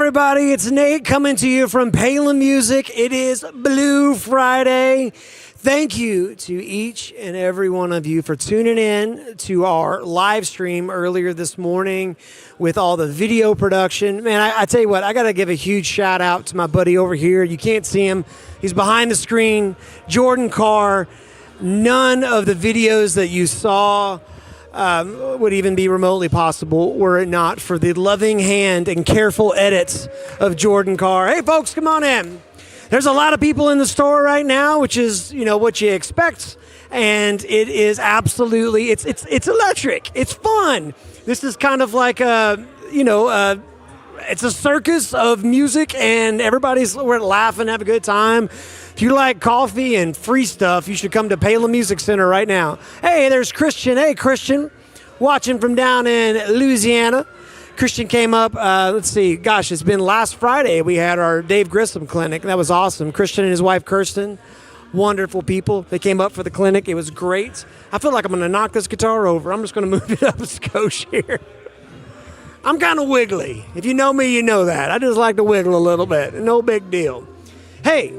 everybody? It's Nate coming to you from Palin Music. It is Blue Friday. Thank you to each and every one of you for tuning in to our live stream earlier this morning with all the video production. Man, I tell you what, I got to give a huge shout out to my buddy over here. You can't see him. He's behind the screen, Jordan Carr. None of the videos that you saw would even be remotely possible were it not for the loving hand and careful edits of Jordan Carr. Hey, folks, come on in. There's a lot of people in the store right now, which is, what you expect, and it is absolutely, it's electric. It's fun. This is kind of like it's a circus of music, and we're laughing, have a good time. If you like coffee and free stuff, you should come to Palin Music Center right now. Hey, there's Christian. Hey, Christian, watching from down in Louisiana. Christian came up, let's see, gosh, it's been last Friday. We had our Dave Grissom clinic. That was awesome. Christian and his wife, Kirsten, wonderful people. They came up for the clinic. It was great. I feel like I'm going to knock this guitar over. I'm just going to move it up a skosh here. I'm kind of wiggly. If you know me, you know that. I just like to wiggle a little bit. No big deal. Hey,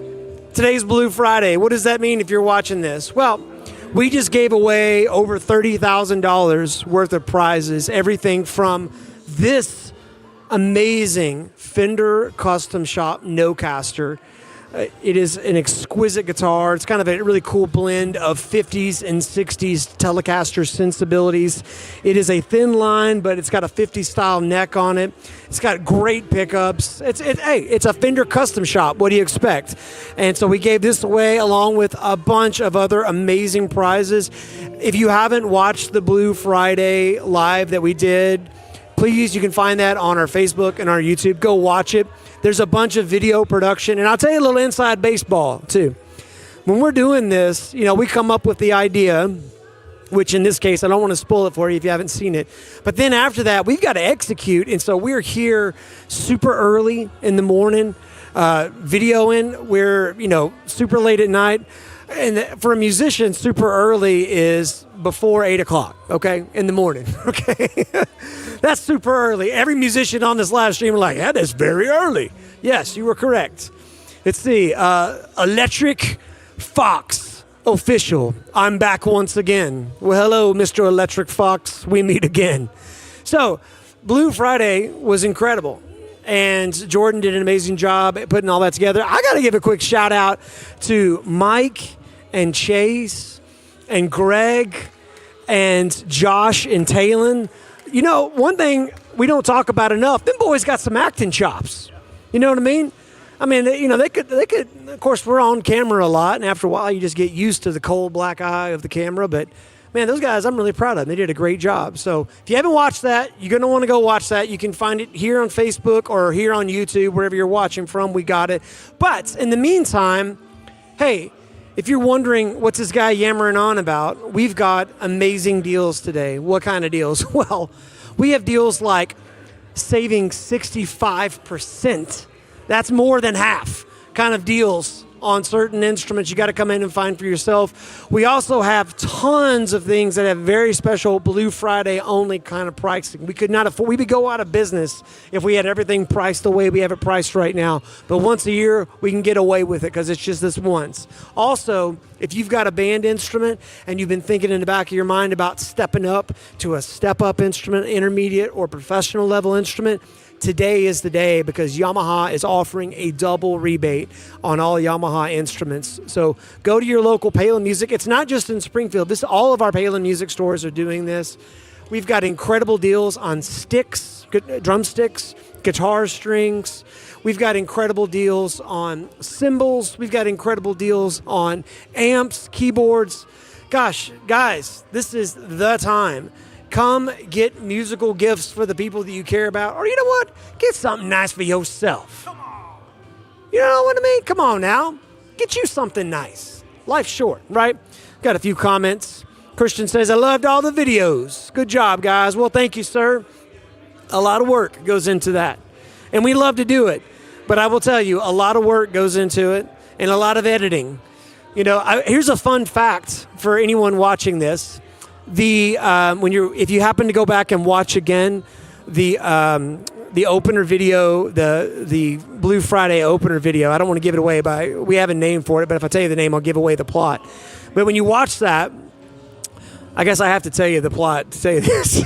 today's Blue Friday. What does that mean if you're watching this? Well, we just gave away over $30,000 worth of prizes. Everything from this amazing Fender Custom Shop Nocaster. It is an exquisite guitar. It's kind of a really cool blend of 50s and 60s Telecaster sensibilities. It is a thin line, but it's got a 50s style neck on it. It's got great pickups. It's a Fender Custom Shop. What do you expect? And so we gave this away along with a bunch of other amazing prizes. If you haven't watched the Blue Friday live that we did, please, you can find that on our Facebook and our YouTube. Go watch it. There's a bunch of video production, and I'll tell you a little inside baseball, too. When we're doing this, we come up with the idea, which in this case, I don't want to spoil it for you if you haven't seen it. But then after that, we've got to execute, and so we're here super early in the morning, videoing. We're, super late at night. And for a musician, super early is before 8 o'clock, okay, in the morning, okay? That's super early. Every musician on this live stream are like, yeah, that's very early. Yes, you were correct. Let's see, Electric Fox official. I'm back once again. Well, hello, Mr. Electric Fox. We meet again. So, Blue Friday was incredible. And Jordan did an amazing job at putting all that together. I got to give a quick shout out to Mike and Chase and Greg and Josh and Talon. One thing we don't talk about enough, them boys got some acting chops. You know what I mean? I mean, they could, of course, we're on camera a lot, and after a while you just get used to the cold black eye of the camera, but man, those guys, I'm really proud of them. They did a great job. So if you haven't watched that, you're going to want to go watch that. You can find it here on Facebook or here on YouTube, wherever you're watching from, we got it. But in the meantime, hey, if you're wondering what's this guy yammering on about, we've got amazing deals today. What kind of deals? Well, we have deals like saving 65%. That's more than half kind of deals on certain instruments you got to come in and find for yourself. We also have tons of things that have very special Blue Friday only kind of pricing. We could not afford, we would go out of business if we had everything priced the way we have it priced right now. But once a year, we can get away with it because it's just this once. Also, if you've got a band instrument and you've been thinking in the back of your mind about stepping up to a step-up instrument, intermediate or professional level instrument, today is the day because Yamaha is offering a double rebate on all Yamaha instruments. So go to your local Palin Music. It's not just in Springfield. All of our Palin Music stores are doing this. We've got incredible deals on sticks, drumsticks, guitar strings. We've got incredible deals on cymbals. We've got incredible deals on amps, keyboards. Gosh, guys, this is the time. Come get musical gifts for the people that you care about. Or you know what? Get something nice for yourself. Come on. You know what I mean? Come on now. Get you something nice. Life's short, right? Got a few comments. Christian says, I loved all the videos. Good job, guys. Well, thank you, sir. A lot of work goes into that. And we love to do it. But I will tell you, a lot of work goes into it and a lot of editing. Here's a fun fact for anyone watching this. If you happen to go back and watch again the the opener video, the Blue Friday opener video. I don't want to give it away, but we have a name for it. But if I tell you the name, I'll give away the plot. But when you watch that, I guess I have to tell you the plot to say this.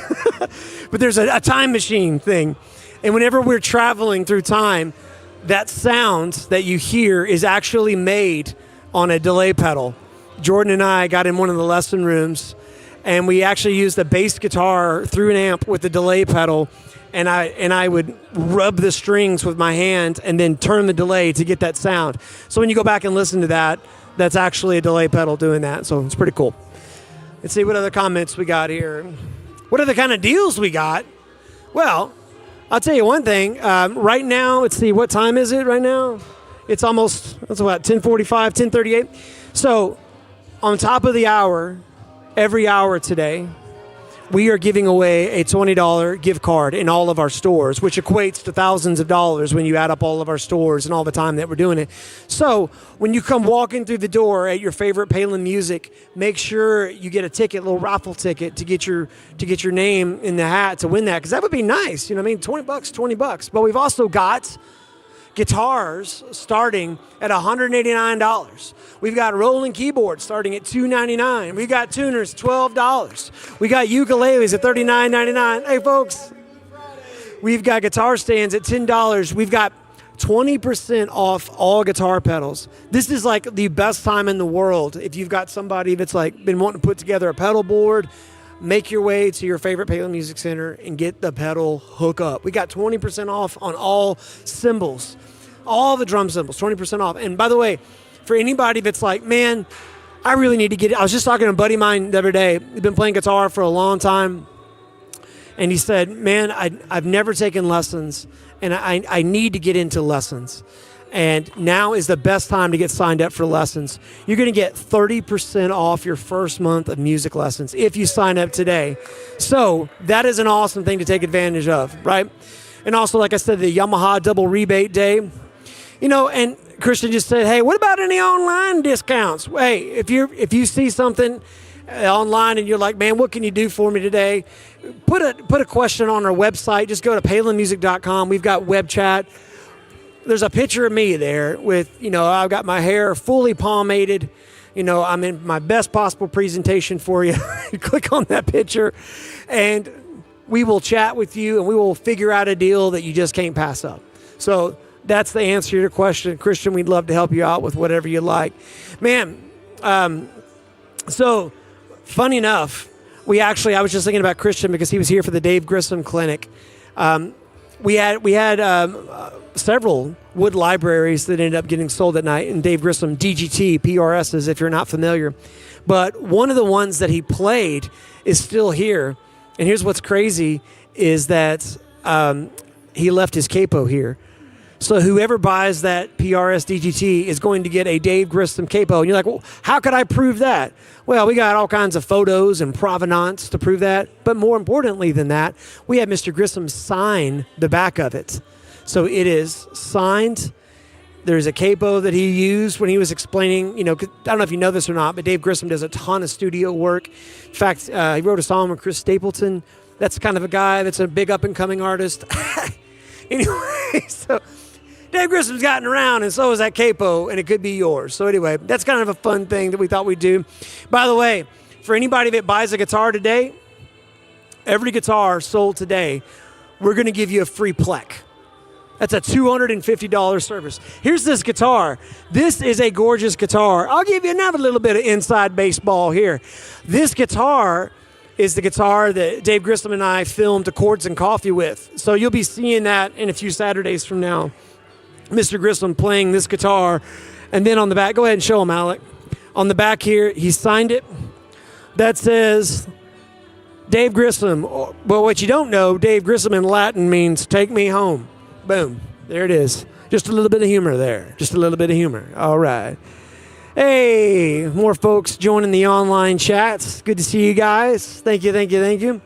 But there's a time machine thing. And whenever we're traveling through time, that sound that you hear is actually made on a delay pedal. Jordan and I got in one of the lesson rooms, and we actually used the bass guitar through an amp with the delay pedal, and I would rub the strings with my hand and then turn the delay to get that sound. So when you go back and listen to that, that's actually a delay pedal doing that. So it's pretty cool. Let's see what other comments we got here. What other kind of deals we got? Well, I'll tell you one thing. Right now, let's see, what time is it right now? It's almost, that's about 10:45, 10:38. So on top of the hour, every hour today, we are giving away a $20 gift card in all of our stores, which equates to thousands of dollars when you add up all of our stores and all the time that we're doing it. So when you come walking through the door at your favorite Palin Music, make sure you get a ticket, a little raffle ticket to get your name in the hat to win that, because that would be nice. You know what I mean? $20. But we've also got guitars starting at $189. We've got rolling keyboards starting at $299. We've got tuners, $12. We got ukuleles at $39.99. Hey, folks, we've got guitar stands at $10. We've got 20% off all guitar pedals. This is like the best time in the world. If you've got somebody that's like been wanting to put together a pedal board, make your way to your favorite Palin Music Center and get the pedal hook up. We got 20% off on all cymbals, all the drum cymbals, 20% off. And by the way, for anybody that's like, man, I really need to get it. I was just talking to a buddy of mine the other day. He's been playing guitar for a long time. And he said, man, I've never taken lessons, and I need to get into lessons. And now is the best time to get signed up for lessons. You're going to get 30% off your first month of music lessons if you sign up today. So that is an awesome thing to take advantage of, right? And also, like I said, the Yamaha double rebate day. You know, and Christian just said, hey, what about any online discounts? Hey, if you see something online and you're like, man, what can you do for me today? Put a question on our website. Just go to palinmusic.com. We've got web chat. There's a picture of me there with, you know, I've got my hair fully pomaded. You know, I'm in my best possible presentation for you. You click on that picture and we will chat with you and we will figure out a deal that you just can't pass up. So that's the answer to your question. Christian, we'd love to help you out with whatever you like. Man, so funny enough, I was just thinking about Christian because he was here for the Dave Grissom Clinic. We had several wood libraries that ended up getting sold at night, and Dave Grissom, DGT, PRSs, if you're not familiar. But one of the ones that he played is still here. And here's what's crazy is that he left his capo here. So whoever buys that PRS DGT is going to get a Dave Grissom capo. And you're like, well, how could I prove that? Well, we got all kinds of photos and provenance to prove that. But more importantly than that, we had Mr. Grissom sign the back of it. So it is signed. There's a capo that he used when he was explaining, you know, I don't know if you know this or not, but Dave Grissom does a ton of studio work. In fact, he wrote a song with Chris Stapleton. That's kind of a guy that's a big up-and-coming artist. Anyway, so Dave Grissom's gotten around, and so is that capo, and it could be yours. So anyway, that's kind of a fun thing that we thought we'd do. By the way, for anybody that buys a guitar today, every guitar sold today, we're going to give you a free plec. That's a $250 service. Here's this guitar. This is a gorgeous guitar. I'll give you another little bit of inside baseball here. This guitar is the guitar that Dave Grissom and I filmed Chords and Coffee with. So you'll be seeing that in a few Saturdays from now. Mr. Grissom playing this guitar. And then on the back, go ahead and show him, Alec. On the back here, he signed it. That says Dave Grissom. Well, what you don't know, Dave Grissom in Latin means take me home. Boom. There it is. Just a little bit of humor there. Just a little bit of humor. All right. Hey, more folks joining the online chats. Good to see you guys. Thank you, thank you, thank you.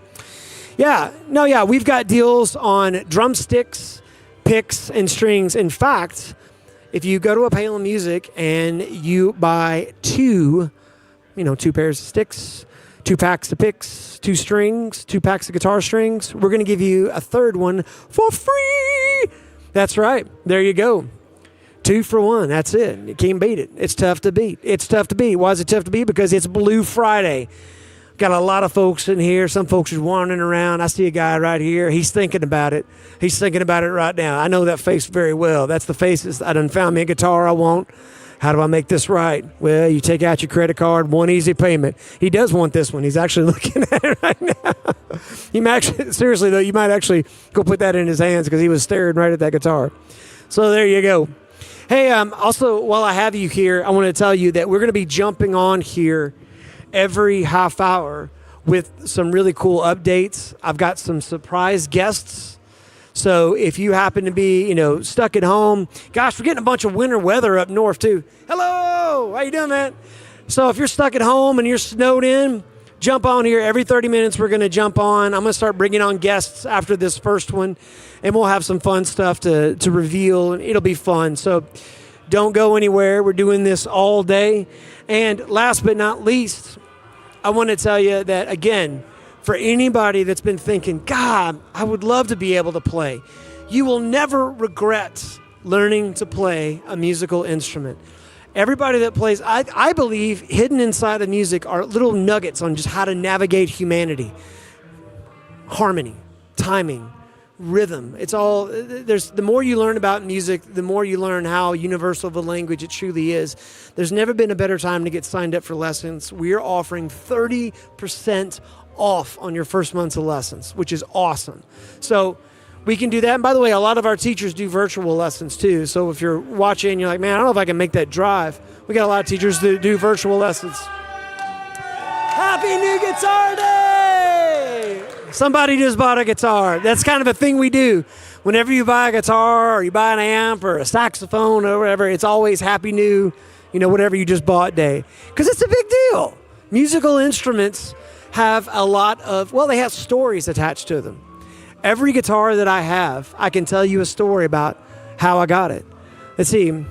Yeah, we've got deals on drumsticks, picks, and strings. In fact, if you go to a Palin Music and you buy two pairs of sticks, 2 packs of picks, 2 strings, 2 packs of guitar strings. We're going to give you a third one for free. That's right. There you go. 2 for 1. That's it. You can't beat it. It's tough to beat. It's tough to beat. Why is it tough to beat? Because it's Blue Friday. Got a lot of folks in here. Some folks are wandering around. I see a guy right here. He's thinking about it. He's thinking about it right now. I know that face very well. That's the face. I done found me a guitar I want. How do I make this right? Well, you take out your credit card, one easy payment. He does want this one. He's actually looking at it right now. He might actually, seriously, though, you might actually go put that in his hands because he was staring right at that guitar. So there you go. Hey, also, while I have you here, I want to tell you that we're going to be jumping on here every half hour with some really cool updates. I've got some surprise guests. So if you happen to be, stuck at home, gosh, we're getting a bunch of winter weather up north too. Hello, how you doing, man? So if you're stuck at home and you're snowed in, jump on here. Every 30 minutes we're going to jump on. I'm going to start bringing on guests after this first one, and we'll have some fun stuff to reveal, and it'll be fun. So don't go anywhere. We're doing this all day. And last but not least, I want to tell you that, again, for anybody that's been thinking, God, I would love to be able to play, you will never regret learning to play a musical instrument. Everybody that plays, I believe hidden inside of music are little nuggets on just how to navigate humanity. Harmony, timing, rhythm. It's all, the more you learn about music, the more you learn how universal of a language it truly is. There's never been a better time to get signed up for lessons. We're offering 30% off on your first month's of lessons, which is awesome. So we can do that. And by the way, a lot of our teachers do virtual lessons too. So if you're watching, you're like, man, I don't know if I can make that drive. We got a lot of teachers that do virtual lessons. Happy New Guitar Day! Somebody just bought a guitar. That's kind of a thing we do. Whenever you buy a guitar or you buy an amp or a saxophone or whatever, it's always Happy New, whatever you just bought day. Because it's a big deal. Musical instruments have a lot of, they have stories attached to them. Every guitar that I have, I can tell you a story about how I got it. Let's see.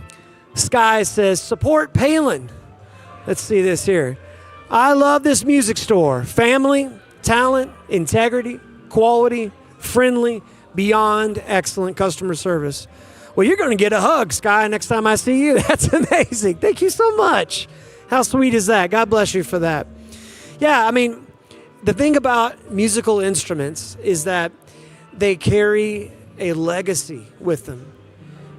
Sky says, support Palin. Let's see this here. I love this music store. Family, talent, integrity, quality, friendly, beyond excellent customer service. Well, you're going to get a hug, Sky, next time I see you. That's amazing. Thank you so much. How sweet is that? God bless you for that. Yeah, the thing about musical instruments is that they carry a legacy with them.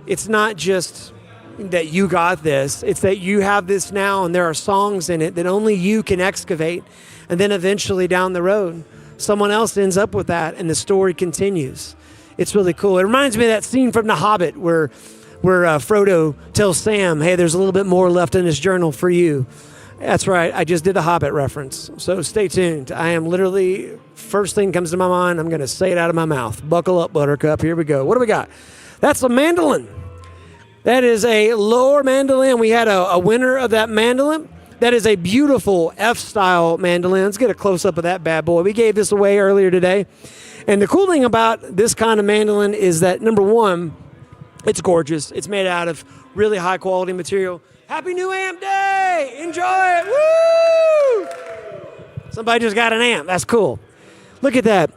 It's not just that you got this, it's that you have this now and there are songs in it that only you can excavate, and then eventually down the road, someone else ends up with that and the story continues. It's really cool. It reminds me of that scene from The Hobbit where Frodo tells Sam, hey, there's a little bit more left in this journal for you. That's right. I just did a Hobbit reference. So stay tuned. I am literally, first thing comes to my mind, I'm going to say it out of my mouth. Buckle up, Buttercup. Here we go. What do we got? That's a mandolin. That is a lower mandolin. We had a winner of that mandolin. That is a beautiful F-style mandolin. Let's get a close-up of that bad boy. We gave this away earlier today. And the cool thing about this kind of mandolin is that, number one, it's gorgeous. It's made out of really high-quality material. Happy New Amp Day! Enjoy it! Woo! Somebody just got an amp. That's cool. Look at that.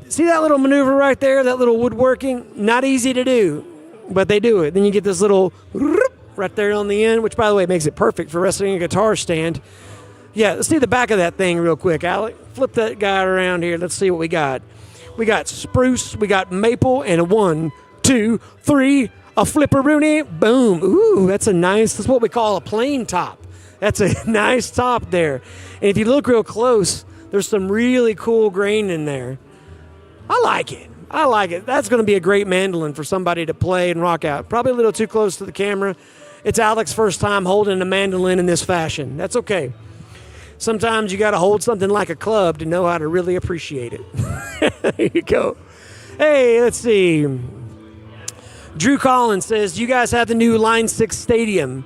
See that little maneuver right there? That little woodworking? Not easy to do, but they do it. Then you get this little right there on the end, which, by the way, makes it perfect for resting a guitar stand. Yeah, let's see the back of that thing real quick, Alec. Flip that guy around here. Let's see what we got. We got spruce, we got maple, and a 1, 2, 3, a flipperoonie. Boom. Ooh, that's what we call a plain top. That's a nice top there. And if you look real close, there's some really cool grain in there. I like it. That's going to be a great mandolin for somebody to play and rock out. Probably a little too close to the camera. It's Alec's first time holding a mandolin in this fashion. That's okay. Sometimes you got to hold something like a club to know how to really appreciate it. There you go. Hey, let's see. Drew Collins says, do you guys have the new Line 6 Stadium?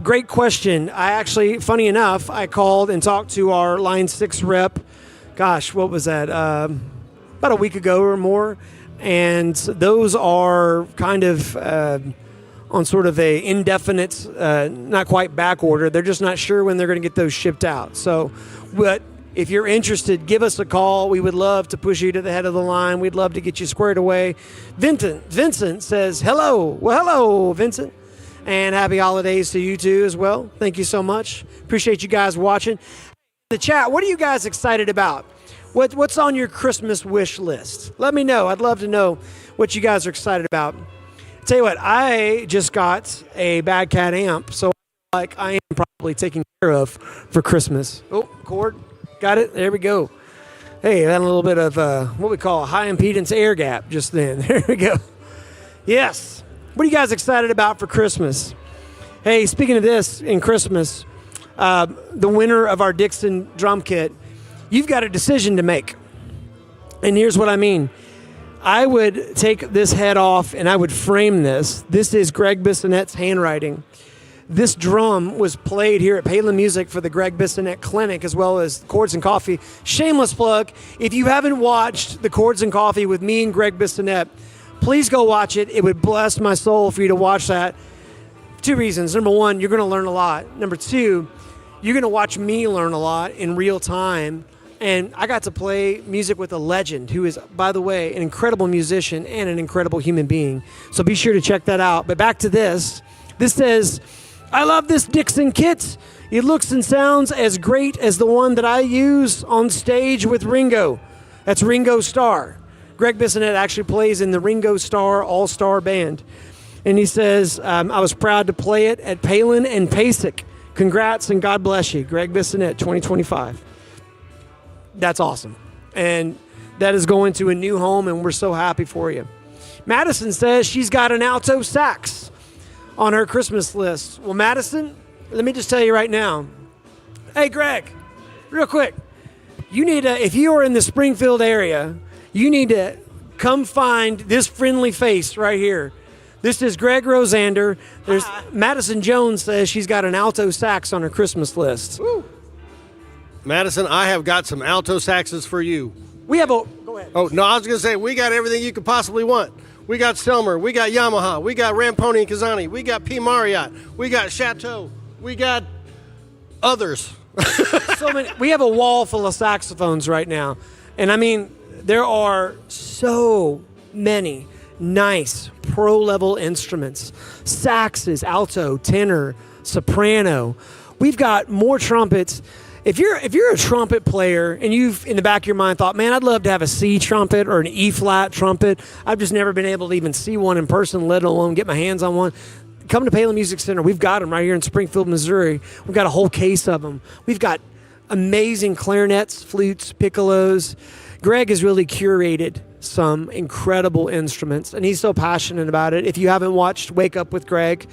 Great question. I actually, funny enough, I called and talked to our Line 6 rep. Gosh, what was that? About a week ago or more. And those are kind of on sort of a indefinite, not quite back order. They're just not sure when they're going to get those shipped out. So, but If you're interested, give us a call. We would love to push you to the head of the line. We'd love to get you squared away. Vincent says, hello. Well, hello, Vincent. And happy holidays to you too as well. Thank you so much. Appreciate you guys watching. The chat, what are you guys excited about? What's on your Christmas wish list? Let me know. I'd love to know what you guys are excited about. Tell you what, I just got a Bad Cat amp, so like I am probably taken care of for Christmas. Oh, cord. Got it? There we go. Hey, that a little bit of what we call a high impedance air gap just then. There we go. Yes. What are you guys excited about for Christmas? Hey, speaking of this, in Christmas, the winner of our Dixon drum kit, you've got a decision to make. And here's what I mean. I would take this head off and I would frame this. This is Greg Bissonette's handwriting. This drum was played here at Palin Music for the Greg Bissonette Clinic, as well as Chords and Coffee. Shameless plug. If you haven't watched the Chords and Coffee with me and Greg Bissonette, please go watch it. It would bless my soul for you to watch that. 2 reasons. Number 1, you're going to learn a lot. Number 2, you're going to watch me learn a lot in real time. And I got to play music with a legend who is, by the way, an incredible musician and an incredible human being. So be sure to check that out. But back to this. This says, I love this Dixon kit. It looks and sounds as great as the one that I use on stage with Ringo. That's Ringo Starr. Greg Bissonette actually plays in the Ringo Starr All-Star Band. And he says, I was proud to play it at Palin and Pasek. Congrats and God bless you. Greg Bissonette, 2025. That's awesome. And that is going to a new home, and we're so happy for you. Madison says she's got an alto sax on her Christmas list. Well, Madison, let me just tell you right now. Hey, Greg, real quick. You need to, if you are in the Springfield area, you need to come find this friendly face right here. This is Greg Rosander. There's Madison Jones says she's got an alto sax on her Christmas list. Woo. Madison, I have got some alto saxes for you. We have a, go ahead. Oh, no, I was going to say, we got everything you could possibly want. We got Stelmer, we got Yamaha, we got Ramponi and Kazani, we got P. Marriott, we got Chateau, we got others. So many. We have a wall full of saxophones right now. And I mean, there are so many nice pro-level instruments. Saxes, alto, tenor, soprano. We've got more trumpets. If you're a trumpet player and you've in the back of your mind thought, man, I'd love to have a C trumpet or an E flat trumpet. I've just never been able to even see one in person, let alone get my hands on one. Come to Palin Music Center. We've got them right here in Springfield, Missouri. We've got a whole case of them. We've got amazing clarinets, flutes, piccolos. Greg has really curated some incredible instruments, and he's so passionate about it. If you haven't watched Wake Up with Greg,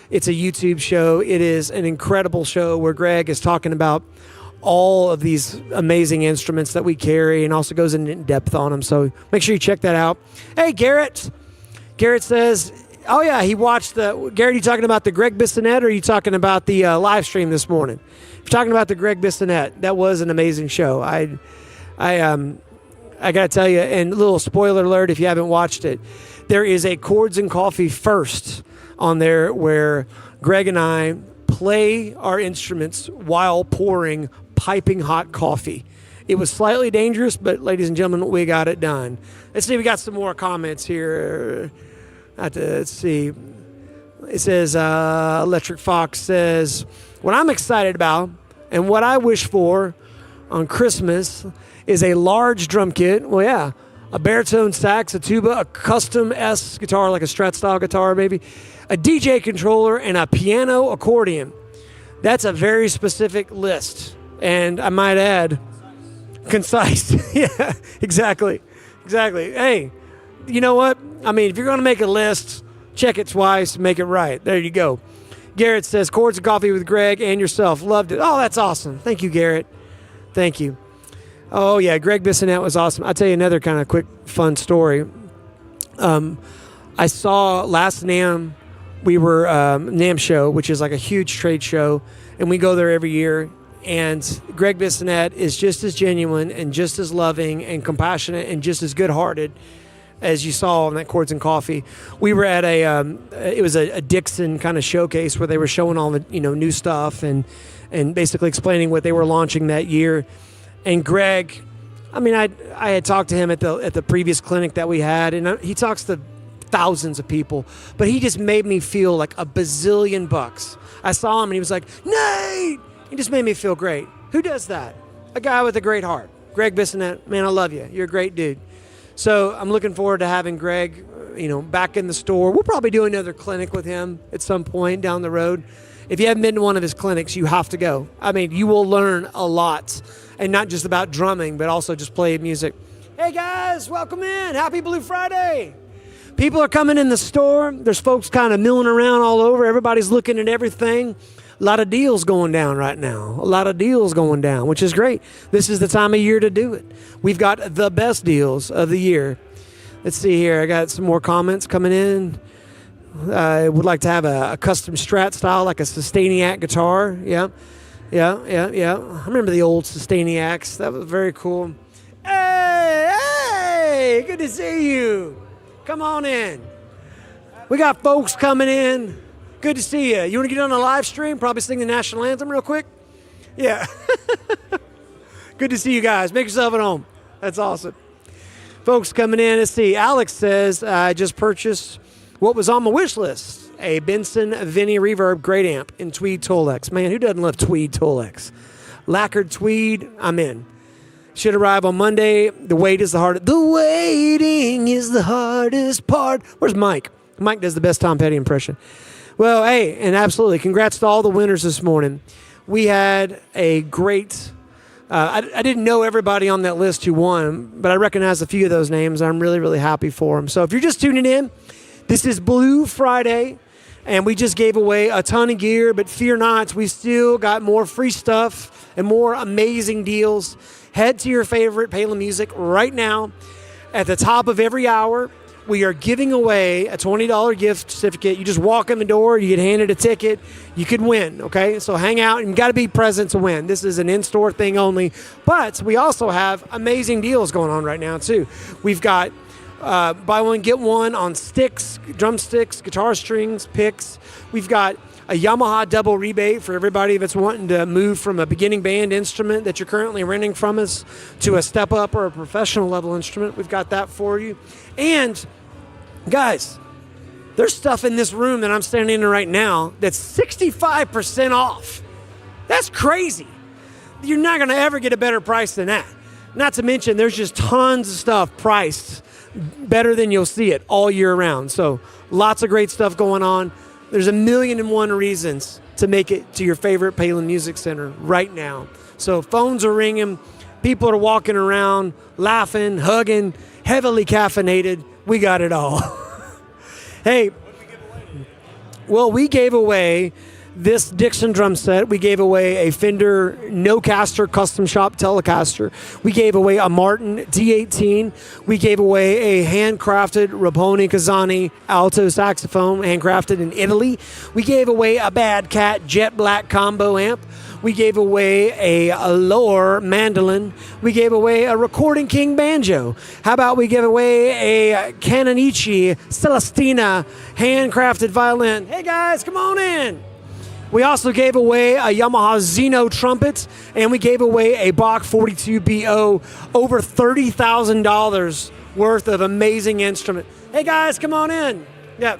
it's a YouTube show. It is an incredible show where Greg is talking about all of these amazing instruments that we carry and also goes in depth on them. So make sure you check that out. Hey, Garrett. Garrett says, oh, yeah, he watched the... Garrett, are you talking about the Greg Bissonette or are you talking about the live stream this morning? If you're talking about the Greg Bissonette, that was an amazing show. I got to tell you, and a little spoiler alert if you haven't watched it, there is a Chords and Coffee first on there where Greg and I play our instruments while pouring piping hot coffee. It was slightly dangerous, but ladies and gentlemen, we got it done. Let's see, we got some more comments here. Let's see. It says, Electric Fox says, what I'm excited about and what I wish for on Christmas is a large drum kit. Well, yeah, a baritone sax, a tuba, a custom S guitar, like a Strat style guitar maybe, a DJ controller, and a piano accordion. That's a very specific list. And I might add, concise. Yeah, exactly. Hey, you know what? I mean, if you're going to make a list, check it twice, make it right. There you go. Garrett says, Chords and Coffee with Greg and yourself. Loved it. Oh, that's awesome. Thank you, Garrett. Thank you. Oh, yeah, Greg Bissonette was awesome. I'll tell you another kind of quick, fun story. I saw last NAMM, we were NAMM show, which is like a huge trade show, and we go there every year. And Greg Bissonette is just as genuine and just as loving and compassionate and just as good-hearted as you saw on that Chords and Coffee. We were at it was a Dixon kind of showcase where they were showing all the new stuff and basically explaining what they were launching that year. And Greg, I mean, I had talked to him at the previous clinic that we had, and he talks to thousands of people, but he just made me feel like a bazillion bucks. I saw him and he was like, Nate! He just made me feel great. Who does that? A guy with a great heart. Greg Bissonette, man, I love you. You're a great dude. So I'm looking forward to having Greg, back in the store. We'll probably do another clinic with him at some point down the road. If you haven't been to one of his clinics, you have to go. I mean, you will learn a lot, and not just about drumming, but also just playing music. Hey guys, welcome in. Happy Blue Friday. People are coming in the store. There's folks kind of milling around all over. Everybody's looking at everything. A lot of deals going down right now. A lot of deals going down, which is great. This is the time of year to do it. We've got the best deals of the year. Let's see here. I got some more comments coming in. I would like to have a custom Strat style, like a Sustainiac guitar. Yeah. I remember the old Sustainiacs. That was very cool. Hey, good to see you. Come on in. We got folks coming in. Good to see you. You want to get on a live stream? Probably sing the national anthem real quick? Yeah. Good to see you guys. Make yourself at home. That's awesome. Folks coming in. Let's see. Alex says, I just purchased what was on my wish list. A Benson Vinny Reverb great amp in tweed Tolex. Man, who doesn't love tweed Tolex? Lacquered tweed, I'm in. Should arrive on Monday. The waiting is the hardest part. Where's Mike? Mike does the best Tom Petty impression. Well, hey, and absolutely, congrats to all the winners this morning. We had a great, I didn't know everybody on that list who won, but I recognize a few of those names. I'm really, really happy for them. So if you're just tuning in, this is Blue Friday, and we just gave away a ton of gear, but fear not, we still got more free stuff and more amazing deals. Head to your favorite Palin Music right now. At the top of every hour, we are giving away a $20 gift certificate. You just walk in the door, you get handed a ticket, you could win, okay? So hang out, and you got to be present to win. This is an in-store thing only, but we also have amazing deals going on right now, too. We've got buy one, get one on sticks, drumsticks, guitar strings, picks. We've got a Yamaha double rebate for everybody that's wanting to move from a beginning band instrument that you're currently renting from us to a step up or a professional level instrument. We've got that for you. And guys, there's stuff in this room that I'm standing in right now that's 65% off. That's crazy. You're not going to ever get a better price than that. Not to mention, there's just tons of stuff priced better than you'll see it all year round. So lots of great stuff going on. There's 1,000,001 reasons to make it to your favorite Palin Music Center right now. So phones are ringing. People are walking around, laughing, hugging, heavily caffeinated. We got it all. Hey, well, we gave away this Dixon drum set. We gave away a Fender No-Caster Custom Shop Telecaster. We gave away a Martin D18. We gave away a handcrafted Raponi Kazani alto saxophone, handcrafted in Italy. We gave away a Bad Cat Jet Black combo amp. We gave away a Lohr mandolin. We gave away a Recording King banjo. How about we give away a Canonici Celestina handcrafted violin? Hey guys, come on in. We also gave away a Yamaha Zeno trumpet, and we gave away a Bach 42BO, over $30,000 worth of amazing instrument. Hey guys, come on in. Yeah.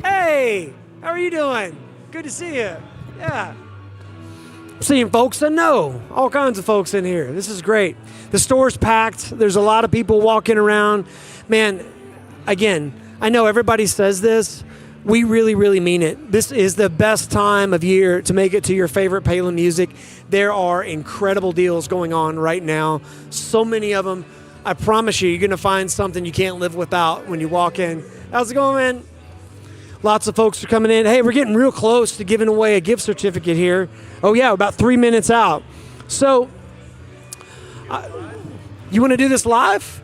Hey, how are you doing? Good to see you. Yeah. I'm seeing folks that know. All kinds of folks in here. This is great. The store's packed. There's a lot of people walking around. Man, again, I know everybody says this. We really, really mean it. This is the best time of year to make it to your favorite Palin Music. There are incredible deals going on right now. So many of them. I promise you, you're going to find something you can't live without when you walk in. How's it going, man? Lots of folks are coming in. Hey, we're getting real close to giving away a gift certificate here. Oh, yeah, about 3 minutes out. So, you want to do this live?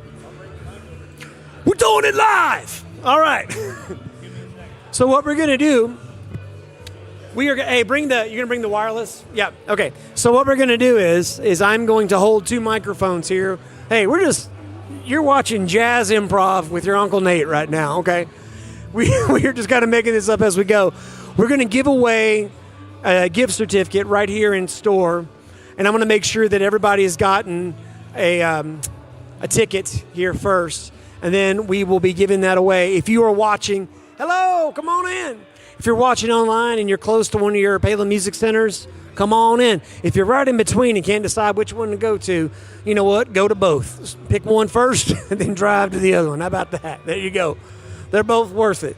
We're doing it live. All right. So what we're gonna do, you're gonna bring the wireless? Yeah, okay. So what we're gonna do is I'm going to hold two microphones here. Hey, you're watching jazz improv with your Uncle Nate right now, okay? We're just kind of making this up as we go. We're gonna give away a gift certificate right here in store, And I'm going to make sure that everybody has gotten a ticket here first, and then we will be giving that away. If you are watching, hello, come on in. If you're watching online and you're close to one of your Palin Music Centers, come on in. If you're right in between and can't decide which one to go to, you know what? Go to both. Pick one first and then drive to the other one. How about that? There you go. They're both worth it.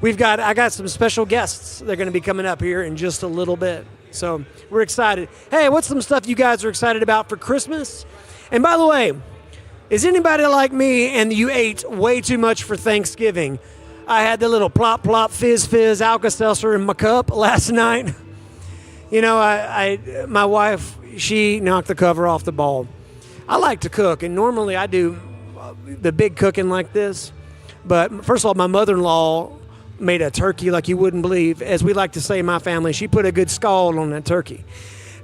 I got some special guests. They're going to be coming up here in just a little bit. So we're excited. Hey, what's some stuff you guys are excited about for Christmas? And by the way, is anybody like me and you ate way too much for Thanksgiving? I had the little plop, plop, fizz, fizz, Alka-Seltzer in my cup last night. You know, my wife, she knocked the cover off the ball. I like to cook, and normally I do the big cooking like this. But first of all, my mother-in-law made a turkey like you wouldn't believe. As we like to say in my family, she put a good scald on that turkey.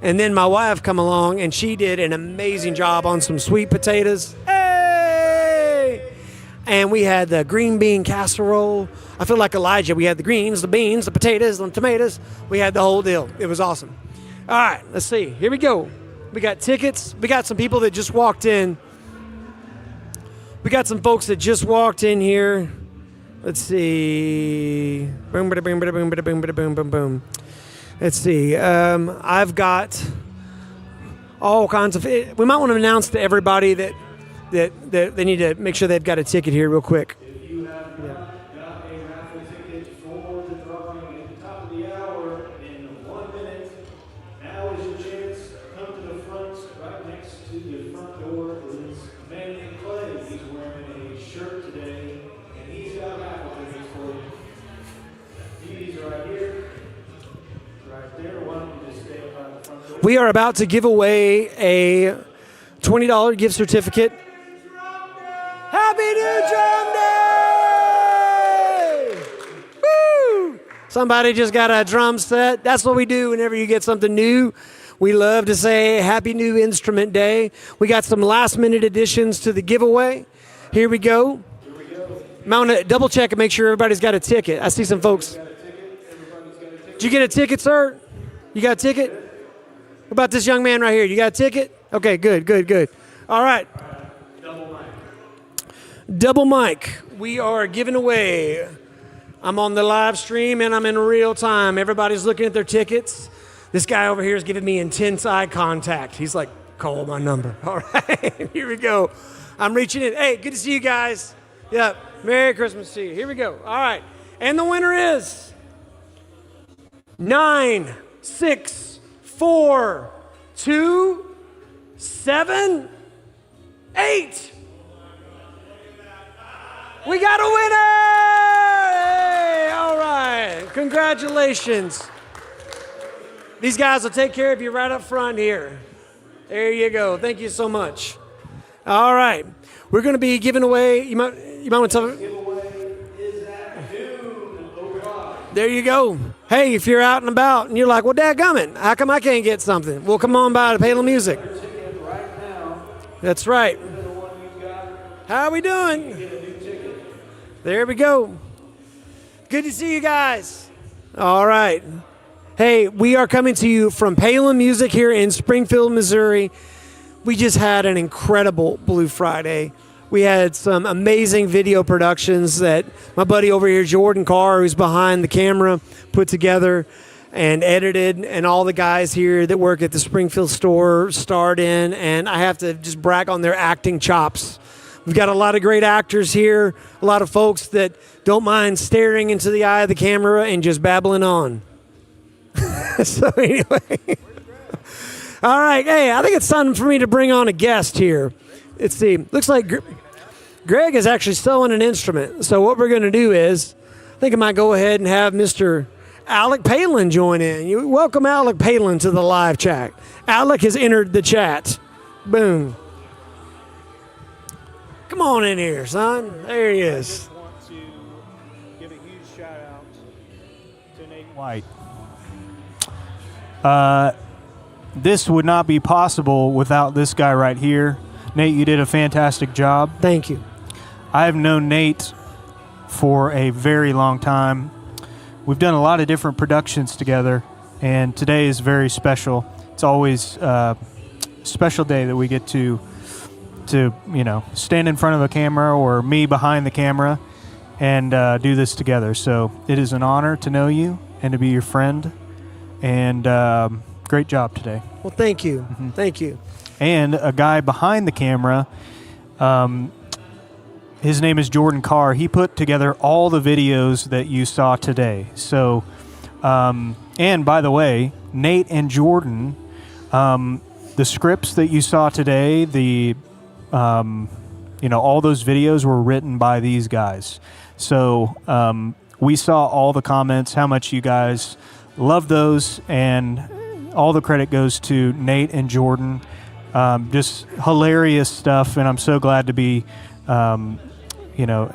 And then my wife come along, and she did an amazing job on some sweet potatoes. Hey! And we had the green bean casserole. I feel like Elijah. We had the greens, the beans, the potatoes, and the tomatoes. We had the whole deal. It was awesome. All right, let's see. Here we go. We got tickets. We got some people that just walked in. We got some folks that just walked in here. Let's see. Boom, bada, boom, bada, boom, bada, boom, bada, boom, boom, boom. Let's see. I've got all kinds of. We might want to announce to everybody that they need to make sure they've got a ticket here real quick. If you have not got a raffle ticket for the drawing at the top of the hour in 1 minute, now is your chance. Come to the front, right next to the front door is Manny Clay. He's wearing a shirt today, and he's got raffle tickets for you. These are right here, right there. Why don't you just stay up by the front door? We are about to give away a $20 gift certificate. Happy New Drum Day! Woo! Somebody just got a drum set. That's what we do whenever you get something new. We love to say Happy New Instrument Day. We got some last-minute additions to the giveaway. Here we go. I'm going to double check and make sure everybody's got a ticket. I see some folks. Did you get a ticket, sir? You got a ticket? What about this young man right here? You got a ticket? Okay, good. All right. Double mic. We are giving away. I'm on the live stream and I'm in real time. Everybody's looking at their tickets. This guy over here is giving me intense eye contact. He's like, call my number. All right, here we go. I'm reaching in. Hey, good to see you guys. Yep. Merry Christmas to you. Here we go. All right. And the winner is 9, 6, 4, 2, 7, 8. We got a winner! Hey, all right. Congratulations. These guys will take care of you right up front here. There you go. Thank you so much. All right. We're going to be giving away. You might want to tell me. There you go. Hey, if you're out and about and you're like, well, dadgummit, how come I can't get something? Well, come on by to Palin Music. That's right. How are we doing? There we go. Good to see you guys. All right. Hey, we are coming to you from Palin Music here in Springfield, Missouri. We just had an incredible Blue Friday. We had some amazing video productions that my buddy over here, Jordan Carr, who's behind the camera, put together and edited, and all the guys here that work at the Springfield store starred in, and I have to just brag on their acting chops. We've got a lot of great actors here, a lot of folks that don't mind staring into the eye of the camera and just babbling on. So anyway. All right. Hey, I think it's time for me to bring on a guest here. Let's see. Looks like Greg is actually selling an instrument. So what we're going to do is, I think I might go ahead and have Mr. Alec Palin join in. You welcome Alec Palin to the live chat. Alec has entered the chat. Boom. Come on in here, son. There he is. I just want to give a huge shout out to Nate White. This would not be possible without this guy right here. Nate, you did a fantastic job. Thank you. I have known Nate for a very long time. We've done a lot of different productions together, and today is very special. It's always special day that we get to stand in front of a camera or me behind the camera and do this together. So it is an honor to know you and to be your friend. And great job today. Well, thank you. Thank you. And a guy behind the camera, his name is Jordan Carr. He put together all the videos that you saw today. So, and by the way, Nate and Jordan, the scripts that you saw today, all those videos were written by these guys. So we saw all the comments, how much you guys love those, and all the credit goes to Nate and Jordan. Just hilarious stuff, and I'm so glad to be, an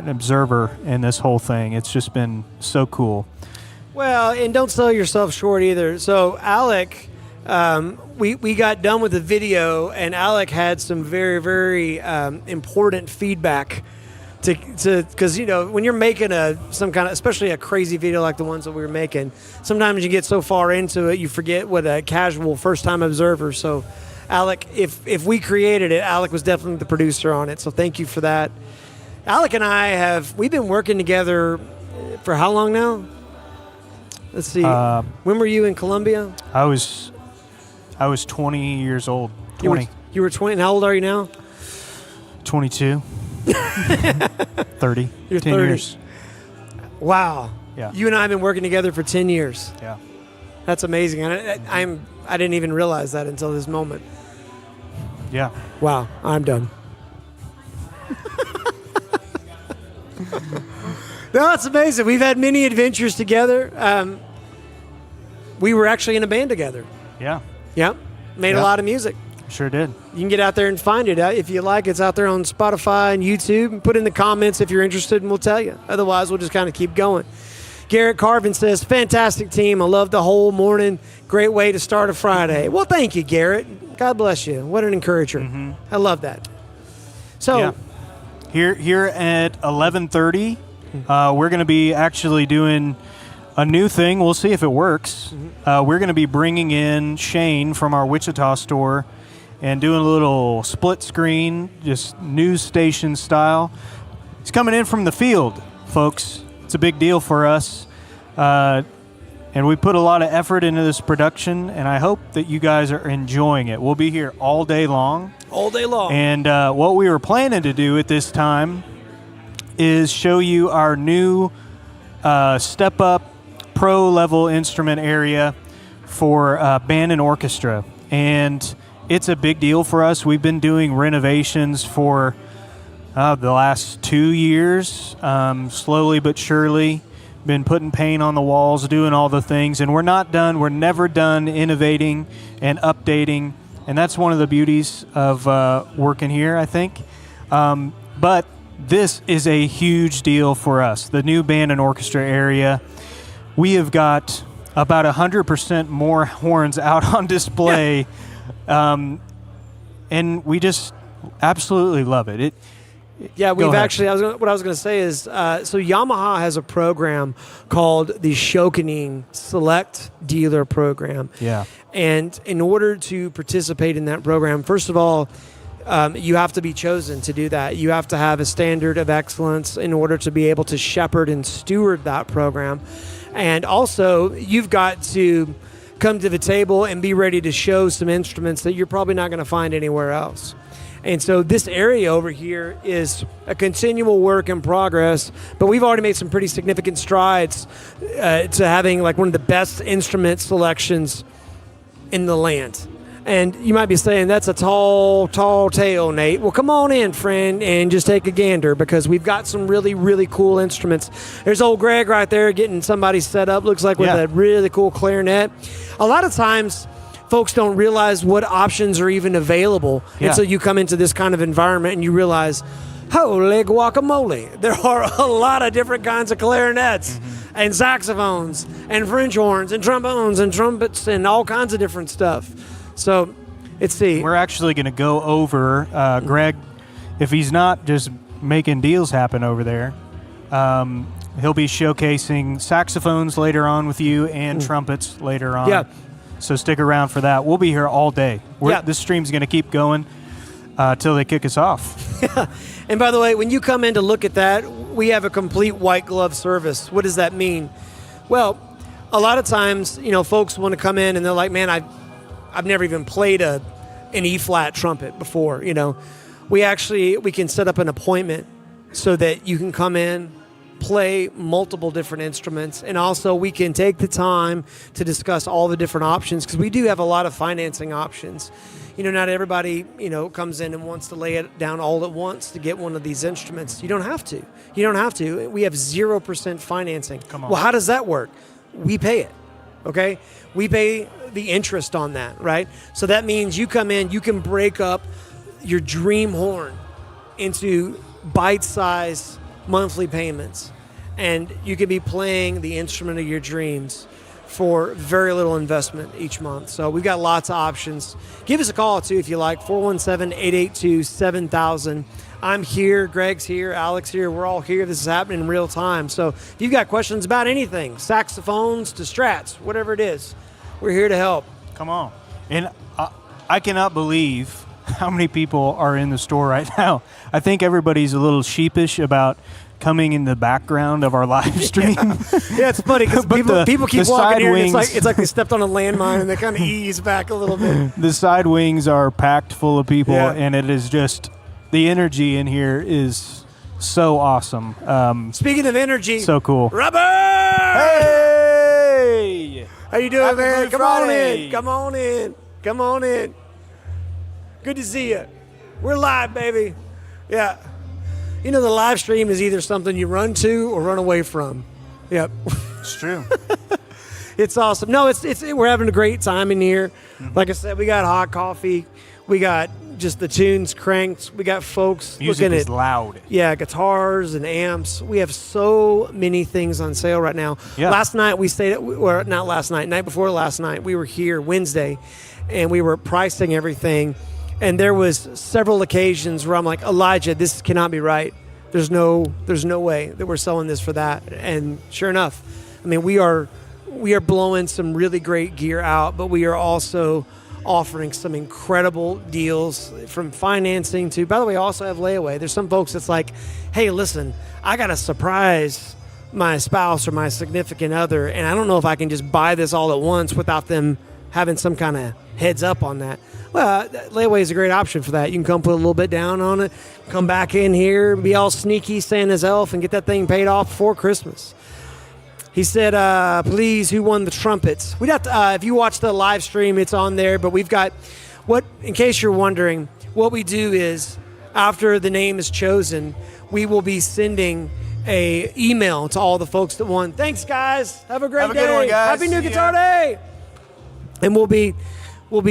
observer in this whole thing. It's just been so cool. Well, and don't sell yourself short either. So Alec, we got done with the video, and Alec had some very, very important feedback because when you're making some kind of, especially a crazy video like the ones that we were making, sometimes you get so far into it you forget what a casual first-time observer. So Alec, if we created it, Alec was definitely the producer on it. So thank you for that. Alec and I we've been working together for how long now? Let's see. When were you in Colombia? I was 20 years old. 20. You were 20. And how old are you now? 22. 30. You're 10 30. years. Wow. Yeah. You and I have been working together for 10 years. Yeah. That's amazing. I didn't even realize that until this moment. Yeah. Wow. I'm done. No, it's amazing. We've had many adventures together. We were actually in a band together. Yeah. Yep. Made a lot of music. Sure did. You can get out there and find it. If you like, it's out there on Spotify and YouTube. Put in the comments if you're interested, and we'll tell you. Otherwise, we'll just kind of keep going. Garrett Carvin says, fantastic team. I love the whole morning. Great way to start a Friday. Well, thank you, Garrett. God bless you. What an encourager. Mm-hmm. I love that. So here at 11:30, we're going to be actually doing a new thing. We'll see if it works. We're going to be bringing in Shane from our Wichita store and doing a little split screen, just news station style. He's coming in from the field, folks. It's a big deal for us. And we put a lot of effort into this production, and I hope that you guys are enjoying it. We'll be here all day long. All day long. And what we were planning to do at this time is show you our new step-up pro-level instrument area for band and orchestra. And it's a big deal for us. We've been doing renovations for the last 2 years, slowly but surely. Been putting paint on the walls, doing all the things, and we're not done. We're never done innovating and updating, and that's one of the beauties of working here, I think. But this is a huge deal for us, the new band and orchestra area. We have got about 100% more horns out on display, and we just absolutely love it. We've actually, what I was going to say is, so Yamaha has a program called the Shokunin Select Dealer Program. Yeah. And in order to participate in that program, first of all, you have to be chosen to do that. You have to have a standard of excellence in order to be able to shepherd and steward that program. And also, you've got to come to the table and be ready to show some instruments that you're probably not going to find anywhere else. And so this area over here is a continual work in progress, but we've already made some pretty significant strides to having like one of the best instrument selections in the land. And you might be saying, that's a tall tale, Nate. Well, come on in, friend, and just take a gander, because we've got some really, really cool instruments. There's old Greg right there getting somebody set up, looks like with a really cool clarinet. A lot of times, folks don't realize what options are even available until you come into this kind of environment and you realize, holy guacamole, there are a lot of different kinds of clarinets and saxophones and French horns and trombones and trumpets and all kinds of different stuff. So, let's see. We're actually going to go over, Greg, if he's not just making deals happen over there, he'll be showcasing saxophones later on with you and trumpets later on. Yeah. So stick around for that. We'll be here all day. Yeah. This stream's going to keep going till they kick us off. And by the way, when you come in to look at that, we have a complete white glove service. What does that mean? Well, a lot of times, folks want to come in and they're like, man, I've never even played an E-flat trumpet before. We can set up an appointment so that you can come in, play multiple different instruments, and also we can take the time to discuss all the different options, because we do have a lot of financing options. Not everybody, comes in and wants to lay it down all at once to get one of these instruments. You don't have to. We have 0% financing. Come on. Well, how does that work? We pay it, okay? We pay the interest on that, right? So that means you come in, you can break up your dream horn into bite-sized monthly payments, and you could be playing the instrument of your dreams for very little investment each month. So we've got lots of options. Give us a call too if you like, 417-882-7000. I'm here, Greg's here, Alex here, we're all here. This is happening in real time. So if you've got questions about anything, saxophones to strats, whatever it is, we're here to help. Come on. And I cannot believe how many people are in the store right now. I think everybody's a little sheepish about coming in the background of our live stream. Yeah, it's funny because people keep the walking here, and wings- it's like they stepped on a landmine and they kind of ease back a little bit. The side wings are packed full of people, Yeah. and it is just, the energy in here is so awesome. Speaking of energy, So cool. Robert! Hey! How you doing, Happy man? Blue Come on Friday. in. Come on in. Come on in. Good to see you. We're live, baby. Yeah. The live stream is either something you run to or run away from. Yep. It's true. It's awesome. No, we're having a great time in here. Mm-hmm. Like I said, we got hot coffee. We got just the tunes cranked. We got folks Music looking is at loud. guitars and amps. We have so many things on sale right now. Yeah. Last night we stayed not last night, night before last night, we were here Wednesday, and we were pricing everything. And there was several occasions where I'm like, Elijah, this cannot be right. There's no way that we're selling this for that. And sure enough, we are blowing some really great gear out, but we are also offering some incredible deals from financing to, by the way, I also have layaway. There's some folks that's like, hey, listen, I got to surprise my spouse or my significant other, and I don't know if I can just buy this all at once without them having some kind of heads up on that. Well, layaway is a great option for that. You can come put a little bit down on it, come back in here, be all sneaky, Santa's elf, and get that thing paid off before Christmas. He said, please, who won the trumpets? We'd have to, if you watch the live stream, it's on there, but we've got, in case you're wondering, what we do is, after the name is chosen, we will be sending a email to all the folks that won. Thanks, guys. Have a great day. Have a good one, guys. Happy New See Guitar Day. And we'll be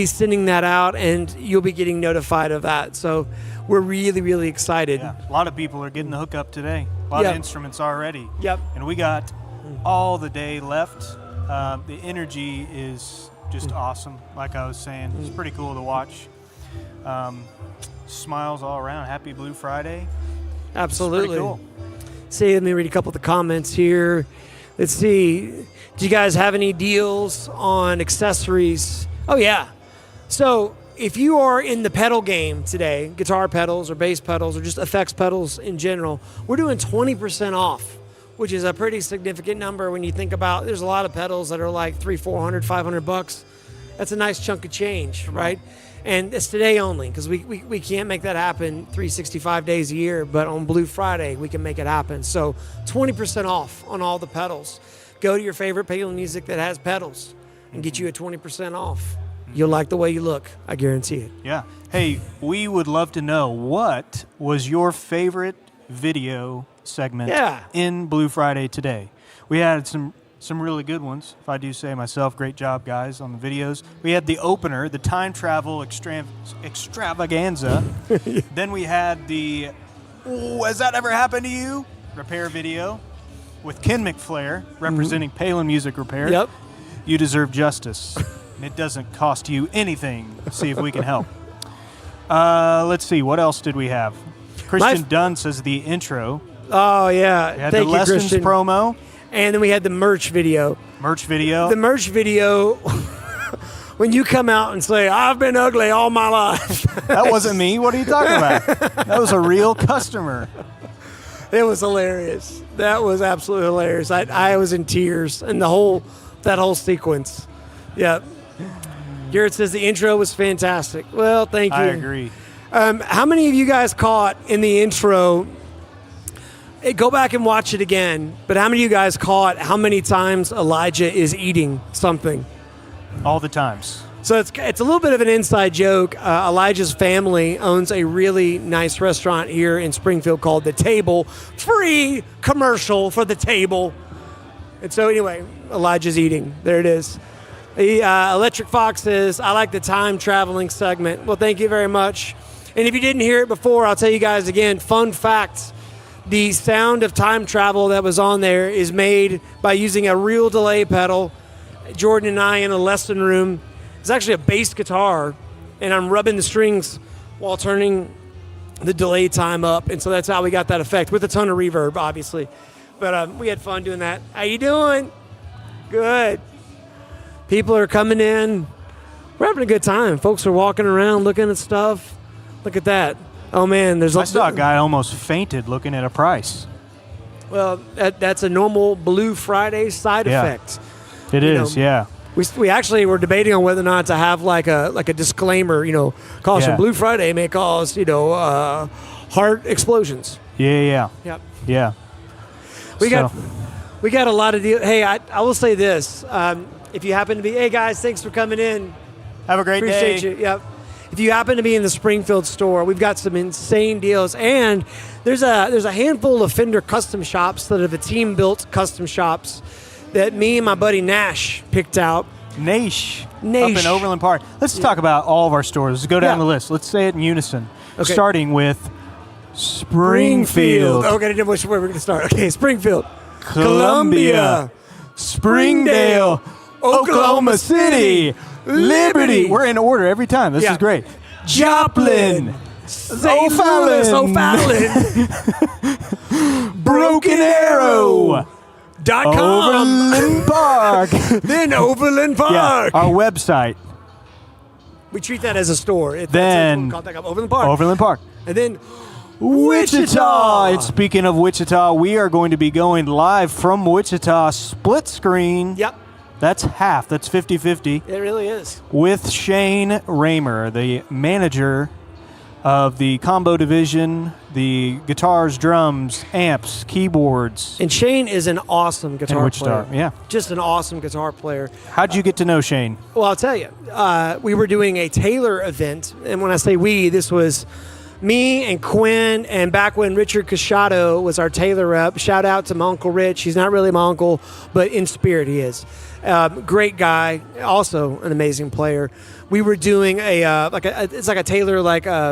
sending that out, and you'll be getting notified of that. So we're really, really excited. Yeah. A lot of people are getting the hookup today. A lot Yep. of instruments already. Yep. And we got all the day left. The energy is just awesome. Like I was saying, it's pretty cool to watch. Smiles all around. Happy Blue Friday. Absolutely. It's pretty cool. See, let me read a couple of the comments here. Let's see. Do you guys have any deals on accessories? Oh, yeah. So if you are in the pedal game today, guitar pedals or bass pedals or just effects pedals in general, we're doing 20% off, which is a pretty significant number when you think about there's a lot of pedals that are like $300, $400, $500. That's a nice chunk of change, right? And it's today only, because we can't make that happen 365 days a year, but on Blue Friday, we can make it happen. So 20% off on all the pedals. Go to your favorite Palin Music that has pedals and get you a 20% off. You'll like the way you look, I guarantee it. Yeah. Hey, we would love to know, what was your favorite video segment in Blue Friday today? We had some really good ones, if I do say myself. Great job, guys, on the videos. We had the opener, the time travel extravaganza. Then we had the has that ever happened to you? Repair video with Ken McFlair representing Palin Music Repair. Yep. You deserve justice. And it doesn't cost you anything. See if we can help. Let's see. What else did we have? Christian Dunn says the intro. Oh, yeah. We had Thank the you, lessons Christian. promo. And then we had the merch video. Merch video. The merch video, when you come out and say, I've been ugly all my life. That wasn't me. What are you talking about? That was a real customer. It was hilarious. That was absolutely hilarious. I was in tears and that whole sequence. Yeah. Garrett says the intro was fantastic. Well, thank you. I agree. How many of you guys caught in the intro? Go back and watch it again. But how many of you guys caught how many times Elijah is eating something? All the times. So it's a little bit of an inside joke. Elijah's family owns a really nice restaurant here in Springfield called The Table. Free commercial for The Table. And so anyway, Elijah's eating. There it is. Electric Fox says, I like the time traveling segment. Well, thank you very much. And if you didn't hear it before, I'll tell you guys again, fun fact, the sound of time travel that was on there is made by using a real delay pedal. Jordan and I in a lesson room. It's actually a bass guitar, and I'm rubbing the strings while turning the delay time up, and so that's how we got that effect, with a ton of reverb, obviously. But we had fun doing that. How you doing? Good. People are coming in. We're having a good time. Folks are walking around looking at stuff. Look at that. Oh, man. I saw a guy almost fainted looking at a price. Well, that's a normal Blue Friday side effect. It is, yeah. We actually were debating on whether or not to have like a disclaimer, caution, Blue Friday may cause, heart explosions. Yeah. Yep. Yeah. We got a lot of deals. Hey, I will say this. If you happen to be, hey guys, thanks for coming in. Have a great day. Appreciate you. Yep. If you happen to be in the Springfield store, we've got some insane deals, and there's a handful of Fender custom shops that are the team built custom shops that me and my buddy Nash picked out. Nash. Up in Overland Park. Let's talk about all of our stores. Let's go down the list. Let's say it in unison. Okay. Starting with Springfield. Okay, I didn't know which way we're going to start. Okay, Springfield. Columbia. Springdale. Oklahoma City. Liberty. We're in order every time. This is great. Joplin. O'Fallon. Broken Arrow. Overland Park. Then Overland Park. Yeah, our website. We treat that as a store. Then Overland Park. Overland Park. And then Wichita. And speaking of Wichita, we are going to be going live from Wichita, split screen. Yep. That's half. That's 50-50. It really is. With Shane Raymer, the manager of the combo division, the guitars, drums, amps, keyboards. And Shane is an awesome guitar player. Yeah. Just an awesome guitar player. How'd you get to know Shane? Well, I'll tell you. We were doing a Taylor event, and when I say we, this was me and Quinn, and back when Richard Casciato was our Taylor rep. Shout out to my Uncle Rich. He's not really my uncle, but in spirit he is. Great guy, also an amazing player. We were doing it's like a Taylor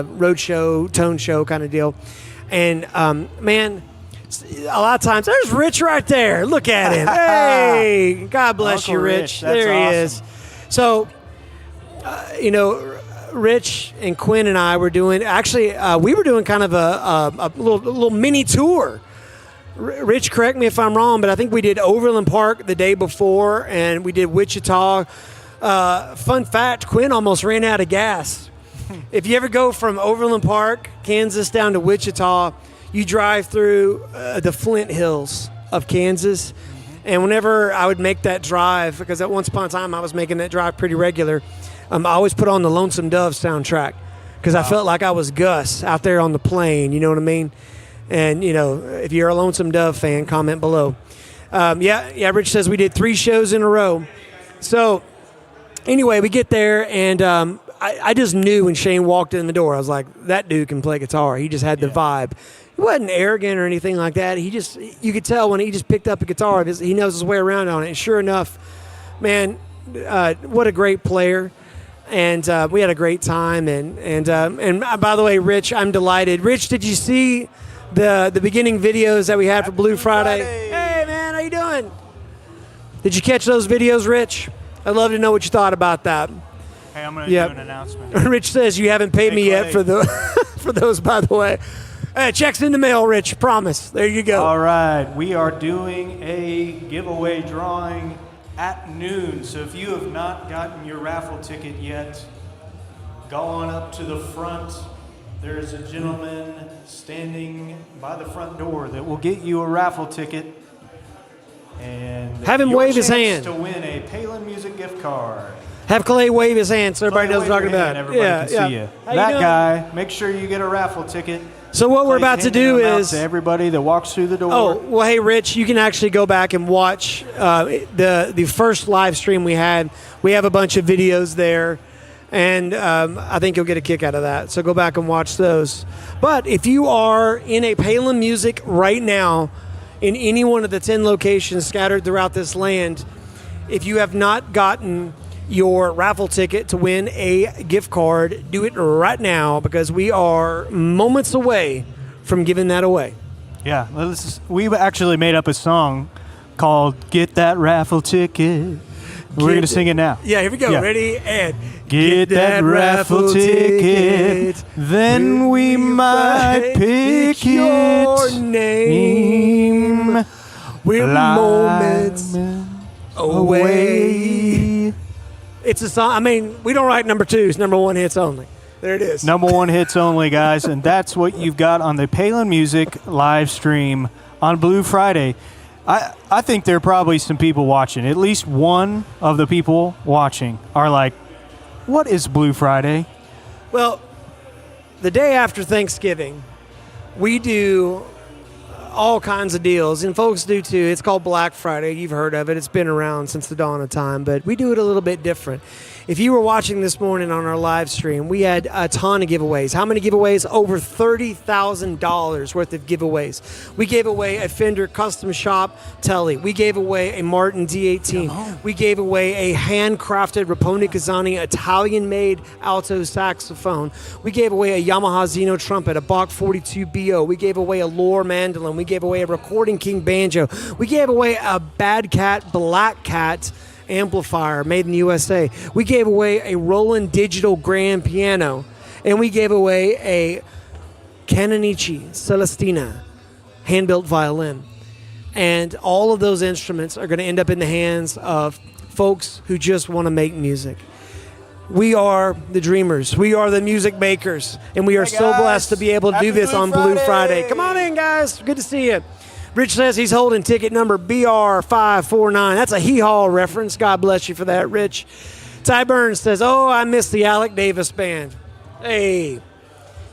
road show, tone show kind of deal, and man, a lot of times there's Rich right there. Look at him. Hey, God bless Uncle you, Rich. That's there he awesome. is. So, Rich and Quinn and I were doing we were doing kind of a little mini tour. Rich, correct me if I'm wrong, but I think we did Overland Park the day before, and we did Wichita. Fun fact, Quinn almost ran out of gas. If you ever go from Overland Park, Kansas, down to Wichita, you drive through the Flint Hills of Kansas. And whenever I would make that drive, because at once upon a time I was making that drive pretty regular, I always put on the Lonesome Dove soundtrack because I felt like I was Gus out there on the plane, you know what I mean? And, if you're a Lonesome Dove fan, comment below. Rich says we did 3 shows in a row. So, anyway, we get there, and I just knew when Shane walked in the door, I was like, that dude can play guitar. He just had the vibe. He wasn't arrogant or anything like that. You could tell when he just picked up a guitar, he knows his way around on it. And sure enough, man, what a great player. And we had a great time. And by the way, Rich, I'm delighted. Rich, did you see the beginning videos that we had for Blue Friday? Hey, man, how you doing? Did you catch those videos, Rich? I'd love to know what you thought about that. Hey, I'm going to do an announcement. Rich says you haven't paid me yet for those, by the way. Hey, check's in the mail, Rich. Promise. There you go. All right. We are doing a giveaway drawing at noon. So if you have not gotten your raffle ticket yet, go on up to the front. There is a gentleman standing by the front door that will get you a raffle ticket. And have him your wave his chance hand to win a Palin Music gift card. Have Clay wave his hand so everybody Clay, knows what I'm wave talking your about. hand, everybody can see you. How you That doing? guy, make sure you get a raffle ticket. So what we're Clay's about to handing do them out is to everybody that walks through the door. Oh, well, hey, Rich, you can actually go back and watch the first live stream we had. We have a bunch of videos there, and I think you'll get a kick out of that. So go back and watch those. But if you are in a Palin Music right now, in any one of the 10 locations scattered throughout this land, if you have not gotten your raffle ticket to win a gift card, do it right now because we are moments away from giving that away. Yeah, we actually made up a song called "Get That Raffle Ticket." We're going to sing it now. Yeah, here we go. Yeah. Ready? And Get that raffle ticket, then we might pick your it. name. We're moments away. It's a song. I mean, we don't write number twos, number one hits only. There it is. Number one hits only, guys, and that's what you've got on the Palin Music live stream on Blue Friday. I think there are probably some people watching. At least one of the people watching are like, what is Blue Friday? Well, the day after Thanksgiving, we do all kinds of deals, and folks do too. It's called Black Friday. You've heard of it. It's been around since the dawn of time, but we do it a little bit different. If you were watching this morning on our live stream, we had a ton of giveaways. How many giveaways? Over $30,000 worth of giveaways. We gave away a Fender Custom Shop Telly. We gave away a Martin D18. We gave away a handcrafted Raponi Kazani Italian-made alto saxophone. We gave away a Yamaha Zeno trumpet, a Bach 42 BO. We gave away a Lore mandolin. We gave away a Recording King banjo. We gave away a Bad Cat Black Cat amplifier made in the USA. We gave away a Roland Digital grand piano, and we gave away a Canonici Celestina hand-built violin. And all of those instruments are going to end up in the hands of folks who just want to make music. We are the dreamers. We are the music makers, and we are so blessed to be able to do this on Blue Friday. Come on in, guys. Good to see you. Rich says he's holding ticket number BR549. That's a hee-haw reference. God bless you for that, Rich. Ty Burns says, oh, I miss the Alec Davis Band. Hey,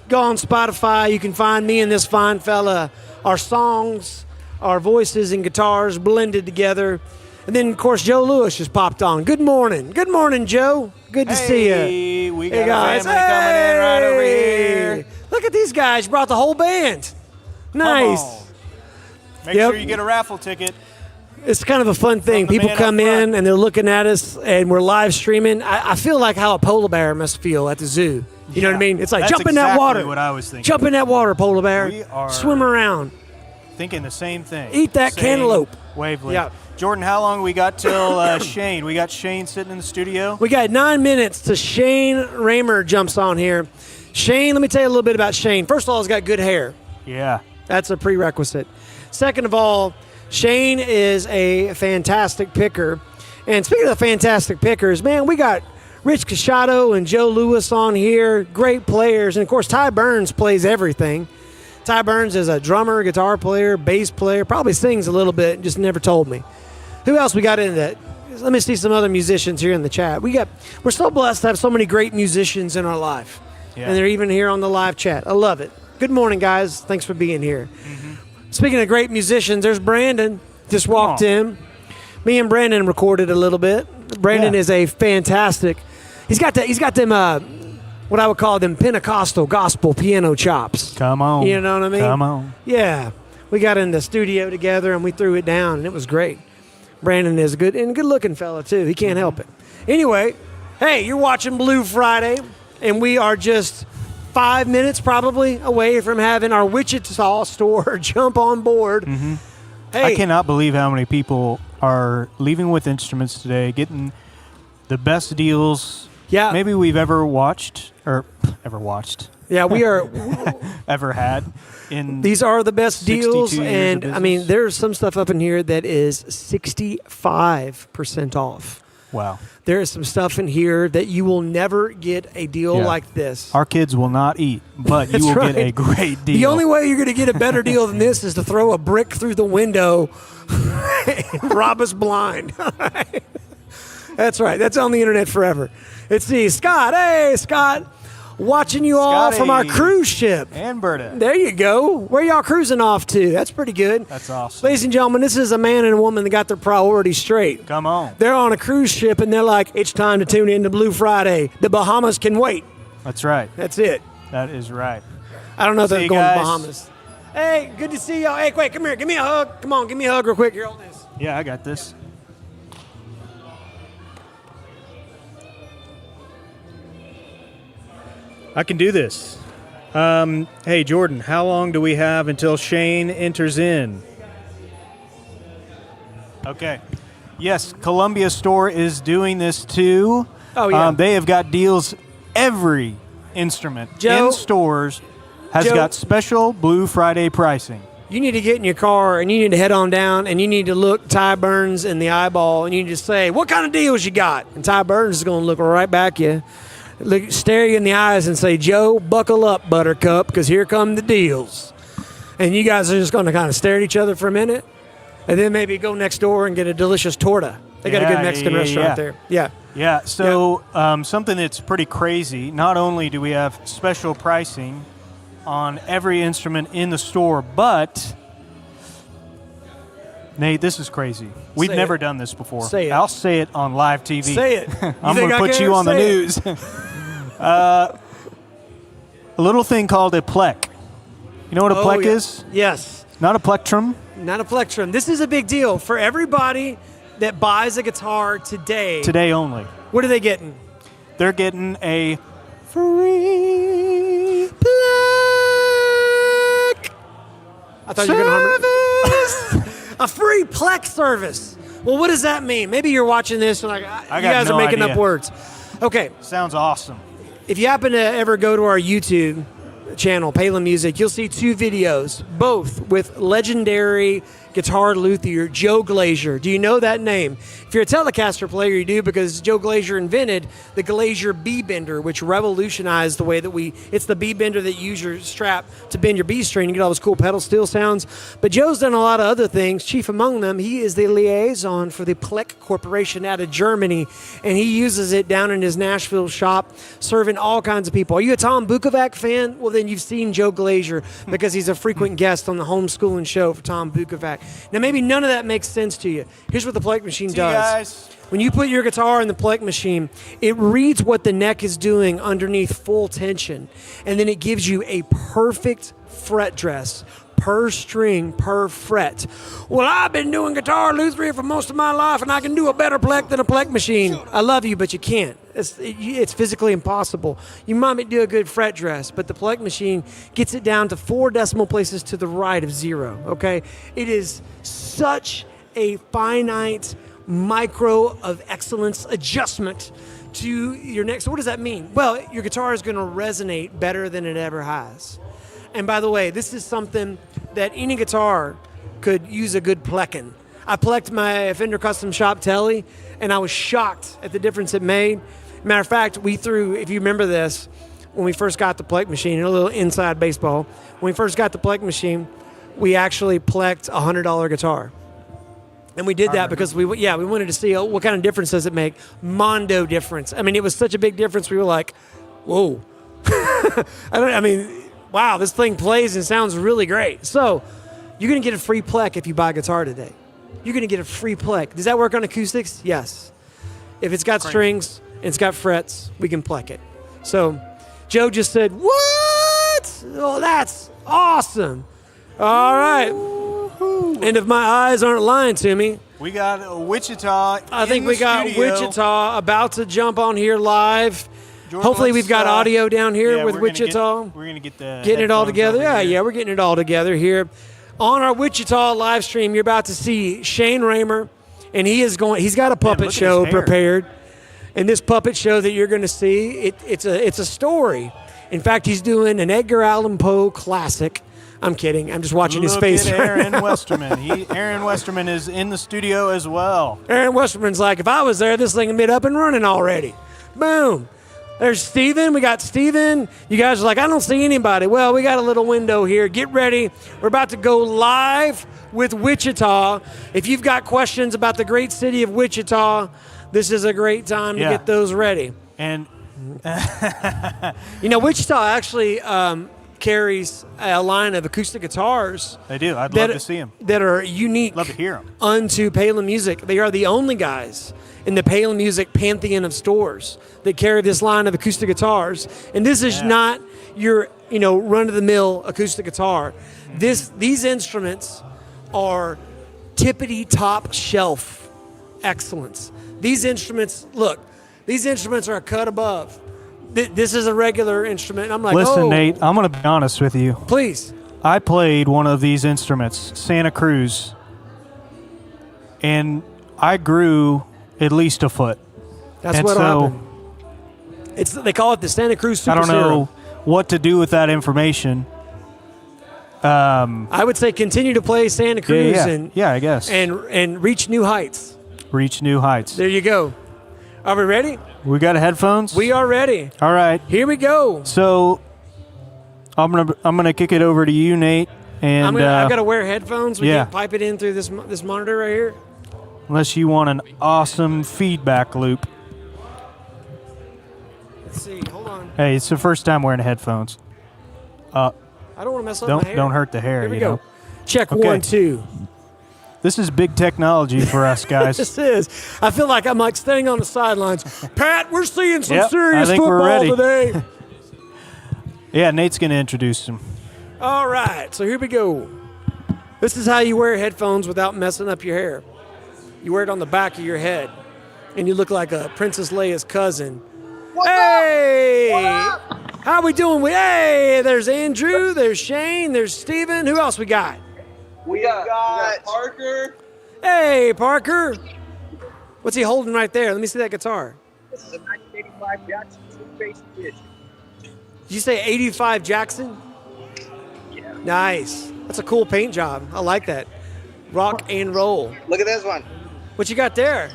go on Spotify. You can find me and this fine fella. Our songs, our voices and guitars blended together. And then, of course, Joe Lewis just popped on. Good morning. Good morning, Joe. Good to see you. We got a family coming in right over here. Look at these guys. You brought the whole band. Nice. Make sure you get a raffle ticket. It's kind of a fun thing. People come in and they're looking at us and we're live streaming. I feel like how a polar bear must feel at the zoo. You know what I mean? It's like, that's jump in that water. What I was thinking. Jump in that water, polar bear. We are swim around. Thinking the same thing. Eat that same cantaloupe. Wavelength. Yeah. Jordan, how long we got till Shane? We got Shane sitting in the studio. We got 9 minutes till Shane Raymer jumps on here. Shane, let me tell you a little bit about Shane. First of all, he's got good hair. Yeah. That's a prerequisite. Second of all, Shane is a fantastic picker. And speaking of fantastic pickers, man, we got Rich Casciato and Joe Lewis on here, great players. And, of course, Ty Burns plays everything. Ty Burns is a drummer, guitar player, bass player, probably sings a little bit, just never told me. Who else we got in that? Let me see some other musicians here in the chat. We're so blessed to have so many great musicians in our life. Yeah. And they're even here on the live chat. I love it. Good morning, guys. Thanks for being here. Mm-hmm. Speaking of great musicians, there's Brandon. Just walked in. Me and Brandon recorded a little bit. Brandon is a fantastic. He's got them what I would call them Pentecostal gospel piano chops. Come on. You know what I mean? Come on. Yeah. We got in the studio together and we threw it down and it was great. Brandon is a good looking fella too. He can't help it. Anyway, hey, you're watching Blue Friday and we are just 5 minutes probably away from having our Wichita store jump on board. Mm-hmm. Hey, I cannot believe how many people are leaving with instruments today, getting the best deals maybe we've ever watched. Yeah, we are. ever had. These are the best 62 deals, years and of I mean, business. there's some stuff up in here that is 65% off. Wow. There is some stuff in here that you will never get a deal Yeah. like this. Our kids will not eat, but you That's will right. get a great deal. The only way you're going to get a better deal than this is to throw a brick through the window and rob us blind. That's right. That's on the internet forever. Let's see. Scott. Hey, Scott. Watching you all from our Scotty. cruise ship. And Berta. There you go. Where y'all cruising off to? That's pretty good. That's awesome. Ladies and gentlemen, this is a man and a woman that got their priorities straight. Come on. They're on a cruise ship and they're like, it's time to tune in to Blue Friday. The Bahamas can wait. That's right. That's it. That is right. I don't know if See they're you going to guys. Bahamas. Hey, good to see y'all. Hey, quick, come here. Give me a hug. Come on, give me a hug real quick. Here, hold this. Yeah, I got this. I can do this. Hey, Jordan, how long do we have until Shane enters in? Okay. Yes, Columbia Store is doing this too. Oh, yeah. They have got deals. Every instrument Joe? in stores has Joe? got special Blue Friday pricing. You need to get in your car and you need to head on down and you need to look Ty Burns in the eyeball and you need to say, what kind of deals you got? And Ty Burns is going to look right back at you, stare you in the eyes and say, Joe, buckle up, Buttercup, because here come the deals. And you guys are just going to kind of stare at each other for a minute and then maybe go next door and get a delicious torta. They got a good Mexican restaurant there. Yeah. Yeah, so something that's pretty crazy, not only do we have special pricing on every instrument in the store, but, Nate, this is crazy. We've Say never it. done this before. Say it. I'll say it on live TV. Say it. I'm going to put you on the news. A little thing called a plec. You know what a plec is? Yes. Not a plectrum. Not a plectrum. This is a big deal for everybody that buys a guitar today. Today only. What are they getting? They're getting a free Plec. I thought you were going to a free Plec service. Well, what does that mean? Maybe you're watching this and like, you got guys no are making idea. up words. Okay. Sounds awesome. If you happen to ever go to our YouTube channel, Palin Music, you'll see two videos, both with legendary guitar luthier Joe Glazier. Do you know that name? If you're a Telecaster player, you do, because Joe Glazier invented the Glazier B-bender, which revolutionized the way that it's the B-bender that you use your strap to bend your B string and get all those cool pedal steel sounds. But Joe's done a lot of other things. Chief among them, he is the liaison for the Plec Corporation out of Germany, and he uses it down in his Nashville shop, serving all kinds of people. Are you a Tom Bukovac fan? Well, then you've seen Joe Glazier because he's a frequent guest on the homeschooling show for Tom Bukovac. Now, maybe none of that makes sense to you. Here's what the Plec machine does. Guys. When you put your guitar in the Plec machine, it reads what the neck is doing underneath full tension, and then it gives you a perfect fret dress per string, per fret. Well, I've been doing guitar luthiering for most of my life, and I can do a better Plec than a Plec machine. I love you, but you can't. It's physically impossible. You might do a good fret dress, but the Plec machine gets it down to 4 decimal places to the right of 0, okay? It is such a finite micro of excellence adjustment to your neck. So what does that mean? Well, your guitar is going to resonate better than it ever has. And by the way, this is something that any guitar could use a good plecking. I plecked my Fender Custom Shop Telly, and I was shocked at the difference it made. Matter of fact, we threw, if you remember this, when we first got the Plec machine, a little inside baseball, when we first got the Plec machine, we actually plecked a $100 guitar. And we did that because we wanted to see what kind of difference does it make. Mondo difference. I mean, it was such a big difference. We were like, whoa. Wow, this thing plays and sounds really great. So you're going to get a free Plec if you buy a guitar today. You're going to get a free Plec. Does that work on acoustics? Yes. If it's got strings and it's got frets, we can Plec it. So Joe just said, what? Oh, that's awesome. All right. And if my eyes aren't lying to me, We got Wichita. I think we got Wichita about to jump on here live. Jordan, Hopefully let's, we've got audio down here with Wichita. We're going to get the Getting it all headphones together. over here. Yeah, we're getting it all together here. On our Wichita live stream, you're about to see Shane Raymer, and he's got a puppet look at show his hair. prepared. And this puppet show that you're going to see, it's a story. In fact, he's doing an Edgar Allan Poe classic. I'm kidding. I'm just watching his face. At right Aaron now. Westerman. Aaron Westerman is in the studio as well. Aaron Westerman's like, if I was there, this thing would be up and running already. Boom. There's Steven. We got Steven. You guys are like, I don't see anybody. Well, we got a little window here. Get ready. We're about to go live with Wichita. If you've got questions about the great city of Wichita, this is a great time to get those ready. And you know, Wichita actually carries a line of acoustic guitars. They do. I'd love to see them. That are unique. Love to hear them. Unto Palin Music. They are the only guys in the Palin Music pantheon of stores that carry this line of acoustic guitars. And this is not your, run-of-the-mill acoustic guitar. These instruments are tippity-top shelf excellence. These instruments are a cut above. This is a regular instrument. I'm like, listen, Nate, I'm going to be honest with you. Please. I played one of these instruments, Santa Cruz, and I grew at least a foot. That's what happened. They call it the Santa Cruz Super I don't know Serum. what to do with that information. I would say continue to play Santa Cruz I guess. and reach new heights. Reach new heights. There you go. Are we ready? We got headphones? We are ready. All right. Here we go. So I'm gonna kick it over to you, Nate. And I've got to wear headphones. We yeah. can't pipe it in through this monitor right here. Unless you want an awesome feedback loop. Let's see. Hold on. Hey, it's the first time wearing headphones. I don't want to mess up my hair. Don't hurt the hair. Here we go. Know? Check Okay. 1, 2. This is big technology for us guys. This is. I feel like I'm like standing on the sidelines. Pat, we're seeing some serious I think we're football ready. today. Yeah, Nate's gonna introduce him. All right, so here we go. This is how you wear headphones without messing up your hair. You wear it on the back of your head, and you look like a Princess Leia's cousin. Hey! How we doing? Hey, there's Andrew, there's Shane, there's Steven. Who else we got? We got Parker. Hey, Parker. What's he holding right there? Let me see that guitar. This is a 1985 Jackson two-bass edition. Did you say 85 Jackson? Yeah. Nice. That's a cool paint job. I like that. Rock and roll. Look at this one. What you got there?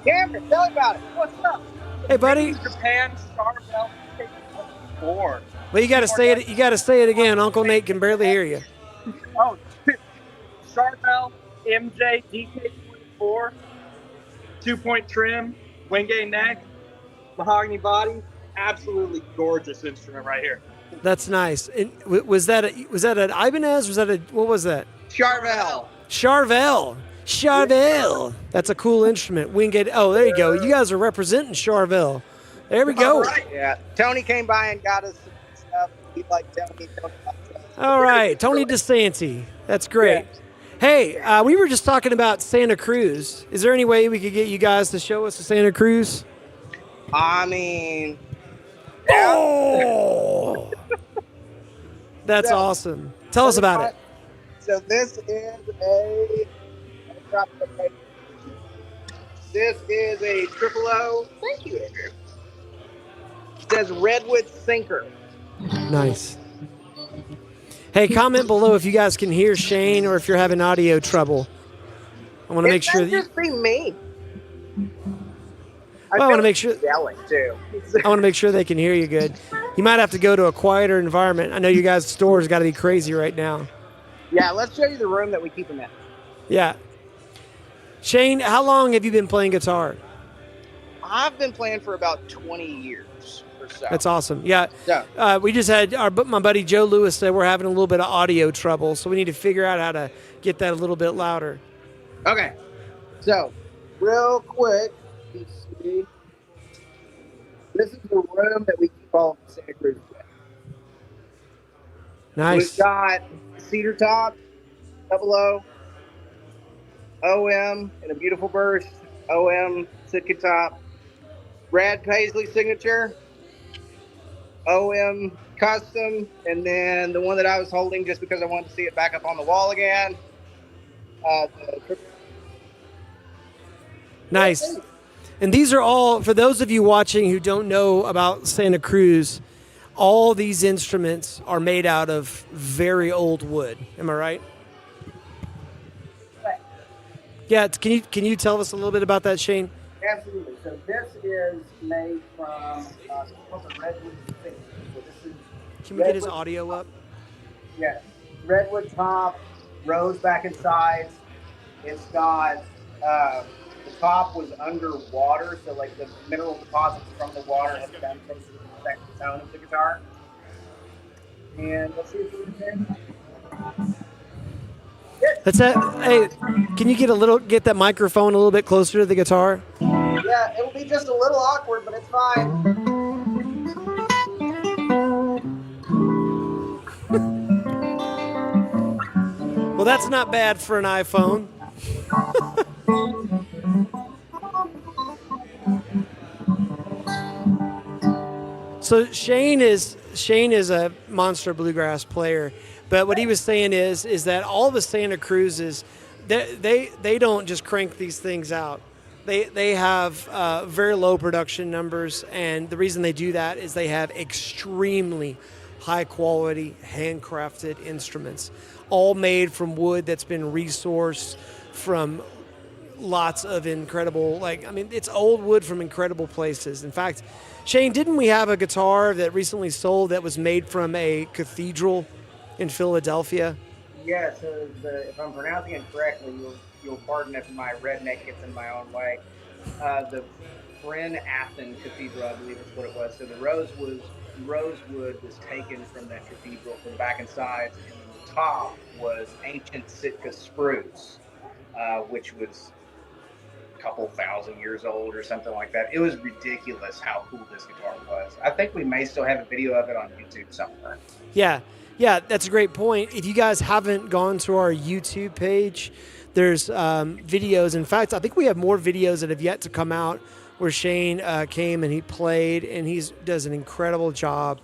Cameron, tell me about it. What's up? Hey, buddy. Japan Starvell 4. Well, you got to say it. You got to say it again. Uncle Nate can barely hear you. Oh, Starvell MJ DK24. 2-point trim, Wingate neck, mahogany body. Absolutely gorgeous instrument right here. That's nice. And was that an Ibanez? What was that? Charvel. Charvel. That's a cool instrument. Wingate. Oh, there you go. You guys are representing Charvel. There we go. All right. Yeah. Tony came by and got us some stuff. He liked telling me. All right, Tony DeSanti. That's great. Yeah. Hey, we were just talking about Santa Cruz. Is there any way we could get you guys to show us the Santa Cruz? I mean, Oh, that's awesome. Tell us about it. So this is a triple O. Thank you, Andrew. It says Redwood Sinker. Nice. Hey, comment below if you guys can hear Shane or if you're having audio trouble. I want to make sure that just be me. I want to make sure. Yelling too. I want to make sure they can hear you good. You might have to go to a quieter environment. I know you guys' store's got to be crazy right now. Yeah, let's show you the room that we keep them in. Yeah. Shane, how long have you been playing guitar? I've been playing for about 20 years or so. That's awesome. Yeah. We just had my buddy Joe Lewis said we're having a little bit of audio trouble, so we need to figure out how to get that a little bit louder. Okay. So, real quick, you see, this is the room that we keep all of the Santa Cruz with. Nice. We've got cedar top, double O, OM in a beautiful burst, OM Sitka top, Brad Paisley signature, OM custom, and then the one that I was holding just because I wanted to see it back up on the wall again. Nice. And these are all, for those of you watching who don't know about Santa Cruz, all these instruments are made out of very old wood. Am I right? Right. Yeah. Can you tell us a little bit about that, Shane? Absolutely. So this is made from what's a redwood thing. So this is Can we get his redwood- audio up? Yeah, redwood top, rose back and sides. It's got the top was underwater, so like the mineral deposits from the water have done things to affect the tone of the guitar. And let's see if we can. That's it. Hey, can you get that microphone a little bit closer to the guitar? Yeah, it will be just a little awkward, but it's fine. Well, that's not bad for an iPhone. So Shane is a monster bluegrass player, but what he was saying is that all the Santa Cruzes, they don't just crank these things out. They have very low production numbers, and the reason they do that is they have extremely high quality handcrafted instruments, all made from wood that's been resourced from lots of incredible, it's old wood from incredible places. In fact, Shane, didn't we have a guitar that recently sold that was made from a cathedral in Philadelphia? Yeah, so if I'm pronouncing it correctly, you'll pardon if my redneck gets in my own way. The Bryn Athyn Cathedral, I believe is what it was. So the rosewood was taken from that cathedral from back and sides, and the top was ancient Sitka spruce, which was a couple thousand years old or something like that. It was ridiculous how cool this guitar was. I think we may still have a video of it on YouTube somewhere. Yeah, that's a great point. If you guys haven't gone to our YouTube page, there's videos. In fact, I think we have more videos that have yet to come out where Shane came and he played, and he does an incredible job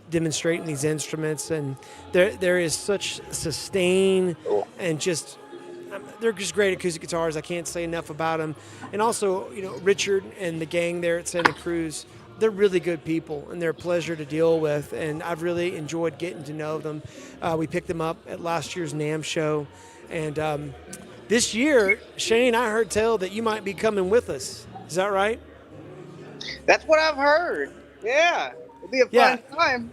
demonstrating these instruments. And there is such sustain and just they're just great acoustic guitars. I can't say enough about them. And also, Richard and the gang there at Santa Cruz, they're really good people, and they're a pleasure to deal with, and I've really enjoyed getting to know them. We picked them up at last year's NAMM show, and this year, Shane, I heard tell that you might be coming with us. Is that right? That's what I've heard. Yeah, it'll be a fun time.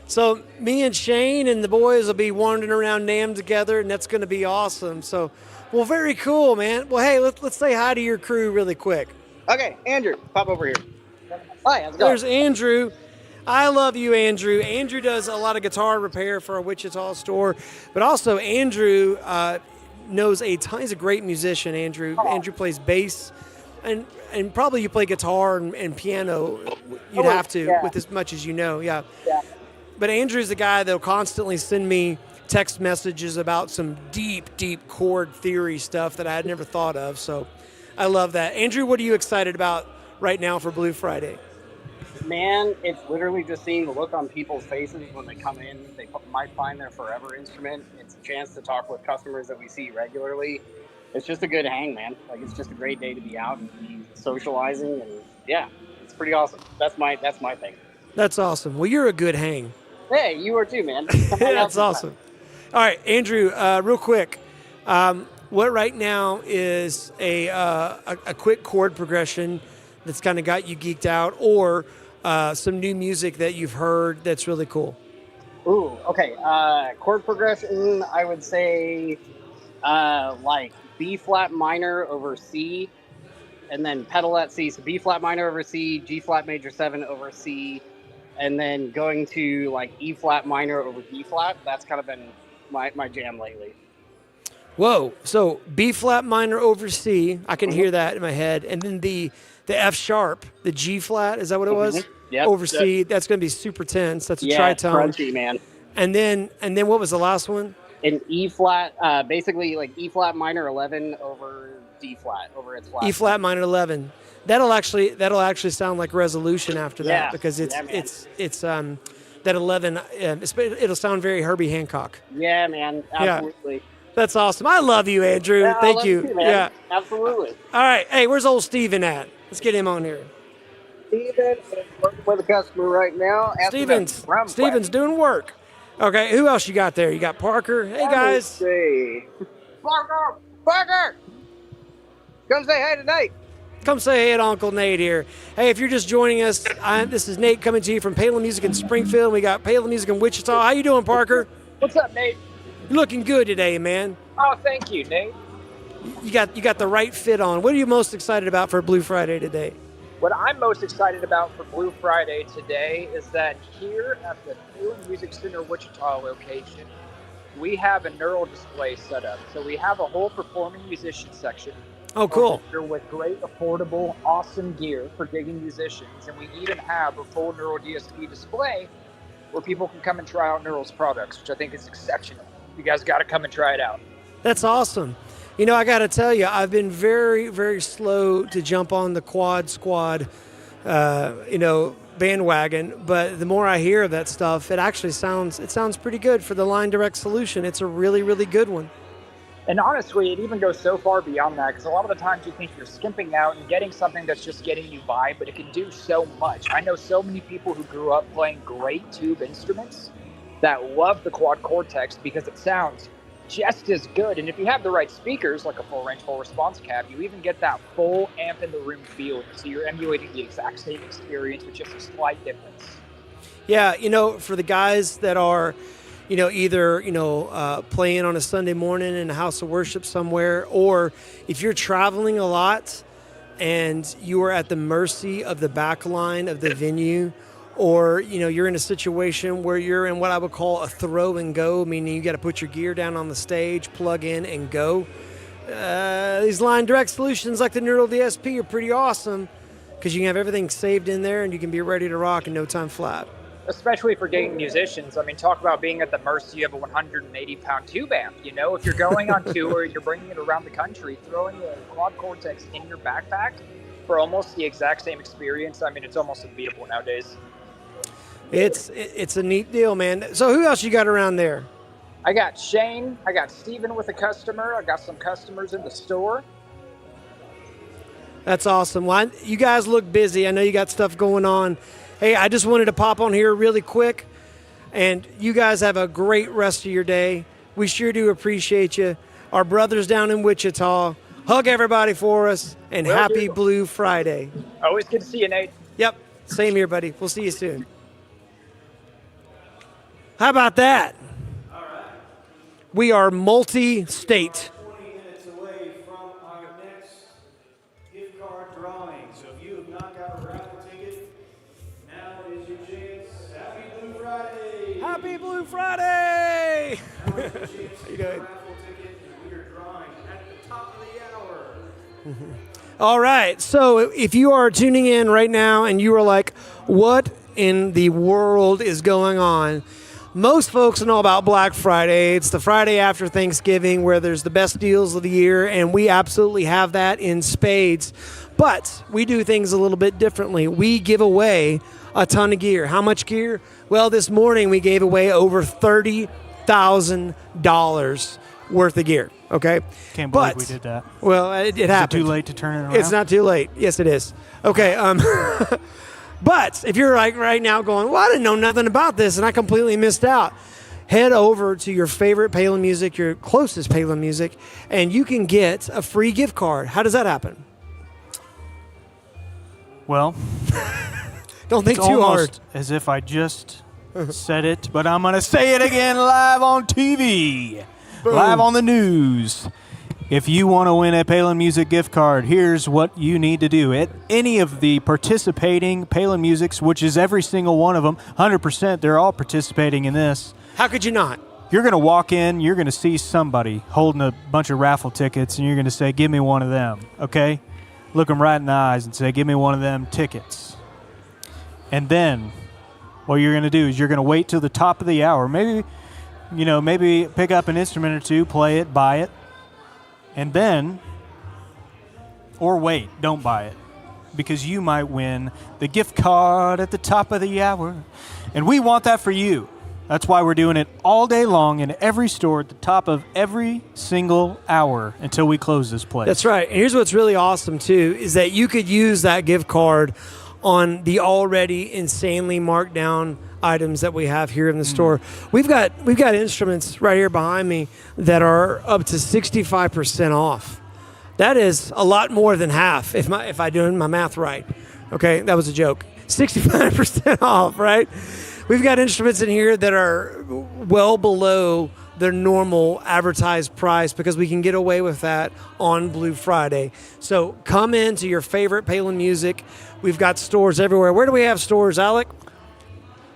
So me and Shane and the boys will be wandering around NAMM together, and that's going to be awesome. So, well, very cool, man. Well, hey, let's say hi to your crew really quick. Okay, Andrew, pop over here. Hi, how's it going? There's Andrew. I love you, Andrew. Andrew does a lot of guitar repair for our Wichita store, but also Andrew knows a ton. He's a great musician, Andrew. Andrew plays bass, and probably you play guitar and piano. You'd have to with as much as you know, yeah. But Andrew's the guy that'll constantly send me text messages about some deep chord theory stuff that I had never thought of, so I love that. Andrew, what are you excited about right now for Blue Friday? Man, it's literally just seeing the look on people's faces when they come in. They might find their forever instrument. It's a chance to talk with customers that we see regularly. It's just a good hang, man. It's just a great day to be out and be socializing, and yeah, it's pretty awesome. That's my thing. That's awesome. Well, you're a good hang. Hey, you are too, man. That's awesome. All right, Andrew, real quick. What right now is a quick chord progression that's kind of got you geeked out, or some new music that you've heard that's really cool? Ooh, okay. Chord progression, I would say like B flat minor over C, and then pedal at C. So B flat minor over C, G flat major 7 over C, and then going to like E flat minor over D flat. That's kind of been my jam lately. Whoa, so B flat minor over C, I can hear that in my head, and then the F sharp, the G flat, is that what it was? Yep. Over C, that's going to be super tense. That's a tritone. Crunchy, man. And then what was the last one? An E flat, basically like E flat minor 11 over D flat over its flat. E flat minor 11. That'll actually sound like resolution after that, because it's that 11. It'll sound very Herbie Hancock. Yeah, man, absolutely. Yeah. That's awesome. I love you, Andrew. Yeah, Thank you. Man. Yeah, absolutely. All right. Hey, where's old Steven at? Let's get him on here. Steven is working with a customer right now. Asking about drum Steven's doing work. Okay, who else you got there? You got Parker. Hey, guys. Say, Parker, come say hey tonight. Come say hey to Uncle Nate here. Hey, if you're just joining us, this is Nate coming to you from Palin Music in Springfield. We got Palin Music in Wichita. How you doing, Parker? What's up, Nate? You're looking good today, man. Oh, thank you, Nate. You got the right fit on. What are you most excited about for Blue Friday today? What I'm most excited about for Blue Friday today is that here at the new Music Center Wichita location, we have a neural display set up. So we have a whole performing musician section. Oh, cool. With great, affordable, awesome gear for gigging musicians. And we even have a full neural DSP display where people can come and try out Neural's products, which I think is exceptional. You guys got to come and try it out. That's awesome. You know, I got to tell you, I've been very, very slow to jump on the Quad Squad, bandwagon. But the more I hear of that stuff, it actually sounds pretty good for the Line Direct solution. It's a really, really good one. And honestly, it even goes so far beyond that, because a lot of the times you think you're skimping out and getting something that's just getting you by, but it can do so much. I know so many people who grew up playing great tube instruments that love the Quad Cortex because it sounds just as good. And if you have the right speakers, like a full range, full response cab, you even get that full amp in the room feel. So you're emulating the exact same experience with just a slight difference. Yeah, for the guys that are either, playing on a Sunday morning in a house of worship somewhere, or if you're traveling a lot and you are at the mercy of the back line of the venue, or, you're in a situation where you're in what I would call a throw and go, meaning you got to put your gear down on the stage, plug in and go. These Line Direct solutions like the Neural DSP are pretty awesome because you can have everything saved in there and you can be ready to rock in no time flat. Especially for gigging musicians. I mean, talk about being at the mercy of a 180-pound tube amp. If you're going on tour, you're bringing it around the country, throwing a Quad Cortex in your backpack for almost the exact same experience. I mean, it's almost unbeatable nowadays. It's a neat deal, man. So who else you got around there? I got Shane. I got Steven with a customer. I got some customers in the store. That's awesome. Well, you guys look busy. I know you got stuff going on. Hey, I just wanted to pop on here really quick, and you guys have a great rest of your day. We sure do appreciate you. Our brothers down in Wichita, hug everybody for us, and happy Blue Friday. Always good to see you, Nate. Yep, same here, buddy. We'll see you soon. How about that? All right. We are multi-state. 20 minutes away from our next gift card drawing. So if you have not got a raffle ticket, now is your chance. Happy Blue Friday! Happy Blue Friday! Now is your chance How you to get a doing? raffle ticket, and we are drawing at the top of the hour. All right, so if you are tuning in right now and you are like, what in the world is going on? Most folks know about Black Friday. It's the Friday after Thanksgiving where there's the best deals of the year, and we absolutely have that in spades. But we do things a little bit differently. We give away a ton of gear. How much gear? Well, this morning we gave away over $30,000 worth of gear. Okay? Can't believe we did that. Well, it happened. Is it too late to turn it around? It's not too late. Yes, it is. Okay. But if you're like right now going, well, I didn't know nothing about this and I completely missed out, head over to your favorite Palin Music, your closest Palin Music, and you can get a free gift card. How does that happen? Well, Don't think it's too almost hard. as if I just said it, but I'm going to say it again live on TV, live on the news. If you want to win a Palin Music gift card, here's what you need to do. At any of the participating Palin Musics, which is every single one of them, 100%, they're all participating in this. How could you not? You're going to walk in, you're going to see somebody holding a bunch of raffle tickets, and you're going to say, give me one of them, okay? Look them right in the eyes and say, give me one of them tickets. And then what you're going to do is you're going to wait till the top of the hour. Maybe pick up an instrument or two, play it, buy it. And then, or wait, don't buy it, because you might win the gift card at the top of the hour. And we want that for you. That's why we're doing it all day long in every store at the top of every single hour until we close this place. That's right. And here's what's really awesome, too, is that you could use that gift card on the already insanely marked down items that we have here in the store. We've got instruments right here behind me that are up to 65% off. That is a lot more than half if I doing my math right. Okay, that was a joke. 65% off, right? We've got instruments in here that are well below their normal advertised price because we can get away with that on Blue Friday. So come into your favorite Palin Music. We've got stores everywhere. Where do we have stores, Alec?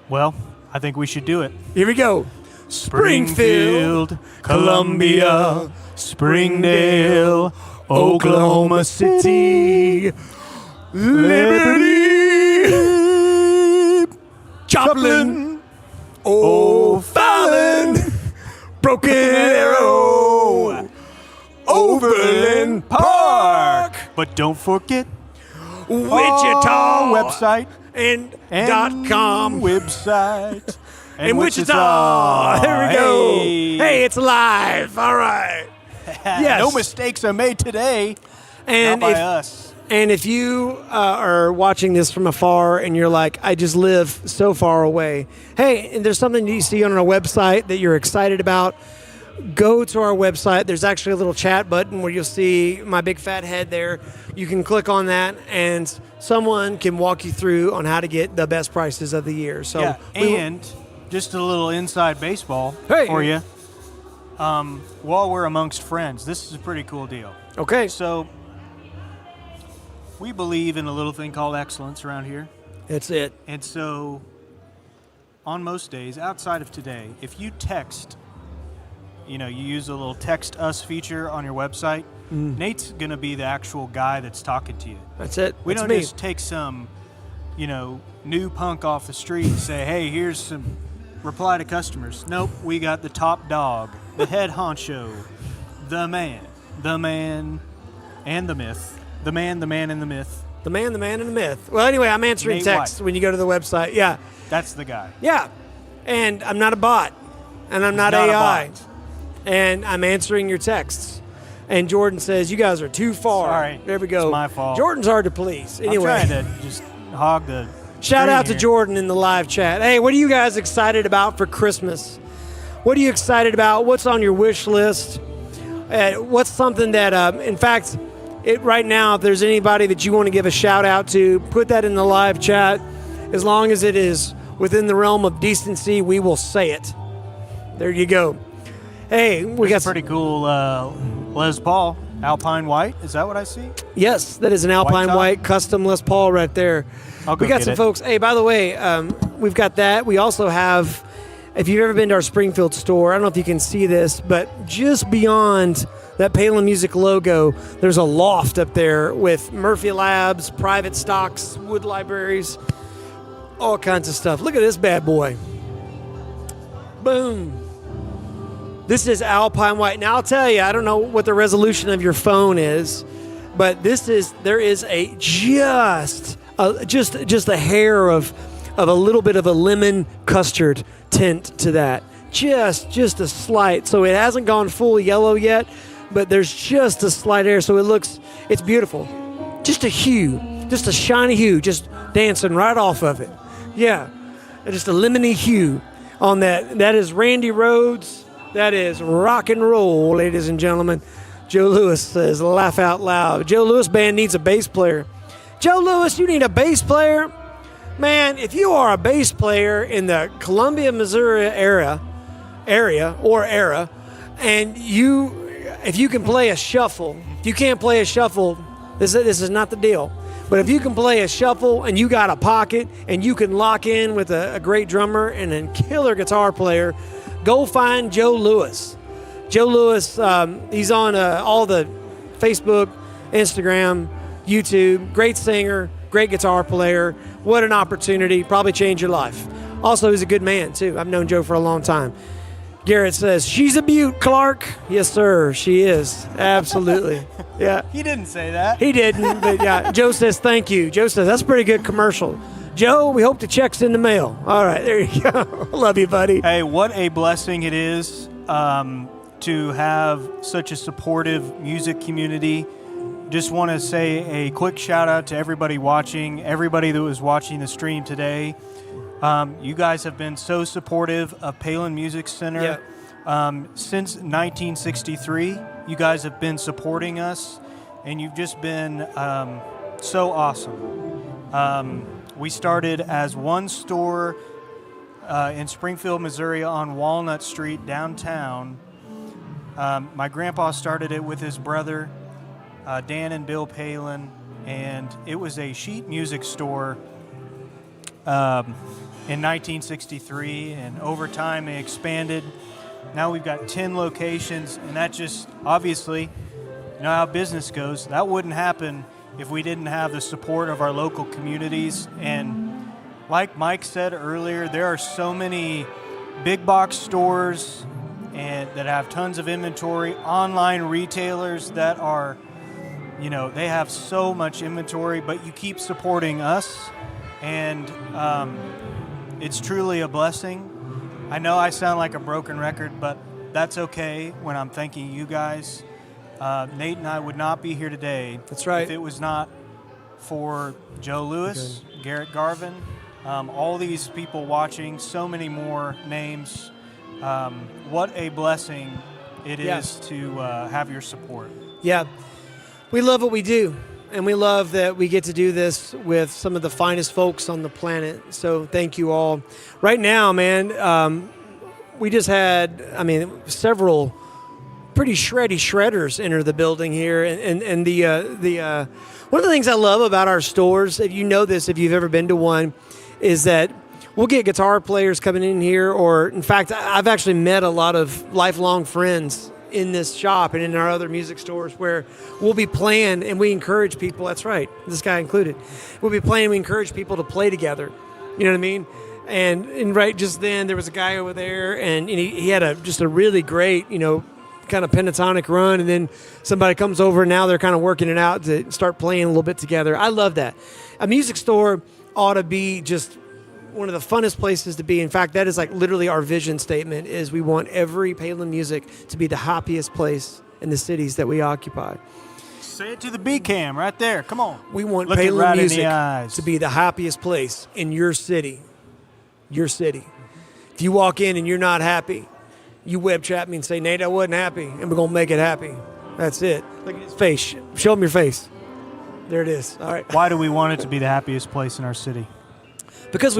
Well, I think we should do it. Here we go. Springfield, Columbia, Springdale, Oklahoma City, Liberty, Joplin, O'Fallon, Broken Arrow, Overland Park. But don't forget Wichita website and .com website in Wichita. There we go. Hey, it's live. All right. Yes. No mistakes are made today. And not by us. And if you are watching this from afar and you're like, I just live so far away, hey, and there's something you see on our website that you're excited about, go to our website. There's actually a little chat button where you'll see my big fat head there. You can click on that, and someone can walk you through on how to get the best prices of the year. So, yeah, and just a little inside baseball for you. While we're amongst friends, this is a pretty cool deal. Okay. So we believe in a little thing called excellence around here. That's it. And so on most days, outside of today, if you text, you use a little text us feature on your website, Nate's going to be the actual guy that's talking to you. That's it. We That's don't me. just take some, new punk off the street and say, hey, here's some reply to customers. Nope, we got the top dog, the head honcho, the man, and the myth. The man, and the myth. The man, and the myth. Well, anyway, I'm answering Nate texts White. when you go to the website. Yeah. That's the guy. Yeah. And I'm not a bot. And I'm not not a AI. bot. And I'm answering your texts. And Jordan says, you guys are too far. Sorry. There we go. It's my fault. Jordan's hard to please. Anyway. I'm trying to just hog the Shout out to here. Jordan in the live chat. Hey, what are you guys excited about for Christmas? What are you excited about? What's on your wish list? What's something that, in fact, right now, if there's anybody that you want to give a shout out to, put that in the live chat. As long as it is within the realm of decency, we will say it. There you go. Hey, we got a pretty cool Les Paul Alpine White. Is that what I see? Yes, that is an Alpine top? White custom Les Paul right there. I'll go We got get some it. folks. Hey, by the way, we've got that. We also have, if you've ever been to our Springfield store, I don't know if you can see this, but just beyond that Palin Music logo, there's a loft up there with Murphy Labs, private stocks, wood libraries, all kinds of stuff. Look at this bad boy. Boom. This is Alpine White. Now, I'll tell you, I don't know what the resolution of your phone is, but there is just a hair of a little bit of a lemon custard tint to that. Just a slight. So it hasn't gone full yellow yet, but there's just a slight hair. So it's beautiful. Just a hue, just a shiny hue, just dancing right off of it. Yeah, just a lemony hue on that. That is Randy Rhodes. That is rock and roll, ladies and gentlemen. Joe Lewis says, laugh out loud. Joe Lewis band needs a bass player. Joe Lewis, you need a bass player? Man, if you are a bass player in the Columbia, Missouri area, and if you can play a shuffle, if you can't play a shuffle, this is not the deal. But if you can play a shuffle and you got a pocket and you can lock in with a great drummer and a killer guitar player, go find Joe Lewis. Joe Lewis, he's on all the Facebook, Instagram, YouTube. Great singer, great guitar player. What an opportunity. Probably change your life. Also, he's a good man, too. I've known Joe for a long time. Garrett says, she's a beaut, Clark. Yes, sir, she is. Absolutely. Yeah. He didn't say that. He didn't, but yeah. Joe says, thank you. Joe says, that's a pretty good commercial. Joe, we hope the check's in the mail. All right, there you go. Love you, buddy. Hey, what a blessing it is to have such a supportive music community just want to say a quick shout out to everybody watching, everybody that was watching the stream today. You guys have been so supportive of Palin Music Center. Since 1963, you guys have been supporting us, and you've just been so awesome. We started as one store in Springfield, Missouri on Walnut Street downtown. My grandpa started it with his brother, Dan and Bill Palin, and it was a sheet music store in 1963, and over time they expanded. Now we've got 10 locations, and that just, obviously, you know how business goes. That wouldn't happen if we didn't have the support of our local communities. And like Mike said earlier, there are so many big box stores and that have tons of inventory, online retailers that are, you know, they have so much inventory, but you keep supporting us, and it's truly a blessing. I know I sound like a broken record, but that's okay when I'm thanking you guys. Nate and I would not be here today. That's right. If it was not for Joe Lewis, Garrett Garvin, all these people watching, so many more names. What a blessing it is to have your support. Yeah. We love what we do, and we love that we get to do this with some of the finest folks on the planet. So thank you all. Right now, man, we just had, several pretty shredders enter the building here. And the one of the things I love about our stores, if you know this, if you've ever been to one, is that we'll get guitar players coming in here, or in fact, I've actually met a lot of lifelong friends in this shop and in our other music stores where we'll be playing and we encourage people. That's right, this guy included. We'll be playing and we encourage people to play together. You know what I mean? And right just then there was a guy over there, and he had just a really great, kind of pentatonic run, and then somebody comes over and now they're kind of working it out to start playing a little bit together. I love that. A music store ought to be just one of the funnest places to be. In fact, that is like literally our vision statement, is we want every Palin Music to be the happiest place in the cities that we occupy. Say it to the B cam right there. Come on. We want Look Palin right Music in the eyes. to be the happiest place in your city. Your city. If you walk in and you're not happy, you web chat me and say, Nate, I wasn't happy, and we're going to make it happy. That's it. Look at his face. Show him your face. There it is. All right. Why do we want it to be the happiest place in our city? Because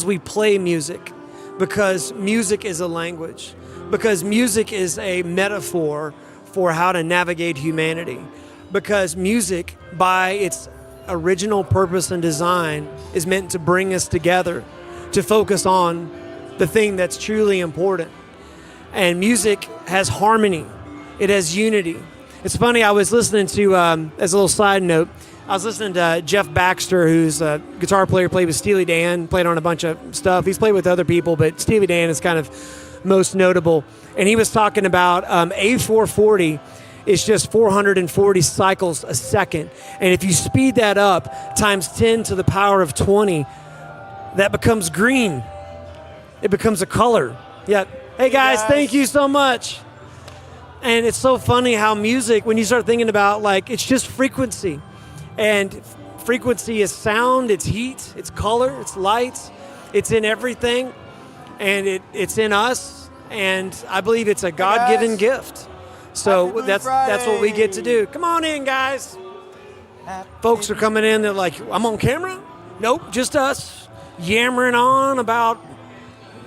we play music. Because music is a language. Because music is a metaphor for how to navigate humanity. Because music, by its original purpose and design, is meant to bring us together, to focus on the thing that's truly important. And music has harmony. It has unity. It's funny, I was listening to, as a little side note, I was listening to Jeff Baxter, who's a guitar player, played with Steely Dan, played on a bunch of stuff. He's played with other people, but Steely Dan is kind of most notable. And he was talking about A440 is just 440 cycles a second. And if you speed that up times 10 to the power of 20, that becomes green. It becomes a color. Yeah. Hey guys, thank you so much. And it's so funny how music, when you start thinking about, like, it's just frequency. And frequency is sound, it's heat, it's color, it's light, it's in everything, and it's in us. And I believe it's a God-given gift. So that's what we get to do. Come on in, guys. Folks are coming in, they're like, I'm on camera? Nope, just us yammering on about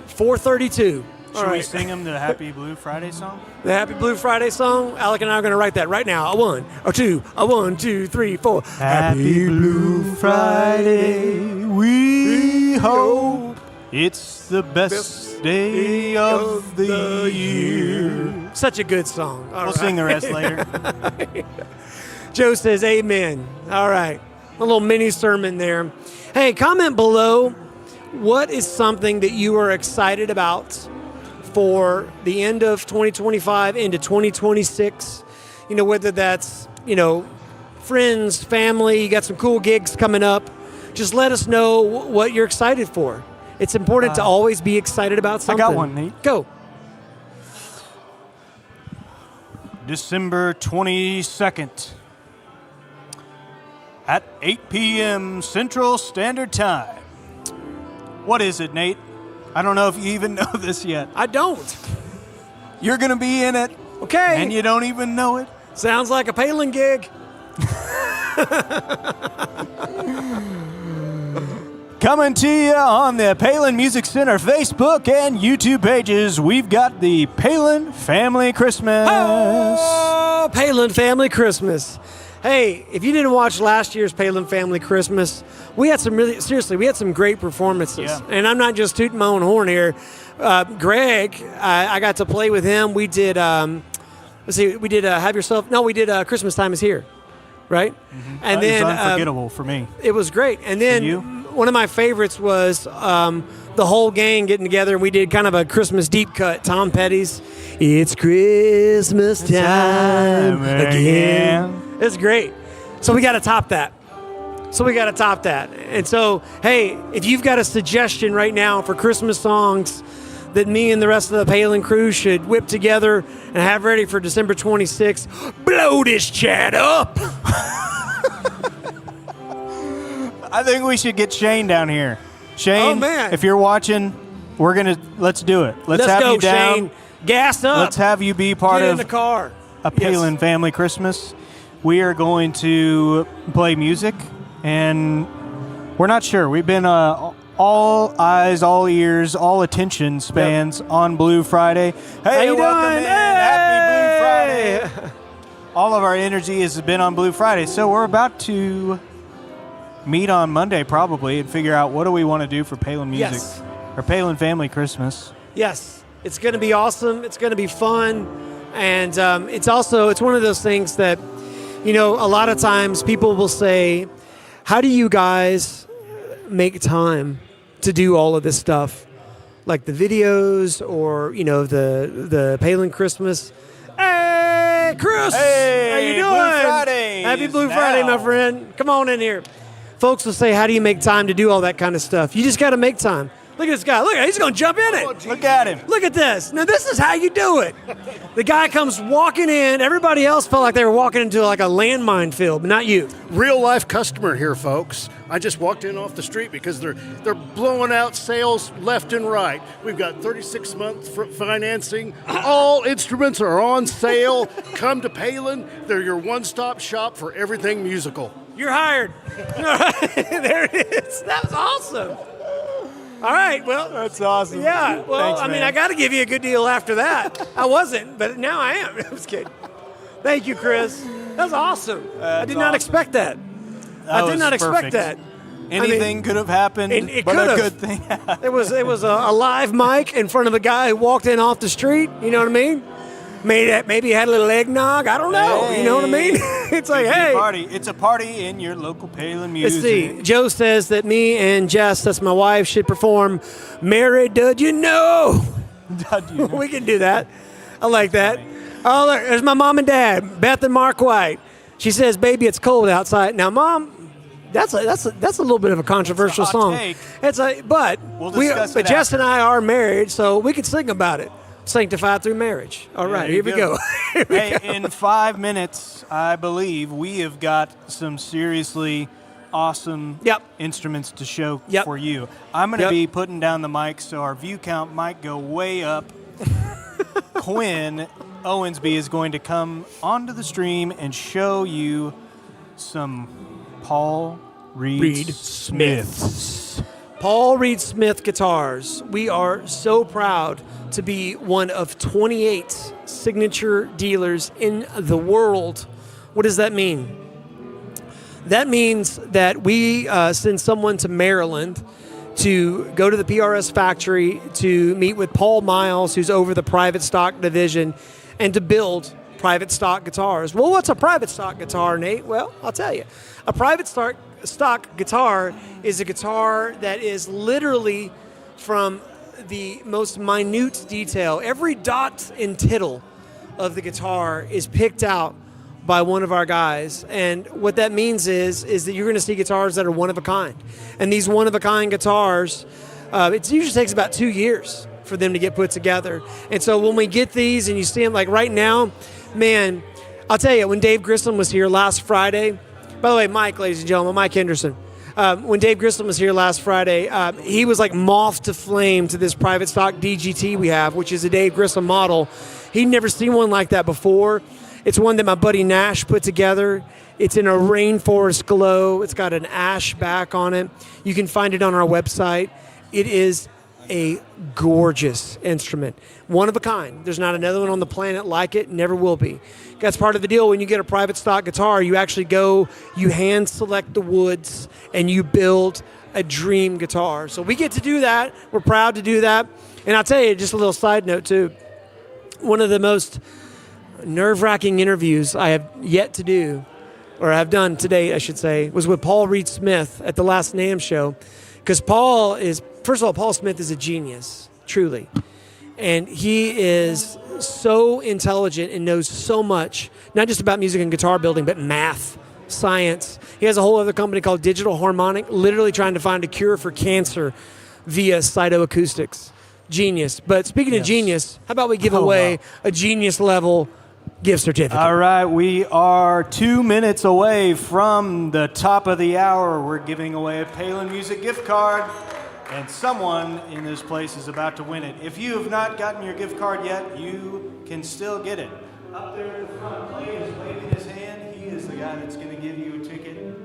4:32. Should we sing them the Happy Blue Friday song? The Happy Blue Friday song? Alec and I are going to write that right now. A 1, a 2, a 1, 2, 3, 4. Happy Blue Friday, we hope it's the best day of the year. Such a good song. We'll sing the rest later. Joe says amen. All right. A little mini sermon there. Hey, comment below, what is something that you are excited about for the end of 2025 into 2026, whether that's, friends, family, you got some cool gigs coming up. Just let us know what you're excited for. It's important to always be excited about something. I got one, Nate. Go. December 22nd. at 8 p.m. Central Standard Time. What is it, Nate? I don't know if you even know this yet. I don't. You're going to be in it. Okay. And you don't even know it. Sounds like a Palin gig. Coming to you on the Palin Music Center Facebook and YouTube pages, we've got the Palin Family Christmas. Oh, Palin Family Christmas. Hey, if you didn't watch last year's Palin Family Christmas, we had some great performances. Yeah. And I'm not just tooting my own horn here. Greg, I got to play with him. We did, we did Christmas Time Is Here, right? Mm-hmm. And that then was unforgettable for me. It was great. And then one of my favorites was the whole gang getting together, and we did kind of a Christmas deep cut. Tom Petty's "It's Christmas Time Again." It's great. So we got to top that. And so, hey, if you've got a suggestion right now for Christmas songs that me and the rest of the Palin crew should whip together and have ready for December 26th, blow this chat up. I think we should get Shane down here. Shane, oh, man. If you're watching, let's do it. Let's have go, you down. Shane. Gas up. Let's have you be part Get of in the car. A Palin Family Christmas. We are going to play music, and we're not sure. We've been all eyes, all ears, all attention spans on Blue Friday. Hey, how you welcome doing? in. Happy Blue Friday. All of our energy has been on Blue Friday, so we're about to meet on Monday probably and figure out what do we want to do for Palin Music or Palin Family Christmas. Yes, it's going to be awesome. It's going to be fun, and it's one of those things that, you know, a lot of times people will say, how do you guys make time to do all of this stuff? Like the videos or, you know, the Palin Christmas. Hey, Chris! Hey, how you doing? Blue Friday. Happy Blue Friday, my friend. Come on in here. Folks will say, how do you make time to do all that kind of stuff? You just got to make time. Look at this guy. Look, he's going to jump in it. Look at him. Look at this. Now, this is how you do it. The guy comes walking in. Everybody else felt like they were walking into like a landmine field, but not you. Real life customer here, folks. I just walked in off the street because they're blowing out sales left and right. We've got 36-month financing. All instruments are on sale. Come to Palin. They're your one-stop shop for everything musical. You're hired. There it is. That was awesome. All right, well. That's awesome. Yeah, well, Thanks, man. I got to give you a good deal after that. I wasn't, but now I am. I was kidding. Thank you, Chris. That's awesome. I did not expect that. I did not expect that. Anything could have happened, it but could've. a good thing happened. It was a live mic in front of a guy who walked in off the street. You know what I mean? Maybe had a little eggnog. I don't know. Hey. You know what I mean? It's like, hey. It's a party in your local Palin Let's Music. see. Joe says that me and Jess, that's my wife, should perform "Mary, Did You Know?" We can do that. I like that. Oh, look, there's my mom and dad, Beth and Mark White. She says, "Baby, it's cold outside." Now, Mom, that's a little bit of a controversial It's a hot song. take. But We'll discuss it Jess after. and I are married, so we can sing about it. Sanctified through marriage. All right, here we go. Hey, in 5 minutes, I believe we have got some seriously awesome instruments to show for you. I'm going to be putting down the mic, so our view count might go way up. Quinn Owensby is going to come onto the stream and show you some Paul Reed Smiths. Paul Reed Smith guitars. We are so proud to be one of 28 signature dealers in the world. What does that mean? That means that we send someone to Maryland to go to the PRS factory to meet with Paul Miles, who's over the private stock division, and to build private stock guitars. Well, what's a private stock guitar, Nate? Well, I'll tell you. A private stock guitar is a guitar that is literally from the most minute detail. Every dot and tittle of the guitar is picked out by one of our guys. And what that means is that you're going to see guitars that are one of a kind. And these one of a kind guitars, it usually takes about 2 years for them to get put together. And so when we get these and you see them like right now, man, I'll tell you, when Dave Grissom was here last Friday, By the way, Mike, ladies and gentlemen, Mike Henderson. When Dave Grissom was here last Friday, he was like moth to flame to this private stock DGT we have, which is a Dave Grissom model. He'd never seen one like that before. It's one that my buddy Nash put together. It's in a rainforest glow. It's got an ash back on it. You can find it on our website. It is a gorgeous instrument. One of a kind. There's not another one on the planet like it. Never will be. That's part of the deal. When you get a private stock guitar, you actually go, you hand select the woods, and you build a dream guitar. So we get to do that. We're proud to do that. And I'll tell you, just a little side note too, one of the most nerve-wracking interviews I have yet to do, or have done today, I should say, was with Paul Reed Smith at the last NAMM show. Because first of all, Paul Smith is a genius, truly. And he is so intelligent and knows so much, not just about music and guitar building, but math, science. He has a whole other company called Digital Harmonic, literally trying to find a cure for cancer via cytoacoustics. Genius. But speaking of genius, how about we give away a genius level gift certificate? All right, we are 2 minutes away from the top of the hour. We're giving away a Palin Music gift card, and someone in this place is about to win it. If you have not gotten your gift card yet, you can still get it. Up there at the front, Clay is waving his hand. He is the guy that's going to give you a ticket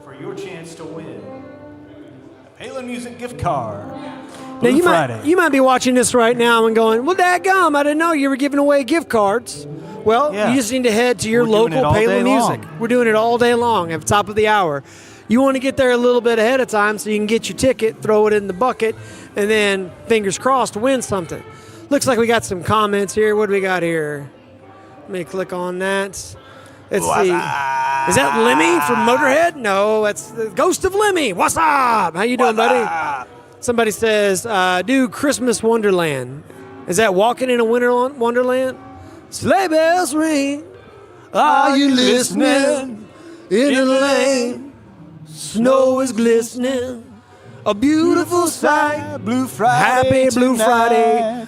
for your chance to win a Palin Music gift card. Now, you might be watching this right now and going, well, dadgum, I didn't know you were giving away gift cards. Well, you just need to head to your local Palin Music. We're doing it all day long at the top of the hour. You want to get there a little bit ahead of time so you can get your ticket, throw it in the bucket, and then, fingers crossed, win something. Looks like we got some comments here. What do we got here? Let me click on that. Let's see. Is that Lemmy from Motorhead? No, that's the Ghost of Lemmy. What's up? How you doing, buddy? Somebody says, do Christmas Wonderland. Is that Walking in a Winter Wonderland? Sleigh bells ring. Are you listening? In the lane, snow is glistening. A beautiful sight. Blue Friday. Happy Blue Friday.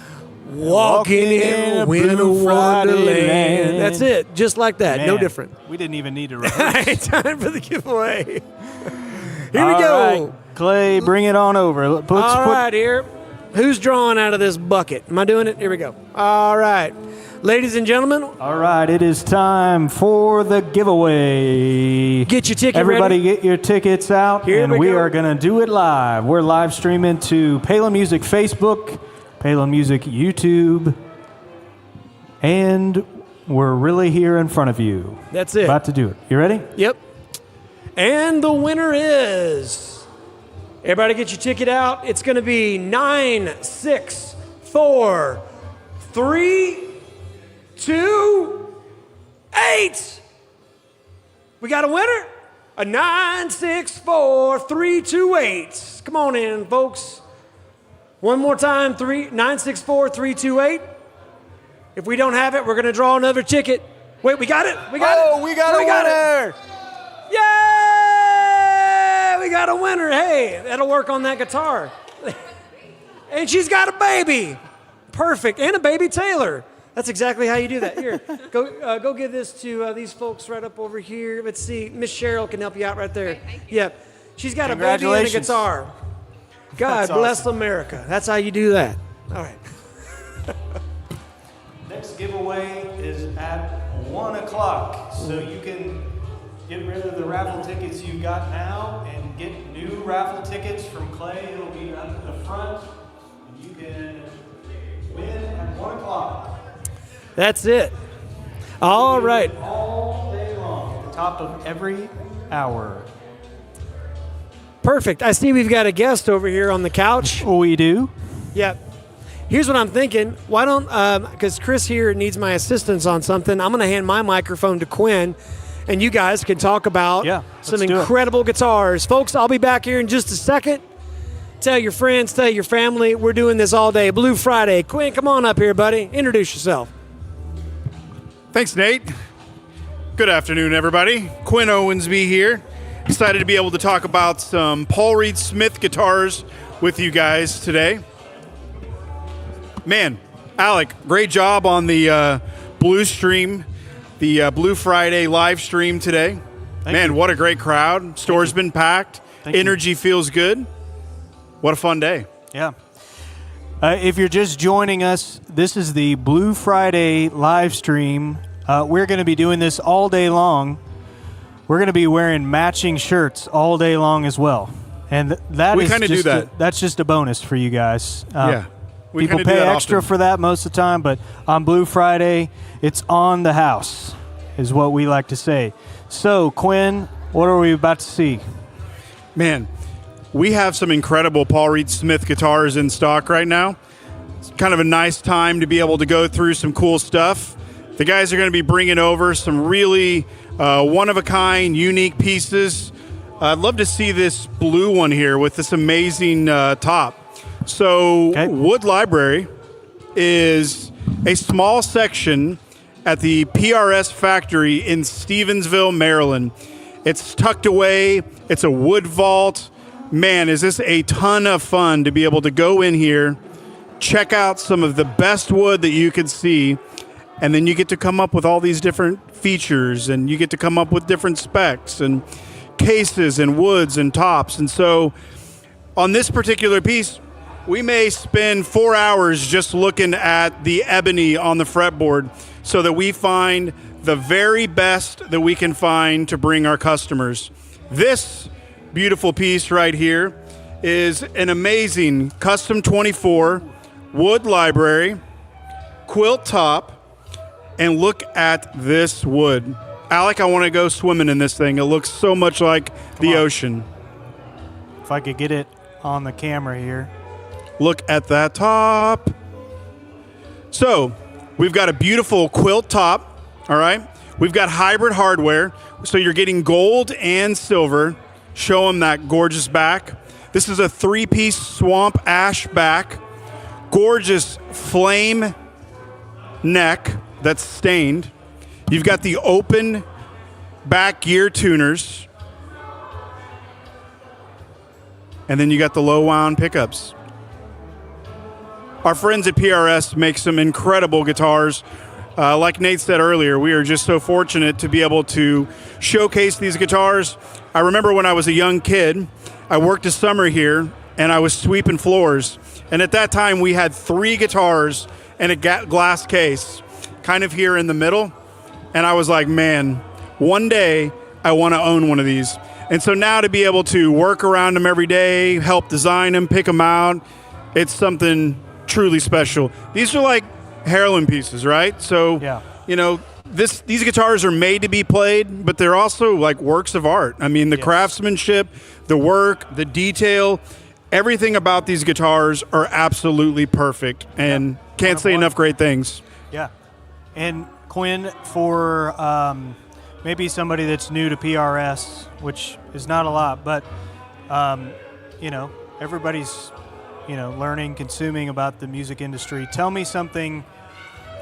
Walking in a winter wonderland. That's it. Just like that. Man, no different. We didn't even need to rehearse. Time for the giveaway. Here we go. Right. Clay, bring it on over. All right, here. Who's drawing out of this bucket? Am I doing it? Here we go. All right. Ladies and gentlemen. All right, it is time for the giveaway. Get your ticket Everybody ready. Get your tickets out, Here and we are going to do it live. We're live streaming to Palin Music Facebook, Palin Music YouTube, and we're really here in front of you. That's it. About to do it. You ready? Yep. And the winner is... Everybody get your ticket out. It's going to be 9, 6, 4, 3, 2, 8. We got a winner? A 9, 6, 4, 3, 2, 8. Come on in, folks. One more time. 9, 6, 4, 3, 2, 8. If we don't have it, we're going to draw another ticket. Wait, we got it? We got it? We got a winner. Yay! We got a winner. Hey, that'll work on that guitar. And she's got a baby. Perfect. And a baby Taylor. That's exactly how you do that. Here, go give this to these folks right up over here. Let's see. Miss Cheryl can help you out right there. Okay, thank you. Yep. She's got a baby and a guitar. God bless America. That's how you do that. All right. Next giveaway is at 1 o'clock, so you can get rid of the raffle tickets you got now and get new raffle tickets from Clay. It'll be up at the front, and you can win at 1 o'clock. That's it. All right. All day long, at the top of every hour. Perfect. I see we've got a guest over here on the couch. We do. Yep. Here's what I'm thinking. Why don't, because Chris here needs my assistance on something, I'm going to hand my microphone to Quinn, and you guys can talk about some incredible guitars. Folks, I'll be back here in just a second. Tell your friends, tell your family. We're doing this all day. Blue Friday. Quinn, come on up here, buddy. Introduce yourself. Thanks, Nate. Good afternoon, everybody. Quinn Owensby here. Excited to be able to talk about some Paul Reed Smith guitars with you guys today. Man, Alec, great job on the Blue Stream, the Blue Friday live stream today. Man, what a great crowd. Store's been packed. Energy feels good. What a fun day. Yeah. If you're just joining us, this is the Blue Friday live stream. We're going to be doing this all day long. We're going to be wearing matching shirts all day long as well. And that's just a bonus for you guys. People pay extra for that most of the time, but on Blue Friday, it's on the house, is what we like to say. So, Quinn, what are we about to see? Man, we have some incredible Paul Reed Smith guitars in stock right now. It's kind of a nice time to be able to go through some cool stuff. The guys are going to be bringing over some really one-of-a-kind, unique pieces. I'd love to see this blue one here with this amazing top. So, Wood Library is a small section at the PRS factory in Stevensville, Maryland. It's tucked away. It's a wood vault. Man, is this a ton of fun to be able to go in here, check out some of the best wood that you can see, and then you get to come up with all these different features, and you get to come up with different specs and cases and woods and tops. And so on this particular piece, we may spend 4 hours just looking at the ebony on the fretboard so that we find the very best that we can find to bring our customers. This beautiful piece right here is an amazing custom 24 Wood Library quilt top, and look at this wood. Alec, I want to go swimming in this thing. It looks so much like the ocean. If I could get it on the camera here. Look at that top. So we've got a beautiful quilt top, all right? We've got hybrid hardware, so you're getting gold and silver. Show them that gorgeous back. This is a 3-piece swamp ash back. Gorgeous flame neck that's stained. You've got the open back gear tuners. And then you got the low wound pickups. Our friends at PRS make some incredible guitars. Like Nate said earlier, we are just so fortunate to be able to showcase these guitars. I remember when I was a young kid, I worked a summer here, and I was sweeping floors. And at that time, we had 3 guitars and a glass case, kind of here in the middle. And I was like, man, one day I want to own one of these. And so now to be able to work around them every day, help design them, pick them out, it's something truly special. These are like heirloom pieces, right? So, you know, these guitars are made to be played, but they're also like works of art. I mean, the craftsmanship, the work, the detail, everything about these guitars are absolutely perfect, and can't say enough great things. Yeah. And Quinn, for maybe somebody that's new to PRS, which is not a lot, but, you know, everybody's, you know, learning, consuming about the music industry. Tell me something,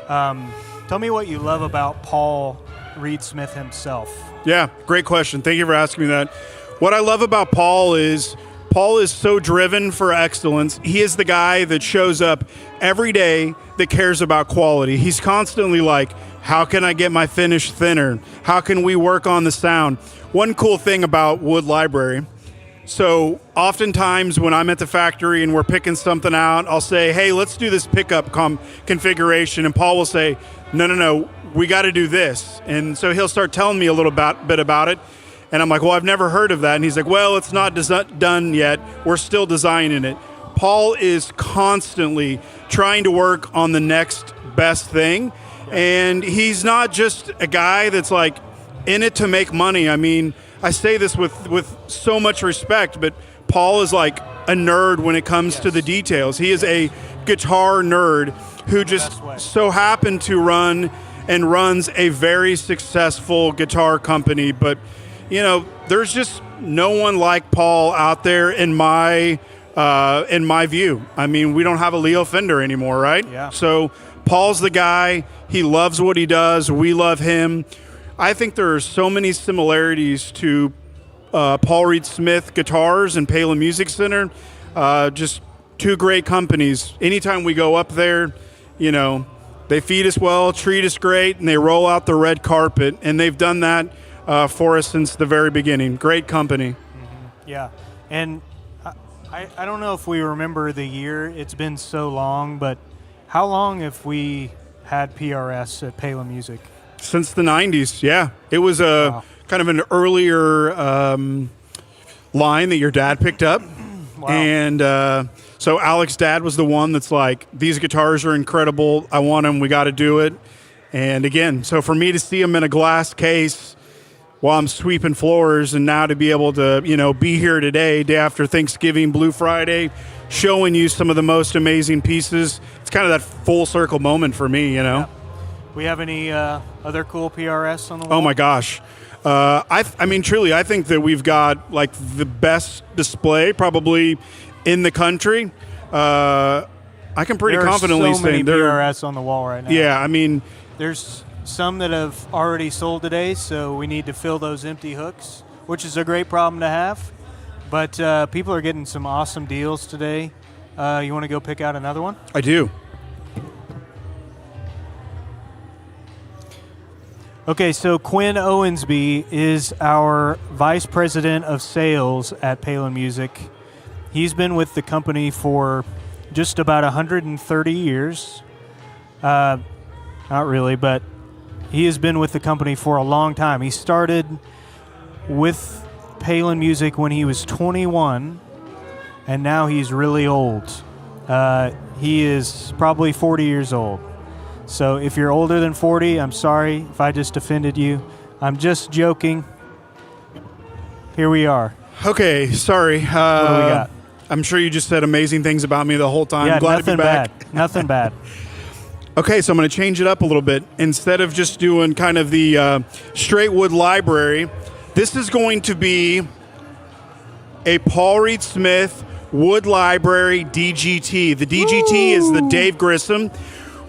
tell me what you love about Paul Reed Smith himself. Yeah, great question. Thank you for asking me that. What I love about Paul is so driven for excellence. He is the guy that shows up every day that cares about quality. He's constantly like, how can I get my finish thinner? How can we work on the sound? One cool thing about Wood Library, so oftentimes when I'm at the factory and we're picking something out, I'll say, hey, let's do this pickup configuration. And Paul will say, no, we got to do this. And so he'll start telling me a little bit about it. And I'm like, well, I've never heard of that. And he's like, well, it's not done yet. We're still designing it. Paul is constantly trying to work on the next best thing. And he's not just a guy that's like in it to make money. I mean, I say this with so much respect, but Paul is like a nerd when it comes to the details. He is a guitar nerd who just so happened to run and runs a very successful guitar company. But, you know, there's just no one like Paul out there in my view. I mean, we don't have a Leo Fender anymore, right? Yeah. So Paul's the guy. He loves what he does. We love him. I think there are so many similarities to Paul Reed Smith Guitars and Palin Music Center. Just two great companies. Anytime we go up there, you know, they feed us well, treat us great, and they roll out the red carpet. And they've done that for us since the very beginning. Great company. Yeah, and I don't know if we remember the year. It's been so long, but how long have we had PRS at Palin Music? Since the 90s, yeah. It was a kind of an earlier line that your dad picked up. Wow. And so Alex's dad was the one that's like, these guitars are incredible. I want them. We got to do it. And again, so for me to see them in a glass case while I'm sweeping floors, and now to be able to, be here today, day after Thanksgiving, Blue Friday, showing you some of the most amazing pieces. It's kind of that full circle moment for me, Yeah. We have any other cool PRS on the wall? Oh my gosh. I mean, truly, I think that we've got like the best display probably in the country. I can pretty confidently so many say there. PRS on the wall right now. Yeah, I mean, There's some that have already sold today, so we need to fill those empty hooks, which is a great problem to have. But people are getting some awesome deals today. You want to go pick out another one? I do. Okay, so Quinn Owensby is our Vice President of Sales at Palin Music. He's been with the company for just about 130 years. Not really, but he has been with the company for a long time. He started with Palin Music when he was 21, and now he's really old. He is probably 40 years old. So if you're older than 40, I'm sorry if I just offended you. I'm just joking. Here we are. Okay, sorry. What do we got? I'm sure you just said amazing things about me the whole time. Yeah, Glad nothing to be back. bad. Nothing bad. Okay, so I'm going to change it up a little bit. Instead of just doing kind of the straight wood library, this is going to be a Paul Reed Smith wood library DGT. The DGT is the Dave Grissom.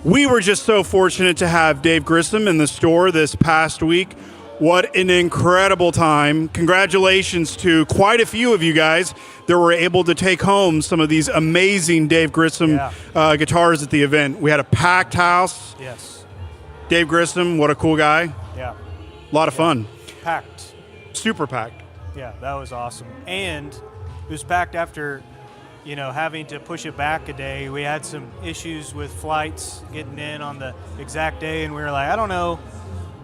We were just so fortunate to have Dave Grissom in the store this past week. What an incredible time. Congratulations to quite a few of you guys that were able to take home some of these amazing Dave Grissom guitars at the event. We had a packed house. Yes. Dave Grissom, what a cool guy. Yeah. A lot of fun. Packed. Super packed. Yeah, that was awesome. And it was packed after, having to push it back a day. We had some issues with flights getting in on the exact day, and we were like, I don't know.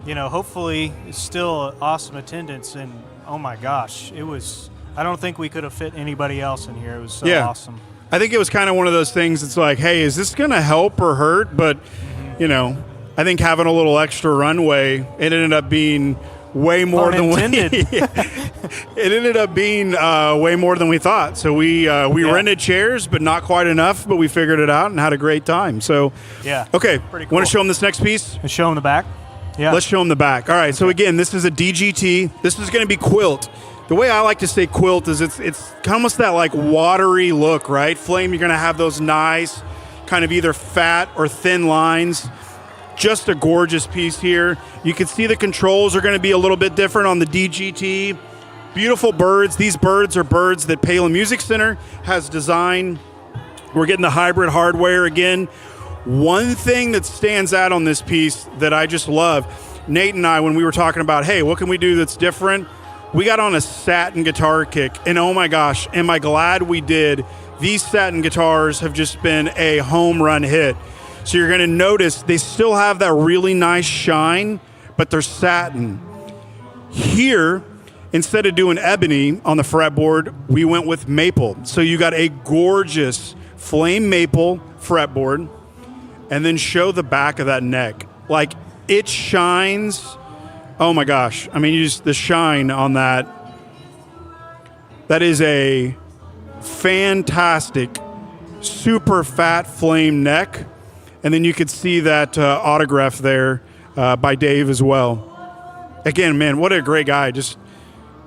Hopefully it's still awesome attendance. And oh my gosh, I don't think we could have fit anybody else in here. It was so awesome. I think it was kind of one of those things. It's like, hey, is this going to help or hurt? But, I think having a little extra runway, it ended up being way more than we it ended up being way more than we thought. So we rented chairs, but not quite enough. But we figured it out and had a great time. So okay, pretty cool. Want to show them this next piece? Let's show them the back. Yeah, let's show them the back. All right. So again, this is a DGT. This is going to be quilt. The way I like to say quilt is it's almost that like watery look, right? Flame, you're going to have those nice kind of either fat or thin lines. Just a gorgeous piece here. You can see the controls are going to be a little bit different on the DGT. Beautiful birds. These birds are birds that Palin Music Center has designed. We're getting the hybrid hardware again. One thing that stands out on this piece that I just love, Nate and I, when we were talking about, hey, what can we do that's different? We got on a satin guitar kick, and oh my gosh, am I glad we did. These satin guitars have just been a home run hit. So you're going to notice they still have that really nice shine, but they're satin. Here, instead of doing ebony on the fretboard, we went with maple. So you got a gorgeous flame maple fretboard, and then show the back of that neck. Like, it shines. Oh my gosh. I mean, the shine on that. That is a fantastic, super fat flame neck. And then you could see that autograph there by Dave as well. Again, man, what a great guy. Just,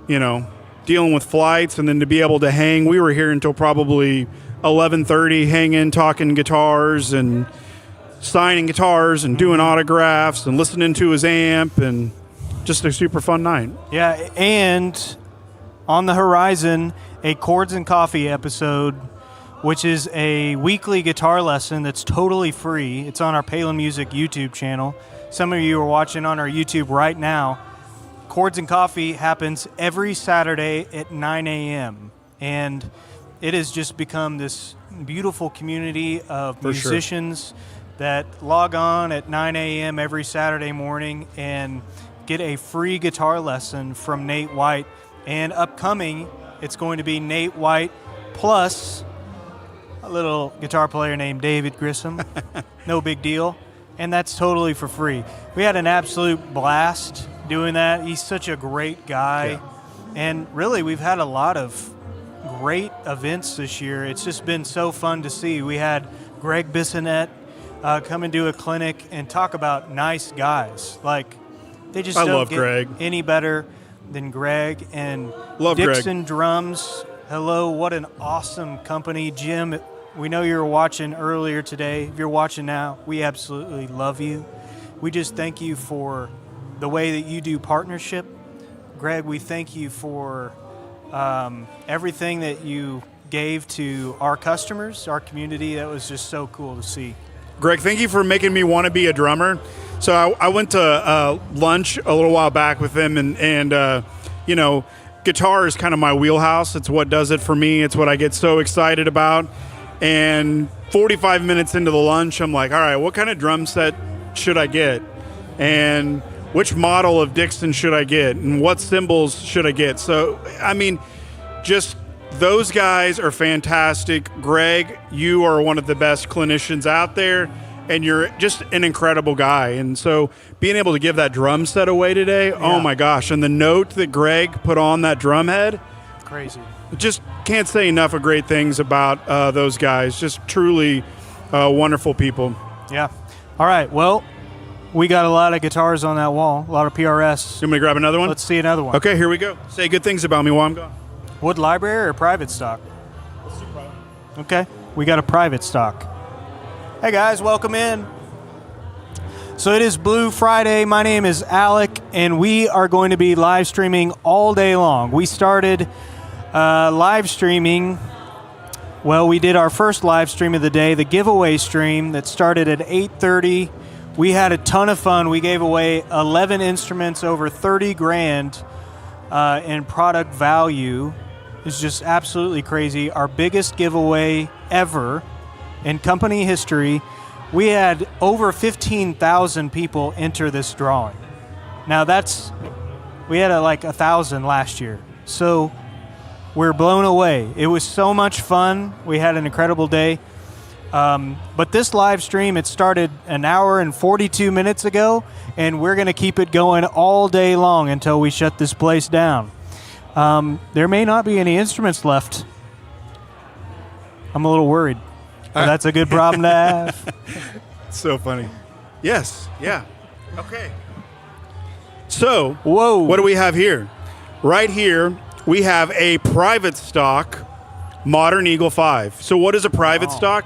dealing with flights and then to be able to hang. We were here until probably 11:30, hanging, talking guitars and signing guitars and doing autographs and listening to his amp, and just a super fun night. Yeah, and on the horizon, a Chords and Coffee episode, which is a weekly guitar lesson that's totally free. It's on our Palin Music YouTube channel. Some of you are watching on our YouTube right now. Chords and Coffee happens every Saturday at 9 a.m. And it has just become this beautiful community of musicians that log on at 9 a.m. every Saturday morning and get a free guitar lesson from Nate White. And upcoming, it's going to be Nate White plus a little guitar player named David Grissom. No big deal. And that's totally for free. We had an absolute blast doing that. He's such a great guy. Yeah. And really, we've had a lot of great events this year. It's just been so fun to see. We had Greg Bissonette come and do a clinic and talk about nice guys. Like, they just don't love get Greg. any better than Greg. And Love Dixon Drums, hello, what an awesome company. Jim, we know you were watching earlier today. If you're watching now, we absolutely love you. We just thank you for the way that you do partnership. Greg, we thank you for everything that you gave to our customers, our community. That was just so cool to see. Greg, thank you for making me want to be a drummer. So I went to lunch a little while back with him, and you know, guitar is kind of my wheelhouse. It's what does it for me. It's what I get so excited about. And 45 minutes into the lunch, I'm like, all right, what kind of drum set should I get? And which model of Dixon should I get? And what cymbals should I get? So, I mean, just those guys are fantastic. Greg, you are one of the best clinicians out there, and you're just an incredible guy. And so being able to give that drum set away today, oh my gosh. And the note that Greg put on that drum head, crazy. Just can't say enough of great things about those guys. Just truly wonderful people. Yeah. All right. Well, we got a lot of guitars on that wall, a lot of PRS. You want me to grab another one? Let's see another one. Okay, here we go. Say good things about me while I'm gone. Wood library or private stock? Let's do private. Okay. We got a private stock. Hey, guys. Welcome in. So it is Blue Friday. My name is Alec, and we are going to be live streaming all day long. We started live streaming. Well, we did our first live stream of the day, the giveaway stream that started at 8:30. We had a ton of fun. We gave away 11 instruments, over 30 grand in product value. It's just absolutely crazy. Our biggest giveaway ever in company history. We had over 15,000 people enter this drawing. Now we had like 1,000 last year. So we're blown away. It was so much fun. We had an incredible day. But this live stream, it started an hour and 42 minutes ago, and we're going to keep it going all day long until we shut this place down. There may not be any instruments left. I'm a little worried. But that's a good problem to have. So funny. Yes. Yeah. Okay. So, whoa. What do we have here? Right here, we have a private stock Modern Eagle 5. So what is a private stock?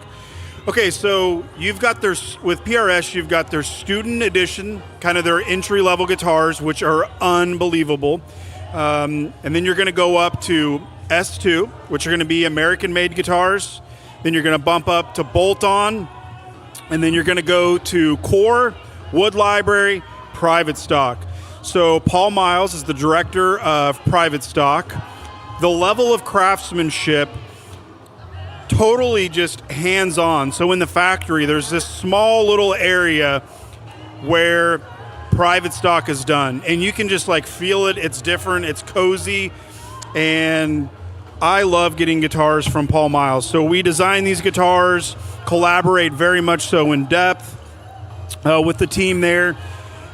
Okay, so you've got with PRS, you've got their student edition, kind of their entry-level guitars, which are unbelievable. And then you're going to go up to S2, which are going to be American-made guitars. Then you're going to bump up to bolt-on, and then you're going to go to core, wood library, private stock. So Paul Miles is the director of private stock. The level of craftsmanship, totally just hands-on. So in the factory, there's this small little area where private stock is done, and you can just like feel it. It's different. It's cozy, and I love getting guitars from Paul Miles. So we design these guitars, collaborate very much so in depth with the team there.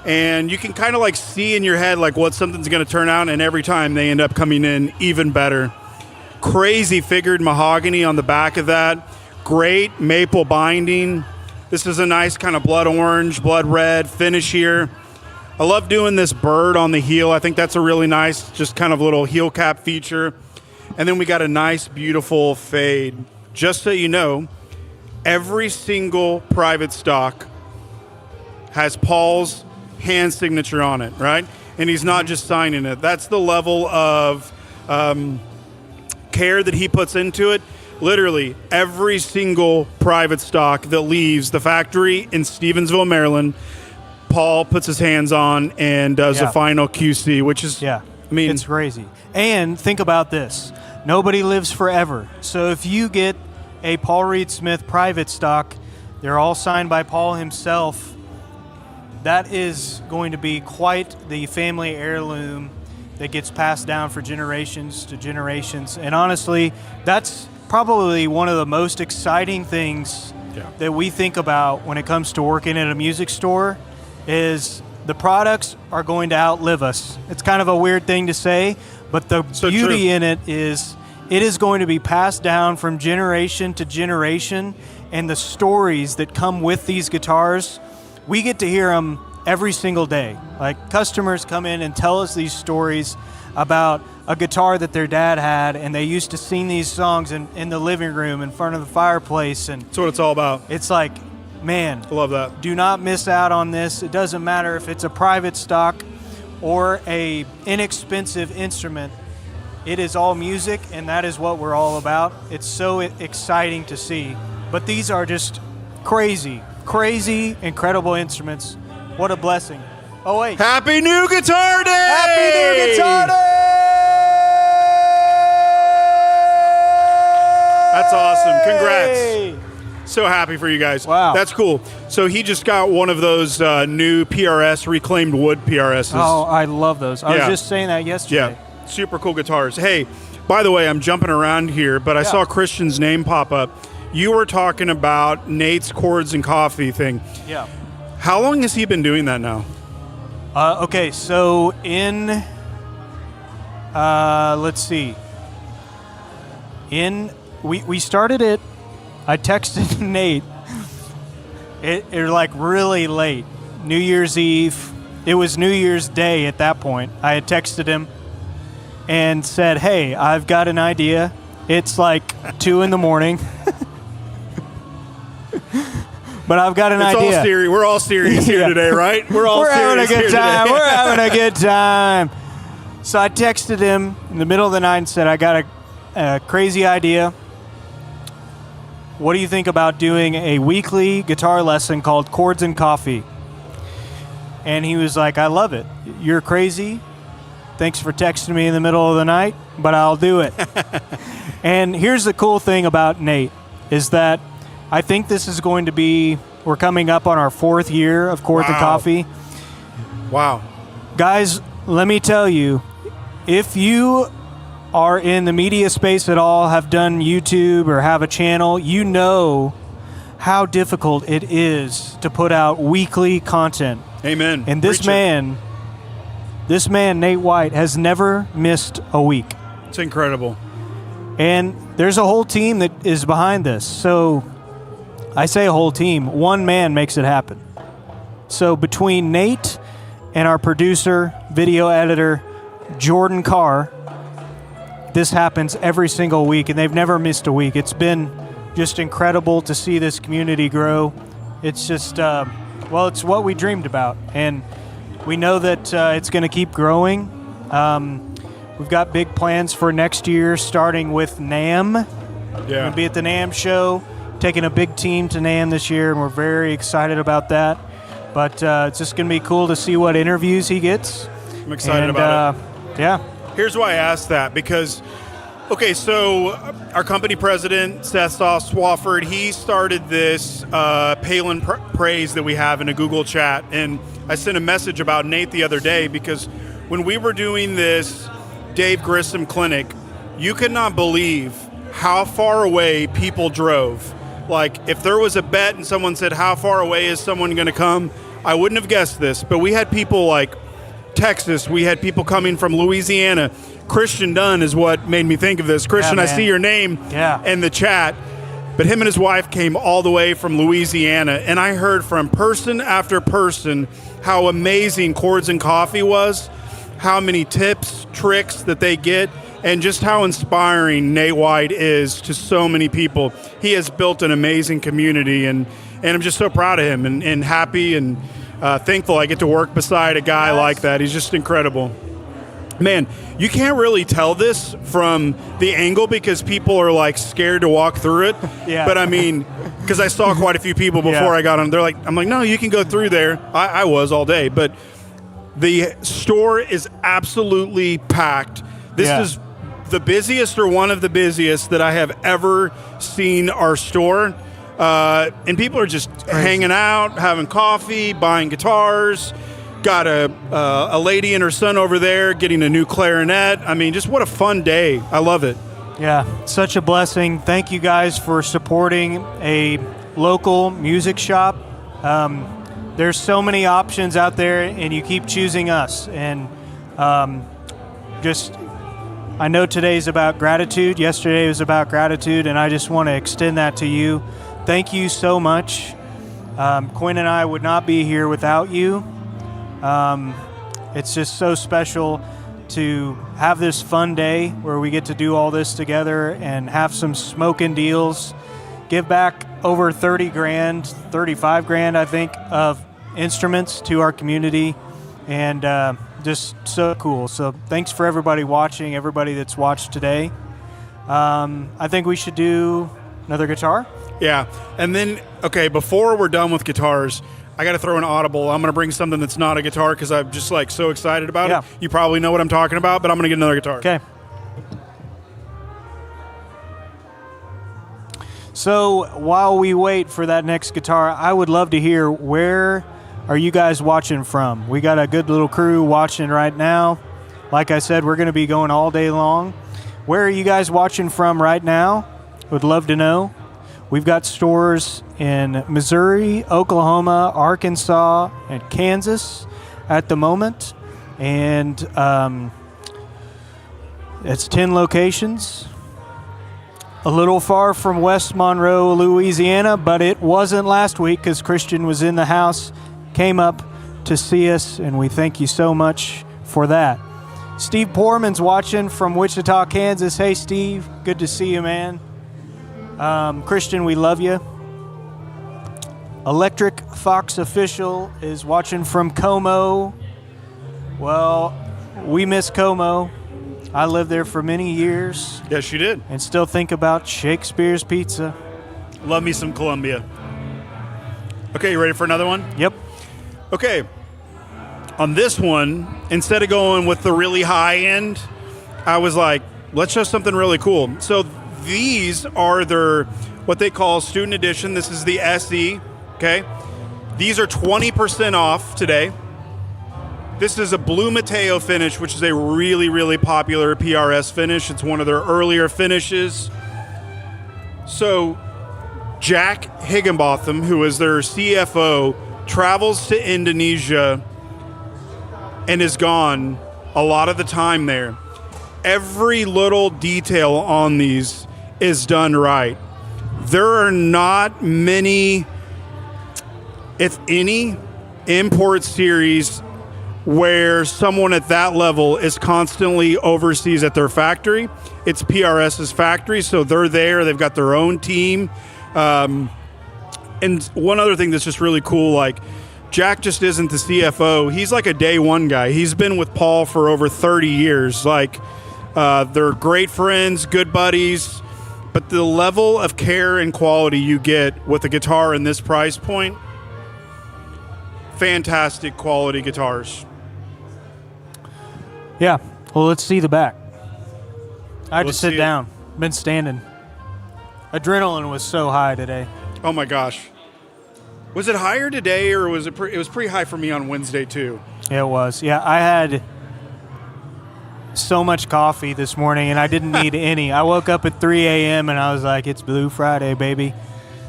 And you can kind of like see in your head like what something's going to turn out, and every time they end up coming in even better. Crazy figured mahogany on the back of that. Great maple binding. This is a nice kind of blood orange, blood red finish here. I love doing this bird on the heel. I think that's a really nice, just kind of little heel cap feature. And then we got a nice, beautiful fade. Just so you know, every single private stock has Paul's hand signature on it, right? And he's not just signing it. That's the level of care that he puts into it. Literally, every single private stock that leaves the factory in Stevensville, Maryland, Paul puts his hands on and does a final QC, which is, Yeah. I mean, it's crazy. And think about this. Nobody lives forever. So if you get a Paul Reed Smith private stock, they're all signed by Paul himself. That is going to be quite the family heirloom that gets passed down for generations to generations. And honestly, that's probably one of the most exciting things that we think about when it comes to working at a music store is the products are going to outlive us. It's kind of a weird thing to say, but the beauty in it is going to be passed down from generation to generation, and the stories that come with these guitars, we get to hear them every single day. Like, customers come in and tell us these stories about a guitar that their dad had, and they used to sing these songs in the living room in front of the fireplace. And that's what it's all about. It's like, man, I love that. Do not miss out on this. It doesn't matter if it's a private stock or a inexpensive instrument. It is all music, and that is what we're all about. It's so exciting to see. But these are just crazy, incredible instruments. What a blessing. Oh, wait. Happy New Guitar Day! Happy New Guitar Day! That's awesome. Congrats. So happy for you guys. Wow. That's cool. So he just got one of those new PRS, reclaimed wood PRSs. Oh, I love those. I was just saying that yesterday. Yeah, super cool guitars. Hey, by the way, I'm jumping around here, but I saw Christian's name pop up. You were talking about Nate's Chords and Coffee thing. Yeah. How long has he been doing that now? Okay, so let's see. We started it. I texted Nate. It like really late, New Year's Eve. It was New Year's Day at that point. I had texted him and said, "Hey, I've got an idea. It's like 2 a.m, but I've got an idea." We're all serious here today, right? We're having a good time. Today. We're having a good time. So I texted him in the middle of the night and said, "I got a crazy idea. What do you think about doing a weekly guitar lesson called Chords and Coffee?" And he was like, "I love it. You're crazy. Thanks for texting me in the middle of the night, but I'll do it." And here's the cool thing about Nate is that I think this is going to be, we're coming up on our 4th year of Chords and Coffee. Wow. Guys, let me tell you, if you are in the media space at all, have done YouTube or have a channel, you know how difficult it is to put out weekly content. Amen. And this man, Nate White, has never missed a week. It's incredible. And there's a whole team that is behind this. So I say a whole team. One man makes it happen. So between Nate and our producer, video editor, Jordan Carr, this happens every single week, and they've never missed a week. It's been just incredible to see this community grow. It's just, it's what we dreamed about, and we know that it's going to keep growing. We've got big plans for next year, starting with NAMM. We're going to be at the NAMM show, taking a big team to NAMM this year, and we're very excited about that. But it's just going to be cool to see what interviews he gets. I'm excited about it. Yeah. Here's why I asked that, because, so our company president, Seth Swafford, he started this Palin Praise that we have in a Google chat, and I sent a message about Nate the other day because when we were doing this Dave Grissom clinic, you could not believe how far away people drove. Like, if there was a bet and someone said, how far away is someone going to come, I wouldn't have guessed this, but we had people like Texas. We had people coming from Louisiana. Christian Dunn is what made me think of this. Christian, I see your name in the chat, but him and his wife came all the way from Louisiana, and I heard from person after person how amazing Chords and Coffee was, how many tips, tricks that they get, and just how inspiring Nate White is to so many people. He has built an amazing community, and I'm just so proud of him and happy and thankful I get to work beside a guy like that. He's just incredible. Man, you can't really tell this from the angle because people are like scared to walk through it. Yeah. But I mean, because I saw quite a few people before I got on. They're like, I'm like, no, you can go through there. I was all day, but the store is absolutely packed. This is the busiest or one of the busiest that I have ever seen our store. And people are just hanging out, having coffee, buying guitars. Got a lady and her son over there getting a new clarinet. I mean, just what a fun day. I love it. Yeah, such a blessing. Thank you guys for supporting a local music shop. There's so many options out there, and you keep choosing us. And I know today's about gratitude. Yesterday was about gratitude, and I just want to extend that to you. Thank you so much. Quinn and I would not be here without you. It's just so special to have this fun day where we get to do all this together and have some smoking deals, give back over 30 grand, 35 grand, I think, of instruments to our community, and just so cool. So thanks for everybody watching, everybody that's watched today. I think we should do another guitar. Yeah. And then, okay, before we're done with guitars, I got to throw an audible. I'm going to bring something that's not a guitar because I'm just like so excited about it. You probably know what I'm talking about, but I'm going to get another guitar. Okay. So while we wait for that next guitar, I would love to hear, where are you guys watching from? We got a good little crew watching right now. Like I said, we're going to be going all day long. Where are you guys watching from right now? Would love to know. We've got stores in Missouri, Oklahoma, Arkansas, and Kansas at the moment. And it's 10 locations. A little far from West Monroe, Louisiana, but it wasn't last week because Christian was in the house, came up to see us, and we thank you so much for that. Steve Poorman's watching from Wichita, Kansas. Hey, Steve. Good to see you, man. Christian, we love you. Electric Fox Official is watching from Como. Well, we miss Como. I lived there for many years. Yes, you did. And still think about Shakespeare's Pizza. Love me some Columbia. Okay, you ready for another one? Yep. Okay. On this one, instead of going with the really high end, I was like, let's show something really cool. So these are their, what they call student edition. This is the SE, okay? These are 20% off today. This is a Blue Mateo finish, which is a really, really popular PRS finish. It's one of their earlier finishes. So Jack Higginbotham, who is their CFO, travels to Indonesia and is gone a lot of the time there. Every little detail on these is done right. There are not many, if any, import series where someone at that level is constantly overseas at their factory. It's PRS's factory, so they're there. They've got their own team. And one other thing that's just really cool, like, Jack just isn't the CFO. He's like a day one guy. He's been with Paul for over 30 years. Like, they're great friends, good buddies, but the level of care and quality you get with a guitar in this price point, fantastic quality guitars. Yeah. Well, let's see the back. I had to sit down. Been standing. Adrenaline was so high today. Oh my gosh. Was it higher today, or was it? It was pretty high for me on Wednesday too. It was. Yeah, I had so much coffee this morning, and I didn't need any. I woke up at 3 a.m. and I was like, "It's Blue Friday, baby."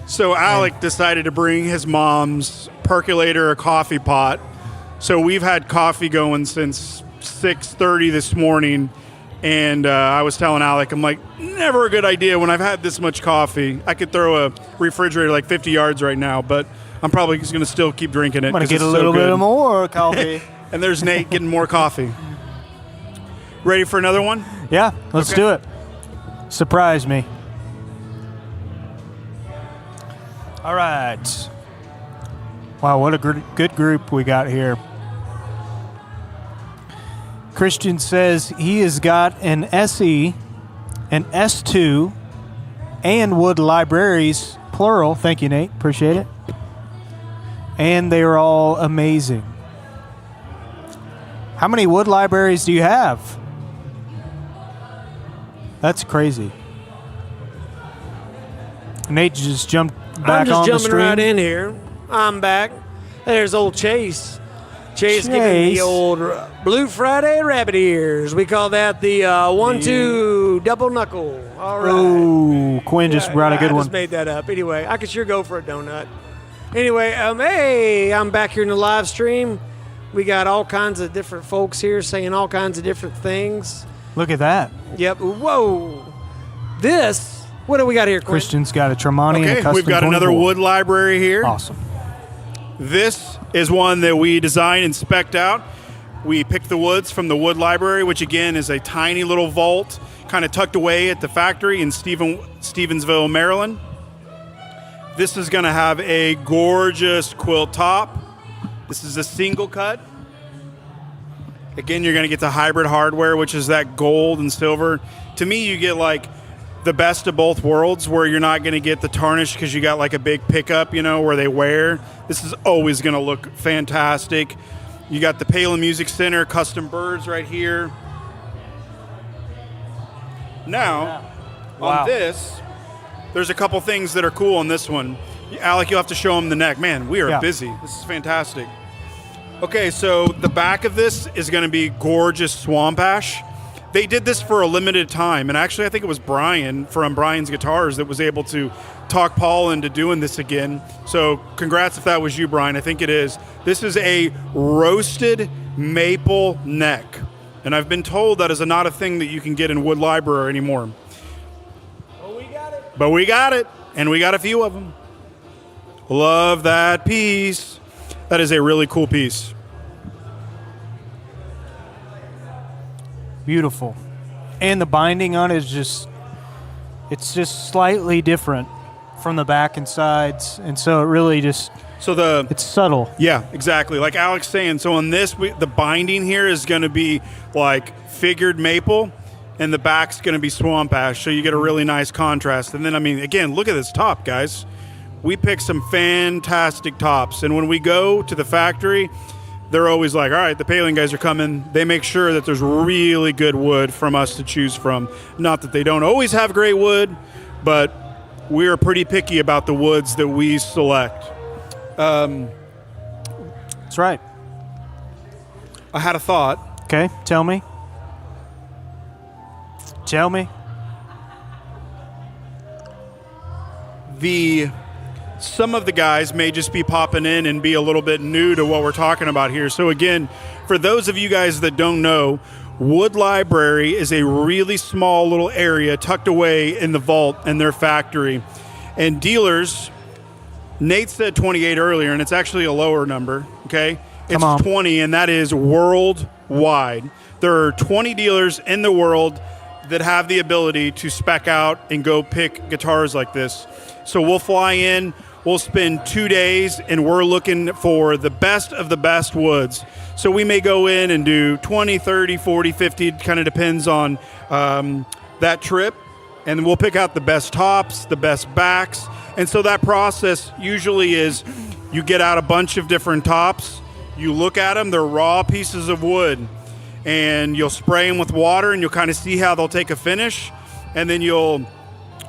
So Alec decided to bring his mom's percolator, a coffee pot. So we've had coffee going since 6:30 this morning, and I was telling Alec, I'm like, never a good idea when I've had this much coffee. I could throw a refrigerator like 50 yards right now, but I'm probably just going to still keep drinking it. I'm going to get a little bit more coffee. And there's Nate getting more coffee. Ready for another one? Yeah, let's do it. Surprise me. All right. Wow, what a good group we got here. Christian says he has got an SE, an S2, and wood libraries, plural. Thank you, Nate. Appreciate it. And they are all amazing. How many wood libraries do you have? That's crazy. Nate just jumped back I'm just on the jumping stream. right in here. I'm back. There's old Chase. Chase giving me the old Blue Friday rabbit ears. We call that the 1-2 double knuckle. All right. Ooh, Quinn just brought a good I one. just made that up. Anyway, I could sure go for a donut. Anyway, hey, I'm back here in the live stream. We got all kinds of different folks here saying all kinds of different things. Look at that. Yep. Whoa. This, what do we got here, Quinn? Christian's got a Tremonti and a Okay, custom we've got another 24. wood library here. Awesome. This is one that we designed and spec'd out. We picked the woods from the wood library, which again is a tiny little vault kind of tucked away at the factory in Stevensville, Maryland. This is going to have a gorgeous quilt top. This is a single cut. Again, you're going to get the hybrid hardware, which is that gold and silver. To me, you get like the best of both worlds, where you're not going to get the tarnish because you got like a big pickup, you know, where they wear. This is always going to look fantastic. You got the Palin Music Center custom birds right here. Now, Wow. on this, there's a couple things that are cool on this one. Alec, you'll have to show them the neck. Man, we are Yeah. busy. This is fantastic. Okay, so the back of this is going to be gorgeous swamp ash. They did this for a limited time, and actually I think it was Brian from Brian's Guitars that was able to talk Paul into doing this again. So congrats if that was you, Brian. I think it is. This is a roasted maple neck, and I've been told that is not a thing that you can get in Wood Library anymore. But we got it, and we got a few of them. Love that piece. That is a really cool piece. Beautiful. And the binding on it is just, it's just slightly different from the back and sides. And so it really just, So it's subtle. yeah, exactly. Like Alex saying, so on this, the binding here is going to be like figured maple, and the back's going to be swamp ash. So you get a really nice contrast. And then, I mean, again, look at this top, guys. We picked some fantastic tops. And when we go to the factory, they're always like, all right, the Palin guys are coming. They make sure that there's really good wood from us to choose from. Not that they don't always have great wood, but we are pretty picky about the woods that we select. That's right. I had a thought. Okay, tell me. Tell me. Some of the guys may just be popping in and be a little bit new to what we're talking about here. So again, for those of you guys that don't know, Wood Library is a really small little area tucked away in the vault in their factory. And dealers, Nate said 28 earlier, and it's actually a lower number, okay? It's 20, and that is worldwide. There are 20 dealers in the world that have the ability to spec out and go pick guitars like this. So we'll fly in, we'll spend 2 days, and we're looking for the best of the best woods. So we may go in and do 20, 30, 40, 50, kind of depends on that trip. And we'll pick out the best tops, the best backs. And so that process usually is you get out a bunch of different tops, you look at them, they're raw pieces of wood, and you'll spray them with water, and you'll kind of see how they'll take a finish. And then you'll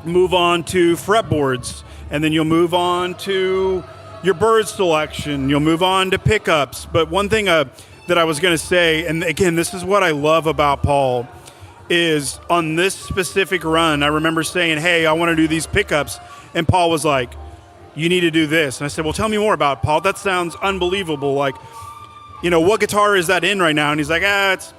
move on to fretboards, and then you'll move on to your bird selection. You'll move on to pickups. But one thing that I was going to say, and again, this is what I love about Paul, is on this specific run, I remember saying, hey, I want to do these pickups. And Paul was like, you need to do this. And I said, well, tell me more about it, Paul. That sounds unbelievable. Like, you know, what guitar is that in right now? And he's like,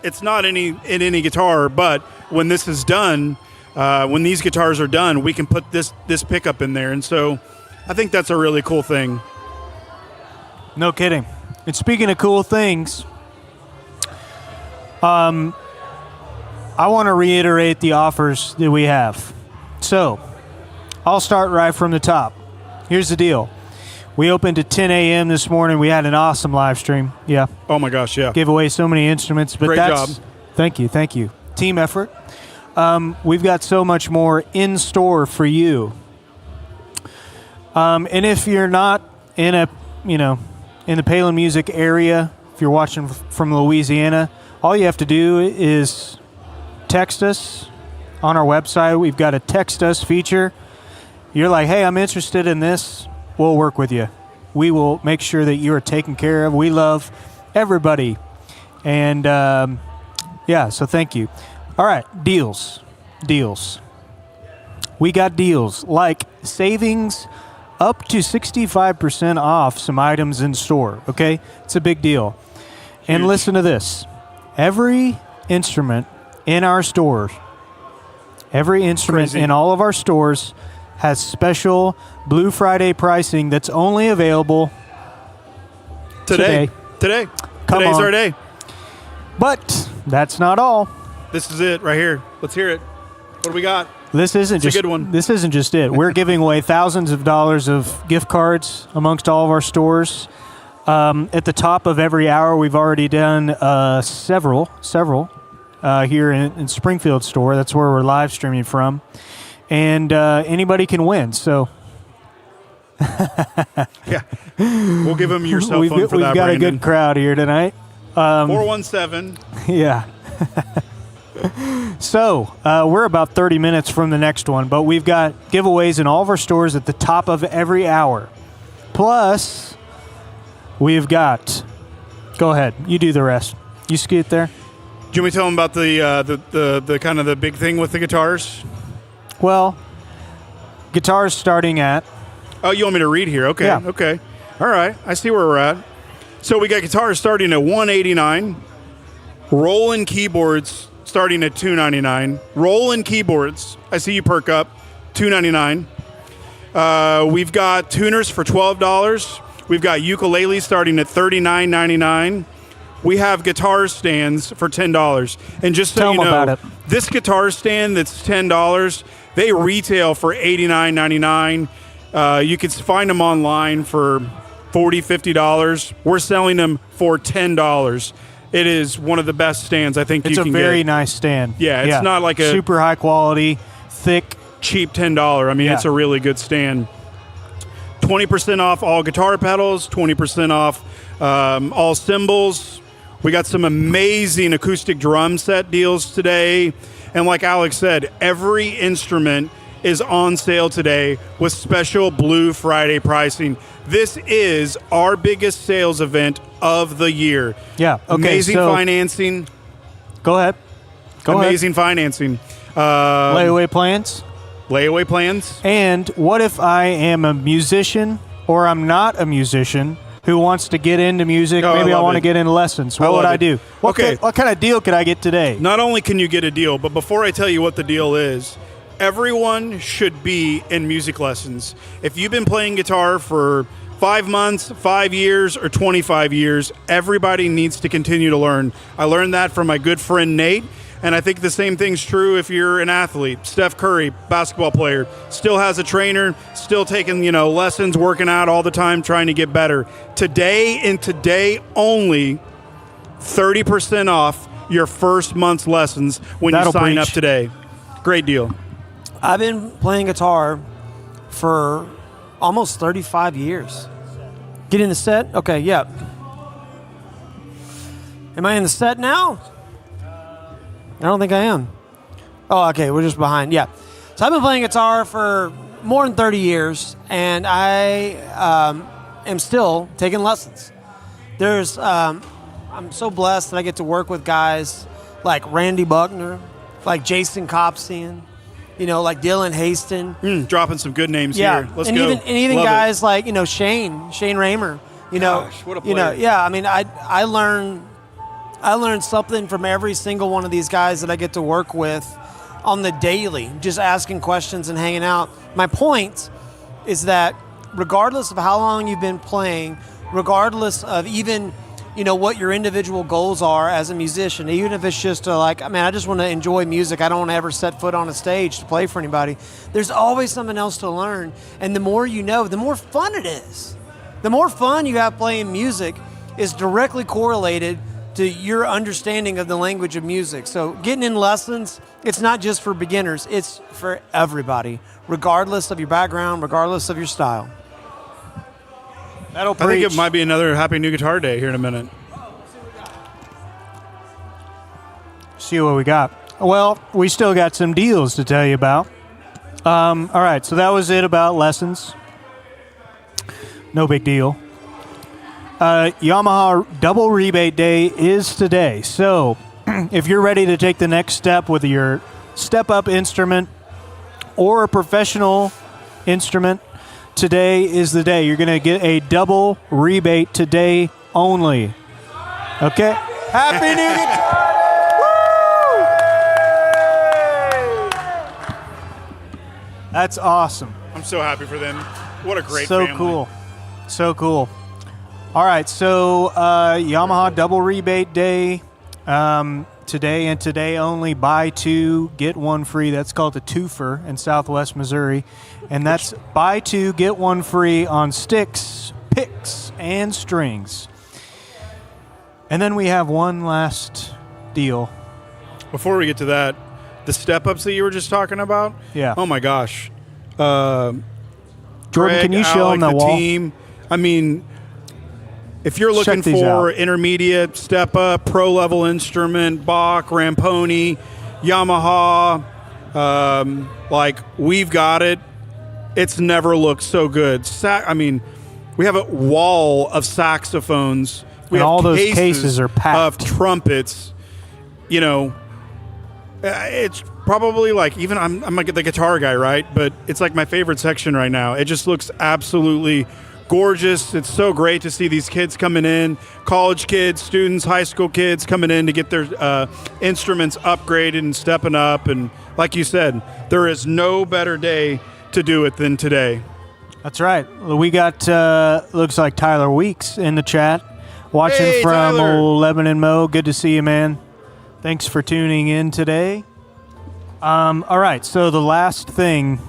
it's not in any guitar, but when this is done, when these guitars are done, we can put this pickup in there. And so I think that's a really cool thing. No kidding. And speaking of cool things, I want to reiterate the offers that we have. So I'll start right from the top. Here's the deal. We opened at 10 a.m. this morning. We had an awesome live stream. Yeah. Oh, my gosh, yeah. Gave away so many instruments. But Great that's, job. Thank you. Thank you. Team effort. We've got so much more in store for you. And if you're not in in the Palin Music area, if you're watching from Louisiana, all you have to do is text us on our website. We've got a text us feature. You're like, hey, I'm interested in this. We'll work with you. We will make sure that you are taken care of. We love everybody. And so thank you. All right, deals. We got deals like savings up to 65% off some items in store, okay? It's a big deal. And listen to this. Every instrument in our stores, in all of our stores has special Blue Friday pricing that's only available today. Today's on. our day. But that's not all. This is it right here. Let's hear it. What do we got? This isn't a good one. This isn't just it. We're giving away thousands of dollars of gift cards amongst all of our stores. At the top of every hour, we've already done several here in Springfield store. That's where we're live streaming from. And anybody can win. So yeah, we'll give them your cell phone for that, We've got Brandon. a good crowd here tonight. 417. Yeah. So, we're about 30 minutes from the next one, but we've got giveaways in all of our stores at the top of every hour. Plus, we've got... Go ahead. You do the rest. You scoot there. Do you want me to tell them about the kind of the big thing with the guitars? Well, guitars starting at... Oh, you want me to read here? Okay. Yeah. Okay. All right. I see where we're at. So we got guitars starting at $189. Roland keyboards starting at $299. Roland keyboards, I see you perk up, $299. We've got tuners for $12. We've got ukuleles starting at $39.99. We have guitar stands for $10. And just so Tell you them know, about it. this guitar stand that's $10, they retail for $89.99. You can find them online for $40, $50. We're selling them for $10. It is one of the best stands I think you can get. It's a very nice stand. Yeah, it's not like a super high quality, thick, cheap $10. I mean, it's a really good stand. 20% off all guitar pedals, 20% off all cymbals. We got some amazing acoustic drum set deals today. And like Alex said, every instrument is on sale today with special Blue Friday pricing. This is our biggest sales event of the year. Yeah. Okay, amazing so financing. Go ahead. Amazing financing. Layaway plans. Layaway plans. And what if I am a musician or I'm not a musician who wants to get into music? Maybe I want to get into lessons. What would I do? What kind of deal could I get today? Not only can you get a deal, but before I tell you what the deal is, everyone should be in music lessons. If you've been playing guitar for 5 months, 5 years, or 25 years, everybody needs to continue to learn. I learned that from my good friend Nate, and I think the same thing's true if you're an athlete. Steph Curry, basketball player, still has a trainer, still taking, lessons, working out all the time, trying to get better. Today and today only, 30% off your first month's lessons when you sign up today. Great deal. I've been playing guitar for almost 35 years. Get in the set? Okay, yeah. Am I in the set now? I don't think I am. Oh, okay, we're just behind. Yeah. So I've been playing guitar for more than 30 years, and I am still taking lessons. I'm so blessed that I get to work with guys like Randy Buckner, like Jason Copsian, like Dylan Haston. Dropping some good names here. Let's go. Even Love guys it. like, Shane Raymer. Gosh, what a player. I mean, I learned something from every single one of these guys that I get to work with on the daily, just asking questions and hanging out. My point is that regardless of how long you've been playing, regardless of even what your individual goals are as a musician, even if it's just I just want to enjoy music. I don't want to ever set foot on a stage to play for anybody. There's always something else to learn. And the more you know, the more fun it is. The more fun you have playing music is directly correlated to your understanding of the language of music. So getting in lessons, it's not just for beginners, it's for everybody, regardless of your background, regardless of your style. That'll I think it might be another Happy New Guitar Day here in a minute. See what we got. Well, we still got some deals to tell you about. All right, so that was it about lessons. No big deal. Yamaha Double Rebate Day is today. So if you're ready to take the next step with your step-up instrument or a professional instrument, today is the day. You're going to get a double rebate today only. Okay? Happy New Guitar! That's awesome. I'm so happy for them. What a great So family. cool. So cool. All right, so Yamaha Double Rebate Day today and today only. Buy two, get one free. That's called a twofer in Southwest Missouri. And that's buy two, get one free on sticks, picks, and strings. And then we have one last deal. Before we get to that, the step-ups that you were just talking about? Yeah. Oh, my gosh. Jordan, Greg, can you show Alec, them the wall? team. I mean, if you're looking Check these for out. intermediate, step-up, pro-level instrument, Bach, Ramponi, Yamaha, like, we've got it. It's never looked so good. I mean, we have a wall of saxophones. We And have all those cases are packed. of trumpets. You know, it's probably like, even I'm like the guitar guy, right? But it's like my favorite section right now. It just looks absolutely gorgeous. It's so great to see these kids coming in, college kids, students, high school kids coming in to get their instruments upgraded and stepping up. And like you said, there is no better day to do it than today. That's right. We got, looks like Tyler Weeks in the chat, watching Hey, from Tyler. old Lebanon Mo. Good to see you, man. Thanks for tuning in today. All right, so the last thing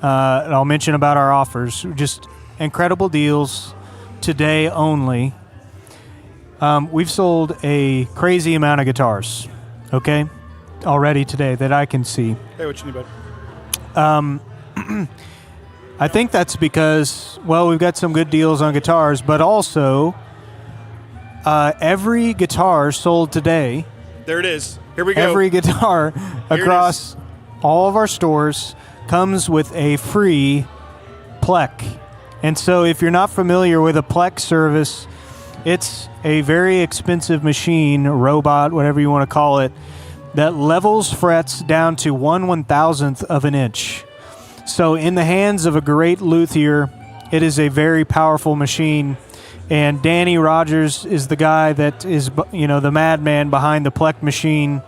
I'll mention about our offers, just incredible deals today only. We've sold a crazy amount of guitars, okay, already today that I can see. Hey, what you need, bud? I think that's because, well, we've got some good deals on guitars, but also every guitar sold today, There it is. Here we go. every guitar it across all of our stores comes with a free Plek. And so if you're not familiar with a Plek service, it's a very expensive machine, robot, whatever you want to call it, that levels frets down to 1/1000th of an inch. So in the hands of a great luthier, it is a very powerful machine. And Danny Rogers is the guy that is, you know, the madman behind the Plek machine.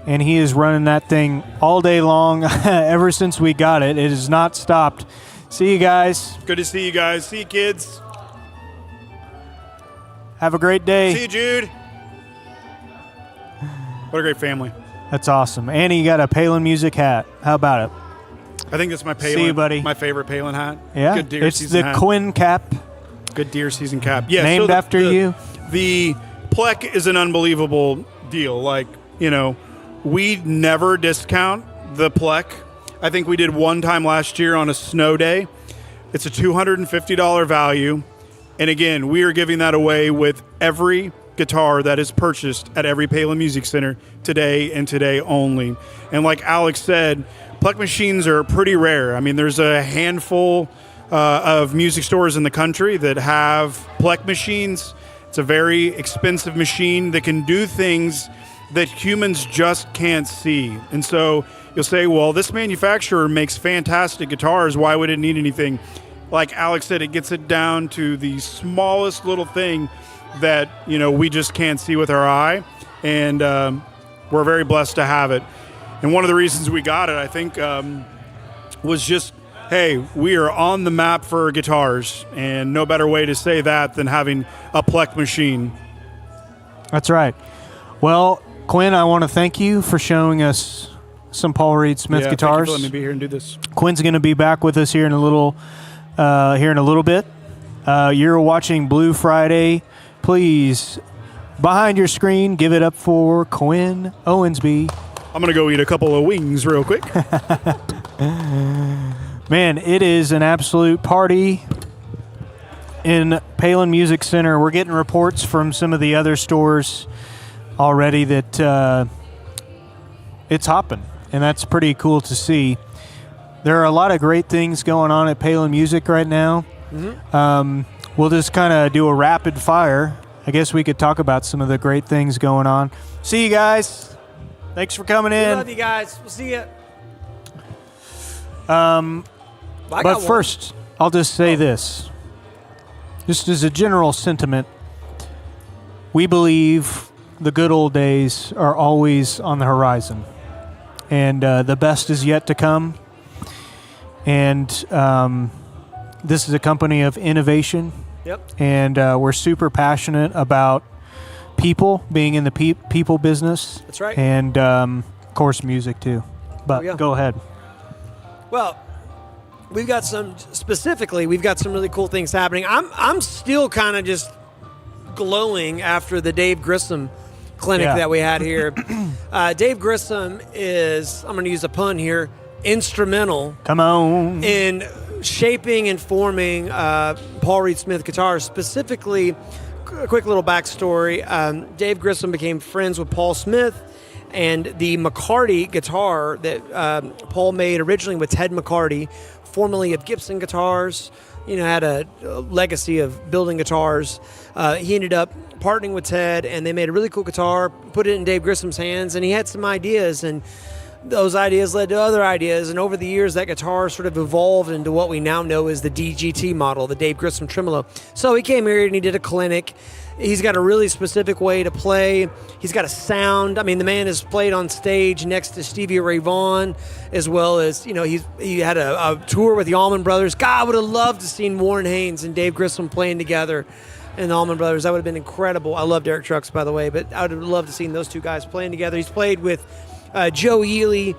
And he is running that thing all day long. Ever since we got it, it has not stopped. See you guys. Good to see you guys. See you, kids. Have a great day. See you, Jude. What a great family. That's awesome. Annie, you got a Palin Music hat. How about it? I think that's my Palin. See you, buddy. My favorite Palin hat. Yeah, Good deer it's season the hat. Quinn cap. Good deer season cap. Yeah, Named after you? The Plek is an unbelievable deal. Like, you know, we never discount the Plek. I think we did one time last year on a snow day. It's a $250 value. And again, we are giving that away with every guitar that is purchased at every Palin Music Center today and today only. And like Alex said, Plek machines are pretty rare. I mean, there's a handful of music stores in the country that have Plek machines. It's a very expensive machine that can do things that humans just can't see. And so you'll say, well, this manufacturer makes fantastic guitars. Why would it need anything? Like Alex said, it gets it down to the smallest little thing that, you know, we just can't see with our eye. And we're very blessed to have it. And one of the reasons we got it, I think, was just, hey, we are on the map for guitars. And no better way to say that than having a Plek machine. That's right. Well, Quinn, I want to thank you for showing us some Paul Reed Smith Yeah, guitars. thank you for letting me be here and do this. Quinn's going to be back with us here in a little bit. You're watching Blue Friday. Please behind your screen, give it up for Quinn Owensby. I'm going to go eat a couple of wings real quick. Man, it is an absolute party in Palin Music Center. We're getting reports from some of the other stores already that it's hopping, and that's pretty cool to see. There are a lot of great things going on at Palin Music right now. We'll just kind of do a rapid fire. I guess we could talk about some of the great things going on. See you guys. Thanks for coming in. We love you guys. We'll see you. But first, I'll just say this. Just as a general sentiment, we believe the good old days are always on the horizon. And the best is yet to come. And this is a company of innovation. Yep. And we're super passionate about people, being in the people business. That's right. And, of course, music, too. But go ahead. Well, we've got some really cool things happening. I'm still kind of just glowing after the Dave Grissom clinic that we had here. Dave Grissom is, I'm going to use a pun here, instrumental. Come on. In shaping and forming Paul Reed Smith guitars. Specifically, a quick little backstory. Dave Grissom became friends with Paul Smith, and the McCarty guitar that Paul made originally with Ted McCarty, formerly of Gibson Guitars, had a legacy of building guitars. He ended up partnering with Ted, and they made a really cool guitar, put it in Dave Grissom's hands, and he had some ideas, and those ideas led to other ideas, and over the years that guitar sort of evolved into what we now know as the DGT model, the Dave Grissom Tremolo. So he came here and he did a clinic. He's got a really specific way to play. He's got a sound. I mean, the man has played on stage next to Stevie Ray Vaughan, as well as, he had a tour with the Allman Brothers. God, I would have loved to seen Warren Haynes and Dave Grissom playing together and the Allman Brothers. That would have been incredible. I love Derek Trucks, by the way, but I would have loved to seen those two guys playing together. He's played with Joe Ely,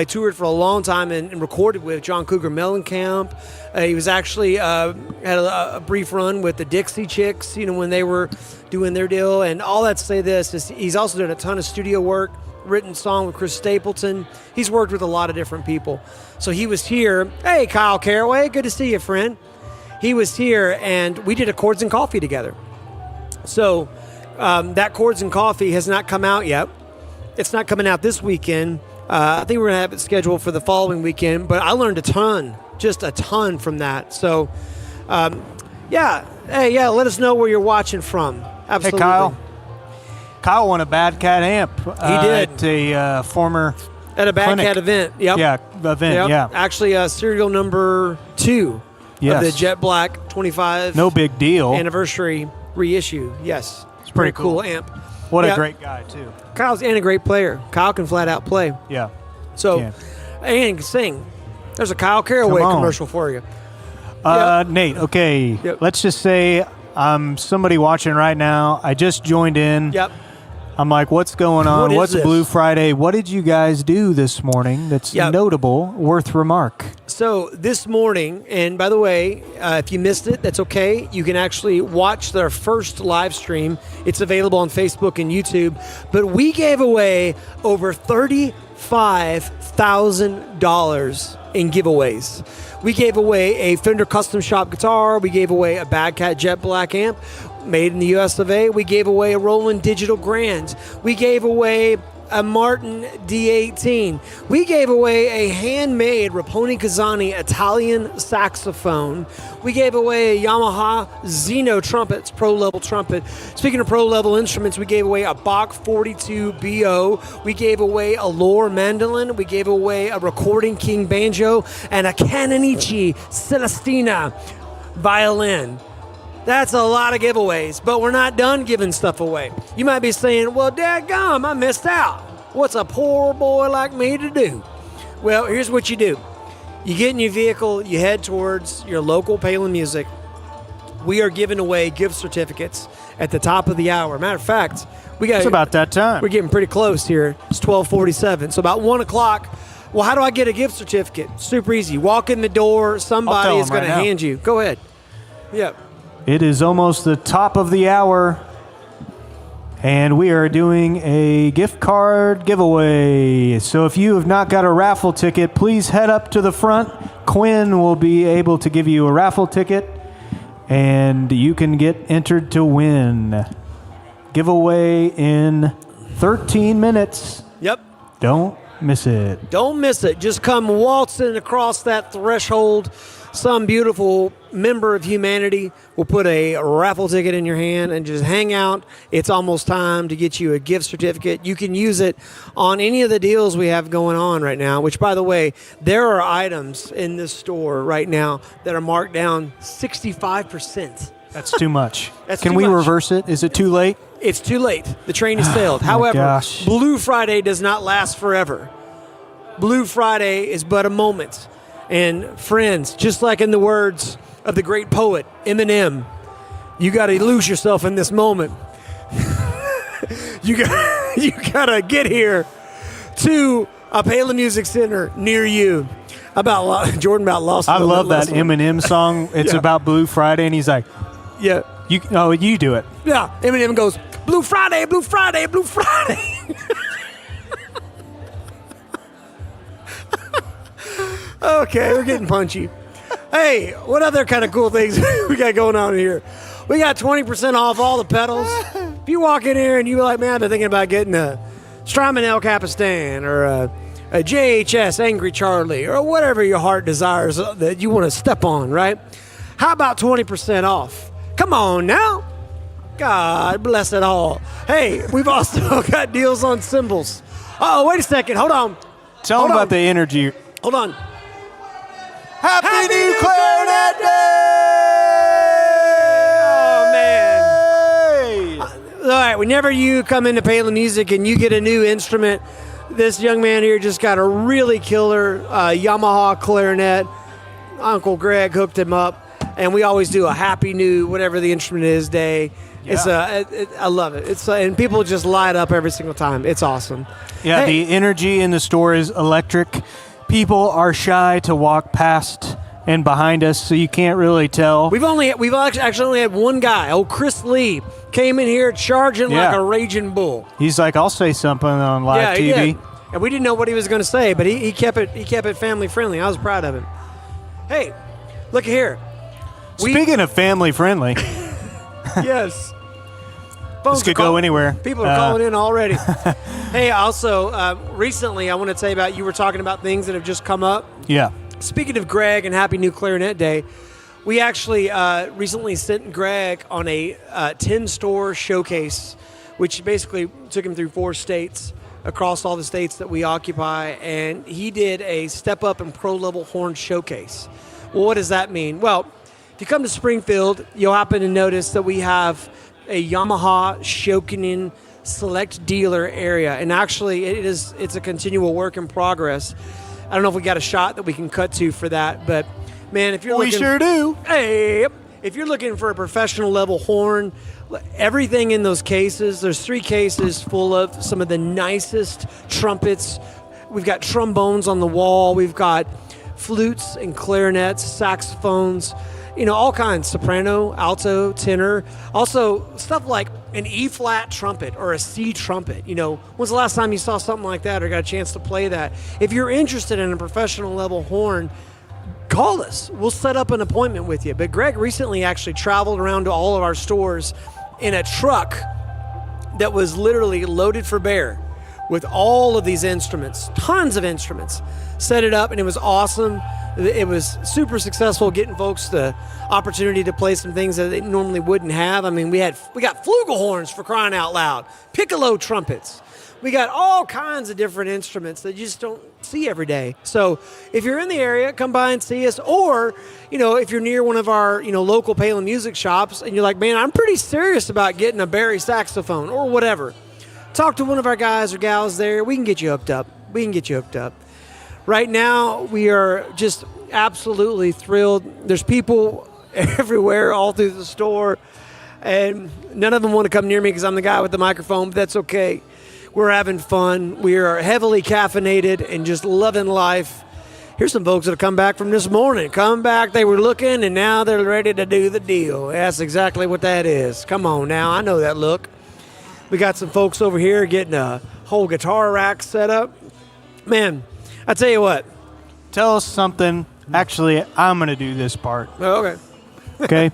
toured for a long time and recorded with John Cougar Mellencamp. He was actually had a brief run with the Dixie Chicks, when they were doing their deal. And all that to say this is he's also done a ton of studio work, written song with Chris Stapleton. He's worked with a lot of different people. So he was here. Hey, Kyle Caraway, good to see you, friend. He was here, and we did a Chords and Coffee together. So that Chords and Coffee has not come out yet. It's not coming out this weekend. I think we're going to have it scheduled for the following weekend, but I learned a ton from that. So, let us know where you're watching from. Absolutely. Hey, Kyle. Kyle won a Bad Cat amp. He did. At a former At a Bad clinic. Cat event. Yep. Yeah, event, Yep. yeah. Actually, serial number 2 Yes. of the Jet Black 25 No big deal. anniversary reissue. Yes. It's pretty Very cool cool. amp. What Yeah. a great guy, too. Kyle's a great player. Kyle can flat out play. Yeah. So, Yeah. and can sing. There's a Kyle Caraway Come on. commercial for you. Nate, okay. Yep. Let's just say I'm somebody watching right now. I just joined in. Yep. I'm like, what's going on? What is What's this? Blue Friday? What did you guys do this morning that's Yep. notable, worth remark? So this morning, and by the way, if you missed it, that's okay. You can actually watch their first live stream. It's available on Facebook and YouTube. But we gave away over $35,000 in giveaways. We gave away a Fender Custom Shop guitar. We gave away a Bad Cat Jet Black amp made in the US of A. We gave away a Roland Digital Grand. We gave away a Martin D18. We gave away a handmade Raponi Kazani Italian saxophone. We gave away a Yamaha Zeno trumpet, pro level trumpet. Speaking of pro level instruments, we gave away a Bach 42 BO. We gave away a Lore mandolin. We gave away a Recording King banjo and a Canonici Celestina violin. That's a lot of giveaways, but we're not done giving stuff away. You might be saying, well, dadgum, I missed out. What's a poor boy like me to do? Well, here's what you do. You get in your vehicle, you head towards your local Palin Music. We are giving away gift certificates at the top of the hour. Matter of fact, It's about that time. we're getting pretty close here. It's 12:47, so about 1 o'clock. Well, how do I get a gift certificate? Super easy. Walk in the door, somebody is going to hand you. Go ahead. Yep. It is almost the top of the hour, And we are doing a gift card giveaway. So if you have not got a raffle ticket, please head up to the front. Quinn will be able to give you a raffle ticket, and you can get entered to win. Giveaway in 13 minutes. Yep. Don't miss it. Don't miss it. Just come waltzing across that threshold. Some beautiful member of humanity will put a raffle ticket in your hand and just hang out. It's almost time to get you a gift certificate. You can use it on any of the deals we have going on right now, which, by the way, there are items in this store right now that are marked down 65%. That's too much. Can we reverse it? Is it too late? It's too late. The train has sailed. However, gosh. Blue Friday does not last forever. Blue Friday is but a moment. And friends, just like in the words of the great poet Eminem, you got to lose yourself in this moment. you got to get here to a Palin Music Center near you. Jordan about lost. I love that Eminem song. It's about Blue Friday, and he's like, yeah. You do it. Yeah, Eminem goes, Blue Friday, Blue Friday, Blue Friday. Okay, we're getting punchy. Hey, what other kind of cool things we got going on here? We got 20% off all the pedals. If you walk in here and you're like, man, I've been thinking about getting a Strymon El Capistan or a JHS Angry Charlie or whatever your heart desires that you want to step on, right? How about 20% off? Come on now. God bless it all. Hey, we've also got deals on cymbals. Oh, wait a second. Hold on. Tell them about the energy. Hold on. Happy New Clarinet Day! Oh, man. All right, whenever you come into Palin Music and you get a new instrument, this young man here just got a really killer Yamaha clarinet. Uncle Greg hooked him up, and we always do a happy new whatever the instrument is day. Yeah. I love it. And people just light up every single time. It's awesome. Yeah, hey. The energy in the store is electric. People are shy to walk past and behind us, so you can't really tell. We've actually only had one guy. Oh, Chris Lee came in here charging like a raging bull. He's like, I'll say something on live TV. He did. And we didn't know what he was going to say, but he kept it family friendly. I was proud of him. Hey, look here. Speaking of family friendly. Yes. This could go anywhere. People are calling in already. Hey, also, recently I want to tell you about, you were talking about things that have just come up. Yeah. Speaking of Greg and Happy New Clarinet Day, we actually recently sent Greg on a 10-store showcase, which basically took him through 4 states, across all the states that we occupy, and he did a step-up and pro-level horn showcase. Well, what does that mean? Well, if you come to Springfield, you'll happen to notice that we have a Yamaha Shokunin select dealer area, and actually it's a continual work in progress. I don't know if we got a shot that we can cut to for that, but man, if you're we sure do. Hey, if you're looking for a professional level horn, everything in those cases, there's 3 cases full of some of the nicest trumpets. We've got trombones on the wall. We've got flutes and clarinets, saxophones, all kinds, soprano, alto, tenor. Also, stuff like an E-flat trumpet or a C trumpet. When's the last time you saw something like that or got a chance to play that? If you're interested in a professional level horn, call us. We'll set up an appointment with you. But Greg recently actually traveled around to all of our stores in a truck that was literally loaded for bear with all of these instruments, tons of instruments, set it up, and it was awesome. It was super successful getting folks the opportunity to play some things that they normally wouldn't have. I mean, we got flugelhorns, for crying out loud, piccolo trumpets. We got all kinds of different instruments that you just don't see every day. So if you're in the area, come by and see us. Or, if you're near one of our, local Palin music shops and you're like, man, I'm pretty serious about getting a Barry saxophone or whatever, talk to one of our guys or gals there. We can get you hooked up. Right now, we are just absolutely thrilled. There's people everywhere, all through the store, and none of them want to come near me because I'm the guy with the microphone, but that's okay. We're having fun. We are heavily caffeinated and just loving life. Here's some folks that have come back from this morning. Come back, they were looking, and now they're ready to do the deal. That's exactly what that is. Come on now, I know that look. We got some folks over here getting a whole guitar rack set up. Man, I tell you what. Tell us something. Actually, I'm going to do this part. Oh, okay. Okay.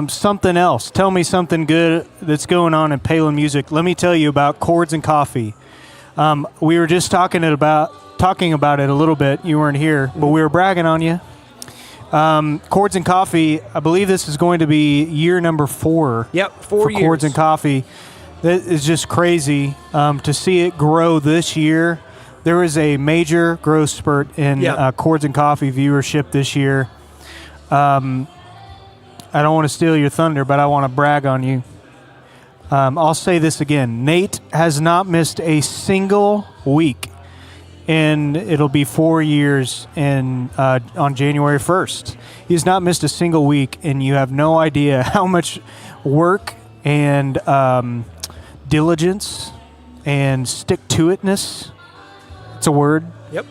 Something else. Tell me something good that's going on in Palin Music. Let me tell you about Chords and Coffee. We were just talking about it a little bit. You weren't here, but we were bragging on you. Chords and Coffee, I believe this is going to be year number 4. Yep, 4 for years. Chords and Coffee. That is just crazy to see it grow this year. There was a major growth spurt in Chords and Coffee viewership this year. I don't want to steal your thunder, but I want to brag on you. I'll say this again. Nate has not missed a single week, and it'll be 4 years on January 1st. He's not missed a single week, and you have no idea how much work and diligence and stick-to-itness. It's a word. Yep.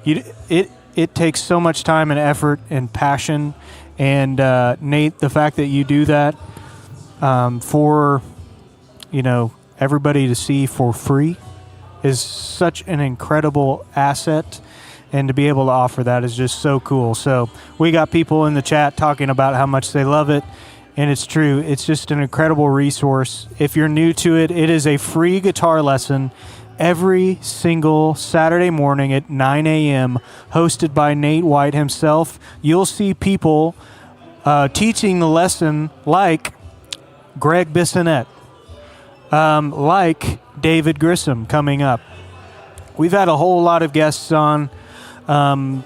It takes so much time and effort and passion. And Nate, the fact that you do that for, everybody to see for free is such an incredible asset. And to be able to offer that is just so cool. So we got people in the chat talking about how much they love it. And it's true. It's just an incredible resource. If you're new to it, it is a free guitar lesson every single Saturday morning at 9 a.m., hosted by Nate White himself. You'll see people teaching the lesson like Greg Bissonette, like David Grissom coming up. We've had a whole lot of guests on. There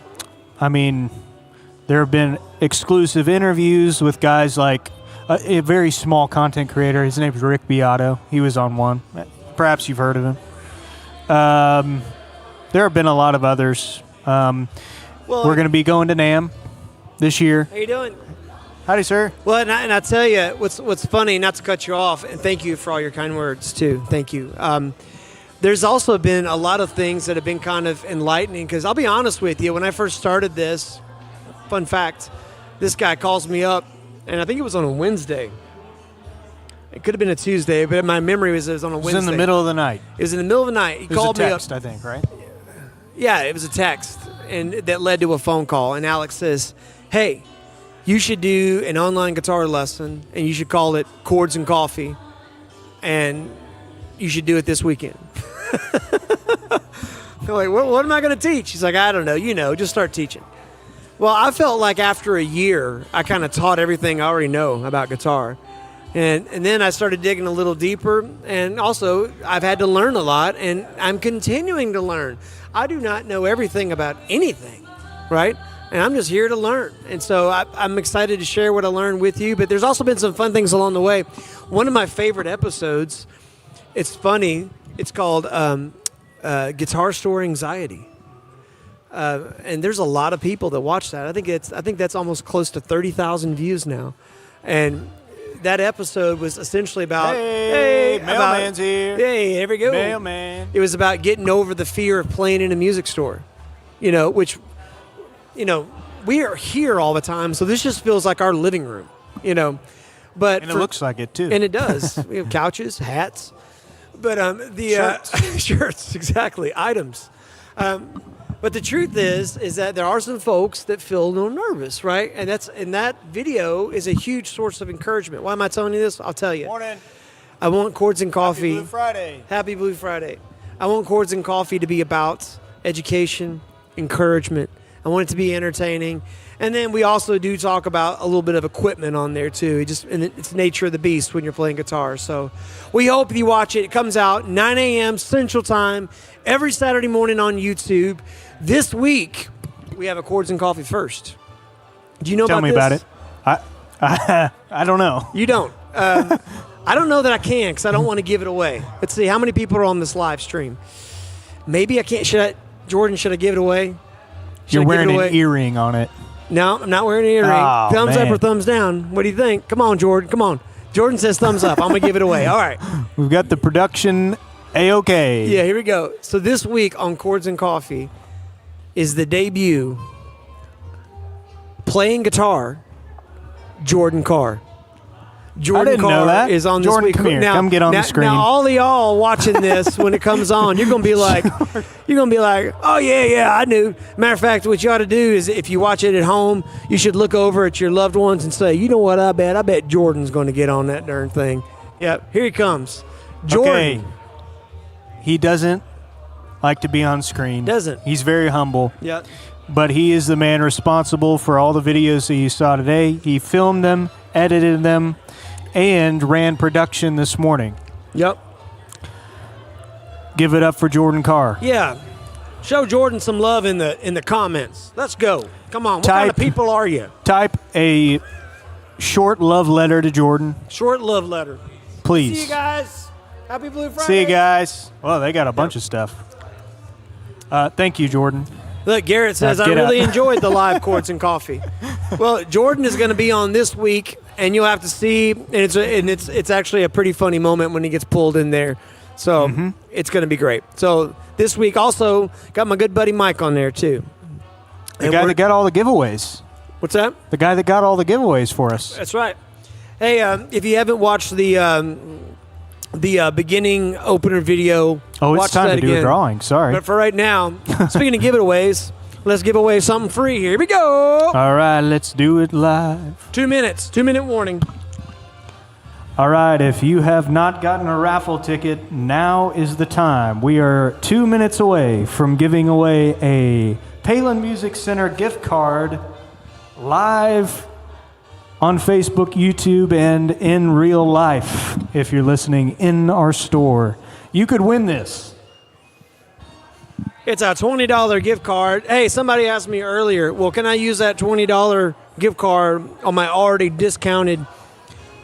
have been exclusive interviews with guys like a very small content creator. His name is Rick Beato. He was on one. Perhaps you've heard of him. There have been a lot of others. We're going to be going to NAMM this year. How you doing? Howdy, sir. Well, and I tell you, what's funny, not to cut you off, and thank you for all your kind words, too. Thank you. There's also been a lot of things that have been kind of enlightening, because I'll be honest with you, when I first started this, fun fact, this guy calls me up, and I think it was on a Wednesday. It could have been a Tuesday, but my memory was it was on a Wednesday. It was in the middle of the night. It was in the middle of the night. He called me up. It was a text, I think, right? Yeah, it was a text, and that led to a phone call. And Alex says, hey, you should do an online guitar lesson, and you should call it Chords and Coffee, and you should do it this weekend. I'm like, what am I going to teach? He's like, I don't know. Just start teaching. Well, I felt like after a year, I kind of taught everything I already know about guitar. And then I started digging a little deeper, and also I've had to learn a lot, and I'm continuing to learn. I do not know everything about anything, right? And I'm just here to learn. And so I'm excited to share what I learned with you, but there's also been some fun things along the way. One of my favorite episodes, it's funny, it's called Guitar Store Anxiety. And there's a lot of people that watch that. I think that's almost close to 30,000 views now. And that episode was essentially about mailman's here. Hey, there we go. Mailman. It was about getting over the fear of playing in a music store, which we are here all the time, so this just feels like our living room, But it looks like it too. And it does. We have couches, hats, but shirts, exactly, items. But the truth is that there are some folks that feel a little nervous, right? And that video is a huge source of encouragement. Why am I telling you this? I'll tell you. Morning. I want Chords and Coffee. Happy Blue Friday. Happy Blue Friday. I want Chords and Coffee to be about education, encouragement. I want it to be entertaining. And then we also do talk about a little bit of equipment on there too. And it's nature of the beast when you're playing guitar. So we hope you watch it. It comes out 9 a.m. Central Time every Saturday morning on YouTube. This week, we have a Chords and Coffee first. Do you know Tell about me this? about it. I don't know. You don't. I don't know that I can because I don't want to give it away. Let's see. How many people are on this live stream? Maybe I can't. Jordan, should I give it away? You're wearing an earring on it. No, I'm not wearing an earring. Oh, thumbs man. up or thumbs down? What do you think? Come on, Jordan. Come on. Jordan says thumbs up. I'm going to give it away. All right. We've got the production A-OK. Yeah, here we go. So this week on Chords and Coffee is the debut playing guitar, Jordan Carr. Jordan didn't know Carr that. is on Jordan, this week. come here. Come get on the screen. Now, all of y'all watching this when it comes on, you're gonna be like, oh yeah, I knew. Matter of fact, what you ought to do is, if you watch it at home, you should look over at your loved ones and say, you know what? I bet Jordan's going to get on that darn thing. Yep, here he comes, Jordan. Okay. He doesn't like to be on screen. Doesn't. He's very humble. Yep. But he is the man responsible for all the videos that you saw today. He filmed them, edited them, and ran production this morning. Yep. Give it up for Jordan Carr. Yeah. Show Jordan some love in the comments. Let's go. Come on. What kind of people are you? Type a short love letter to Jordan. Short love letter. Please. See you guys. Happy Blue Friday. See you guys. Well, they got a bunch of stuff. Thank you, Jordan. Look, Garrett says, I really enjoyed the live Quartz and Coffee. Well, Jordan is going to be on this week, and you'll have to see, and it's actually a pretty funny moment when he gets pulled in there. So it's going to be great. So this week also got my good buddy Mike on there too. The guy that got all the giveaways. What's that? The guy that got all the giveaways for us. That's right. Hey, if you haven't watched the beginning opener video, Oh, watch it's time that to do a again. drawing. Sorry. But for right now, speaking of giveaways, let's give away something free. Here we go. All right, let's do it live. 2 minutes. 2-minute warning. All right, if you have not gotten a raffle ticket, now is the time. We are 2 minutes away from giving away a Palin Music Center gift card live on Facebook, YouTube, and in real life. If you're listening in our store, you could win this. It's a $20 gift card. Hey, somebody asked me earlier, well, can I use that $20 gift card on my already discounted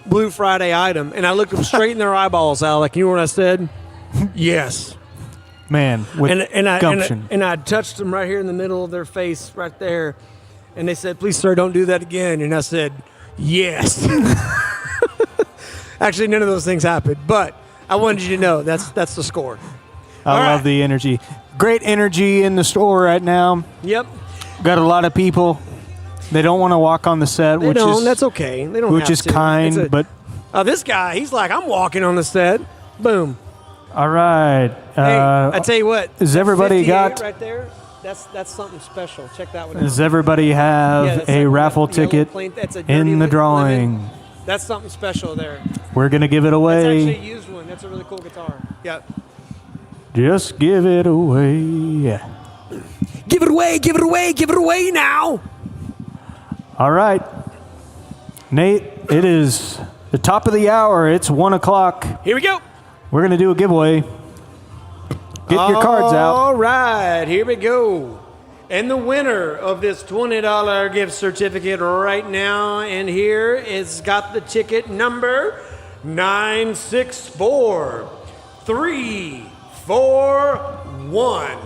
Blue Friday item? And I looked them straight in their eyeballs, Alec. You know what I said? Yes. Man, with gumption. And I touched them right here in the middle of their face, right there. And they said, please, sir, don't do that again. And I said, yes. Actually, none of those things happened. But I wanted you to know that's the score. I love the energy. Great energy in the store right now. Yep. Got a lot of people. They don't want to walk on the set, They don't. That's okay. They don't which have is to. kind, but This guy, he's like, I'm walking on the set. Boom. all right. Hey, I tell you what. Has everybody 58 got? right there? That's something special. Check that one out. Does everybody have that's a like raffle that yellow ticket plain- that's a dirty in the lemon. drawing? That's something special there. We're gonna give it That's away. actually a used one. That's a really cool guitar. Yeah. Just give it away. Give it away, give it away, give it away now. All right, Nate. It is the top of the hour. It's 1 o'clock. Here we go. We're gonna do a giveaway. Get your cards out. All right, here we go. And the winner of this $20 gift certificate right now, and here is got the ticket number 964341.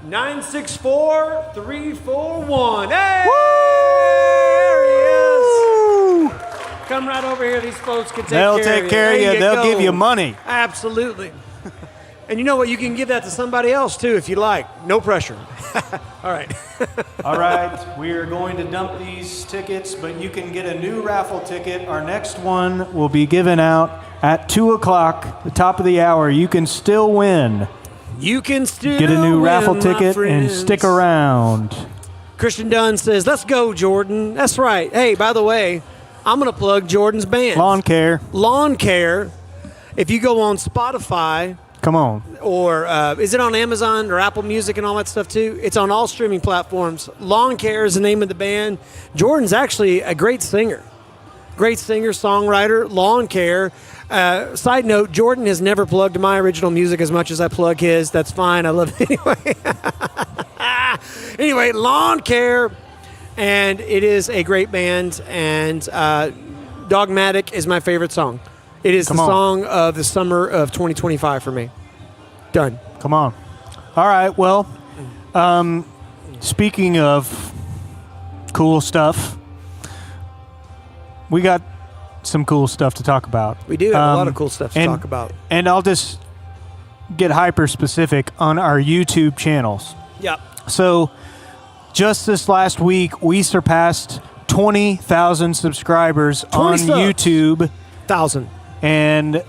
964341. Hey! There he is. Come right over here. These folks can take care of you. They'll take care of There you. They'll go. give you money. Absolutely. And you know what? You can give that to somebody else, too, if you like. No pressure. All right. All right, we are going to dump these tickets, but you can get a new raffle ticket. Our next one will be given out at 2 o'clock, the top of the hour. You can still win. You can still Get a new win, raffle my ticket and friends. stick around. Christian Dunn says, let's go, Jordan. That's right. Hey, by the way, I'm going to plug Jordan's band. Lawn Care. Lawn Care. If you go on Spotify, Come on. or is it on Amazon or Apple Music and all that stuff too? It's on all streaming platforms. Lawn Care is the name of the band. Jordan's actually a great singer. Great singer, songwriter, Lawn Care. Side note, Jordan has never plugged my original music as much as I plug his. That's fine. I love it anyway. Anyway, Lawn Care. And it is a great band. And Dogmatic is my favorite song. It is the song of the summer of 2025 for me. Done. Come on. All right, well, speaking of cool stuff, we got some cool stuff to talk about. We do have a lot of cool stuff to talk about. And I'll just get hyper specific on our YouTube channels. Yep. So just this last week, we surpassed 20,000 subscribers on 20 subs. YouTube. 1,000. And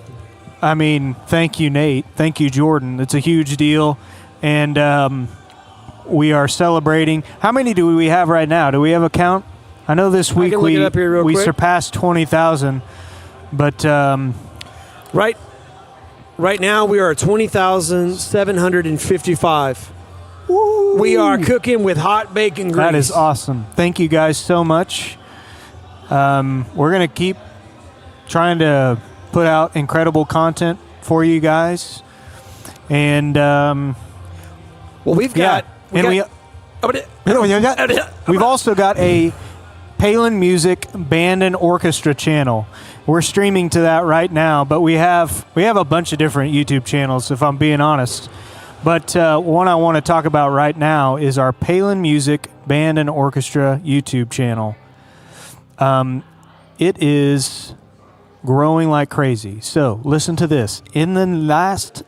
I mean, thank you, Nate. Thank you, Jordan. It's a huge deal. And we are celebrating. How many do we have right now? Do we have a count? I know this week can look it up here real we quick. surpassed 20,000. But Right now, we are at 20,755. We are cooking with hot bacon grease. that is awesome. Thank you guys so much. We're going to keep trying to put out incredible content for you guys. And Well, we've got. we've also got a Palin Music Band and Orchestra channel. We're streaming to that right now, but we have a bunch of different YouTube channels, if I'm being honest. But one I want to talk about right now is our Palin Music Band and Orchestra YouTube channel. It is growing like crazy. So listen to this. In the last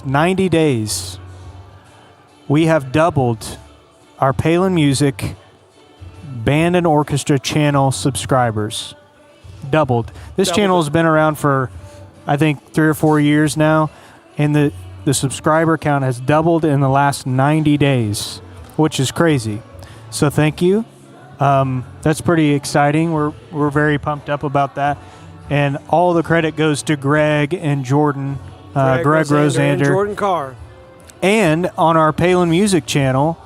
90 days, we have doubled our Palin Music Band and Orchestra channel subscribers. Doubled. This channel has been around for, I think, 3 or 4 years now, and the subscriber count has doubled in the last 90 days, which is crazy. So thank you. That's pretty exciting. We're very pumped up about that. And all the credit goes to Greg and Jordan, Greg Rosander, and Jordan Carr. And on our Palin Music channel,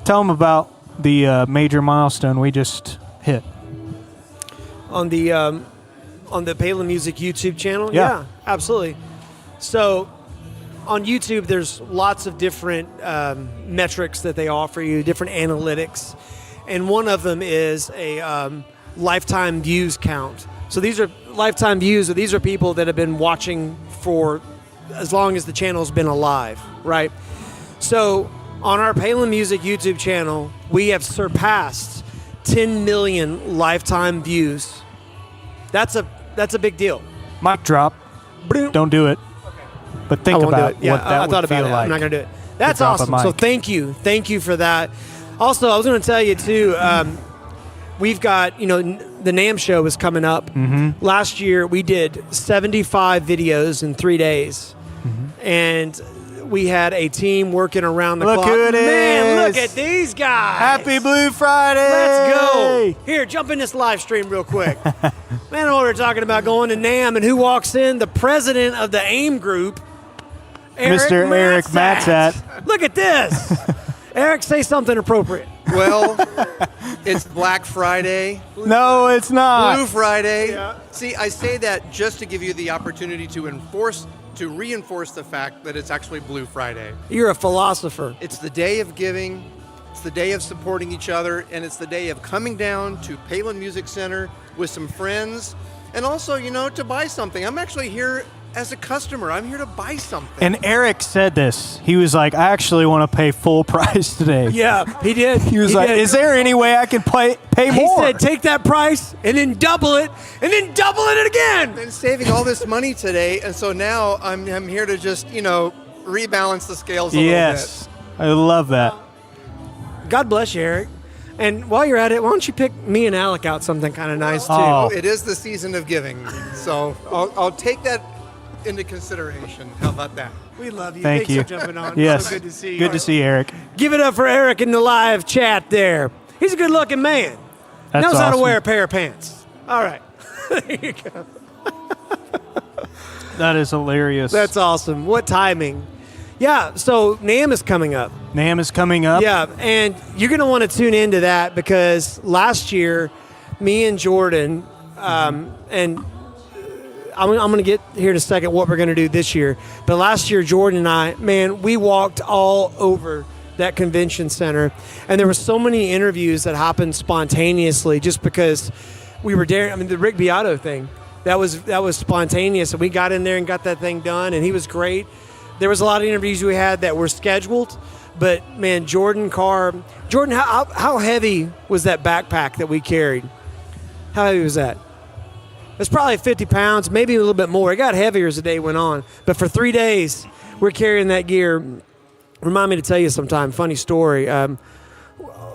tell them about the major milestone we just hit. On the Palin Music YouTube channel? Yeah. Absolutely. So on YouTube, there's lots of different metrics that they offer you, different analytics. And one of them is a lifetime views count. So these are lifetime views. These are people that have been watching for as long as the channel's been alive, right? So on our Palin Music YouTube channel, we have surpassed 10 million lifetime views. That's a big deal. Mic drop. Don't do it. But think about it. Yeah, what that I thought would feel about it. like. I'm not going to do it. That's drop a awesome. So mic. thank you for that. Also, I was going to tell you too. We've got the NAMM show is coming up. Mm-hmm. Last year we did 75 videos in 3 days, and we had a team working around the Look clock. who it Man, is. look at these guys! Happy Blue Friday! Let's go. Here, jump in this live stream real quick. Man, I know we're talking about going to NAMM, and who walks in? The president of the AIM group, Mr. Eric Matzat. Look at this. Eric, say something appropriate. Well, it's Black Friday, No, it's not. Blue Friday. Yeah. See, I say that just to give you the opportunity to reinforce the fact that it's actually Blue Friday. You're a philosopher. It's the day of giving, it's the day of supporting each other, and it's the day of coming down to Palin Music Center with some friends, and also, to buy something. I'm actually here as a customer. I'm here to buy something. And Eric said this. He was like, I actually want to pay full price today. Yeah, he did. He was like, is there any way I can pay more? He said, take that price and then double it and then double it again. I've been saving all this money today, and so now I'm here to just, rebalance the scales a little bit. Yes, I love that. God bless you, Eric. And while you're at it, why don't you pick me and Alec out something kind of nice, too? Oh. It is the season of giving, so I'll take that into consideration. How about that? We love you. Thank Thanks you. for jumping on. Yes. So good to see you. Good to see Eric. Give it up for Eric in the live chat there. He's a good-looking man. That's Knows how to awesome. wear a pair of pants. All right. There you go. That is hilarious. That's awesome. What timing. Yeah, so NAMM is coming up. NAMM is coming up. Yeah, and you're going to want to tune into that because last year, me and Jordan, and I'm going to get here in a second what we're going to do this year. But last year, Jordan and I, man, we walked all over that convention center. And there were so many interviews that happened spontaneously just because we were daring. I mean, the Rick Beato thing, that was spontaneous. And we got in there and got that thing done, and he was great. There was a lot of interviews we had that were scheduled. But, man, Jordan, how heavy was that backpack that we carried? How heavy was that? It's probably 50 pounds, maybe a little bit more. It got heavier as the day went on. But for 3 days, we're carrying that gear. Remind me to tell you sometime, funny story.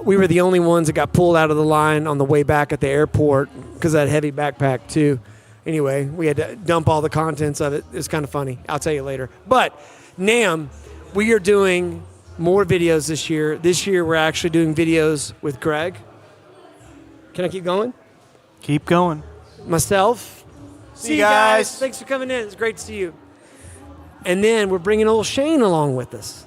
we were the only ones that got pulled out of the line on the way back at the airport because of that heavy backpack too. Anyway, we had to dump all the contents of it. It's kind of funny. I'll tell you later. But NAMM, we are doing more videos this year. This year we're actually doing videos with Greg. Can I keep going? Keep going. Myself. See you guys. Thanks for coming in. It's great to see you. And then we're bringing old Shane along with us.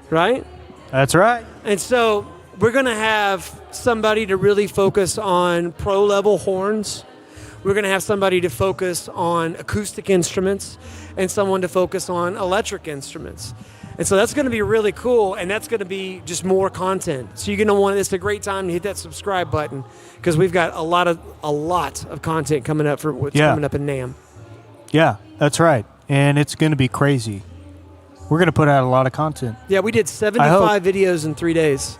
Right? That's right. And so we're going to have somebody to really focus on pro level horns. We're going to have somebody to focus on acoustic instruments and someone to focus on electric instruments. And so that's going to be really cool, and that's going to be just more content. So you're going to want, it's a great time to hit that subscribe button because we've got a lot of content coming up for what's coming up in NAMM. Yeah, that's right. And it's going to be crazy. We're going to put out a lot of content. Yeah, we did 75 videos in 3 days.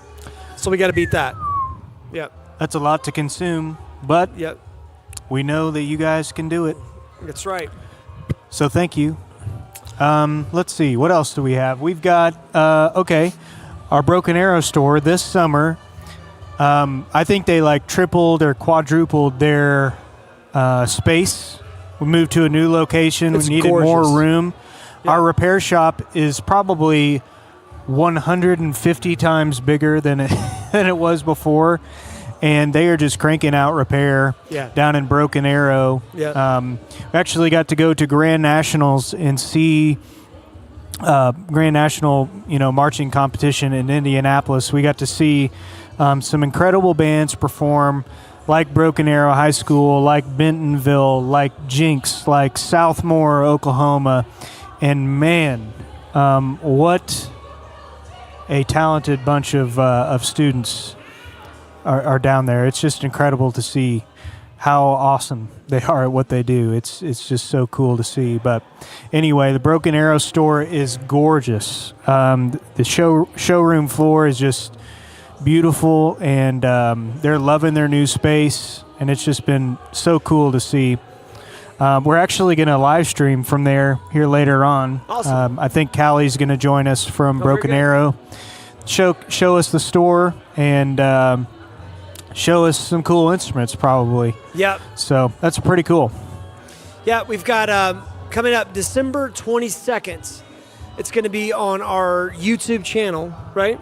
So we got to beat that. Yep. That's a lot to consume, but we know that you guys can do it. That's right. So thank you. Let's see. What else do we have? We've got, our Broken Arrow store this summer. I think they like tripled or quadrupled their space. We moved to a new location. It's we needed gorgeous. more room. Yeah. Our repair shop is probably 150 times bigger than it was before. And they are just cranking out repair down in Broken Arrow. Yeah. We actually got to go to Grand Nationals and see Grand National, marching competition in Indianapolis. We got to see some incredible bands perform, like Broken Arrow High School, like Bentonville, like Jinx, like Southmore, Oklahoma. And man, what a talented bunch of students are down there. It's just incredible to see how awesome they are at what they do. It's just so cool to see. But anyway, the Broken Arrow store is gorgeous. The showroom floor is just beautiful, and they're loving their new space, and it's just been so cool to see. We're actually going to live stream from there here later on. Awesome. I think Callie's going to join us from Broken Arrow, show us the store, and show us some cool instruments probably. Yep. So that's pretty cool. Yeah, we've got coming up December 22nd. It's going to be on our YouTube channel, right?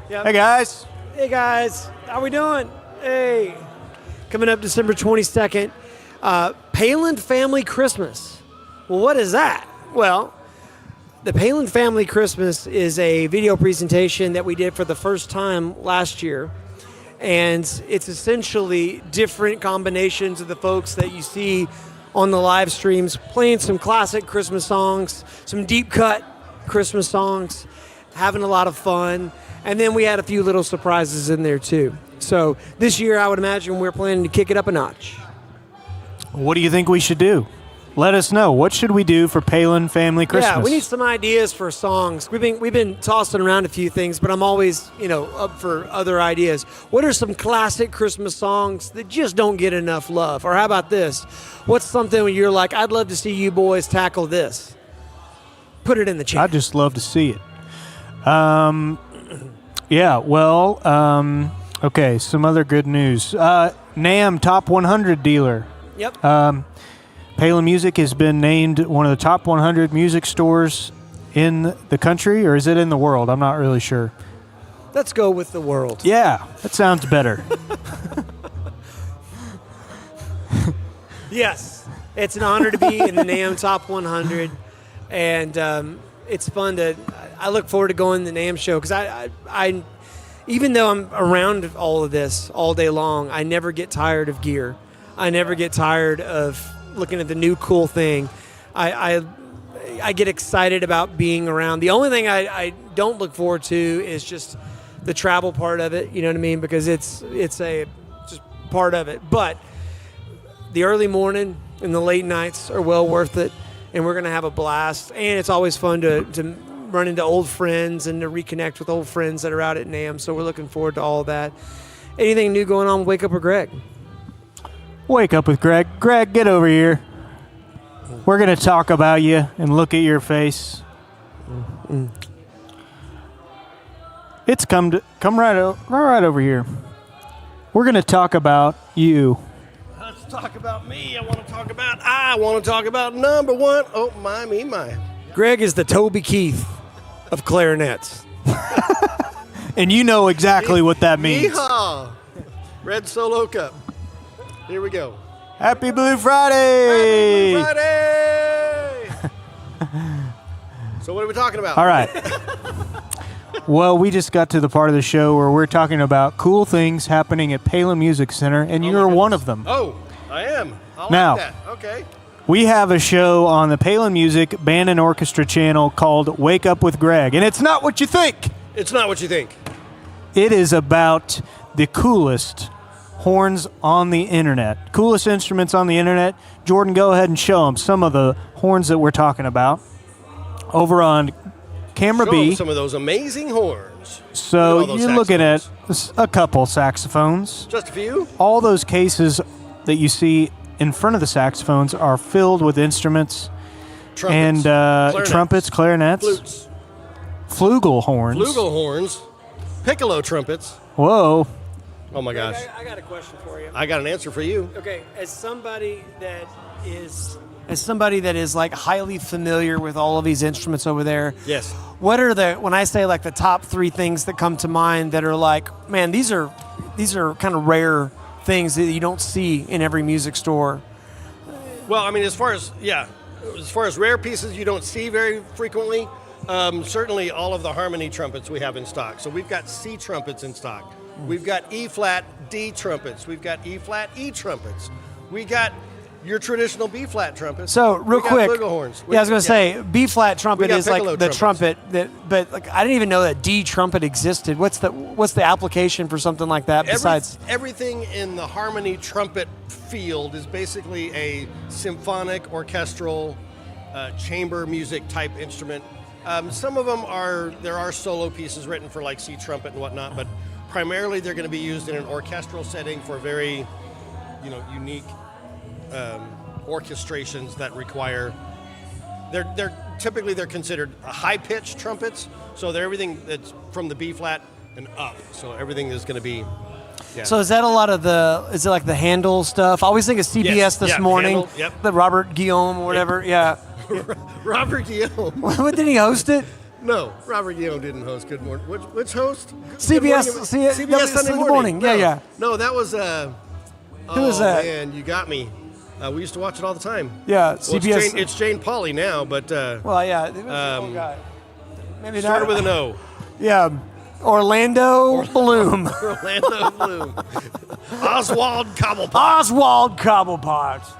Yep. Hey, guys. Hey, guys. How we doing? Hey. Coming up December 22nd, Palin Family Christmas. Well, what is that? Well, the Palin Family Christmas is a video presentation that we did for the first time last year. And it's essentially different combinations of the folks that you see on the live streams, playing some classic Christmas songs, some deep cut Christmas songs, having a lot of fun. And then we had a few little surprises in there too. So this year, I would imagine we're planning to kick it up a notch. What do you think we should do? Let us know. What should we do for Palin Family Christmas? Yeah, we need some ideas for songs. We've been tossing around a few things, but I'm always, up for other ideas. What are some classic Christmas songs that just don't get enough love? Or how about this? What's something where you're like, I'd love to see you boys tackle this? Put it in the chat. I'd just love to see it. Okay, some other good news. NAMM Top 100 dealer. Yep. Palin Music has been named one of the top 100 music stores in the country, or is it in the world? I'm not really sure. Let's go with the world. Yeah, that sounds better. Yes, it's an honor to be in the NAMM Top 100, and it's fun to. I look forward to going to the NAMM show because I, even though I'm around all of this all day long, I never get tired of gear. I never get tired of looking at the new cool thing. I get excited about being around. The only thing I don't look forward to is just the travel part of it. You know what I mean? Because it's just part of it. But the early morning and the late nights are well worth it, and we're gonna have a blast. And it's always fun to run into old friends and to reconnect with old friends that are out at NAMM. So we're looking forward to all of that. Anything new going on with Wake Up with Greg? Wake Up with Greg. Greg, get over here. We're going to talk about you and look at your face. It's come right over here. We're going to talk about you. Let's talk about me. I want to talk about number one. Oh, my. Greg is the Toby Keith of clarinets. And you know exactly what that means. Yeehaw! Red Solo Cup. Here we go. Happy Blue Friday! Happy Blue Friday! So what are we talking about? All right. Well, we just got to the part of the show where we're talking about cool things happening at Palin Music Center, and you're one of them. Oh, I am. I like Now, that. Okay. We have a show on the Palin Music Band and Orchestra channel called Wake Up with Greg, and it's not what you think. It's not what you think. It is about the coolest horns on the internet, coolest instruments on the internet. Jordan, go ahead and show them some of the horns that we're talking about over on camera Show B. them some of those amazing horns. So Look at all those you're looking at saxophones. a couple saxophones. Just a few? All those cases that you see in front of the saxophones are filled with instruments Trumpets. and trumpets, clarinets, Flutes. flugel horns. Flugel horns. Piccolo trumpets. Whoa. Oh my gosh. I got a question for you. I got an answer for you. Okay, as somebody that is like highly familiar with all of these instruments over there, Yes. what are when I say like the top 3 things that come to mind that are like, man, these are kind of rare things that you don't see in every music store? Well, I mean, as far as rare pieces you don't see very frequently, certainly all of the harmony trumpets we have in stock. So we've got C trumpets in stock. We've got E-flat D trumpets. We've got E-flat E trumpets. We got your traditional B-flat trumpets. So real quick, flugelhorns. I was going to say B-flat trumpet got is like piccolo the trumpets. trumpet but like I didn't even know that D trumpet existed. What's the application for something like that besides? Everything in the harmony trumpet field is basically a symphonic, orchestral, chamber music type instrument. Some of them there are solo pieces written for like C trumpet and whatnot, but primarily they're going to be used in an orchestral setting for very, unique orchestrations that require. They're typically considered high pitched trumpets, so they're everything that's from the B flat and up. So everything is going to be. Yeah. So is that a lot of is it like the Handel stuff? I always think of CBS this morning, Handel, yep. the Robert Guillaume or whatever. Yeah. Robert Guillaume. What, didn't he host it? No, Robert Guillaume didn't host Good Morning. Which host? CBS. CBS Sunday Morning. Yeah, yeah. No, that was. Who was that? Man, you got me. We used to watch it all the time. Yeah, Well, CBS. It's Jane Pauley now, but. Well, yeah. It was the old guy. Maybe started not. with an O. Yeah. Orlando Bloom. Orlando Bloom. Oswald Cobblepot. Oswald Cobblepot.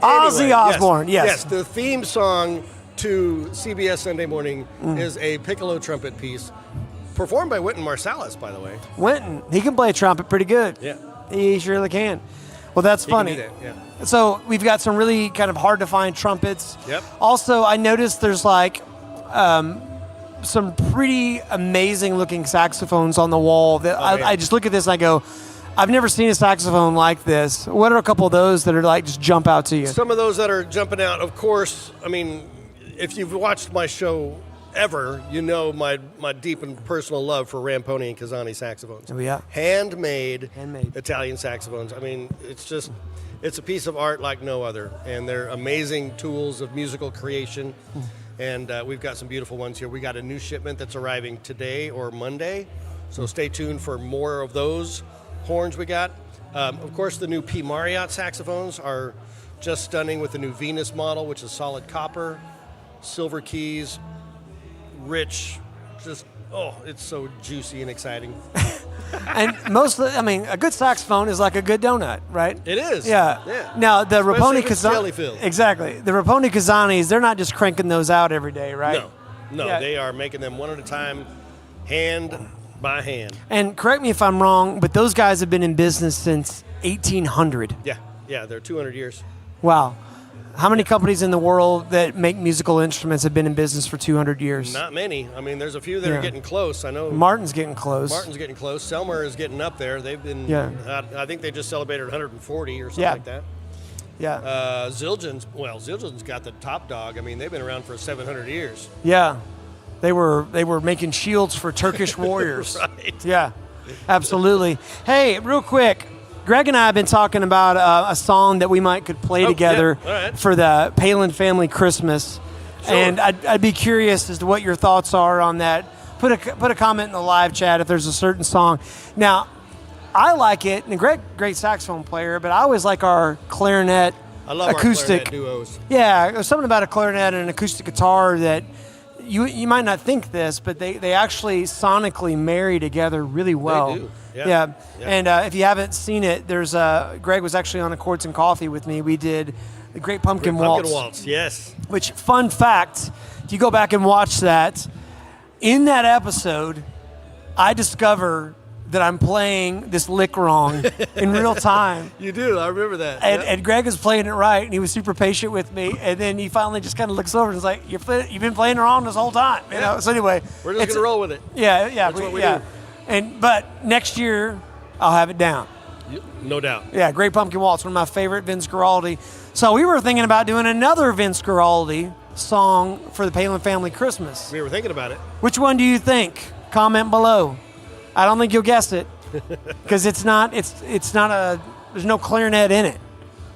Ozzy Osbourne, yes. Yes, the theme song to CBS Sunday Morning is a piccolo trumpet piece performed by Wynton Marsalis, by the way. Wynton, he can play a trumpet pretty good. Yeah. He surely can. Well, that's He can funny. do that, yeah. So we've got some really kind of hard to find trumpets. Yep. Also, I noticed there's like some pretty amazing looking saxophones on the wall. That yeah. I just look at this and I go, I've never seen a saxophone like this. What are a couple of those that are like just jump out to you? Some of those that are jumping out, of course, I mean, if you've watched my show ever, you know my deep and personal love for Ramponi and Kazani saxophones. Oh, yeah. Handmade Italian saxophones. I mean, it's a piece of art like no other, and they're amazing tools of musical creation. And we've got some beautiful ones here. We got a new shipment that's arriving today or Monday, so stay tuned for more of those horns we got. Of course, the new P. Marriott saxophones are just stunning with the new Venus model, which is solid copper, silver keys, rich, just, it's so juicy and exciting. And a good saxophone is like a good donut, right? It is. Yeah. Now, the Especially Raponi if it's jelly-filled. Exactly. The Raponi Kazanis, they're not just cranking those out every day, right? No, Yeah. They are making them one at a time, hand by hand. And correct me if I'm wrong, but those guys have been in business since 1800. Yeah, they're 200 years. Wow. How many companies in the world that make musical instruments have been in business for 200 years? Not many. I mean, there's a few that are getting close. I know Martin's getting close. Martin's getting close. Selmer is getting up there. They've been, I think they just celebrated 140 or something like that. Yeah. Zildjian's got the top dog. I mean, they've been around for 700 years. Yeah. They were making shields for Turkish warriors. Right. Yeah, absolutely. Hey, real quick, Greg and I have been talking about a song that we could play together yeah. All right. for the Palin family Christmas, Sure. and I'd be curious as to what your thoughts are on that. Put a comment in the live chat if there's a certain song. Now, I like it, and Greg, great saxophone player, but I always like our clarinet. I love acoustic our clarinet duos. Yeah, there's something about a clarinet and an acoustic guitar that you might not think this, but they actually sonically marry together really well. They do. Yeah. And if you haven't seen it, there's Greg was actually on a Chords and Coffee with me. We did the Great Pumpkin Waltz. Pumpkin Waltz, yes. Which, fun fact, if you go back and watch that, in that episode, I discover that I'm playing this lick wrong in real time. You do. I remember that. And Greg was playing it right, and he was super patient with me. And then he finally just kind of looks over and is like, "You've been playing it wrong this whole time." You know. So anyway, we're just gonna roll with it. Yeah. That's what we do. But next year, I'll have it down. No doubt. Yeah, Great Pumpkin Waltz, one of my favorite Vince Guaraldi. So we were thinking about doing another Vince Guaraldi song for the Palin family Christmas. We were thinking about it. Which one do you think? Comment below. I don't think you'll guess it because it's not there's no clarinet in it,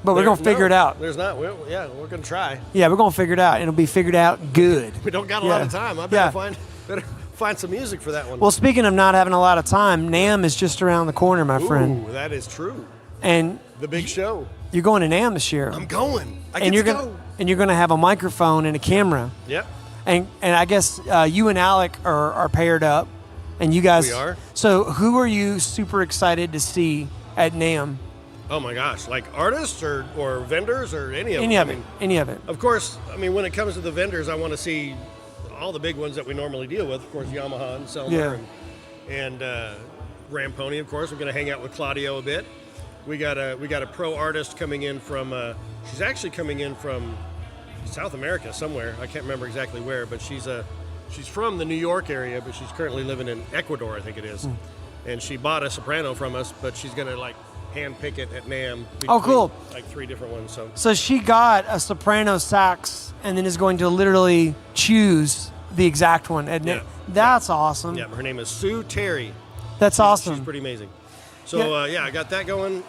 but we're going to figure it out. There's not. We're going to try. Yeah, we're going to figure it out. It'll be figured out good. We don't got a lot of time. I better find some music for that one. Well, speaking of not having a lot of time, NAMM is just around the corner, my friend. Ooh, that is true. And the big show. You're going to NAMM this year. I'm going. And you're going to have a microphone and a camera. Yep. And I guess you and Alec are paired up, and you guys. We are. So who are you super excited to see at NAMM? Oh my gosh, like artists or vendors or any of them? Any of it. Of course, I mean, when it comes to the vendors, I want to see all the big ones that we normally deal with. Of course, Yamaha and Selmer and Ramponi. Of course, we're going to hang out with Claudio a bit. We got a pro artist coming in from. She's actually coming in from South America somewhere. I can't remember exactly where, but she's from the New York area, but she's currently living in Ecuador, I think it is. And she bought a soprano from us, but she's going to like hand pick it at NAMM. Oh, cool. Like 3 different ones. So she got a soprano sax and then is going to literally choose the exact one at NAMM. That's awesome. Yeah, her name is Sue Terry. That's awesome. She's pretty amazing. So, I got that going.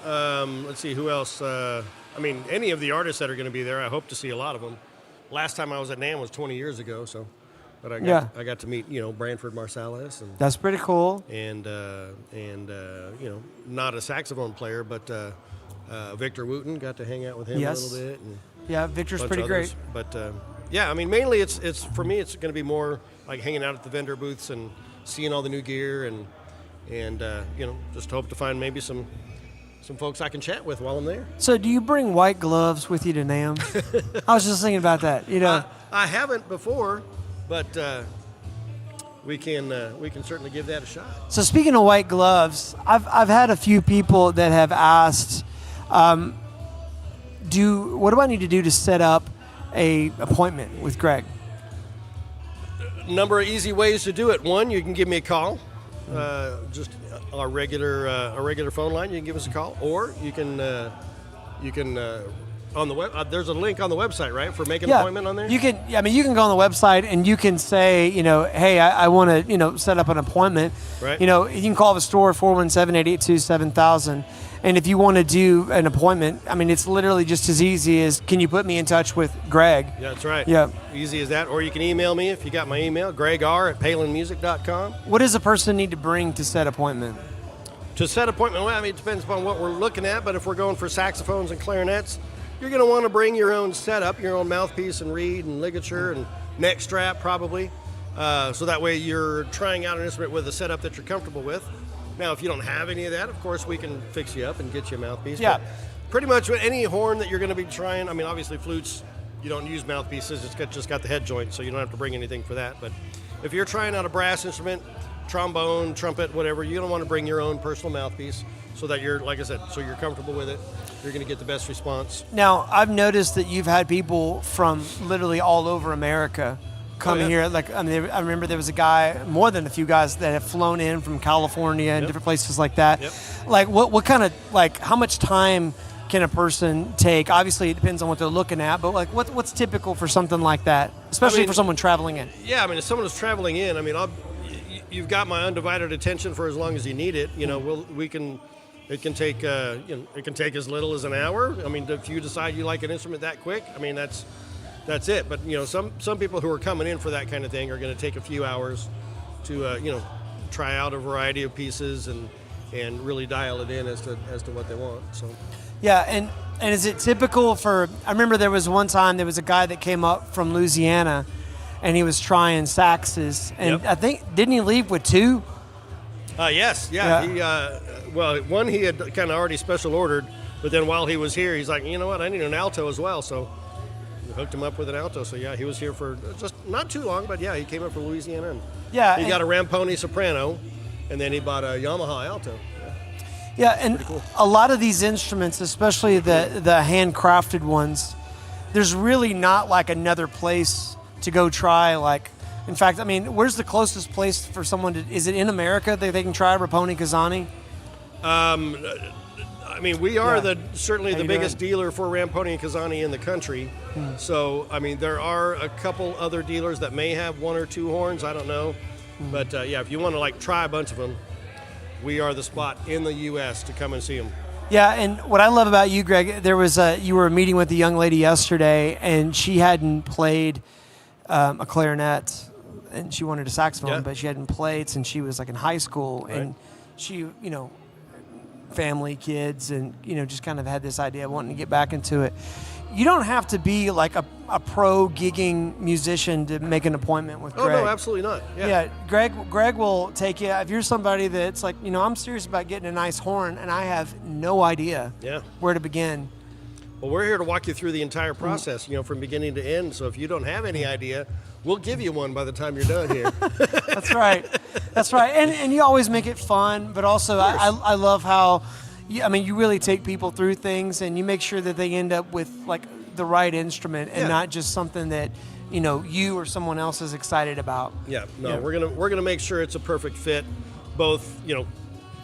Let's see, who else? I mean, any of the artists that are going to be there, I hope to see a lot of them. Last time I was at NAMM was 20 years ago, so. But I got to meet, Branford Marsalis. And, that's pretty cool. And not a saxophone player, but Victor Wooten, got to hang out with him a little bit. And Victor's pretty great. But, I mean, mainly it's for me, it's going to be more like hanging out at the vendor booths and seeing all the new gear and just hope to find maybe some folks I can chat with while I'm there. So do you bring white gloves with you to NAMM? I was just thinking about that. I haven't before, but we can certainly give that a shot. So speaking of white gloves, I've had a few people that have asked, what do I need to do to set up a appointment with Greg? Number of easy ways to do it. One, you can give me a call. Just our regular phone line. You can give us a call, or you can on the web. There's a link on the website, right, for making an appointment on there. You can. I mean, you can go on the website and you can say, hey, I want to, set up an appointment. Right. You can call the store 417-882-7000. And if you want to do an appointment, I mean, it's literally just as easy as, can you put me in touch with Greg? Yeah, that's right. Yeah. Easy as that. Or you can email me if you got my email, gregr@palinmusic.com. What does a person need to bring to set appointment? To set appointment, well, I mean, it depends upon what we're looking at, but if we're going for saxophones and clarinets, you're going to want to bring your own setup, your own mouthpiece and reed and ligature and neck strap probably. So that way you're trying out an instrument with a setup that you're comfortable with. Now, if you don't have any of that, of course, we can fix you up and get you a mouthpiece. Yeah. But pretty much with any horn that you're going to be trying, I mean, obviously flutes, you don't use mouthpieces. It's just got the head joint, so you don't have to bring anything for that. But if you're trying out a brass instrument, trombone, trumpet, whatever, you don't want to bring your own personal mouthpiece so that you're, like I said, so you're comfortable with it. You're going to get the best response. Now, I've noticed that you've had people from literally all over America coming here. Like, I remember there was a guy, more than a few guys that have flown in from California and different places like that. Yep. Like, what kind of, like, how much time can a person take? Obviously, it depends on what they're looking at, but like what's typical for something like that, especially for someone traveling in? Yeah, I mean, if someone is traveling in, I mean, you've got my undivided attention for as long as you need it. You know, it can take it can take as little as an hour. I mean, if you decide you like an instrument that quick, I mean, that's it. But some people who are coming in for that kind of thing are going to take a few hours to try out a variety of pieces and really dial it in as to what they want. So. Yeah, and is it typical for? I remember there was one time there was a guy that came up from Louisiana, and he was trying saxes, and I think didn't he leave with 2? Yes, yeah. One he had kind of already special ordered, but then while he was here, he's like, you know what, I need an alto as well, so we hooked him up with an alto. So yeah, he was here for just not too long, but yeah, he came up from Louisiana, and he got a Ramponi soprano, and then he bought a Yamaha alto. Yeah, and cool. A lot of these instruments, especially the handcrafted ones, there's really not like another place to go try. Like, in fact, I mean, where's the closest place for someone to? Is it in America that they can try Raponi Kazani? I mean, we are certainly the biggest dealer for Ramponi and Kazani in the country. So, I mean, there are a couple other dealers that may have 1 or 2 horns. I don't know, but if you want to like try a bunch of them, we are the spot in the U.S. to come and see them. Yeah, and what I love about you, Greg, there was you were meeting with a young lady yesterday, and she hadn't played a clarinet, and she wanted a saxophone, but she hadn't played since she was like in high school, and she, family, kids, and just kind of had this idea of wanting to get back into it. You don't have to be like a pro gigging musician to make an appointment with Greg. Oh, no, absolutely not. Yeah, Greg will take you. If you're somebody that's like, I'm serious about getting a nice horn and I have no idea where to begin. Well, we're here to walk you through the entire process, from beginning to end. So if you don't have any idea, we'll give you one by the time you're done here. That's right. That's right. And you always make it fun, but also I love how, you really take people through things and you make sure that they end up with like the right instrument and not just something that, you or someone else is excited about. Yeah, no, we're gonna make sure it's a perfect fit, both,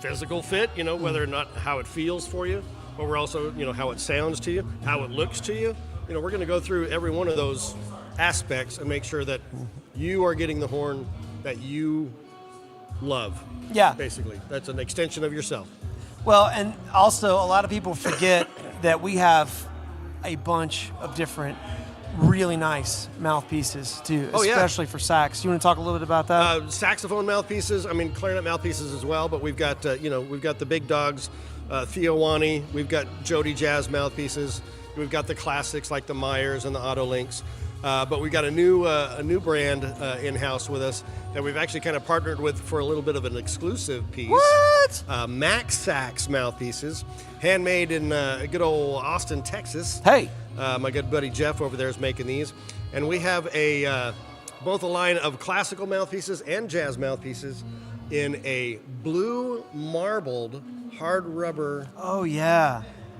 physical fit, whether or not how it feels for you, but we're also, how it sounds to you, how it looks to you. We're going to go through every one of those aspects and make sure that you are getting the horn that you love. Yeah. Basically, that's an extension of yourself. Well, and also a lot of people forget that we have a bunch of different really nice mouthpieces too, especially for sax. You want to talk a little bit about that? Saxophone mouthpieces, clarinet mouthpieces as well, but we've got, we've got the big dogs, Theo Wani, we've got Jody Jazz mouthpieces, we've got the classics like the Myers and the Autolinks, but we've got a new brand in-house with us that we've actually kind of partnered with for a little bit of an exclusive piece. What? Max Sax mouthpieces, handmade in good old Austin, Texas. Hey. My good buddy Jeff over there is making these. And we have both a line of classical mouthpieces and jazz mouthpieces in a blue marbled hard rubber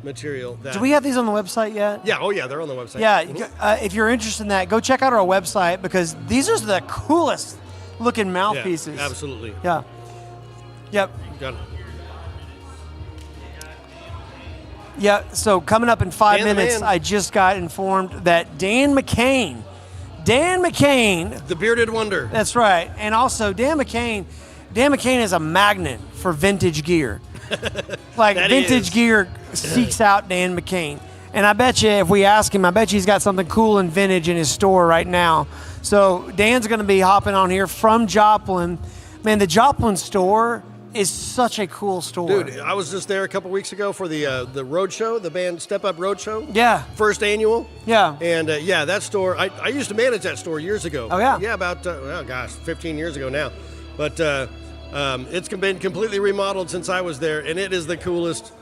material. Do we have these on the website yet? Yeah, they're on the website. Yeah, if you're interested in that, go check out our website because these are the coolest looking mouthpieces. Yeah, absolutely. Yeah. Yep. Got it. Yeah, so coming up in 5 minutes, I just got informed that Dan McCain, the bearded wonder. That's right. And also Dan McCain is a magnet for vintage gear. Like vintage gear seeks out Dan McCain. And I bet you if we ask him, I bet you he's got something cool and vintage in his store right now. So Dan's going to be hopping on here from Joplin. Man, the Joplin store is such a cool store. Dude, I was just there a couple weeks ago for the road show, the band Step Up Road Show. Yeah. First annual. Yeah. And that store, I used to manage that store years ago. Oh, yeah? Yeah, about, 15 years ago now. But it's been completely remodeled since I was there, and it is the coolest.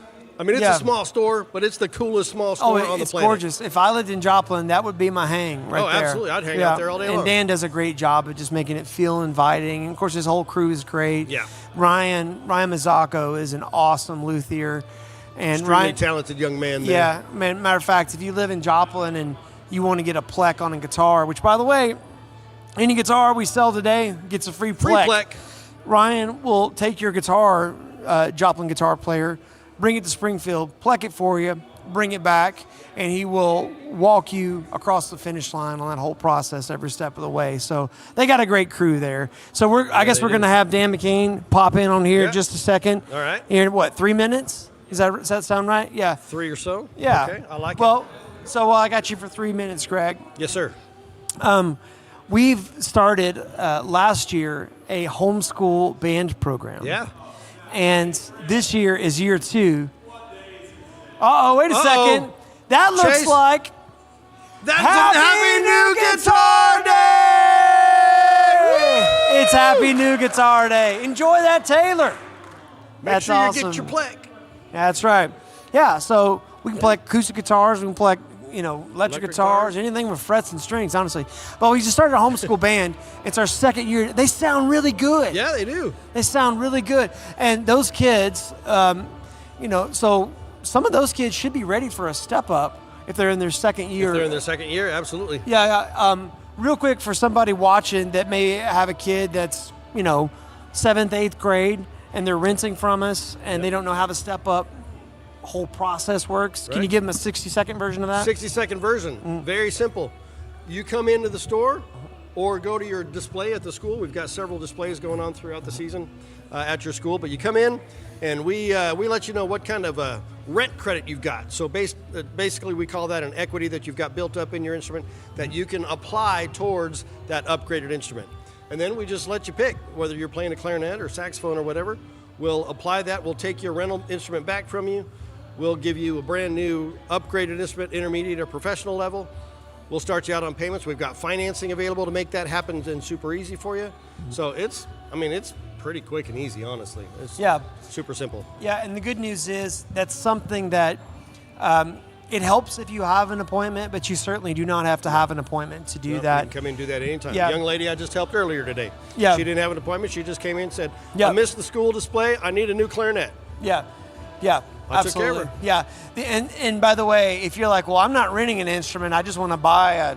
It's a small store, but it's the coolest small store on the planet. It's gorgeous. If I lived in Joplin, that would be my hang right there. Oh, absolutely. I'd hang out there all day long. And Dan does a great job of just making it feel inviting. And, of course, his whole crew is great. Yeah. Ryan Mazzacco is an awesome luthier. And extremely talented young man there. Yeah. Matter of fact, if you live in Joplin and you want to get a plec on a guitar, which, by the way, any guitar we sell today gets a free plec. Free plec. Ryan will take your guitar, Joplin guitar player, bring it to Springfield, plec it for you, bring it back, and he will walk you across the finish line on that whole process every step of the way. So they got a great crew there. So I guess we're going to have Dan McCain pop in on here just a second. All right. In what, 3 minutes? Does that sound right? Yeah. 3 or so? Yeah. Okay, I like it. Well, so I got you for 3 minutes, Greg. Yes, sir. We've started last year a homeschool band program. Yeah. And this year is year 2. Uh-oh, wait a second. That looks Chase, like That's Happy New Guitar Day! It's Happy New Guitar Day. Enjoy that, Taylor. That's Make sure awesome. you get your pleck. That's right. Yeah, so we can play acoustic guitars, we can play, electric guitars, anything with frets and strings, honestly. But we just started a homeschool band. It's our second year. They sound really good. Yeah, they do. They sound really good. And those kids, so some of those kids should be ready for a step up if they're in their second year. If they're in their second year, absolutely. Yeah. Real quick, for somebody watching that may have a kid that's, 7th, 8th grade, and they're renting from us, and they don't know how the step up whole process works. Can you give them a 60-second version of that? 60-second version. Very simple. You come into the store or go to your display at the school. We've got several displays going on throughout the season at your school. But you come in, and we let you know what kind of rent credit you've got. So basically, we call that an equity that you've got built up in your instrument that you can apply towards that upgraded instrument. And then we just let you pick, whether you're playing a clarinet or saxophone or whatever. We'll apply that. We'll take your rental instrument back from you. We'll give you a brand new upgraded instrument, intermediate or professional level. We'll start you out on payments. We've got financing available to make that happen and super easy for you. So it's pretty quick and easy, honestly. It's super simple. Yeah, and the good news is that's something that it helps if you have an appointment, but you certainly do not have to have an appointment to do that. You can come in and do that anytime. Yeah. Young lady I just helped earlier today. Yeah. She didn't have an appointment. She just came in and said, I missed the school display. I need a new clarinet. Yeah, I took care of absolutely. her. Yeah, and by the way, if you're like, well, I'm not renting an instrument, I just want to buy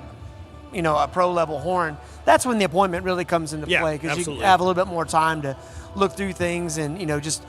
a pro level horn. That's when the appointment really comes into play, because you have a little bit more time to look through things and just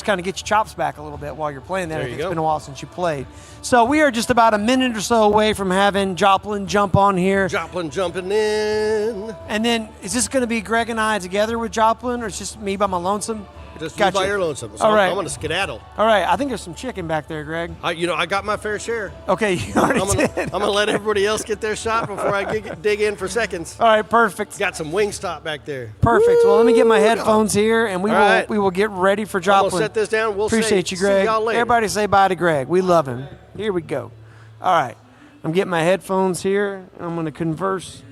kind of get your chops back a little bit while you're playing that. It's been a while since you played. So we are just about a minute or so away from having Joplin jump on here. Joplin jumping in. And then is this going to be Greg and I together with Joplin, or it's just me by my lonesome? Just you by your lonesome. So All right. I'm going to skedaddle. All right. I think there's some chicken back there, Greg. I got my fair share. Okay, you already did. I'm going to let everybody else get their shot before I dig in for seconds. All right, perfect. Got some Wingstop back there. Perfect. Well, let me get my headphones here, and we will get ready for Joplin. I'm going to set this down. We'll Appreciate you, Greg. See y'all later. Everybody say bye to Greg. We love him. Here we go. All right. I'm getting my headphones here. I'm going to converse.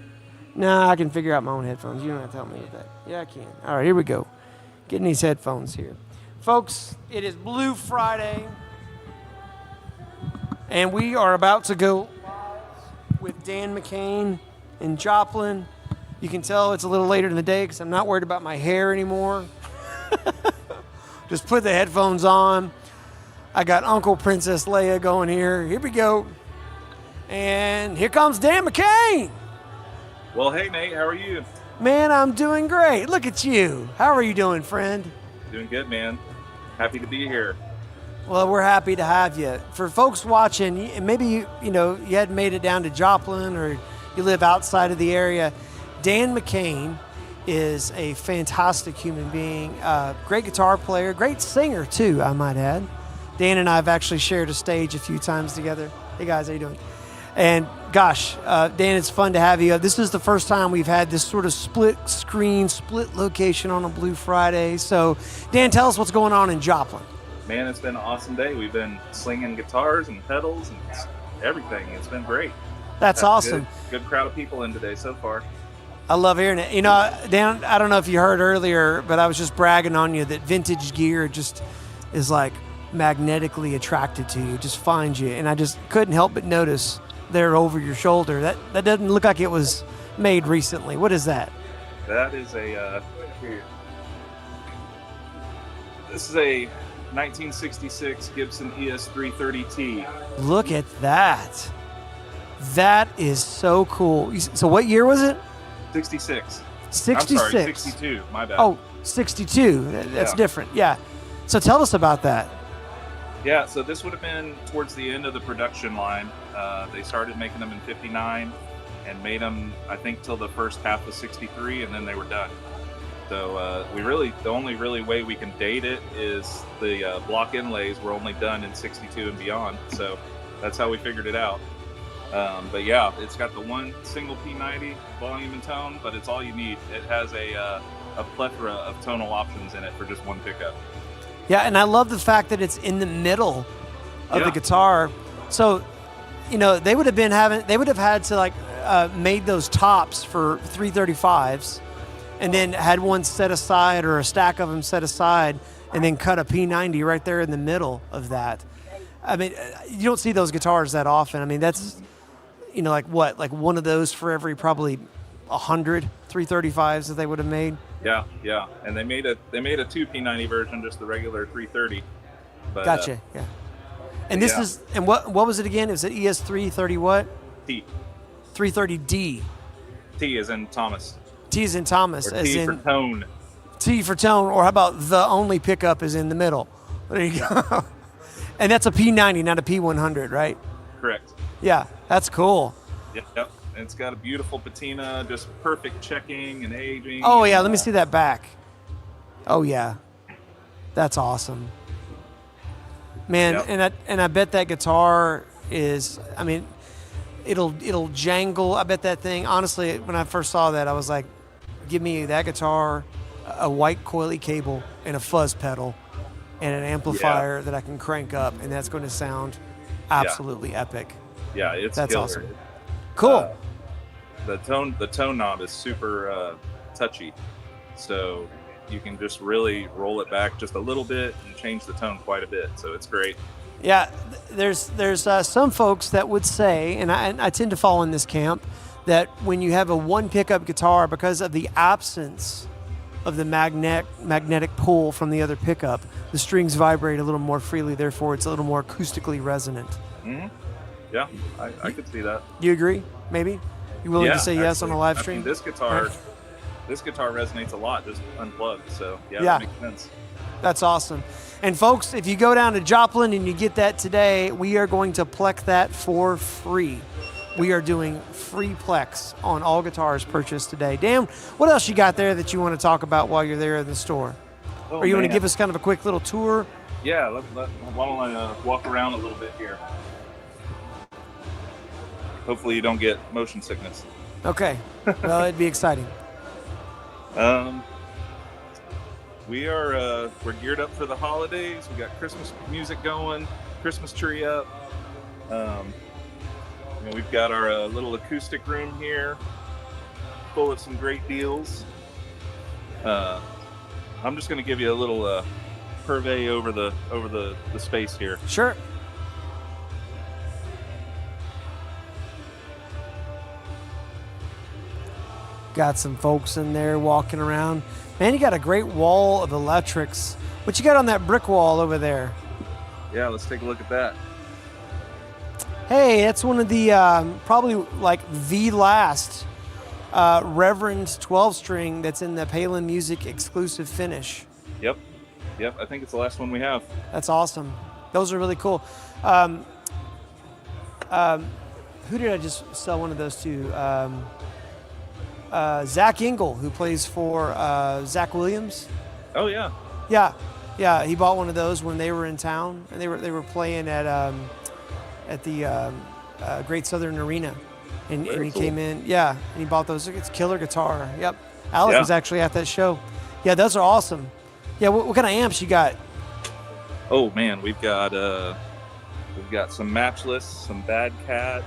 Nah, I can figure out my own headphones. You don't have to help me with that. Yeah, I can. All right, here we go. Getting these headphones here. Folks, it is Blue Friday, and we are about to go live with Dan McCain and Joplin. You can tell it's a little later in the day because I'm not worried about my hair anymore. Just put the headphones on. I got Uncle Princess Leia going here. Here we go. And here comes Dan McCain. Well, hey, Nate, how are you? Man, I'm doing great. Look at you. How are you doing, friend? Doing good, man. Happy to be here. Well, we're happy to have you. For folks watching, maybe you hadn't made it down to Joplin, or you live outside of the area. Dan McCain is a fantastic human being, great guitar player, great singer too, I might add. Dan and I have actually shared a stage a few times together. Hey guys, how you doing? And gosh, Dan, it's fun to have you. This is the first time we've had this sort of split screen, split location on a Blue Friday. So, Dan, tell us what's going on in Joplin. Man, it's been an awesome day. We've been slinging guitars and pedals and everything. It's been great. That's awesome. Good crowd of people in today so far. I love hearing it. Dan, I don't know if you heard earlier, but I was just bragging on you that vintage gear just is like magnetically attracted to you, just finds you. And I just couldn't help but notice there over your shoulder. That doesn't look like it was made recently. What is that? That is a this is a 1966 Gibson ES330T. Look at that. That is so cool. So what year was it? 66. 66. I'm sorry, 62. My bad. Oh, 62. That's different. Yeah. So tell us about that. Yeah, so this would have been towards the end of the production line. They started making them in '59 and made them, I think, till the first half of '63, and then they were done. So the only really way we can date it is the block inlays were only done in '62 and beyond. So that's how we figured it out. But yeah, it's got the one single P90 volume and tone, but it's all you need. It has a plethora of tonal options in it for just one pickup. Yeah, and I love the fact that it's in the middle of the guitar. So, they would have had to like made those tops for 335s, and then had one set aside or a stack of them set aside, and then cut a P90 right there in the middle of that. I mean, you don't see those guitars that often. I mean, that's like one of those for every probably 100 335s that they would have made. Yeah, and they made a 2 P90 version, just the regular 330. But, gotcha. Yeah. And this is what was it again? Is it ES 330 what? T. 330D. T is in Thomas. T is in Thomas. Or as T in for tone. T for tone, or how about the only pickup is in the middle? There you go. And that's a P90, not a P100, right? Correct. Yeah, that's cool. Yep. And it's got a beautiful patina, just perfect checking and aging. Oh yeah, let me see that back. Oh yeah, that's awesome, man. Yep. And I bet that guitar is. I mean, it'll jangle. I bet that thing. Honestly, when I first saw that, I was like, give me that guitar, a white coily cable, and a fuzz pedal, and an amplifier that I can crank up, and that's going to sound absolutely epic. Yeah, that's killer. Awesome. Cool. The tone knob is super touchy, so you can just really roll it back just a little bit and change the tone quite a bit. So it's great. Yeah, there's some folks that would say, and I tend to fall in this camp, that when you have a one pickup guitar, because of the absence of the magnetic pull from the other pickup, the strings vibrate a little more freely. Therefore, it's a little more acoustically resonant. Mm-hmm. Yeah, I could see that. Do you agree? Maybe you willing to say yes on a live stream? I mean, this guitar resonates a lot just unplugged. So yeah, Yeah. that makes sense. That's awesome. And folks, if you go down to Joplin and you get that today, we are going to plex that for free. We are doing free plex on all guitars purchased today. Dan, what else you got there that you want to talk about while you're there in the store? Or you want to give us kind of a quick little tour? Yeah, why don't I walk around a little bit here? Hopefully you don't get motion sickness. Okay. Well, it'd be exciting. We're geared up for the holidays. We got Christmas music going, Christmas tree up. We've got our little acoustic room here, full of some great deals. I'm just going to give you a little purvey over the space here. Sure. Got some folks in there walking around. Man, you got a great wall of electrics. What you got on that brick wall over there? Yeah, let's take a look at that. Hey, that's one of the probably like the last Reverend 12-string that's in the Palin Music exclusive finish. Yep, I think it's the last one we have. That's awesome. Those are really cool. Who did I just sell one of those to? Zach Engel, who plays for Zach Williams. Oh yeah. Yeah. He bought one of those when they were in town, and they were playing at the Great Southern Arena, and he came in. Yeah, and he bought those. It's killer guitar. Yep. Alex was actually at that show. Yeah, those are awesome. Yeah, what kind of amps you got? Oh man, we've got some Matchless, some Bad Cat,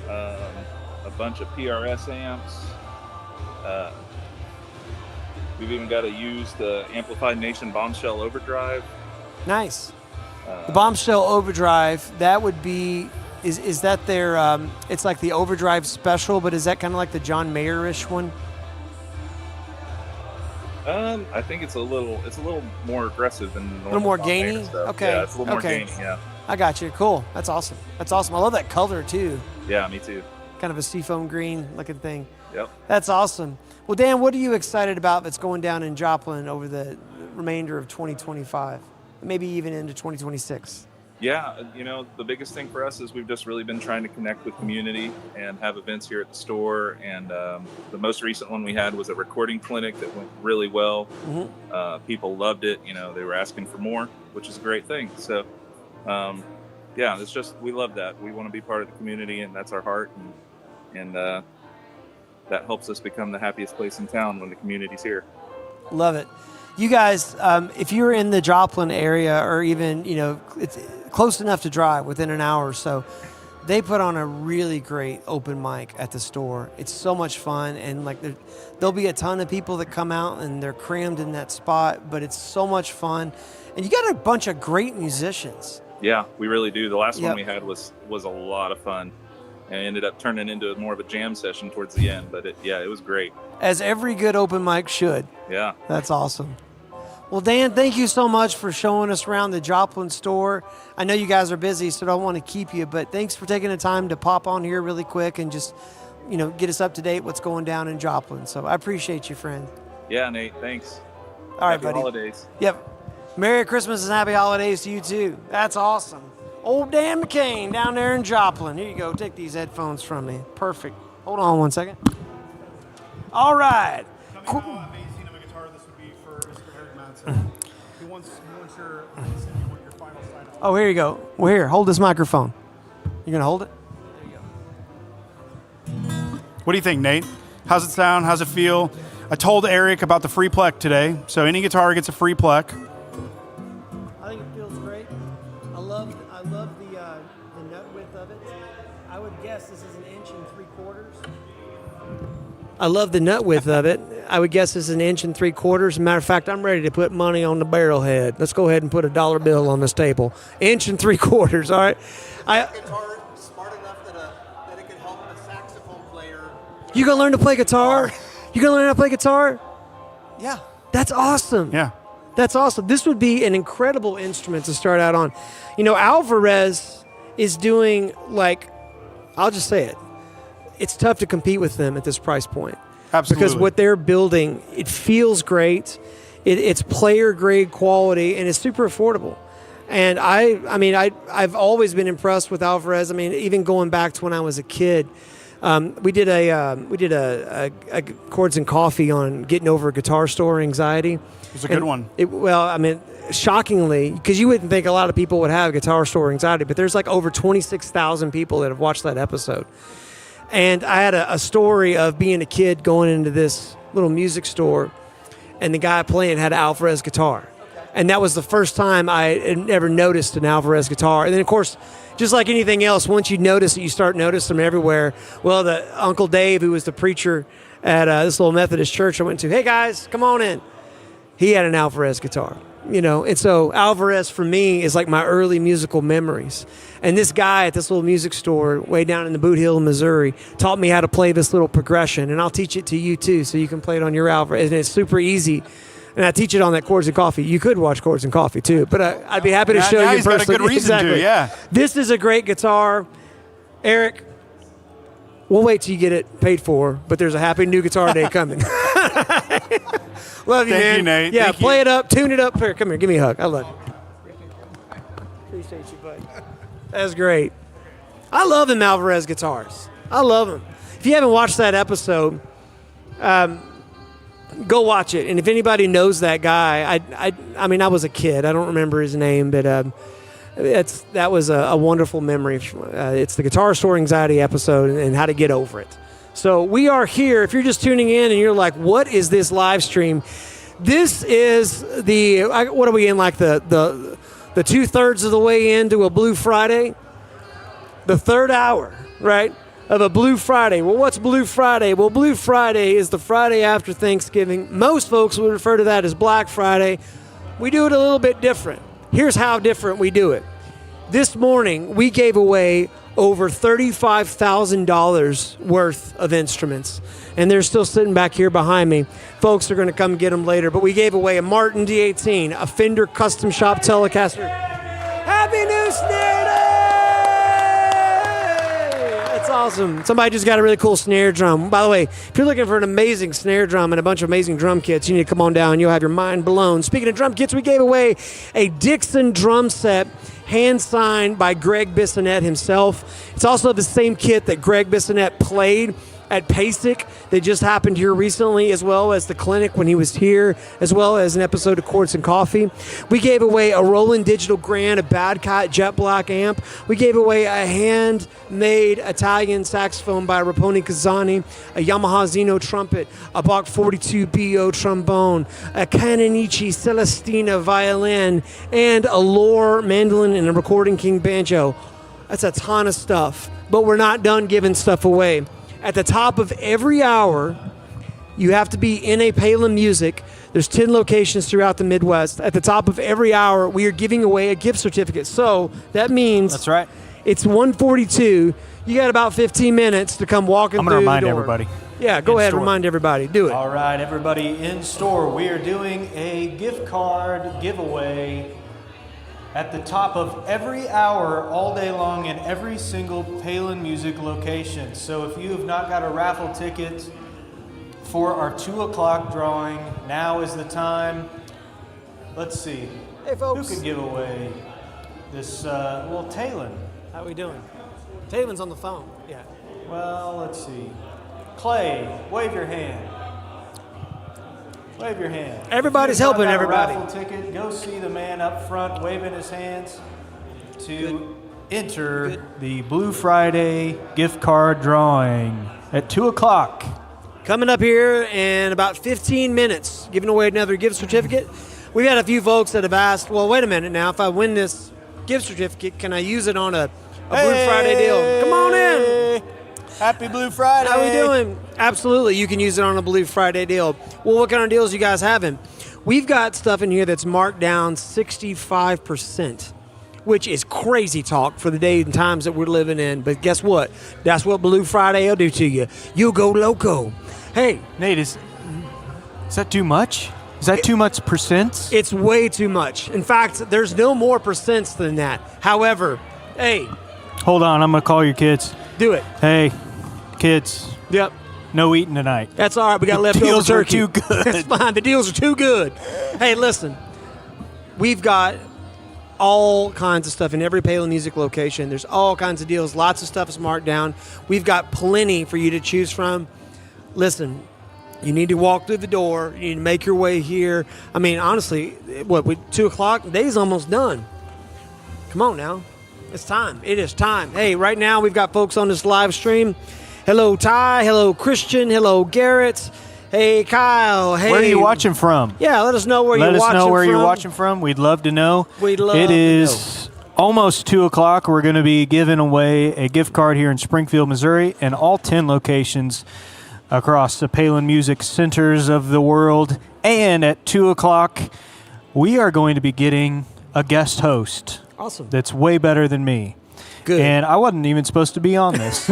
a bunch of PRS amps. We've even got a used Amplified Nation Bombshell Overdrive. Nice. The Bombshell Overdrive, that would be, is that their, it's like the Overdrive Special, but is that kind of like the John Mayer-ish one? I think it's a little more aggressive than normal. A little more gainy? Okay. Yeah, it's a little more gainy, yeah. I got you. Cool. That's awesome. I love that color too. Yeah, me too. Kind of a seafoam green looking thing. Yep. That's awesome. Well, Dan, what are you excited about that's going down in Joplin over the remainder of 2025? maybe even into 2026? Yeah, the biggest thing for us is we've just really been trying to connect with community and have events here at the store. And the most recent one we had was a recording clinic that went really well. People loved it. They were asking for more, which is a great thing. So, yeah, it's just, we love that. We want to be part of the community, and that's our heart. And that helps us become the happiest place in town when the community's here. Love it. You guys, if you're in the Joplin area, or even, it's close enough to drive within an hour or so, they put on a really great open mic at the store. It's so much fun, and there'll be a ton of people that come out, and they're crammed in that spot, but it's so much fun. And you got a bunch of great musicians. Yeah, we really do. The last one we had was a lot of fun, and ended up turning into more of a jam session towards the end. But it was great. As every good open mic should. Yeah. That's awesome. Well, Dan, thank you so much for showing us around the Joplin store. I know you guys are busy, so I don't want to keep you, but thanks for taking the time to pop on here really quick and just, get us up to date what's going down in Joplin. So I appreciate you, friend. Yeah, Nate, thanks. All right, happy buddy. Holidays. Yep. Merry Christmas and happy holidays to you, too. That's awesome. Old Dan McCain down there in Joplin. Here you go. Take these headphones from me. Perfect. Hold on one second. All right. Cool. Amazing of a guitar this would be for Mr. Eric Madsen. He wants your final sign-off. Oh, here you go. Well, here, hold this microphone. You gonna hold it? There you go. What do you think, Nate? How's it sound? How's it feel? I told Eric about the free plec today, so any guitar gets a free plec. I think it feels great. I love the nut width of it. I would guess this is 1 3/4 inches. I love the nut width of it. I would guess it's 1 3/4 inches. As a matter of fact, I'm ready to put money on the barrel head. Let's go ahead and put a dollar bill on this table. 1 3/4 inches. All right. Guitar smart enough that it could help a saxophone player. You gonna learn to play guitar? You gonna learn how to play guitar? Yeah. That's awesome. Yeah. That's awesome. This would be an incredible instrument to start out on. Alvarez is doing, I'll just say it. It's tough to compete with them at this price point. Absolutely. Because what they're building, it feels great. It's player grade quality, and it's super affordable. And I've always been impressed with Alvarez. I mean, even going back to when I was a kid, we did a Chords and Coffee on getting over guitar store anxiety. It was a good one. Shockingly, because you wouldn't think a lot of people would have guitar store anxiety, but there's over 26,000 people that have watched that episode. And I had a story of being a kid going into this little music store, and the guy playing had an Alvarez guitar. And that was the first time I had ever noticed an Alvarez guitar. And then, of course, just like anything else, once you notice it, you start noticing them everywhere. Well, the Uncle Dave, who was the preacher at this little Methodist church I went to, hey, guys, come on in. He had an Alvarez guitar. And so Alvarez for me is my early musical memories. And this guy at this little music store way down in the Boot Hill, Missouri, taught me how to play this little progression. And I'll teach it to you too, so you can play it on your Alvarez. And it's super easy. And I teach it on that Chords and Coffee. You could watch Chords and Coffee too, but I'd be happy to show you he's got a personally. good reason exactly. to, yeah. This is a great guitar. Eric, we'll wait till you get it paid for, but there's a happy new guitar day coming. Love you, man. Thank you, Nate. Yeah, Thank play you. it up, tune it up. Here, come here, give me a hug. I love you. Appreciate you, buddy. That's great. I love them Alvarez guitars. I love them. If you haven't watched that episode, go watch it. And if anybody knows that guy, I mean, I was a kid. I don't remember his name, but that was a wonderful memory. It's the Guitar Store Anxiety episode and how to get over it. So we are here. If you're just tuning in and you're like, what is this live stream? This is what are we in, the 2/3 of the way into a Blue Friday? The third hour, right, of a Blue Friday. Well, what's Blue Friday? Well, Blue Friday is the Friday after Thanksgiving. Most folks would refer to that as Black Friday. We do it a little bit different. Here's how different we do it. This morning, we gave away over $35,000 worth of instruments. And they're still sitting back here behind me. Folks are going to come get them later. But we gave away a Martin D18, a Fender Custom Shop Telecaster. Happy New Snare Day! That's That's awesome. Somebody just got a really cool snare drum. By the way, if you're looking for an amazing snare drum and a bunch of amazing drum kits, you need to come on down. You'll have your mind blown. Speaking of drum kits, we gave away a Dixon drum set, hand-signed by Greg Bissonette himself. It's also the same kit that Greg Bissonette played at PASIC that just happened here recently, as well as the clinic when he was here, as well as an episode of Quartz and Coffee. We gave away a Roland Digital Grand, a Badcat Jet Black amp. We gave away a handmade Italian saxophone by Raponi Kazani, a Yamaha Zeno trumpet, a Bach 42 BO trombone, a Canonici Celestina violin, and a Lore mandolin and a Recording King banjo. That's a ton of stuff, but we're not done giving stuff away. At the top of every hour, you have to be in a Palin Music. There's 10 locations throughout the Midwest. At the top of every hour, we are giving away a gift certificate. So that means That's right. It's 1:42. You got about 15 minutes to come walking through the door. I'm going to remind everybody. Yeah, go ahead, remind everybody. Do it. All right, everybody in store, we are doing a gift card giveaway at the top of every hour all day long in every single Palin Music location. So if you have not got a raffle ticket for our 2 o'clock drawing, now is the time. Let's see. Hey, folks. Who could give away this? Well, Talon. How we doing? Taylor's on the phone. Yeah. Well, let's see. Clay, wave your hand. Wave your hand. Everybody's If you've helping got a everybody. Raffle ticket, go see the man up front waving his hands to enter the Blue Friday gift card drawing at 2 o'clock. Coming up here in about 15 minutes, giving away another gift certificate. We've had a few folks that have asked, well, wait a minute now, if I win this gift certificate, can I use it on a Blue Friday deal? Come on in. Happy Blue Friday. How we doing? Absolutely, you can use it on a Blue Friday deal. Well, what kind of deals you guys having? We've got stuff in here that's marked down 65%, which is crazy talk for the days and times that we're living in. But guess what? That's what Blue Friday will do to you. You'll go loco. Hey, Nate, is that too much? Is that too much percents? it's way too much. In fact, there's no more percents than that. However, hey, Hold on, I'm going to call your kids. do it. Hey, kids, Yep. no eating tonight. That's all right. We got The leftover deals are turkey. too good. That's fine. The deals are too good. Hey, listen. We've got all kinds of stuff in every Palin Music location. There's all kinds of deals. Lots of stuff is marked down. We've got plenty for you to choose from. Listen, you need to walk through the door. You need to make your way here. I mean, honestly, 2 o'clock? The day's almost done. Come on now. It's time. It is time. Hey, right now we've got folks on this live stream. Hello, Ty. Hello, Christian. Hello, Garrett. Hey, Kyle. Hey. Where are you watching from? Yeah, let us know where Let you're us watching know where from. you're watching from. We'd love to know. We'd love It to is almost 2 o'clock. We're going to be giving away a gift card here in Springfield, Missouri, and all 10 locations across the Palin Music Centers of the world. And at 2 o'clock, we are going to be getting a guest host. Awesome. That's way better than me. Good. And I wasn't even supposed to be on this.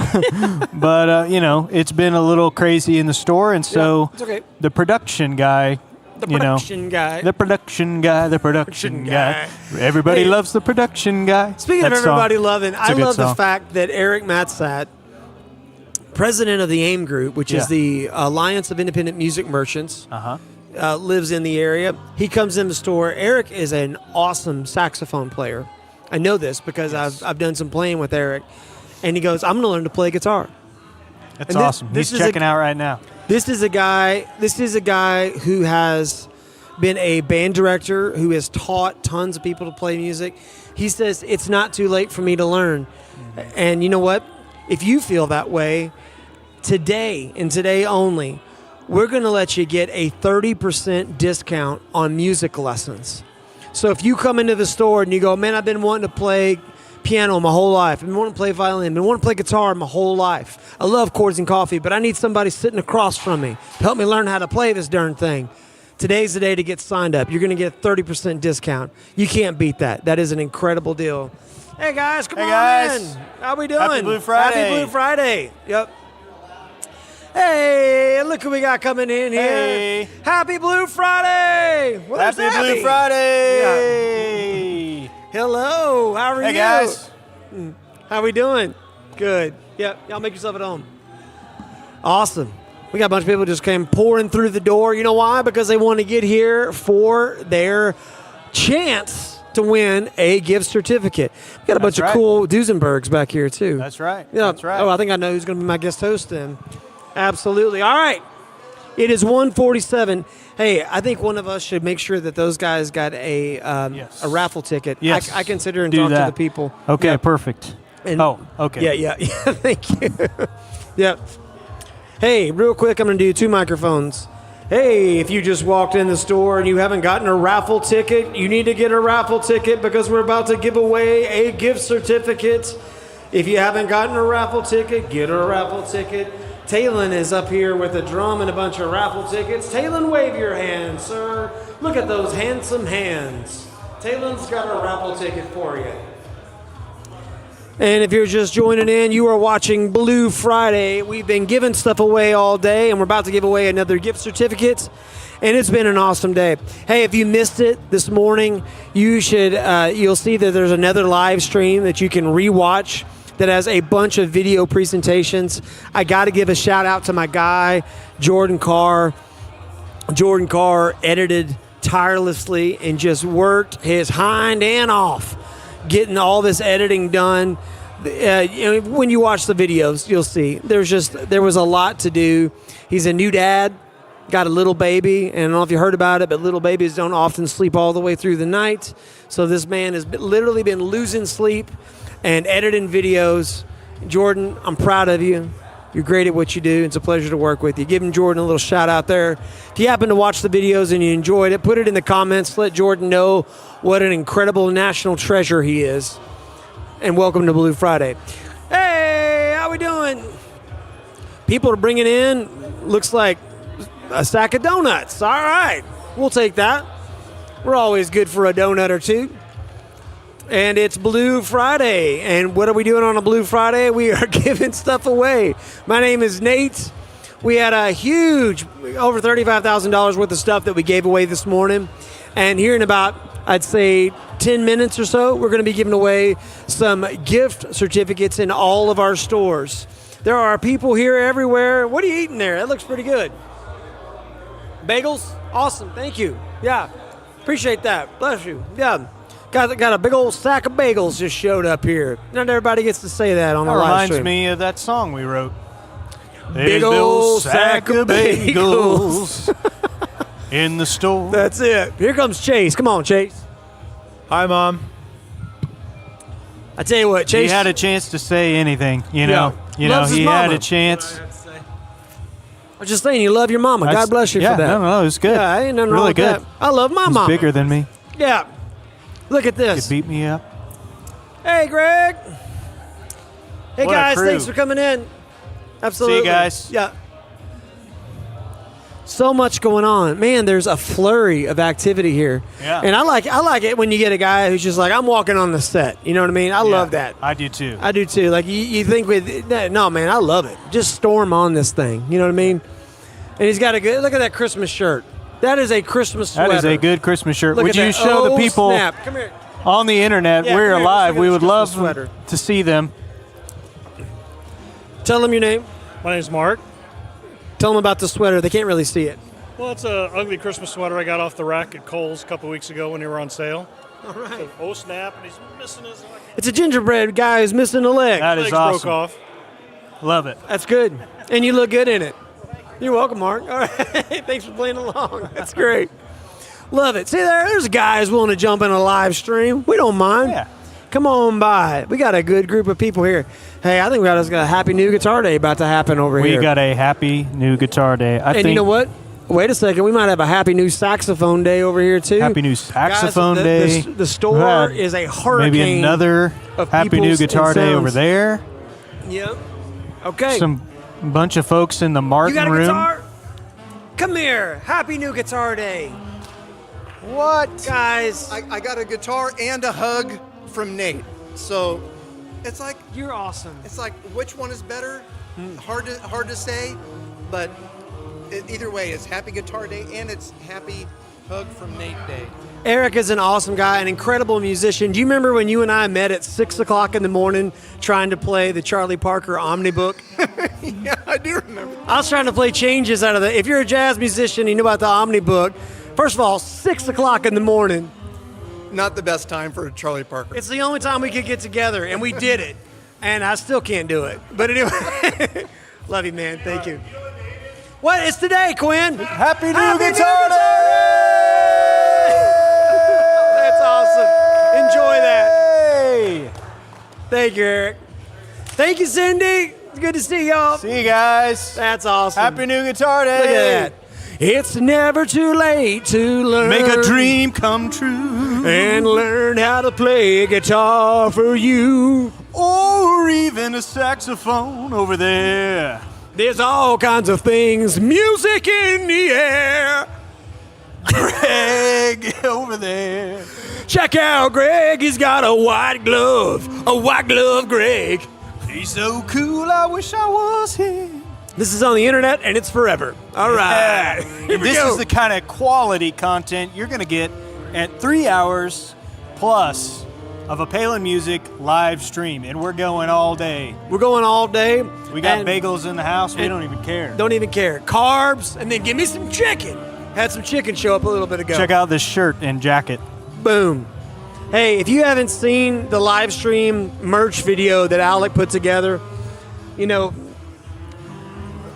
But, it's been a little crazy in the store. And so it's okay. the production guy, The production guy. The production guy. Everybody Hey. loves the production guy. Speaking of That song. everybody loving, It's a I good love the song. fact that Eric Matsat, president of the AIM Group, which is the Alliance of Independent Music Merchants, lives in the area. He comes in the store. Eric is an awesome saxophone player. I know this because I've done some playing with Eric. And he goes, I'm going to learn to play guitar. That's And awesome. this He's is checking out right now. This is a guy who has been a band director, who has taught tons of people to play music. He says, it's not too late for me to learn. And you know what? If you feel that way, today and today only, we're going to let you get a 30% discount on music lessons. So if you come into the store and you go, man, I've been wanting to play piano my whole life. I've been wanting to play violin. I've been wanting to play guitar my whole life. I love Chords and Coffee, but I need somebody sitting across from me to help me learn how to play this darn thing. Today's the day to get signed up. You're going to get a 30% discount. You can't beat that. That is an incredible deal. Hey, guys, come on guys. in. How we doing? Happy Blue Friday. Happy Blue Friday. Yep. Hey, look who we got coming in here. Hey. Happy Blue Friday. Well, there's Happy Blue Abby. Friday. Hello. How are you? Hey, guys. How we doing? Good. Yeah, y'all make yourself at home. Awesome. We got a bunch of people just came pouring through the door. You know why? Because they want to get here for their chance to win a gift certificate. We got a bunch of cool Duesenbergs back here, too. That's right. Yeah. That's right. Oh, I think I know who's going to be my guest host then. Absolutely. All right. It is 1:47. Hey, I think one of us should make sure that those guys got a raffle ticket. Yes. I can sit here and Do talk that. to the people. Okay, Yeah. perfect. And- okay. Yeah. Thank you. Yeah. Hey, real quick, I'm going to do 2 microphones. Hey, if you just walked in the store and you haven't gotten a raffle ticket, you need to get a raffle ticket because we're about to give away a gift certificate. If you haven't gotten a raffle ticket, get a raffle ticket. Talon is up here with a drum and a bunch of raffle tickets. Talon, wave your hand, sir. Look at those handsome hands. Talon's got a raffle ticket for you. And if you're just joining in, you are watching Blue Friday. We've been giving stuff away all day, and we're about to give away another gift certificate. And it's been an awesome day. Hey, if you missed it this morning, you should. You'll see that there's another live stream that you can rewatch that has a bunch of video presentations. I got to give a shout out to my guy, Jordan Carr. Jordan Carr edited tirelessly and just worked his hind end off getting all this editing done. When you watch the videos, you'll see there was a lot to do. He's a new dad, got a little baby, and I don't know if you heard about it, but little babies don't often sleep all the way through the night. So this man has literally been losing sleep and editing videos. Jordan, I'm proud of you. You're great at what you do. It's a pleasure to work with you. Give Jordan a little shout out there. If you happen to watch the videos and you enjoyed it, put it in the comments. Let Jordan know what an incredible national treasure he is. And welcome to Blue Friday. Hey, how we doing? People are bringing in, looks like a sack of donuts. All right, we'll take that. We're always good for a donut or two. And it's Blue Friday. And what are we doing on a Blue Friday? We are giving stuff away. My name is Nate. We had a huge, over $35,000 worth of stuff that we gave away this morning. And here in about, I'd say, 10 minutes or so, we're going to be giving away some gift certificates in all of our stores. There are people here everywhere. What are you eating there? That looks pretty good. Bagels? Awesome. Thank you. Yeah. Appreciate that. Bless you. Yeah. Got a big old sack of bagels just showed up here. Not everybody gets to say that on the live stream. Reminds me of that song we wrote. Big old sack of bagels in the store. That's it. Here comes Chase. Come on, Chase. Hi, Mom. I tell you what, Chase. He had a chance to say anything, you know. Loves his He mama. had a chance. I was just saying, you love your mama. God bless you for that. No, it was good. Yeah, ain't nothing really wrong with good. that. I love my He's mama. bigger than me. Yeah. Look at He this. could beat me up. Hey, Greg. Hey, What a guys. crew. Thanks for coming in. Absolutely. See you guys. Yeah. So much going on. Man, there's a flurry of activity here. Yeah. And I like it when you get a guy who's just like, I'm walking on the set. You know what I mean? I love that. I do too. I do too. Like you think no, man, I love it. Just storm on this thing. You know what I mean? And he's got a good, look at that Christmas shirt. That is a Christmas sweater. That is a good Christmas shirt. Look Would at you that. show the Oh, people snap. Come here. on the internet? Yeah, We're come here. alive. Let's look We at would this love Christmas sweater. to see them. Tell them your name. My name's Mark. Tell them about the sweater. They can't really see it. Well, it's a ugly Christmas sweater I got off the rack at Kohl's a couple weeks ago when they were on sale. All right. So, oh snap! And he's missing his. It's a gingerbread guy who's missing a leg. That is legs awesome. broke off. Love it. That's good. And you look good in it. You're welcome, Mark. All right. Thanks for playing along. That's great. Love it. See, there's guys willing to jump in a live stream. We don't mind. Yeah. Come on by. We got a good group of people here. Hey, I think we got a happy new guitar day about to happen over here. We got a happy new guitar day. I and think you know what? Wait a second. We might have a happy new saxophone day over here, too. Happy new saxophone Guys, day. The store is a hurricane. Maybe another of happy new peoples guitar and day over sounds. there. Yep. Okay. Some bunch of folks in the Martin You got a room. guitar? Come here. Happy new guitar day. What? Guys. I got a guitar and a hug from Nate. So it's like You're awesome. it's like which one is better? Hard to say, but either way, it's Happy Guitar Day and it's Happy Hug from Nate Day. Eric is an awesome guy, an incredible musician. Do you remember when you and I met at 6 o'clock in the morning trying to play the Charlie Parker Omnibook? Yeah, I do remember. I was trying to play changes out of the. If you're a jazz musician, and you know about the Omnibook. First of all, 6 o'clock in the morning. Not the best time for Charlie Parker. It's the only time we could get together, and we did it. And I still can't do it. But anyway, love you, man. Thank you. What? It's today, Quinn. Happy New Guitar Day! That's awesome. Enjoy that. Thank you, Eric. Thank you, Cindy. It's good to see y'all. See you guys. That's awesome. Happy New Guitar Day. Look at that. It's never too late to learn. Make a dream come true. And learn how to play guitar for you. Or even a saxophone over there. There's all kinds of things. Music in the air. Greg over there. Check out Greg. He's got a white glove. A white glove, Greg. He's so cool, I wish I was him. This is on the internet, and it's forever. All right. Here we This go. is the kind of quality content you're going to get at 3 hours plus of a Palin Music live stream, and we're going all day. We're going all day. We got And bagels in the house. We don't even care. Don't even care. Carbs, and then give me some chicken. Had some chicken show up a little bit ago. Check out this shirt and jacket. Boom. Hey, if you haven't seen the live stream merch video that Alec put together, you know,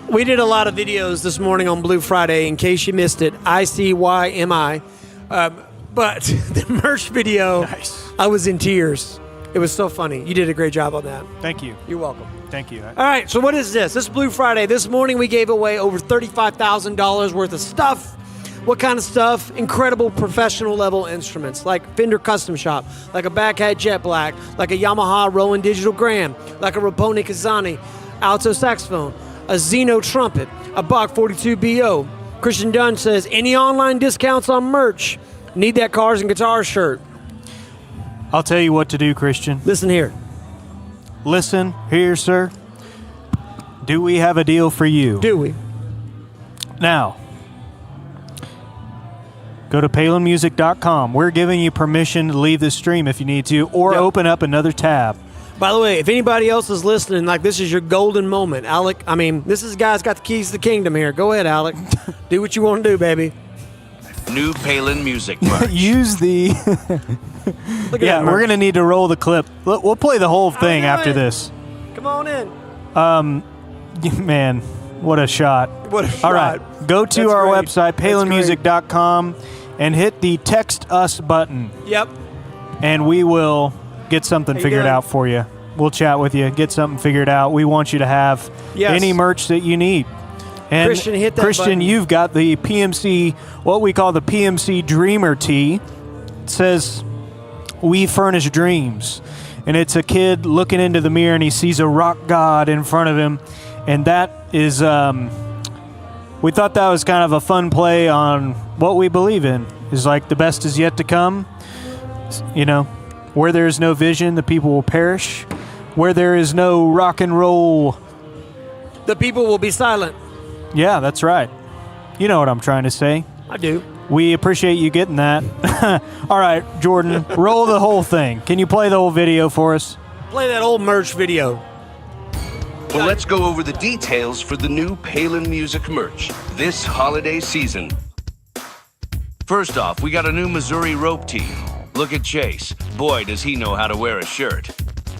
we did a lot of videos this morning on Blue Friday. In case you missed it, ICYMI. But the merch video, Nice. I was in tears. It was so funny. You did a great job on that. Thank you. You're welcome. Thank you. All right, so what is this? This is Blue Friday. This morning we gave away over $35,000 worth of stuff. What kind of stuff? Incredible professional level instruments like Fender Custom Shop, like a Backhat Jet Black, like a Yamaha Roland Digital Grand, like a Rapone Kazani alto saxophone, a Zeno trumpet, a Bach 42BO. Christian Dunn says, any online discounts on merch? Need that Cars and Guitars shirt. I'll tell you what to do, Christian. Listen here. Listen here, sir. Do we have a deal for you? Do we? Now, go to PalinMusic.com. We're giving you permission to leave this stream if you need to, or open up another tab. By the way, if anybody else is listening, like this is your golden moment, Alec. I mean, this is guy's got the keys to the kingdom here. Go ahead, Alec. Do what you want to do, baby. New Palin Music merch. Use the... Look at Yeah, that we're merch. going to need to roll the clip. We'll play the whole thing do after it. this. Come on in. Man, what a shot. What a All shot. right, go to That's our great. website, That's PalinMusic.com, and hit the Text Us button, Yep. and we will get something How you figured doing? out for you. We'll chat with you, get something figured out. We want you to have Yes. any merch that you need. And Christian, hit that Christian, button. you've got the PMC, what we call the PMC Dreamer tee. It says, "We furnish dreams." And it's a kid looking into the mirror and he sees a rock god in front of him. And that is, we thought that was kind of a fun play on what we believe in. Is like the best is yet to come. You know, where there is no vision, the people will perish. Where there is no rock and roll, The people will be silent. yeah, that's right. You know what I'm trying to say. I do. We appreciate you getting that. All right, Jordan, roll the whole thing. Can you play the whole video for us? Play that old merch video. Well, let's go over the details for the new Palin Music merch this holiday season. First off, we got a new Missouri rope tee. Look at Chase. Boy, does he know how to wear a shirt.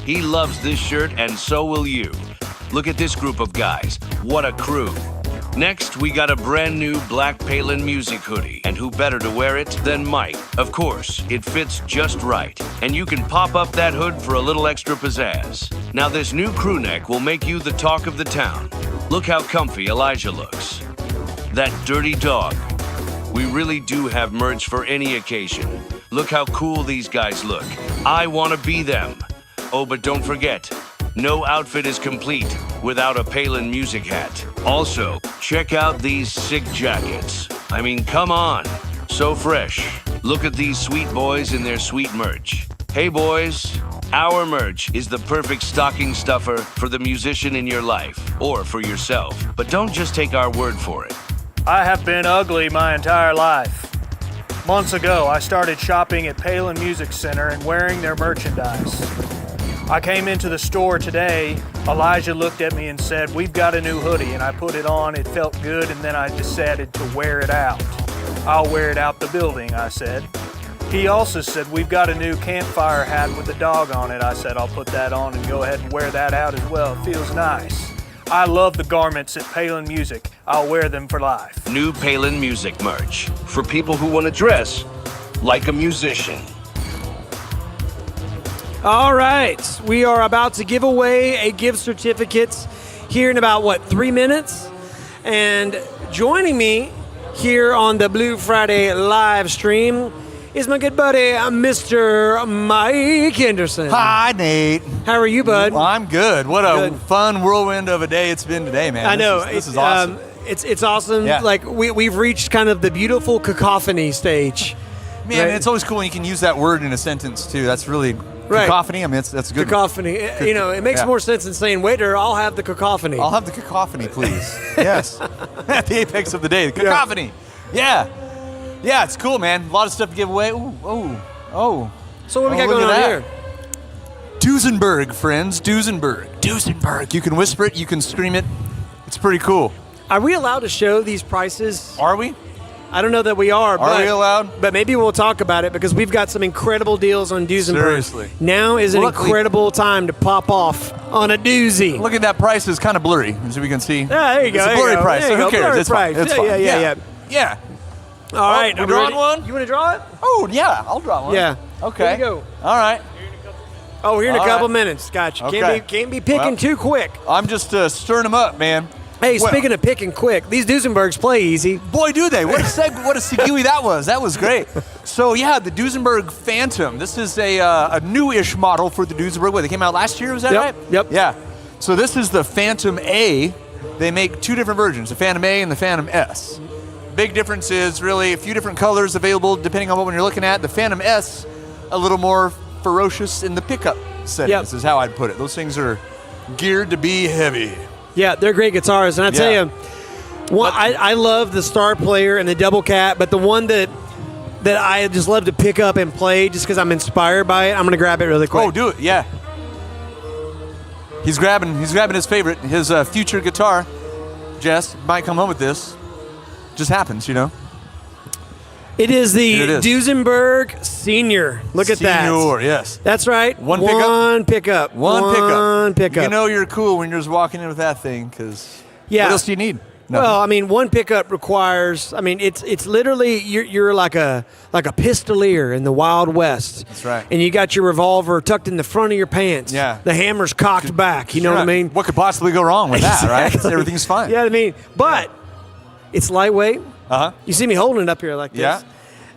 He loves this shirt, and so will you. Look at this group of guys. What a crew. Next, we got a brand new black Palin Music hoodie, and who better to wear it than Mike? Of course, it fits just right, and you can pop up that hood for a little extra pizzazz. Now this new crew neck will make you the talk of the town. Look how comfy Elijah looks. That dirty dog. We really do have merch for any occasion. Look how cool these guys look. I want to be them. Oh, but don't forget, no outfit is complete without a Palin Music hat. Also, check out these sick jackets. I mean, come on. So fresh. Look at these sweet boys in their sweet merch. Hey boys, our merch is the perfect stocking stuffer for the musician in your life, or for yourself. But don't just take our word for it. I have been ugly my entire life. Months ago, I started shopping at Palin Music Center and wearing their merchandise. I came into the store today, Elijah looked at me and said, "We've got a new hoodie," and I put it on, it felt good, and then I decided to wear it out. "I'll wear it out the building," I said. He also said, "We've got a new campfire hat with a dog on it." I said, "I'll put that on and go ahead and wear that out as well. It feels nice." I love the garments at Palin Music. I'll wear them for life. New Palin Music merch for people who want to dress like a musician. All right, we are about to give away a gift certificate here in about, 3 minutes? And joining me here on the Blue Friday live stream is my good buddy, Mr. Mike Henderson. Hi, Nate. How are you, bud? Well, I'm good. What a fun whirlwind of a day it's been today, man. I know. This is awesome. It's awesome. Yeah. Like, we've reached kind of the beautiful cacophony stage. Man, right? it's always cool when you can use that word in a sentence, too. That's really... Right. Cacophony, I mean, that's a good. Cacophony. It makes more sense than saying, "Waiter, I'll have the cacophony." I'll have the cacophony, please. Yes. At the apex of the day, the cacophony. Yeah. Yeah, it's cool, man. A lot of stuff to give away. Ooh. So what we got going on here? Duesenberg, friends. Duesenberg. You can whisper it, you can scream it. It's pretty cool. Are we allowed to show these prices? Are we? I don't know that we are. Are we allowed? But maybe we'll talk about it because we've got some incredible deals on Duesenberg. Seriously. Now is an incredible time to pop off on a doozy. Look at that price is kind of blurry, as we can see. Yeah, there you go. It's a blurry price, so who cares? Blurry It's fine. price. It's fine. Yeah. All right. You drawing one? You want to draw it? Oh, yeah. I'll draw one. Yeah. Okay. Here you go. All right. Oh, here in a All couple right. minutes. Gotcha. Okay. Can't be picking too quick. I'm just stirring them up, man. Hey, speaking of picking quick, these Duesenbergs play easy. Boy, do they. What a segue that was. That was great. So, yeah, the Duesenberg Phantom. This is a new-ish model for the Duesenberg. What, they came out last year, was that right? Yep. Yeah. So this is the Phantom A. They make two different versions, the Phantom A and the Phantom S. Big difference is really a few different colors available depending on what one you're looking at. The Phantom S, a little more ferocious in the pickup settings, is how I'd put it. Those things are geared to be heavy. Yeah, they're great guitars, and I tell you, I love the Star Player and the Double Cat, but the one that I just love to pick up and play just because I'm inspired by it, I'm going to grab it really quick. Oh, do it, yeah. He's grabbing his favorite, his future guitar. Jess might come home with this. Just happens, you know. It is the Duesenberg Senior. Look at that. Senior, yes. That's right. One pickup. One pickup. You know you're cool when you're just walking in with that thing, because what else do you need? Nothing. Well, I mean, one pickup requires. I mean, it's literally you're like a pistolier in the Wild West. That's right. And you got your revolver tucked in the front of your pants. Yeah. The hammer's cocked back. You know what I mean? What could possibly go wrong with that, right? Everything's fine. Yeah, I mean, but it's lightweight. You see me holding it up here like this. Yeah.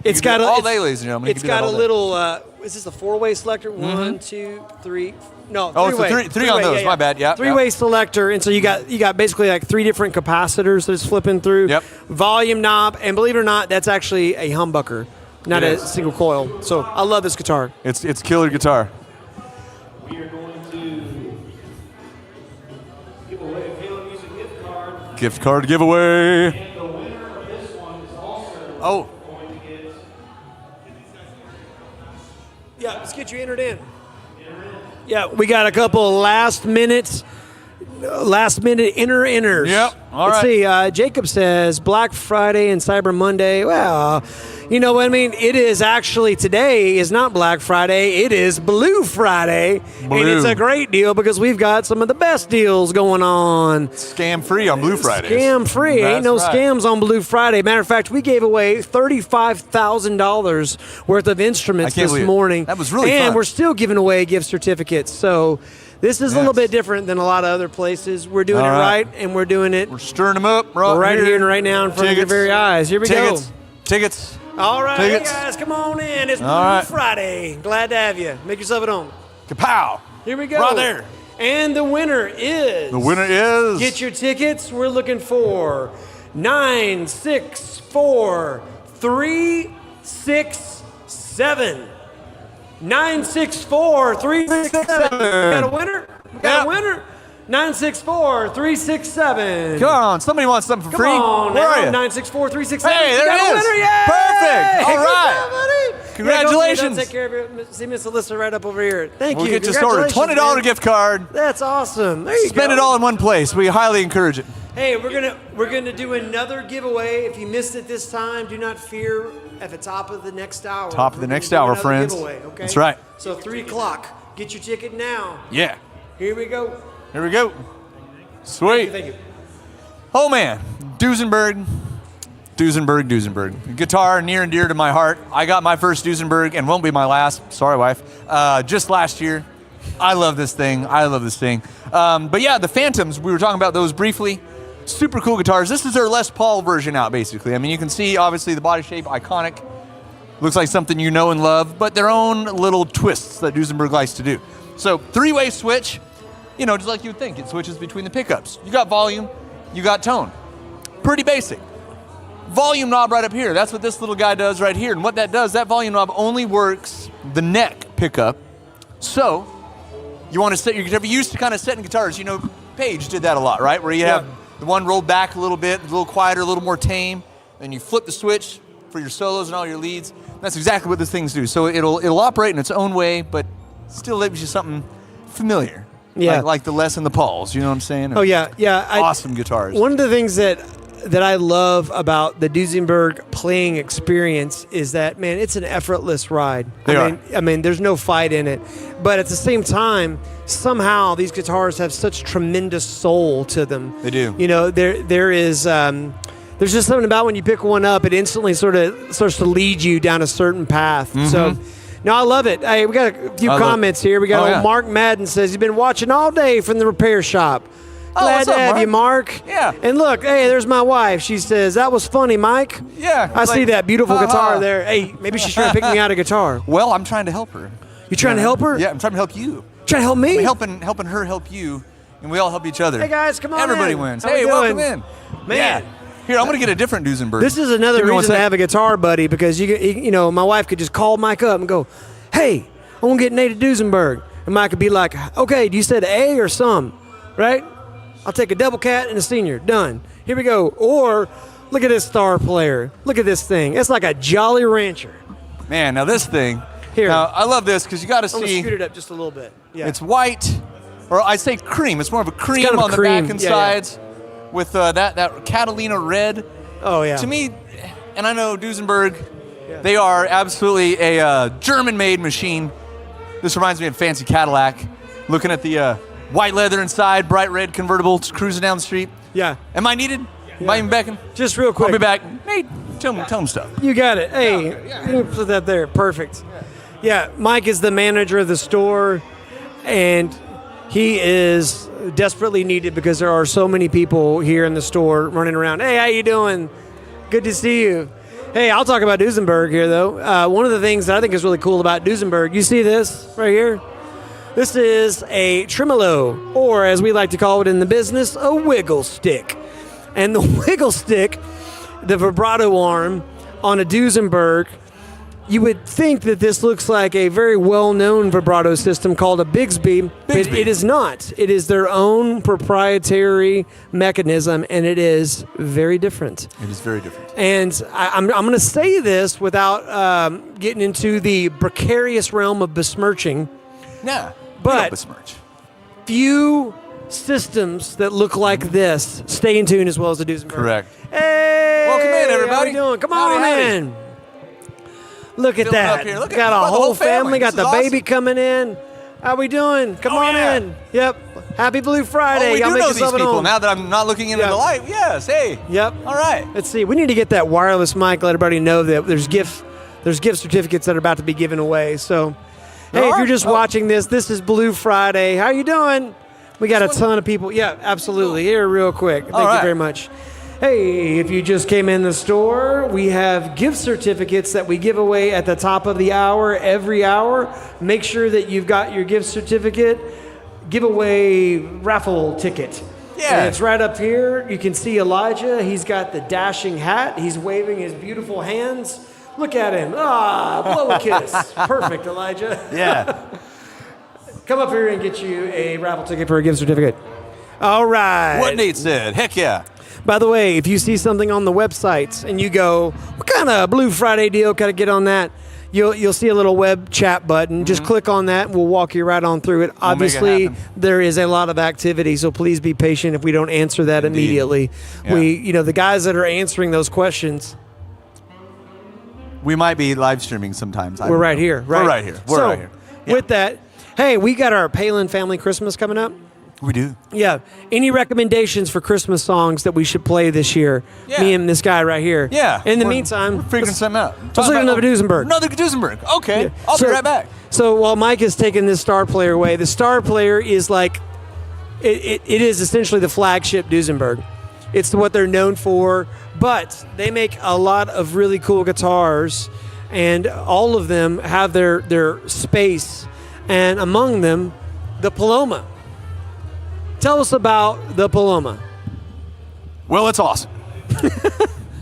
It's got all day, ladies and gentlemen. It's got a little. Is this a 4-way selector? 1, 2, 3. No, three-way. It's three on those. My bad. Yeah. 3-way selector, and so you got basically like 3 different capacitors that it's flipping through. Yep. Volume knob, and believe it or not, that's actually a humbucker, not a single coil. So I love this guitar. It's killer guitar. We are going to give away a Palin Music gift card. Gift card giveaway. And the winner of this one is also going to get. Yeah, let's get you entered in. Yeah, we got a couple last minute inners. Yep. All Let's right. see. Jacob says Black Friday and Cyber Monday. Well, you know what I mean? It is actually today is not Black Friday. It is Blue Friday. And it's a great deal because we've got some of the best deals going on. Scam free on Blue Fridays. Scam free. Ain't no scams on Blue Friday. Matter of fact, we gave away $35,000 worth of instruments this morning. That was really fun. And we're still giving away gift certificates. So this is a little bit different than a lot of other places. We're doing it right, and we're doing it. We're stirring them up right here and right now in front of your very eyes. Here we go. Tickets. All right, Tickets. hey guys, come on in. It's Blue right. Friday. Glad to have you. Make yourself at home. Kapow. Here we go. Right there. And the winner is. Get your tickets. We're looking for 964367. 964367. We got a winner. We got a winner. 964-367. Come on, somebody wants something for free. Come on, Where are you? 964-367. Hey, there got it a is. winner. Yay! Perfect. All Good right. job, buddy. Congratulations. Yeah, take care of it. See Miss Alyssa right up over here. Thank We'll you. get you sorted. $20 Congratulations, man. gift card. That's awesome. There you Spend go. it all in one place. We highly encourage it. Hey, we're gonna do another giveaway. If you missed it this time, do not fear. At the top of the next hour. Top of the we're gonna next do hour, another friends. giveaway, okay? That's right. So 3 o'clock. Get your ticket now. Yeah. Here we go. Here we go. Sweet. Thank you. Oh man, Duesenberg. Guitar near and dear to my heart. I got my first Duesenberg and won't be my last. Sorry, wife. Just last year. I love this thing. But yeah, the Phantoms, we were talking about those briefly. Super cool guitars. This is their Les Paul version out, basically. I mean, you can see, obviously, the body shape, iconic. Looks like something you know and love, but their own little twists that Duesenberg likes to do. So, 3-way switch, just like you would think. It switches between the pickups. You got volume, you got tone. Pretty basic. Volume knob right up here. That's what this little guy does right here. And what that does, that volume knob only works the neck pickup. So, you want to set your guitar. You used to kind of set in guitars. Page did that a lot, right? Where you have the one rolled back a little bit, a little quieter, a little more tame, and you flip the switch for your solos and all your leads. That's exactly what these things do. So it'll operate in its own way, but still gives you something familiar. Yeah. Like the Les and the Pauls, you know what I'm saying? Oh, yeah. Awesome guitars. One of the things that I love about the Duesenberg playing experience is that, man, it's an effortless ride. I mean, there's no fight in it. But at the same time, somehow these guitars have such tremendous soul to them. They do. There is there's just something about when you pick one up, it instantly sort of starts to lead you down a certain path. Mm-hmm. So, no, I love it. Hey, we got a few comments here. We got Mark Madden says he's been watching all day from the repair shop. Glad what's to up, have Mark? you, Mark. Yeah. And look, hey, there's my wife. She says, that was funny, Mike. Yeah. I see that beautiful guitar there. Hey, maybe she's trying to pick me out a guitar. Well, I'm trying to help her. You trying to help her? Yeah, I'm trying to help you. Trying to help me? I'm helping her help you, and we all help each other. Hey, guys, come on Everybody in. wins. How Hey, we welcome doing? in. Man. Yeah. Here, I'm going to get a different Duesenberg. This is another Give me one reason to sec. have a guitar buddy, because my wife could just call Mike up and go, hey, I want to get Nate a Duesenberg. And Mike could be like, okay, you said A or some, right? I'll take a double cat and a senior. Done. Here we go. Or look at this star player. Look at this thing. It's like a Jolly Rancher. Man, now this thing. Here. Now, I love this because you got to I'm going to see. scoot it up just a little bit. Yeah. It's white, or I say cream. It's more of a cream kind of a on the cream. back and Yeah, sides with that Catalina red. Oh, yeah. To me, and I know Duesenberg, they are absolutely a German-made machine. This reminds me of fancy Cadillac. Looking at the white leather inside, bright red convertible, just cruising down the street. Yeah. Am I needed? Am I even beckoning? Just real quick. I'll be back. Nate, tell him stuff. You got it. Hey, you put that there. Perfect. Yeah, Mike is the manager of the store, and he is desperately needed because there are so many people here in the store running around. Hey, how you doing? Good to see you. Hey, I'll talk about Duesenberg here, though. One of the things that I think is really cool about Duesenberg, you see this right here? This is a tremolo, or as we like to call it in the business, a wiggle stick. And the wiggle stick, the vibrato arm on a Duesenberg, you would think that this looks like a very well-known vibrato system called a Bigsby. But it is not. It is their own proprietary mechanism, and it is very different. It is very different. And I'm going to say this without getting into the precarious realm of besmirching. Nah, but besmirch. Few systems that look like this stay in tune as well as the Duesenberg. Correct. Hey, welcome in, everybody. How we doing? Come Howdy, on howdy. in. Look at Filling up that. here. Look at got a the whole family. This Got is the baby awesome. coming in. How we doing? Come on in. Yep. Happy Blue Friday. Oh, we Y'all do make know these yourself at people home. now that I'm not looking into Yep. the light. Yes, hey. Yep. All right. Let's see. We need to get that wireless mic. Let everybody know that there's gift certificates that are about to be given away. So, hey, if you're just watching this is Blue Friday. How you doing? We got a ton of people. Yeah, absolutely. Here, real quick. Thank you very much. Hey, if you just came in the store, we have gift certificates that we give away at the top of the hour every hour. Make sure that you've got your gift certificate giveaway raffle ticket. Yeah. And it's right up here. You can see Elijah. He's got the dashing hat. He's waving his beautiful hands. Look at him. Blow a kiss. Perfect, Elijah. Yeah. Come up here and get you a raffle ticket for a gift certificate. All right. What Nate said. Heck yeah. By the way, if you see something on the websites and you go, what kind of Blue Friday deal can I get on that? You'll see a little web chat button. Just click on that and we'll walk you right on through it. Obviously, there is a lot of activity, so please be patient if we don't answer that immediately. Yeah. The guys that are answering those questions, We might be live streaming sometimes. we're right here. Right? We're right here. We're right here. With that, hey, we got our Palin Family Christmas coming up. We do. Yeah. Any recommendations for Christmas songs that we should play this year? Yeah. Me and this guy right here. Yeah. In the meantime, we're figuring something out. let's look at another Duesenberg. Another Duesenberg. Okay. I'll be right back. So while Mike is taking this star player away, the star player is like, it is essentially the flagship Duesenberg. It's what they're known for, but they make a lot of really cool guitars, and all of them have their space, and among them, the Paloma. Tell us about the Paloma. Well, it's awesome.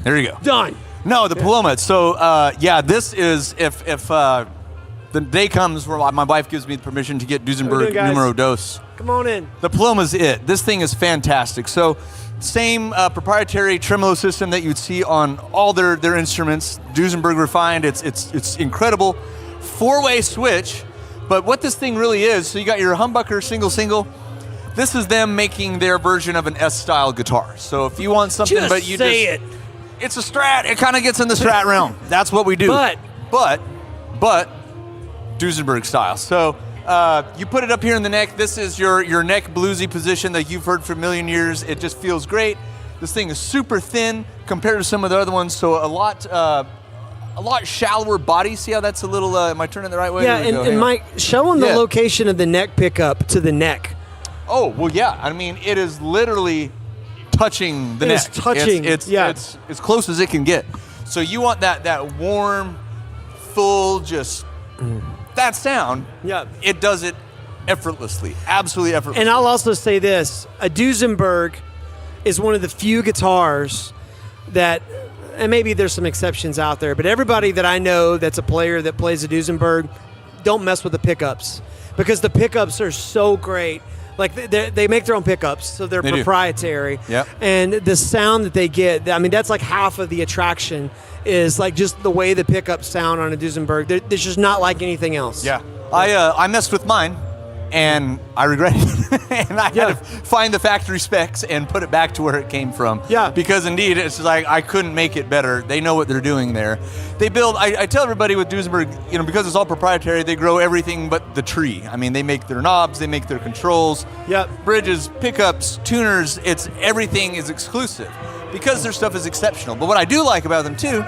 There you go. Done. No, the Paloma. So, this is if the day comes where my wife gives me the permission to get Duesenberg numero dos. Come on in. The Paloma's it. This thing is fantastic. So, same proprietary tremolo system that you'd see on all their instruments. Duesenberg refined. It's incredible. 4-way switch. But what this thing really is, so you got your humbucker single. This is them making their version of an S-style guitar. So if you want something, it's a Strat. It kind of gets in the Strat realm. That's what we do. But Duesenberg style. So you put it up here in the neck. This is your neck bluesy position that you've heard for a million years. It just feels great. This thing is super thin compared to some of the other ones. So a lot shallower body. See how that's a little. Am I turning the right way? Yeah, and Mike, show them the location of the neck pickup to the neck. Oh, well, yeah. I mean, it is literally touching the neck. It's touching. It's as close as it can get. So you want that warm, full, just that sound. Yeah. It does it effortlessly. Absolutely effortlessly. And I'll also say this. A Duesenberg is one of the few guitars that, and maybe there's some exceptions out there, but everybody that I know that's a player that plays a Duesenberg, don't mess with the pickups, because the pickups are so great. Like they make their own pickups, so they're proprietary. Yep. And the sound that they get, I mean, that's like half of the attraction is like just the way the pickups sound on a Duesenberg. There's just not like anything else. Yeah. I messed with mine, and I regret it. And I had to find the factory specs and put it back to where it came from. Yeah. Because indeed, it's like I couldn't make it better. They know what they're doing there. They build. I tell everybody with Duesenberg, because it's all proprietary, they grow everything but the tree. I mean, they make their knobs, they make their controls, bridges, pickups, tuners. Everything is exclusive because their stuff is exceptional. But what I do like about them too.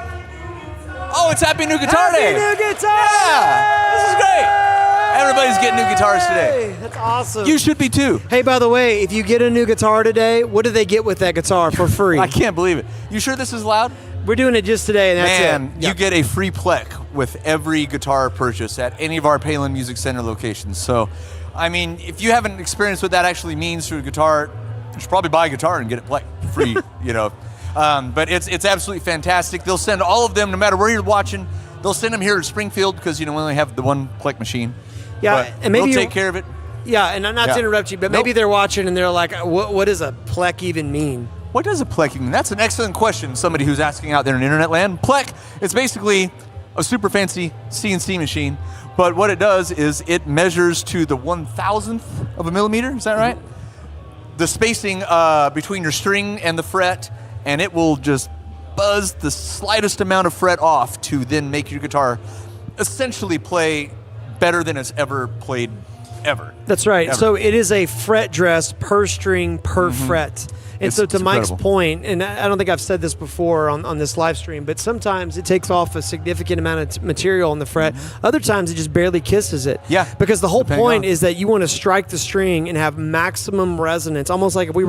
Oh, it's Happy New Guitar Day! Happy New Guitar Day! Yeah, this is great. Everybody's getting new guitars today. That's awesome. You should be too. Hey, by the way, if you get a new guitar today, what do they get with that guitar for free? I can't believe it. You sure this is loud? We're doing it just today, and that's it. You get a free plec with every guitar purchase at any of our Palin Music Center locations. So, I mean, if you haven't experienced what that actually means to a guitar, you should probably buy a guitar and get it plec free. But it's absolutely fantastic. They'll send all of them, no matter where you're watching. They'll send them here to Springfield because we only have the one plec machine. Yeah, but and maybe we'll take care of it. Yeah, and not to interrupt you, but maybe they're watching and they're like, what does a plec even mean? What does a plec mean? That's an excellent question, somebody who's asking out there in internet land. Plec, it's basically a super fancy CNC machine, but what it does is it measures to the 1,000th of a millimeter, is that right? The spacing between your string and the fret, and it will just buzz the slightest amount of fret off to then make your guitar essentially play better than it's ever played ever. That's right. Ever. So it is a fret dress per string per fret. And so to Mike's point, and I don't think I've said this before on this live stream, but sometimes it takes off a significant amount of material on the fret. Other times it just barely kisses it. Yeah. Because the whole point is that you want to strike the string and have maximum resonance, almost like if we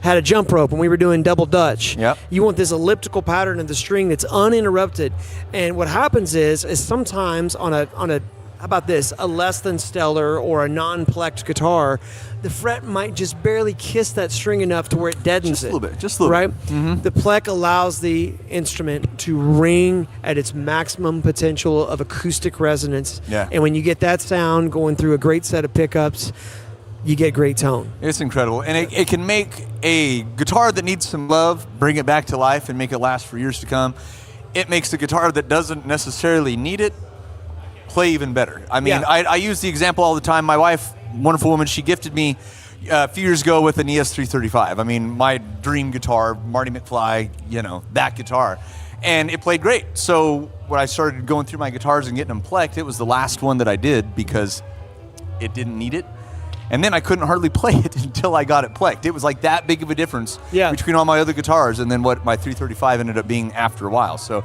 had a jump rope and we were doing double Dutch. Yep. You want this elliptical pattern of the string that's uninterrupted. And what happens is sometimes on a how about this, a less than stellar or a non-plecked guitar, the fret might just barely kiss that string enough to where it deadens it. Just a little bit. Right? The pleck allows the instrument to ring at its maximum potential of acoustic resonance. Yeah. And when you get that sound going through a great set of pickups, you get great tone. It's incredible. And it can make a guitar that needs some love, bring it back to life and make it last for years to come. It makes a guitar that doesn't necessarily need it play even better. I mean, I use the example all the time. My wife, wonderful woman, she gifted me a few years ago with an ES335. I mean, my dream guitar, Marty McFly, that guitar. And it played great. So when I started going through my guitars and getting them plecked, it was the last one that I did because it didn't need it. And then I couldn't hardly play it until I got it plecked. It was like that big of a difference between all my other guitars and then what my 335 ended up being after a while. So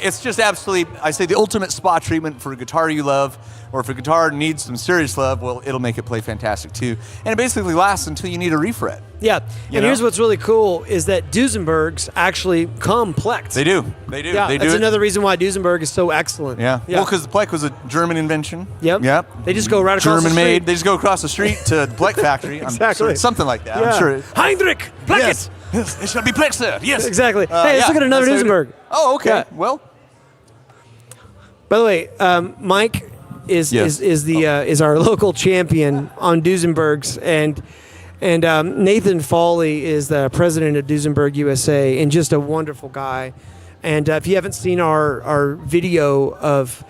it's just absolutely, I say, the ultimate spa treatment for a guitar you love, or if a guitar needs some serious love, well, it'll make it play fantastic too. And it basically lasts until you need a refret. Yeah, and here's what's really cool is that Duesenbergs actually come plecked. They do. Yeah, they do. That's another reason why Duesenberg is so excellent. Yeah. Well, because the Pleck was a German invention. Yep. They just go right across the street. German made. They just go across the street to the Pleck factory. Exactly. I'm sure it's something like that. Yeah. I'm sure. Heinrich, Pleck Yes. It should be Pleck, sir. Yes. Exactly. Hey, let's look at another Duesenberg. Oh, okay. Yeah. Well. By the way, Mike is our local champion on Duesenbergs, and Nathan Fawley is the president of Duesenberg USA, and just a wonderful guy. And if you haven't seen our video of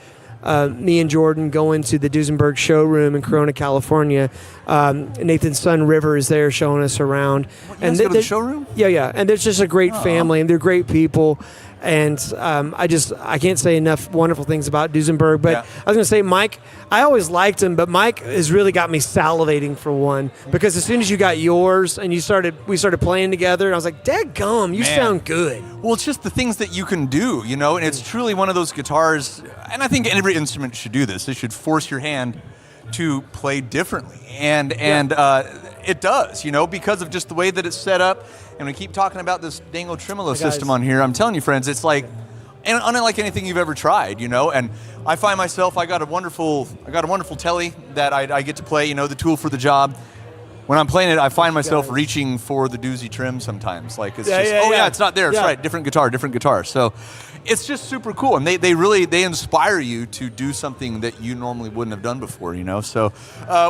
me and Jordan going to the Duesenberg showroom in Corona, California, Nathan's son River is there showing us around. And go to the showroom? Yeah. And there's just a great family, and they're great people. And I can't say enough wonderful things about Duesenberg. But I was going to say, Mike, I always liked him, but Mike has really got me salivating for one. Because as soon as you got yours and we started playing together, and I was like, daggum, you sound good. Well, it's just the things that you can do, and it's truly one of those guitars, and I think every instrument should do this. It should force your hand to play differently. And it does, because of just the way that it's set up. And we keep talking about this dango tremolo system on here. I'm telling you, friends, it's like unlike anything you've ever tried, And I find myself, I got a wonderful telly that I get to play, the tool for the job. When I'm playing it, I find myself reaching for the doozy trim sometimes. Like it's it's not there. It's right, different guitar. So it's just super cool, and they inspire you to do something that you normally wouldn't have done before, So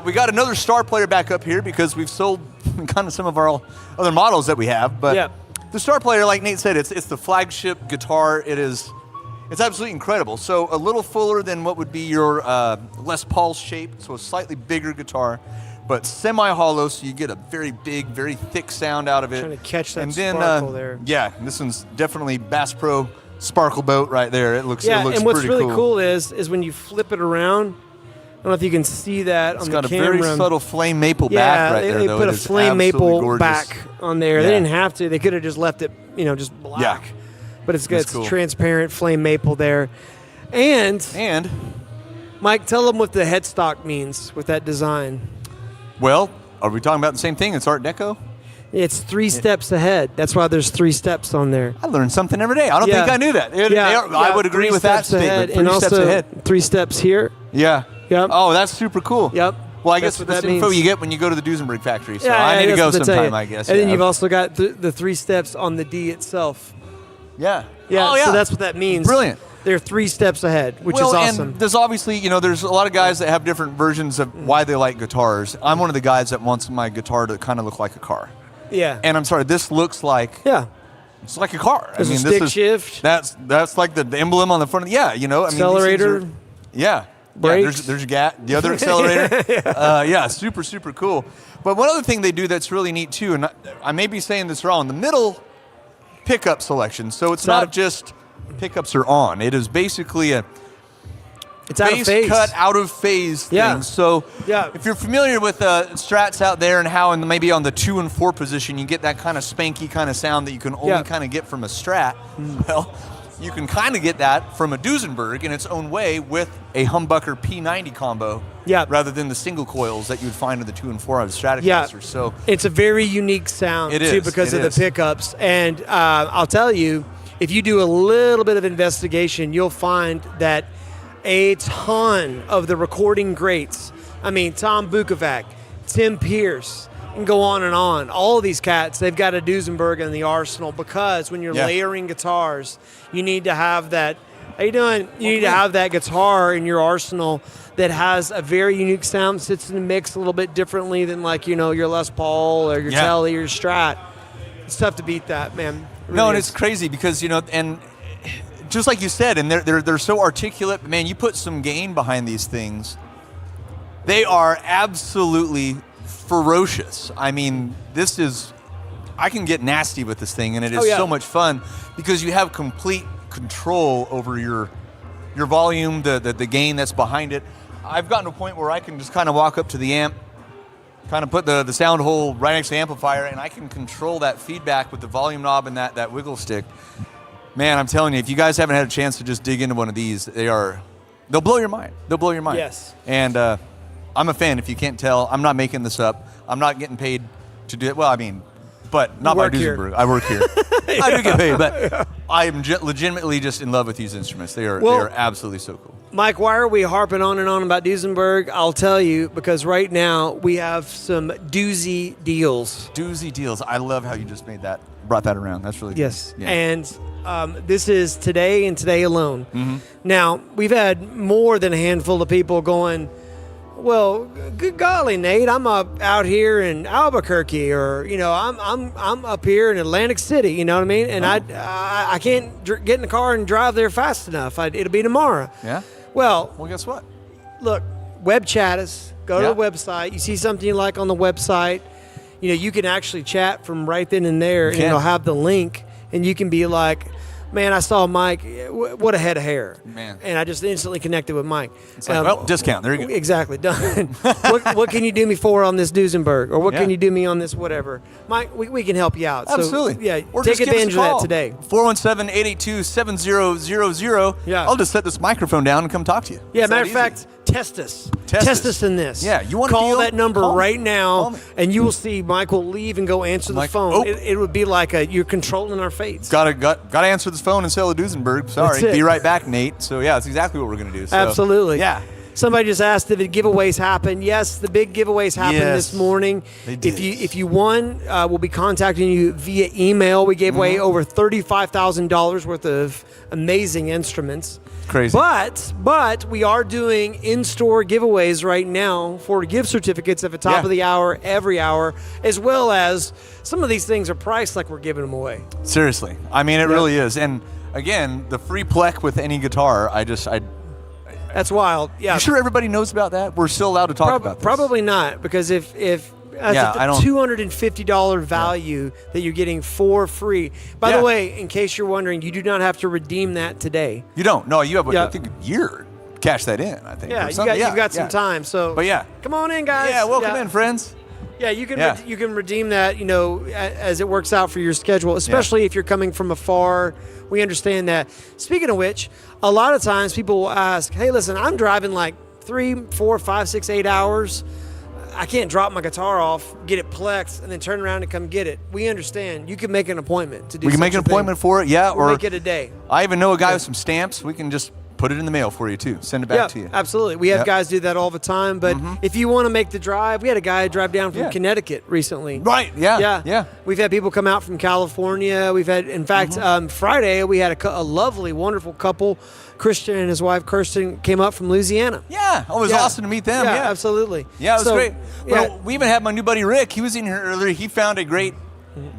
we got another star player back up here because we've sold kind of some of our other models that we have, but the star player, like Nate said, it's the flagship guitar. It's absolutely incredible. So a little fuller than what would be your Les Paul shape, so a slightly bigger guitar, but semi-hollow, so you get a very big, very thick sound out of it. Trying to catch that and then, sparkle there. Yeah, this one's definitely Bass Pro Sparkle Boat right there. It looks and what's pretty really cool is when you flip it around. I don't know if you can see that on the camera. It's got a very subtle flame maple back right there. They put a flame maple gorgeous back on there. Yeah. They didn't have to. They could have just left it, just black. Yeah. But it's good. It's cool. transparent flame maple there. And Mike, tell them what the headstock means with that design. Well, are we talking about the same thing? It's Art Deco? It's 3 steps ahead. That's why there's 3 steps on there. I learn something every day. I don't think I knew that. I would agree with that statement. 3 steps ahead. 3 steps here. Yeah. Yep. Oh, that's super cool. Yep. Well, I guess that's the info you get when you go to the Duesenberg factory. So I need to go sometime, I guess. And then you've also got the 3 steps on the D itself. Yeah. Yeah. Oh, yeah. So that's what that means. Brilliant. They're 3 steps ahead, which is awesome. And there's obviously, there's a lot of guys that have different versions of why they like guitars. I'm one of the guys that wants my guitar to kind of look like a car. Yeah. And I'm sorry, this looks like it's like a car. There's a stick shift. That's like the emblem on the front of accelerator. Brakes. There's the other accelerator. Super, super cool. But one other thing they do that's really neat too, and I may be saying this wrong, the middle pickup selection. So it's not just pickups are on. It is basically it's out of phase. Cut out of phase thing. So if you're familiar with Strats out there and how maybe on the 2 and 4 position you get that kind of spanky kind of sound that you can only kind of get from a Strat, well, you can kind of get that from a Duesenberg in its own way with a humbucker P90 combo rather than the single coils that you would find in the 2 and 4 of the Stratocaster. So it's a very unique sound too because of the pickups. And I'll tell you, if you do a little bit of investigation, you'll find that a ton of the recording greats, Tom Bukovac, Tim Pierce, and go on and on. All of these cats, they've got a Duesenberg in the arsenal because when you're layering guitars, you need to have that How you doing? You need to have that guitar in your arsenal that has a very unique sound, sits in the mix a little bit differently than like, your Les Paul or your Telly or your Strat. It's tough to beat that, man. No, and it's crazy because, and just like you said, and they're so articulate, man, you put some gain behind these things. They are absolutely ferocious. I mean, I can get nasty with this thing, and it is so much fun because you have complete control over your volume, the gain that's behind it. I've gotten to a point where I can just kind of walk up to the amp, kind of put the sound hole right next to the amplifier, and I can control that feedback with the volume knob and that wiggle stick. Man, I'm telling you, if you guys haven't had a chance to just dig into one of these, they'll blow your mind. They'll blow your mind. Yes. And I'm a fan, if you can't tell. I'm not making this up. I'm not getting paid to do it. Well, I mean, but not by Duesenberg. I work here. I do get paid, but I am legitimately just in love with these instruments. They are absolutely so cool. Mike, why are we harping on and on about Duesenberg? I'll tell you, because right now we have some doozy deals. Doozy deals. I love how you just brought that around. That's really good. Yes. Yeah. And this is today and today alone. Mm-hmm. Now, we've had more than a handful of people going, well, good golly, Nate, I'm out here in Albuquerque, or I'm up here in Atlantic City. You know what I mean? And I can't get in the car and drive there fast enough. It'll be tomorrow. Yeah. Well, guess what? Look, web chat us. Go to the website. You see something you like on the website. You can actually chat from right then and there, and it'll have the link, and you can be like, man, I saw Mike. What a head of hair. Man. And I just instantly connected with Mike. It's like, discount. There you go. Exactly. Done. What can you do me for on this Duesenberg? Or what can you do me on this whatever? Mike, we can help you out. Absolutely. So, or take advantage of that today. 417-882-7000. Yeah. I'll just set this microphone down and come talk to you. Yeah, matter of fact, test us. Test us in this. Yeah, you want to call that number right now, and you will see Mike will leave and go answer the phone. It would be like you're controlling our fates. Got to answer this phone and sell a Duesenberg. Sorry, be right back, Nate. So yeah, that's exactly what we're gonna do. So, absolutely. Yeah. Somebody just asked if the giveaways happen. Yes, the big giveaways happened this morning. They did. If you won, we'll be contacting you via email. We gave away over $35,000 worth of amazing instruments. Crazy. But we are doing in-store giveaways right now for gift certificates at the top of the hour, every hour, as well as some of these things are priced like we're giving them away. Seriously. I mean, it really is. And again, the free plec with any guitar, that's wild. Yeah. You sure everybody knows about that? We're still allowed to talk about this? Probably not, because if that's a $250 value that you're getting for free. By the way, in case you're wondering, you do not have to redeem that today. You don't. No, you have I think a year to cash that in, I think. Yeah, you've got some time. So come on in, guys. Yeah, welcome in, friends. Yeah, you can redeem that, as it works out for your schedule, especially if you're coming from afar. We understand that. Speaking of which, a lot of times people will ask, hey, listen, I'm driving like 3, 4, 5, 6, 8 hours. I can't drop my guitar off, get it plexed, and then turn around and come get it. We understand. You can make an appointment to do. We can make an appointment for it, or make it a day. I even know a guy with some stamps. We can just put it in the mail for you too. Send it back to you. Absolutely. We have guys do that all the time. But if you want to make the drive, we had a guy drive down from Connecticut recently. Right. Yeah. We've had people come out from California. We've had, in fact, Friday we had a lovely, wonderful couple. Christian and his wife Kirsten came up from Louisiana. Yeah, it was awesome to meet them. Yeah, absolutely. Yeah, it was great. Well, we even had my new buddy Rick. He was in here earlier. He found a great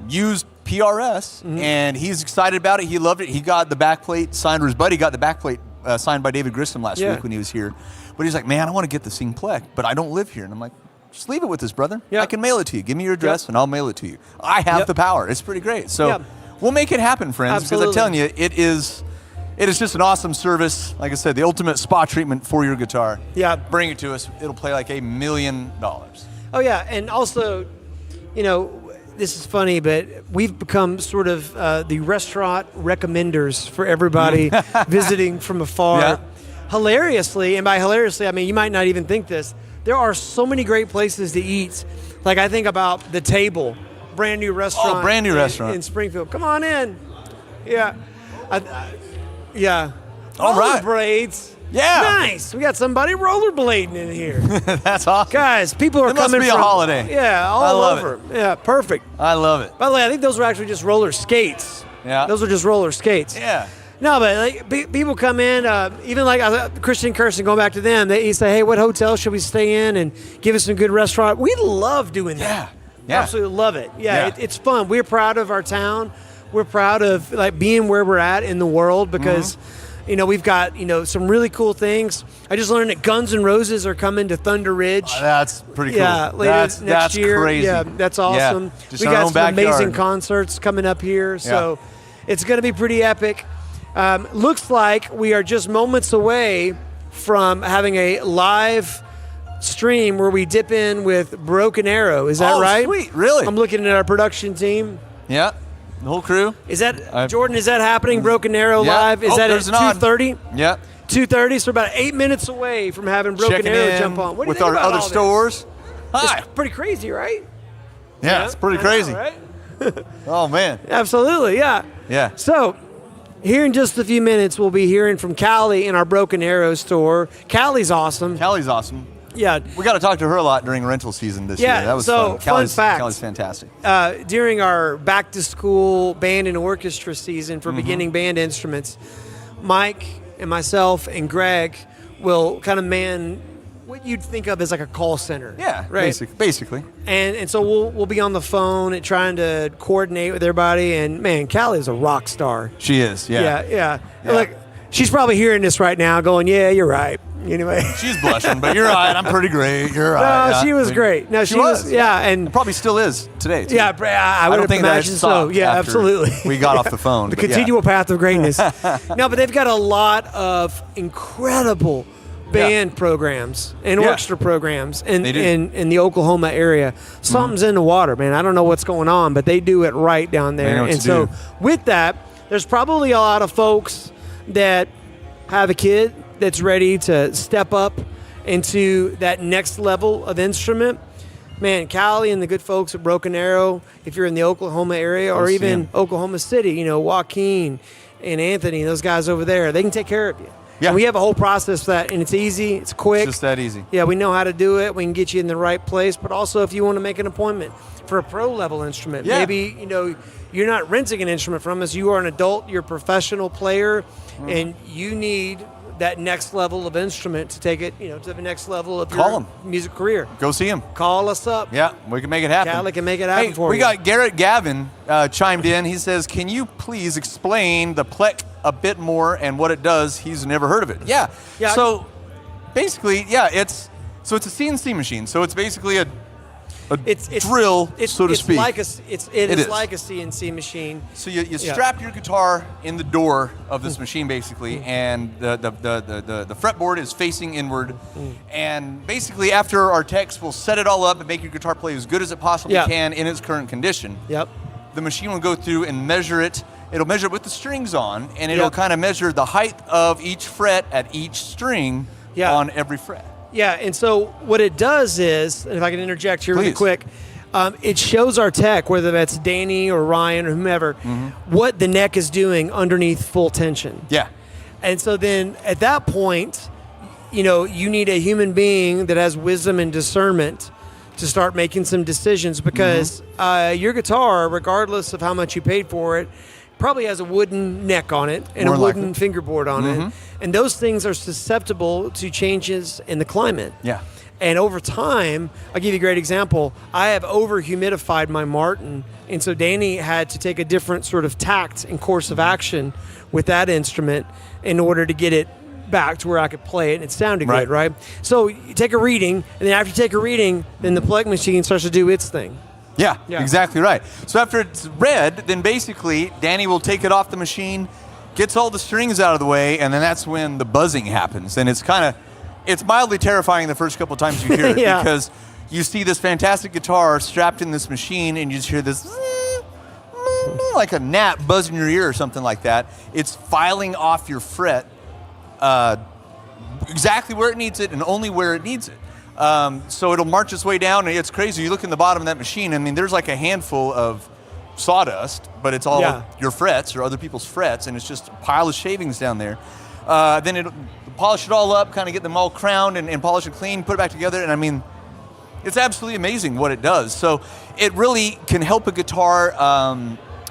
used PRS, and he's excited about it. He loved it. He got the backplate signed, or his buddy got the backplate signed by David Grissom last week when he was here. But he's like, man, I want to get the Sing Plec, but I don't live here. And I'm like, just leave it with us, brother. I can mail it to you. Give me your address, and I'll mail it to you. I have the power. It's pretty great. So we'll make it happen, friends, because I'm telling you, it is just an awesome service. Like I said, the ultimate spa treatment for your guitar. Yeah. Bring it to us. It'll play like $1 million. Oh, yeah. And also, this is funny, but we've become sort of the restaurant recommenders for everybody visiting from afar. Yeah. Hilariously, and by hilariously, I mean, you might not even think this, there are so many great places to eat. Like, I think about The Table, brand new restaurant. Oh, brand new restaurant. In Springfield. Come on in. Yeah. All right. Rollerblades. Yeah. Nice. We got somebody rollerblading in here. That's awesome. Guys, people are it coming must be from a holiday. Yeah, all over. Yeah, perfect. I love it. By the way, I think those were actually just roller skates. Yeah. Those are just roller skates. Yeah. No, but people come in, even like Christian Kirsten, going back to them, they say, hey, what hotel should we stay in and give us some good restaurant? We love doing that. Yeah. Absolutely love it. Yeah. It's fun. We're proud of our town. We're proud of like being where we're at in the world because, we've got, some really cool things. I just learned that Guns N' Roses are coming to Thunder Ridge. That's pretty cool. Yeah, later next year. Crazy. Yeah, that's awesome. Yeah. Just We in our got own some amazing backyard. concerts coming up here. So it's going to be pretty epic. Looks like we are just moments away from having a live stream where we dip in with Broken Arrow. Is that right? Sweet. Really? I'm looking at our production team. Yeah. The whole crew. Is that Jordan? Is that happening? Broken Arrow Yeah. live? Is that at there's an nod. 2:30? Yeah. 2:30. So about 8 minutes away from having Broken Checking Arrow in jump on. What do you with think our about other all this? stores. Hi. It's pretty crazy, right? Yeah, it's pretty I know, crazy. right? Oh man. Absolutely, yeah. Yeah. So, here in just a few minutes, we'll be hearing from Callie in our Broken Arrow store. Callie's awesome. Callie's awesome. Yeah. We got to talk to her a lot during rental season this year. That was so fun. fun fact. Callie's fantastic. During our back-to-school band and orchestra season for Mhm. beginning band instruments, Mike and myself and Greg will kind of man what you'd think of as like a call center. Yeah, right. basically. And so we'll be on the phone and trying to coordinate with everybody. And man, Callie is a rock star. She is. Yeah. Yeah. Look, she's probably hearing this right now, going, "Yeah, you're right." Anyway, she's blushing, but you're right. I'm pretty great. You're right. No, she was great. No, she was. Yeah, and probably still is today. Too. Yeah, I would don't think that imagine so. stopped Yeah, after absolutely. We got off the phone. The but yeah. continual path of greatness. No, but they've got a lot of incredible band programs and orchestra programs in the Oklahoma area. Something's in the water, man. I don't know what's going on, but they do it right down They there. know what And to so do. with that, there's probably a lot of folks that have a kid that's ready to step up into that next level of instrument. Man, Callie and the good folks at Broken Arrow, if you're in the Oklahoma area or see even 'em. Oklahoma City, Joaquin and Anthony, those guys over there, they can take care of you. Yeah. And we have a whole process for that, and it's easy, it's quick. It's just that easy. Yeah, we know how to do it. We can get you in the right place. But also, if you want to make an appointment for a pro level instrument, Yeah. maybe you're not renting an instrument from us. You are an adult. You're a professional player, and you need that next level of instrument to take it, to the next level of Call your 'em. music career. Go see him. Call us up. Yeah, we can make it happen. Callie can make it happen Hey, for we you. got Garrett Gavin chimed in. He says, "Can you please explain the Plek a bit more and what it does?" He's never heard of it. Yeah. Yeah. So basically, it's a CNC machine. So it's basically a drill, so to speak. It is like a CNC machine. So you strap your guitar in the door of this machine, basically, and the fretboard is facing inward. And basically, after our techs will set it all up and make your guitar play as good as it possibly can in its current condition, the machine will go through and measure it. It'll measure it with the strings on, and it'll kind of measure the height of each fret at each string on every fret. Yeah, and so what it does is, and if I can interject here really Please. quick, it shows our tech, whether that's Danny or Ryan or whomever, what the neck is doing underneath full tension. Yeah. And so then at that point, you need a human being that has wisdom and discernment to start making some decisions because your guitar, regardless of how much you paid for it, probably has a wooden neck on it and More a wooden likely. fingerboard on it. And those things are susceptible to changes in the climate. Yeah. And over time, I'll give you a great example. I have over-humidified my Martin, and so Danny had to take a different sort of tact and course of action with that instrument in order to get it back to where I could play it and it sounded good, right? So you take a reading, and then after you take a reading, then the Plek machine starts to do its thing. Yeah, exactly right. So after it's read, then basically Danny will take it off the machine, gets all the strings out of the way, and then that's when the buzzing happens. And it's mildly terrifying the first couple times you hear it because you see this fantastic guitar strapped in this machine and you just hear this like a gnat buzzing your ear or something like that. It's filing off your fret exactly where it needs it and only where it needs it. So it'll march its way down, and it's crazy. You look in the bottom of that machine, I mean, there's like a handful of sawdust, but it's all your frets or other people's frets, and it's just a pile of shavings down there. Then it'll polish it all up, kind of get them all crowned and polish it clean, put it back together, and I mean, it's absolutely amazing what it does. So it really can help a guitar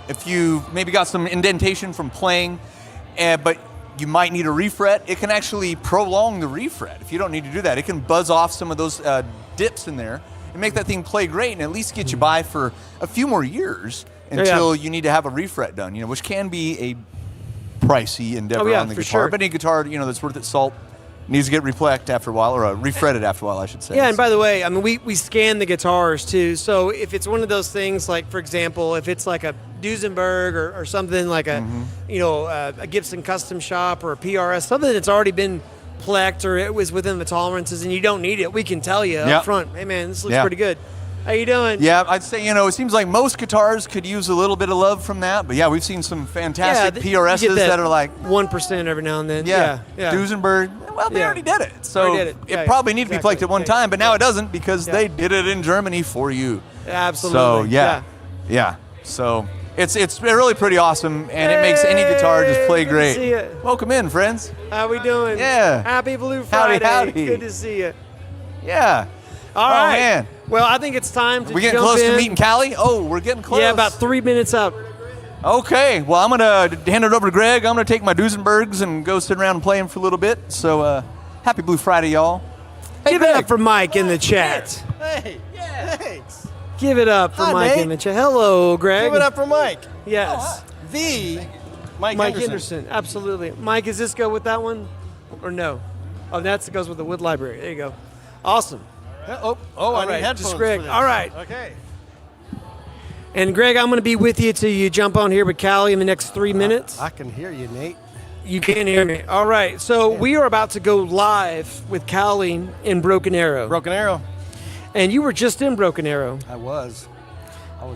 if you maybe got some indentation from playing, but you might need a refret. It can actually prolong the refret if you don't need to do that. It can buzz off some of those dips in there and make that thing play great and at least get you by for a few more years until you need to have a refret done, which can be a pricey endeavor on the guitar. Sure. But any guitar, that's worth its salt needs to get reflected after a while, or refretted after a while, I should say. Yeah, and by the way, I mean, we scan the guitars too. So if it's one of those things, like for example, if it's like a Duesenberg or something like a Gibson custom shop or a PRS, something that's already been plecked or it was within the tolerances and you don't need it, we can tell you up front, hey man, this looks pretty good. How you doing? Yeah, I'd say, it seems like most guitars could use a little bit of love from that, but yeah, we've seen some fantastic PRSs that are like 1% every now and then. Yeah. Duesenberg, well, they already did it. So it probably needed to be flaked at one time, but now it doesn't because they did it in Germany for you. Absolutely. So, yeah. So it's really pretty awesome, and it makes any guitar just play great. See ya. Welcome in, friends. How we doing? Yeah. Happy Blue Friday. Howdy. Good to see you. Yeah. All right. Man. Well, I think it's time to We're getting jump close in. to meeting Callie? Oh, we're getting close. Yeah, about 3 minutes out. Okay. Well, I'm going to hand it over to Greg. I'm going to take my Duesenbergs and go sit around and play them for a little bit. So, happy Blue Friday, y'all. Hey, Give it up for Mike in the chat. Hey, thanks. Give it up for Mike Nate. in the chat. Hello, Greg. Give it up for Mike. Yes. The Mike Henderson. Absolutely. Mike, does this go with that one or no? Oh, that goes with the Wood Library. There you go. Awesome. I need headphones just Greg. for this. All right. Okay. And Greg, I'm going to be with you till you jump on here with Callie in the next 3 minutes. I can hear you, Nate. You can hear me. All right. So we are about to go live with Callie in Broken Arrow. Broken Arrow. And you were just in Broken Arrow. I was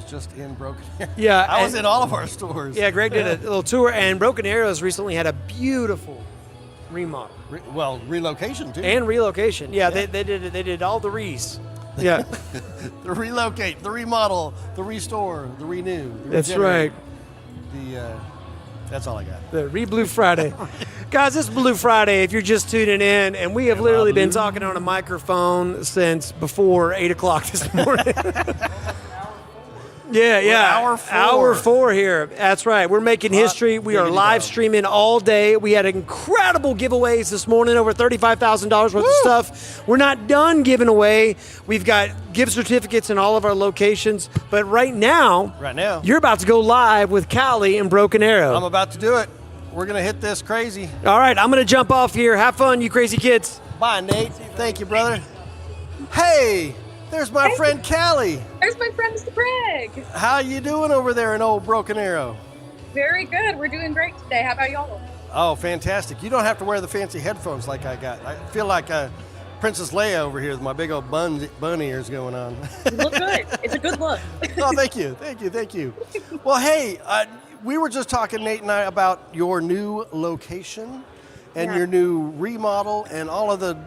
just in Broken Arrow. Yeah. I was in all of our stores. Yeah, Greg did a little tour, and Broken Arrows recently had a beautiful remodel. Relocation too. And relocation. Yeah, they did it. They did all the re's. Yeah. The relocate, the remodel, the restore, the renew. The That's regenerate. right. That's all I got. The Blue Friday. Guys, this is Blue Friday if you're just tuning in, and we have literally been talking on a microphone since before 8 o'clock this morning. Yeah. Hour 4 here. That's right. We're making history. We are live streaming all day. We had incredible giveaways this morning, over $35,000 worth of stuff. We're not done giving away. We've got gift certificates in all of our locations. But right now, you're about to go live with Callie in Broken Arrow. I'm about to do it. We're going to hit this crazy. All right. I'm going to jump off here. Have fun, you crazy kids. Bye, Nate. Thank you, brother. Hey, there's my friend Callie. There's my friend Mr. Greg. How you doing over there in old Broken Arrow? Very good. We're doing great today. How about y'all? Oh, fantastic. You don't have to wear the fancy headphones like I got. I feel like Princess Leia over here with my big old bun ears going on. You look good. It's a good look. Oh, thank you. Well, hey, we were just talking, Nate and I, about your new location and your new remodel and all of the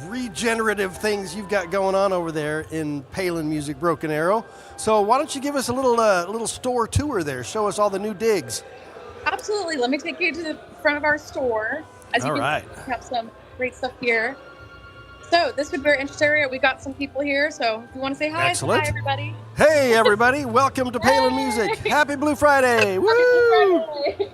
regenerative things you've got going on over there in Palin Music Broken Arrow. So why don't you give us a little store tour there? Show us all the new digs. Absolutely. Let me take you to the front of our store. As you can see, we have some great stuff here. So this would be our entrance area. We got some people here, so if you want to say hi, Excellent. Hi everybody. Hey everybody, welcome to Palin Music. Happy Blue Friday. Woo! Happy Blue Friday.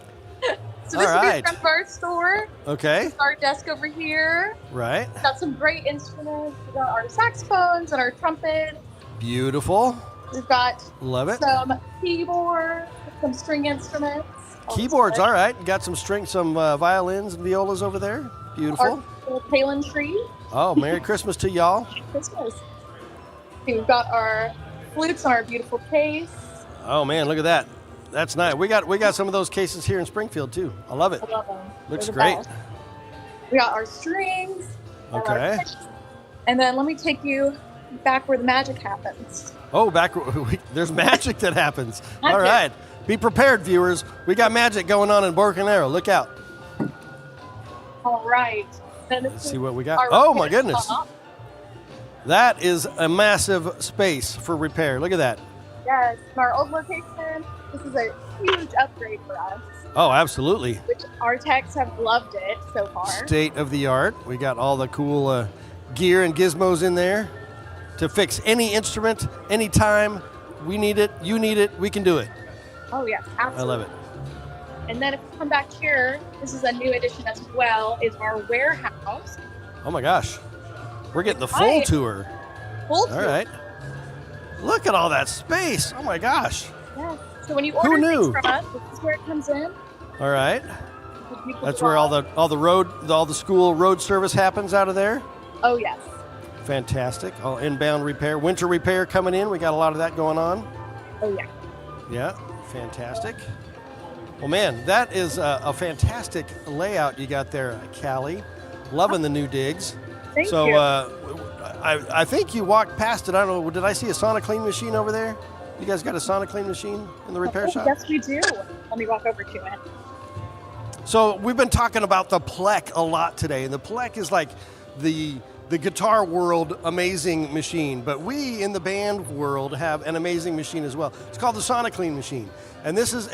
So this would be the front of our store. Okay. This is our desk over here. Right. We've got some great instruments. We've got our saxophones and our trumpet. Beautiful. We've got some keyboards, some string instruments. Keyboards, all right. Got some violins and violas over there. Beautiful. Our little Palin tree. Oh, Merry Christmas to y'all. Christmas. We've got our flutes on our beautiful case. Oh man, look at that. That's nice. We got some of those cases here in Springfield too. I love it. I love them. Looks great. Best. We got our strings. Okay. And then let me take you back where the magic happens. Oh, there's magic that happens. Magic. All right. Be prepared, viewers. We got magic going on in Broken Arrow. Look out. All right. Let's see what we got. Oh my goodness. That is a massive space for repair. Look at that. Yes, from our old location, this is a huge upgrade for us. Oh, absolutely. Which our techs have loved it so far. State of the art. We got all the cool gear and gizmos in there to fix any instrument, anytime we need it, you need it, we can do it. Oh, yeah, absolutely. I love it. And then if you come back here, this is a new addition as well, is our warehouse. Oh my gosh. We're getting the full tour. Full All tour. right. Look at all that space. Oh my gosh. Yeah. So when you order knew? things from us, this is where it comes in. All right. That's where all the school road service happens out of there. Oh, yes. Fantastic. All inbound repair, winter repair coming in. We got a lot of that going on. Oh, yeah. Yeah, fantastic. Well, man, that is a fantastic layout you got there, Callie. Loving the new digs. Thank so, you. I think you walked past it. I don't know. Did I see a Soniclean machine over there? You guys got a Soniclean machine in the repair shop? Yes, we do. Let me walk over to it. So we've been talking about the Plek a lot today, and the Plek is like the guitar world amazing machine, but we in the band world have an amazing machine as well. It's called the Soniclean machine, and this is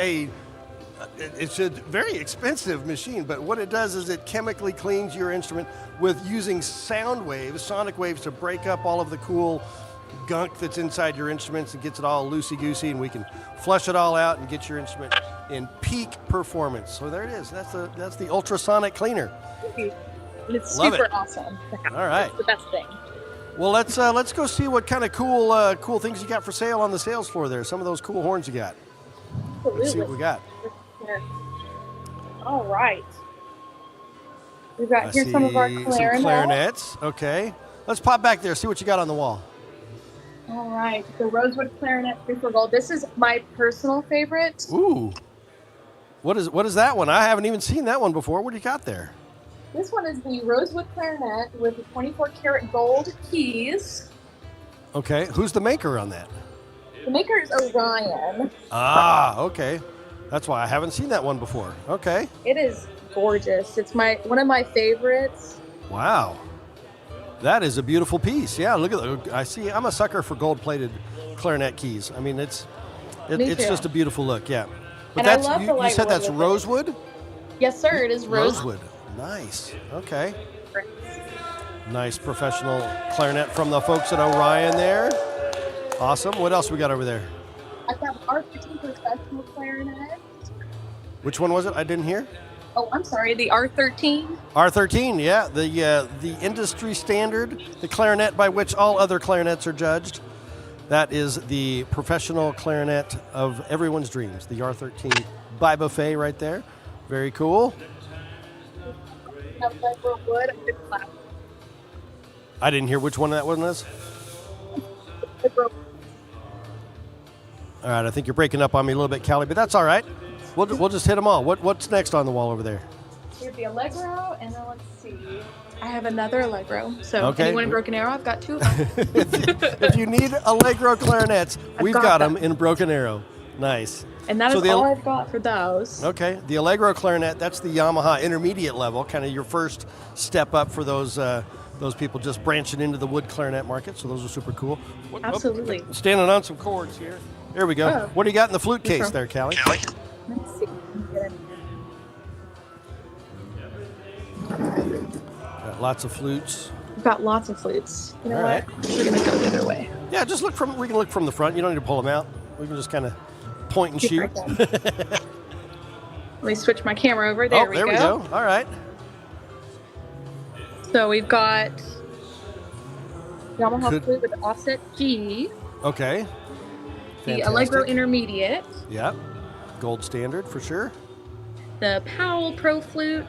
it's a very expensive machine, but what it does is it chemically cleans your instrument with using sound waves, sonic waves, to break up all of the cool gunk that's inside your instruments and gets it all loosey-goosey, and we can flush it all out and get your instrument in peak performance. So there it is. That's the ultrasonic cleaner. It's Love super it. awesome. All right. It's the best thing. Well, let's go see what kind of cool things you got for sale on the sales floor there. Some of those cool horns you got. Absolutely. Let's see what we got. All right. We've got here some of our clarinets. Some clarinets. Okay. Let's pop back there, see what you got on the wall. All right. The Rosewood Clarinet 3 for Gold. This is my personal favorite. Ooh. What is that one? I haven't even seen that one before. What do you got there? This one is the Rosewood Clarinet with the 24 karat gold keys. Okay. Who's the maker on that? The maker is Orion. Ah, okay. That's why I haven't seen that one before. Okay. It is gorgeous. It's one of my favorites. Wow. That is a beautiful piece. Yeah, look at that. I see. I'm a sucker for gold-plated clarinet keys. I mean, it's just a beautiful look. Yeah. But And I love the you said lightwood that's with it. rosewood? Yes, sir. It is Rosewood. Nice. Okay. Nice professional clarinet from the folks at Orion there. Awesome. What else we got over there? I've got R13 professional clarinet. Which one was it? I didn't hear. Oh, I'm sorry. The R13. R13, yeah, the industry standard, the clarinet by which all other clarinets are judged. That is the professional clarinet of everyone's dreams, the R13 by Buffet right there. Very cool. Wood. I didn't hear which one that one is. All right, I think you're breaking up on me a little bit, Callie, but that's all right. We'll just hit them all. What's next on the wall over there? Here's the Allegro, and then let's see. I have another Allegro. So Okay. anyone in Broken Arrow, I've got two of them. If you need Allegro clarinets, we've got got them. them in Broken Arrow. Nice. And that So is the all I've got for those. Okay, the Allegro clarinet, that's the Yamaha intermediate level, kind of your first step up for those people just branching into the wood clarinet market, so those are super cool. Absolutely. Standing on some chords here. There we go. Oh. What do you got in the flute case there, Callie? Let's see. Got lots of flutes. We've got lots of flutes. You know All what? right. We're going to go the other way. Yeah, we can look from the front. You don't need to pull them out. We can just kind of point and shoot. Let me switch my camera over. There we go. All right. So we've got Yamaha flute with offset G. Okay. The Fantastic. Allegro Intermediate. Yep. Gold standard for sure. The Powell Pro Flute.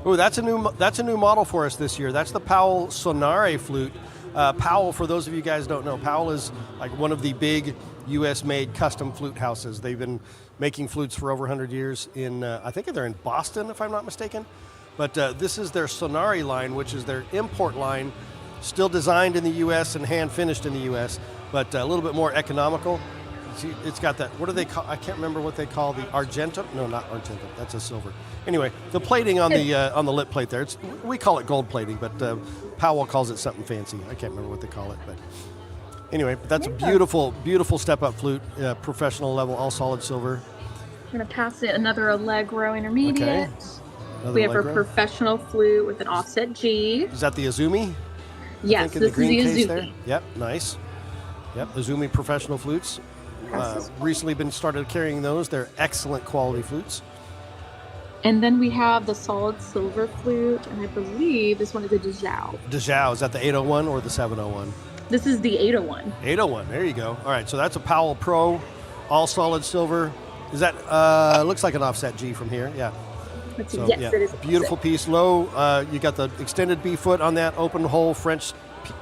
Oh, that's a new model for us this year. That's the Powell Sonare flute. Powell, for those of you guys who don't know, Powell is like one of the big U.S.-made custom flute houses. They've been making flutes for over 100 years in, I think they're in Boston, if I'm not mistaken. But this is their Sonare line, which is their import line, still designed in the U.S. and hand-finished in the U.S., but a little bit more economical. It's got that, what do they call, I can't remember what they call the argentum. No, not argentum, that's a silver. Anyway, the plating on the lip plate there, we call it gold plating, but Powell calls it something fancy. I can't remember what they call it, but anyway, that's a beautiful, beautiful step-up flute, professional level, all solid silver. I'm going to pass it another Allegro Intermediate. Another We have Allegro. our professional flute with an offset G. Is that the Izumi? Yes, in the this green is the case Izumi. there. Yep, nice. Yep, Izumi professional flutes. Recently been started carrying those. They're excellent quality flutes. And then we have the solid silver flute, and I believe this one is a Dejau. Dejau, is that the 801 or the 701? This is the 801. 801, there you go. All right, so that's a Powell Pro, all solid silver. Is that, looks like an offset G from here, yeah. Let's see, So, yes, yeah, it is. beautiful piece, low. You got the extended B foot on that, open hole, French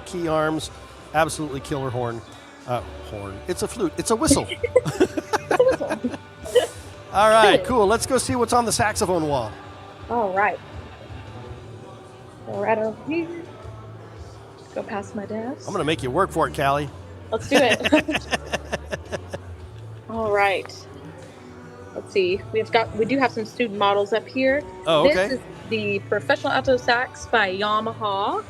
key arms, absolutely killer horn. It's a flute, it's a whistle. All right, cool. Let's go see what's on the saxophone wall. All right. Go right over here. Go past my desk. I'm going to make you work for it, Callie. Let's do it. All right. Let's see. We do have some student models up here. Oh, okay. This is the Professional Alto Sax by Yamaha.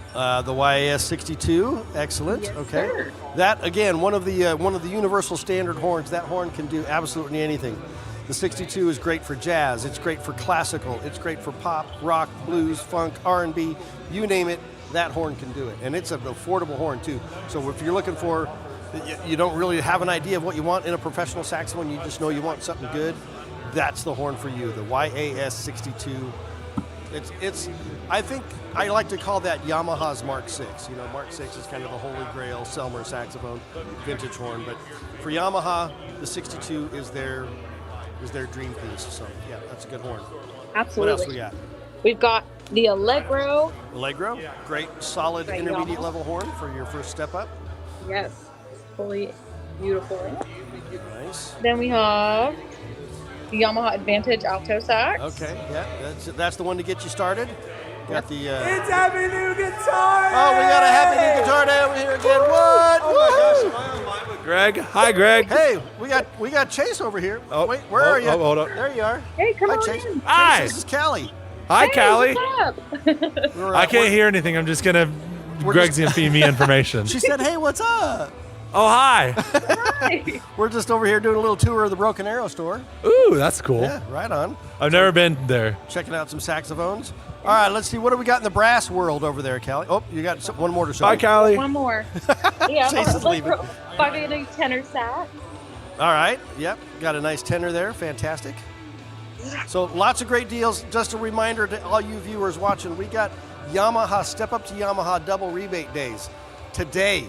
The YAS 62, excellent. Yes, okay. sir. That again, one of the universal standard horns. That horn can do absolutely anything. The 62 is great for jazz. It's great for classical. It's great for pop, rock, blues, funk, R&B. You name it, that horn can do it. And it's an affordable horn too. So if you're looking for, you don't really have an idea of what you want in a professional saxophone, you just know you want something good, that's the horn for you, the YAS 62. It's I think I like to call that Yamaha's Mark 6. You know, Mark 6 is kind of the holy grail Selmer saxophone, vintage horn. But for Yamaha, the 62 is their dream piece. So yeah, that's a good horn. Absolutely. What else we got? We've got the Allegro. Allegro, great solid Great intermediate Yamaha. level horn for your first step up. Yes. Fully beautiful. Nice. Then we have the Yamaha Advantage Alto Sax. Okay, yeah, that's the one to get you started. Got the. It's Happy New Guitar Day! Oh, we got a Happy New Guitar Day over here again. What? Oh my gosh, am I online with Greg? Hi, Greg. Hey, we got Chase over here. Oh, wait, where are you? oh, hold up. There you are. Hey, come Hi, on Chase. in. Hi. Chase, this is Callie. Hi, Hey, Callie. what's up? I can't hear anything. I'm just gonna. Greg's gonna feed me information. She said, "Hey, what's up?" Oh, hi. Hi. We're just over here doing a little tour of the Broken Arrow store. Ooh, that's cool. Yeah, right on. I've never been there. Checking out some saxophones. All right, let's see. What do we got in the brass world over there, Callie? Oh, you got one more to show. Hi, Callie. One more. Yeah, Chase is leaving. 580 tenor sax. All right. Yep. Got a nice tenor there. Fantastic. So lots of great deals. Just a reminder to all you viewers watching, we got Yamaha Step Up to Yamaha double rebate days today.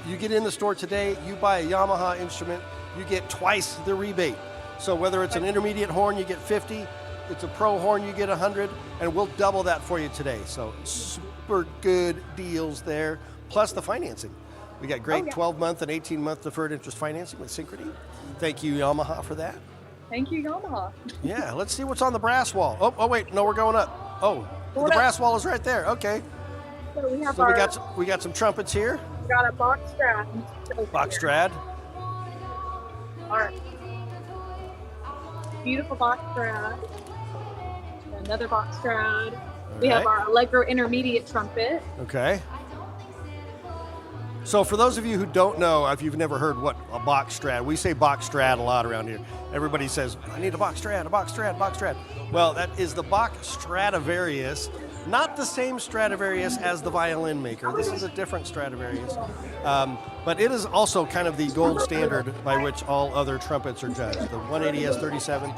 You get in the store today, you buy a Yamaha instrument, you get twice the rebate. So whether it's an intermediate horn, you get 50. It's a pro horn, you get 100, and we'll double that for you today. So super good deals there. Plus the financing. We got great 12-month and 18-month deferred interest financing with Synchrony. Thank you, Yamaha, for that. Thank you, Yamaha. Yeah, let's see what's on the brass wall. Oh, wait, no, we're going up. Oh, the brass wall is right there. Okay. So we have So we got some trumpets here. we got a box strap. Box Strad. All right. Beautiful box strap. Another box strap. We have right. our Allegro intermediate trumpet. Okay. So for those of you who don't know, if you've never heard what a box Strad, we say box Strad a lot around here. Everybody says, I need a box Strad, a box Strad, box Strad. Well, that is the Bach Stradivarius, not the same Stradivarius as the violin maker. This is a different Stradivarius. But it is also kind of the gold standard by which all other trumpets are judged. The 180S37.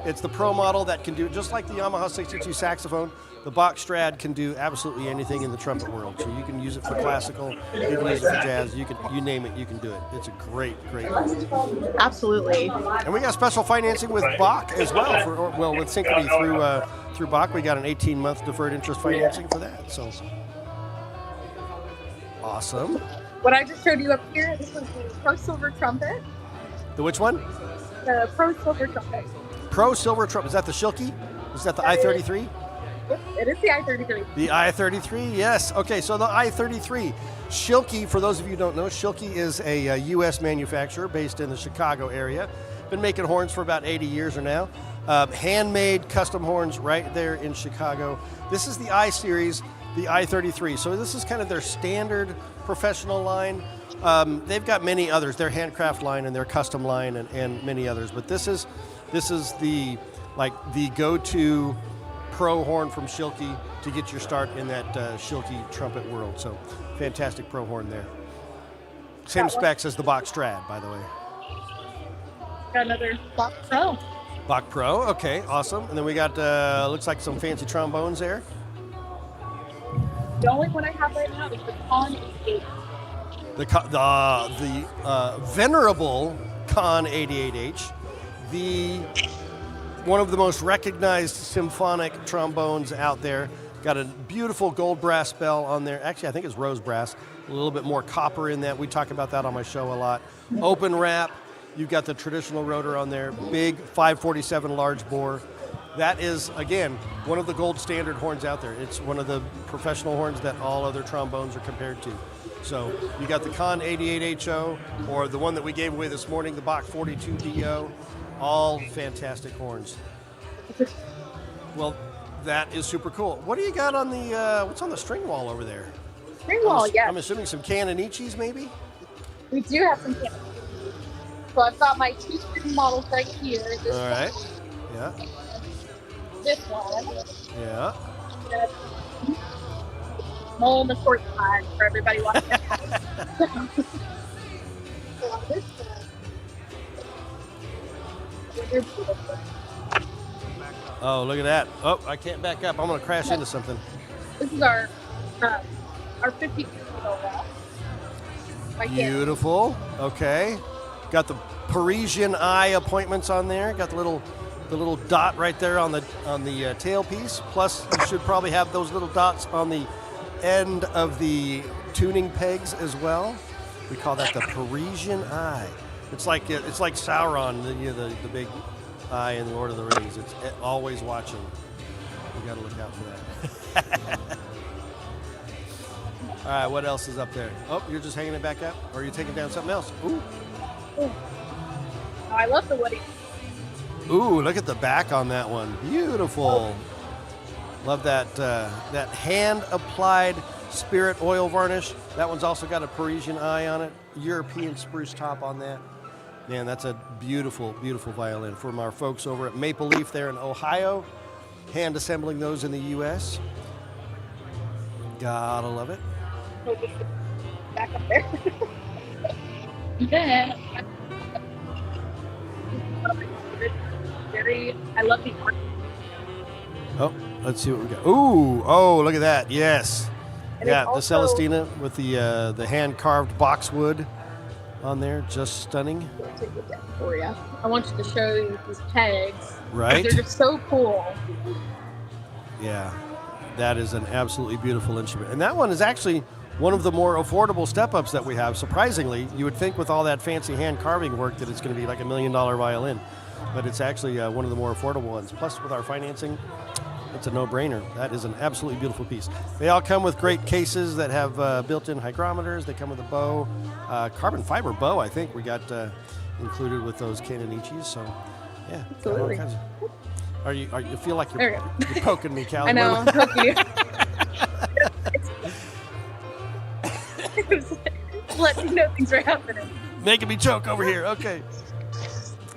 It's the pro model that can do, just like the Yamaha 62 saxophone, the Bach Strad can do absolutely anything in the trumpet world. So you can use it for classical, you can use it for jazz, you name it, you can do it. It's a great Absolutely. And we got special financing with Bach as well, with Synchrony through Bach. We got an 18-month deferred interest financing for that. So awesome. What I just showed you up here, this was the Pro Silver trumpet. The which one? The Pro Silver trumpet. Pro Silver trumpet. Is that the Schilke? Is that the I-33? Yep, it is the I-33. The I-33, yes. Okay, so the I-33. Schilke, for those of you who don't know, Schilke is a U.S. manufacturer based in the Chicago area. Been making horns for about 80 years or now. Handmade custom horns right there in Chicago. This is the I-Series, the I-33. So this is kind of their standard professional line. They've got many others, their handcraft line and their custom line and many others. But this is the go-to pro horn from Schilke to get your start in that Schilke trumpet world. So fantastic pro horn there. Same specs as the Bach Strad, by the way. Got another Bach Pro. Bach Pro, okay, awesome. And then we got, looks like some fancy trombones there. The only one I have right now is the Con 88. The venerable Con 88H, one of the most recognized symphonic trombones out there. Got a beautiful gold brass bell on there. Actually, I think it's rose brass. A little bit more copper in that. We talk about that on my show a lot. Open wrap. You've got the traditional rotor on there. Big 547 large bore. That is, again, one of the gold standard horns out there. It's one of the professional horns that all other trombones are compared to. So you got the Con 88HO, or the one that we gave away this morning, the Bach 42DO. All fantastic horns. Well, that is super cool. What do you got on the, what's on the string wall over there? String wall, yeah. I'm assuming some Canonichis, maybe? We do have some Canonichis. So I've got my 2 string models right here. This All right. one, Yeah. this one. Yeah. All in the short time for everybody watching. So on this one, they're beautiful. Oh, look at that. Oh, I can't back up. I'm going to crash into something. This is our 50 wall. Beautiful. Okay. Got the Parisian eye appointments on there. Got the little dot right there on the tailpiece. Plus, you should probably have those little dots on the end of the tuning pegs as well. We call that the Parisian eye. It's like Sauron, the big eye in Lord of the Rings. It's always watching. You got to look out for that. All right, what else is up there? Oh, you're just hanging it back up, or are you taking down something else? Ooh. Oh, I love the woody. Ooh, look at the back on that one. Beautiful. Love that that hand-applied spirit oil varnish. That one's also got a Parisian eye on it. European spruce top on that. Man, that's a beautiful, beautiful violin from our folks over at Maple Leaf there in Ohio. Hand assembling those in the U.S. Gotta love it. Back up there. Then, I love the art. Oh, let's see what we got. Ooh, oh, look at that. Yes. And Yeah, it's the also- Celestina with the hand-carved boxwood on there. Just stunning. I'll take it down for you. I want you to show you these pegs. Right. They're just so cool. Yeah, that is an absolutely beautiful instrument. And that one is actually one of the more affordable step-ups that we have. Surprisingly, you would think with all that fancy hand-carving work that it's going to be like $1 million violin. But it's actually one of the more affordable ones. Plus, with our financing, it's a no-brainer. That is an absolutely beautiful piece. They all come with great cases that have built-in hygrometers. They come with a bow, carbon fiber bow, I think we got included with those Canonichis. So, yeah, got all Absolutely. kinds of. You feel like There you're we go. poking me, Cal? I know, I'm poking you. Let me know things are happening. Making me choke over here. Okay.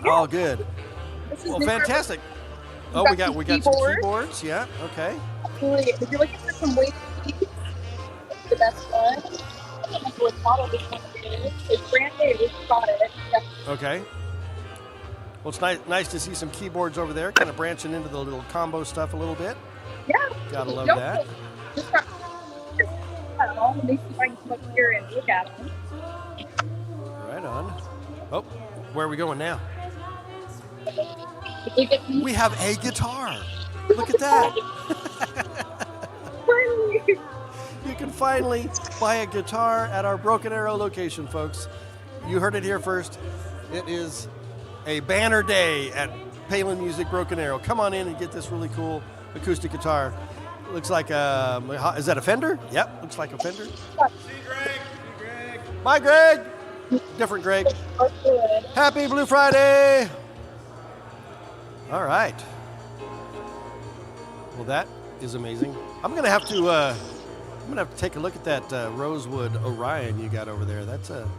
All good. This is Well, the fantastic. Oh, we got some keyboards. Yeah. Okay. Absolutely. If you're looking for some ways to keep the best one, I don't know what model this one is. It's brand new. We got it. Yeah. Okay. Well, it's nice to see some keyboards over there, kind of branching into the little combo stuff a little bit. Yeah. Gotta love Don't that. Just got, let me see if I can come up here and look at them. Right on. Oh, where are we going now? We We have a guitar. Look at that. You can finally buy a guitar at our Broken Arrow location, folks. You heard it here first. It is a banner day at Palin Music Broken Arrow. Come on in and get this really cool acoustic guitar. Looks like is that a Fender? Yep, looks like a Fender. Bye, Greg. Different Greg. Happy Blue Friday. All right. Well, that is amazing. I'm gonna have to take a look at that Rosewood Orion you got over there. That's a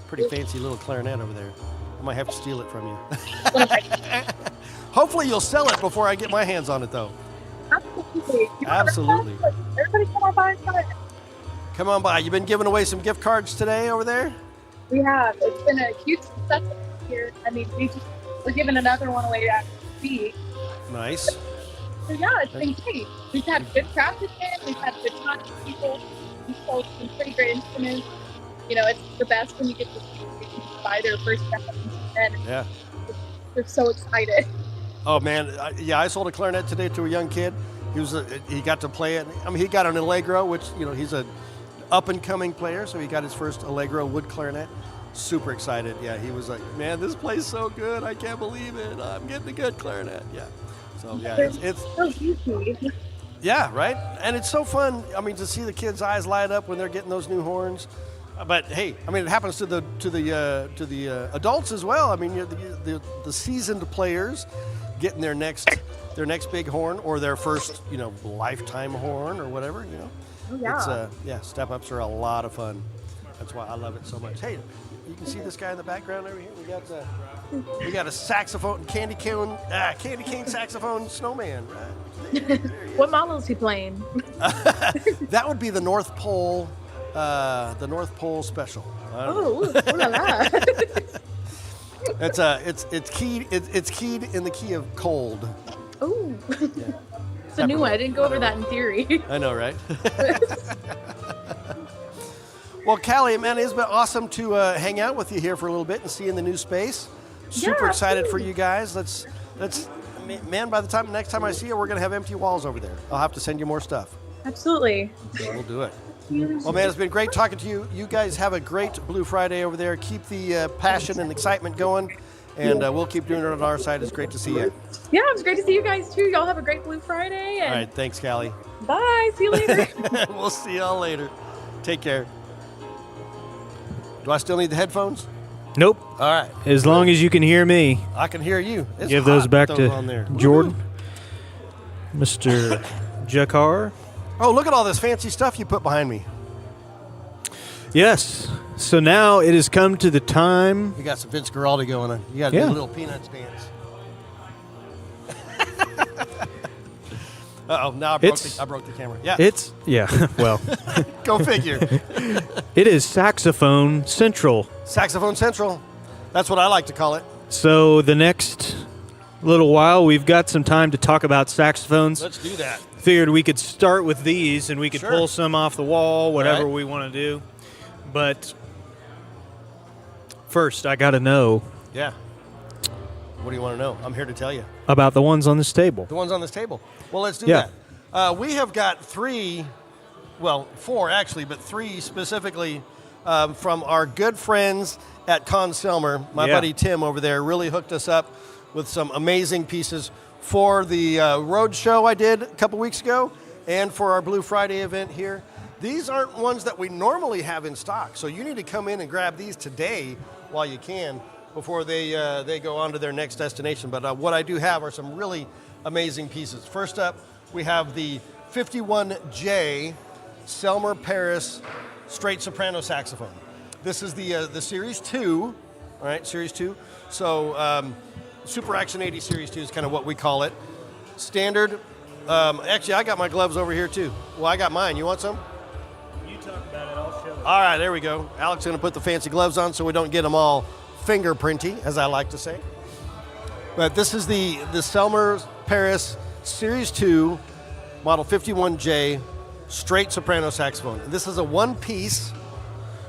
pretty fancy little clarinet over there. I might have to steal it from you. Hopefully you'll sell it before I get my hands on it, though. Absolutely. Absolutely. Everybody come on by and try it. Come on by. You've been giving away some gift cards today over there? We have. It's been a huge success here. I mean, we're giving another one away feet. Nice. So yeah, it's been great. We've had good practice in, we've had good time with people, we've sold some pretty great instruments. You know, it's the best when you get to buy their first instrument, and Yeah. they're so excited. Oh man, I sold a clarinet today to a young kid. He got to play it. I mean, he got an Allegro, which he's a up and coming player, so he got his first Allegro wood clarinet. Super excited. Yeah, he was like, man, this plays so good. I can't believe it. I'm getting a good clarinet. Yeah. So yeah, it's so easy. Yeah, right? And it's so fun, I mean, to see the kids' eyes light up when they're getting those new horns. But hey, I mean, it happens to the adults as well. I mean, the seasoned players getting their next big horn or their first, lifetime horn or whatever, Oh, yeah. It's step ups are a lot of fun. That's why I love it so much. Hey, you can see this guy in the background over here. We got a saxophone, candy cane saxophone snowman. Right? What model is he playing? That would be the North Pole Special. Oh, la la. It's keyed in the key of cold. Oh. It's a new one. I didn't go over that in theory. I know, right? Well, Callie, man, it's been awesome to hang out with you here for a little bit and see in the new space. Super excited for you guys. Let's, man, by the time next time I see you, we're gonna have empty walls over there. I'll have to send you more stuff. Absolutely. We'll do it. Well, man, it's been great talking to you. You guys have a great Blue Friday over there. Keep the passion and excitement going, and we'll keep doing it on our side. It's great to see you. Yeah, it was great to see you guys too. Y'all have a great Blue Friday. And All right, thanks, Callie. Bye. See you later. We'll see y'all later. Take care. Do I still need the headphones? Nope. All right. As long as you can hear me. I can hear you. It's Give those hot back with to on there. Jordan. Mr. Jakar. Oh, look at all this fancy stuff you put behind me. Yes. So now it has come to the time. We got some Vince Guaraldi going on. You got to do a little Peanuts dance. Uh-oh, now I broke the camera. Yeah. Well. Go figure. It is Saxophone Central. Saxophone Central. That's what I like to call it. So the next little while, we've got some time to talk about saxophones. Let's do that. Figured we could start with these and we could Sure. pull some off the wall, whatever Right. we want to do. But first, I got to know Yeah. What do you want to know? I'm here to tell you. about the ones on this table. The ones on this table. Well, let's do Yeah. that. We have got four actually, but three specifically from our good friends at Con Selmer. My buddy Tim over there really hooked us up with some amazing pieces for the road show I did a couple weeks ago and for our Blue Friday event here. These aren't ones that we normally have in stock, so you need to come in and grab these today while you can before they go on to their next destination. But what I do have are some really amazing pieces. First up, we have the 51J Selmer Paris straight soprano saxophone. This is the Series 2, all right, Series 2. So Super Action 80 Series 2 is kind of what we call it. Standard. Actually, I got my gloves over here too. Well, I got mine. You want some? You talk about it, I'll show it. All right, there we go. Alex is going to put the fancy gloves on so we don't get them all fingerprinty, as I like to say. But this is the Selmer Paris Series 2, model 51J, straight soprano saxophone. This is a one-piece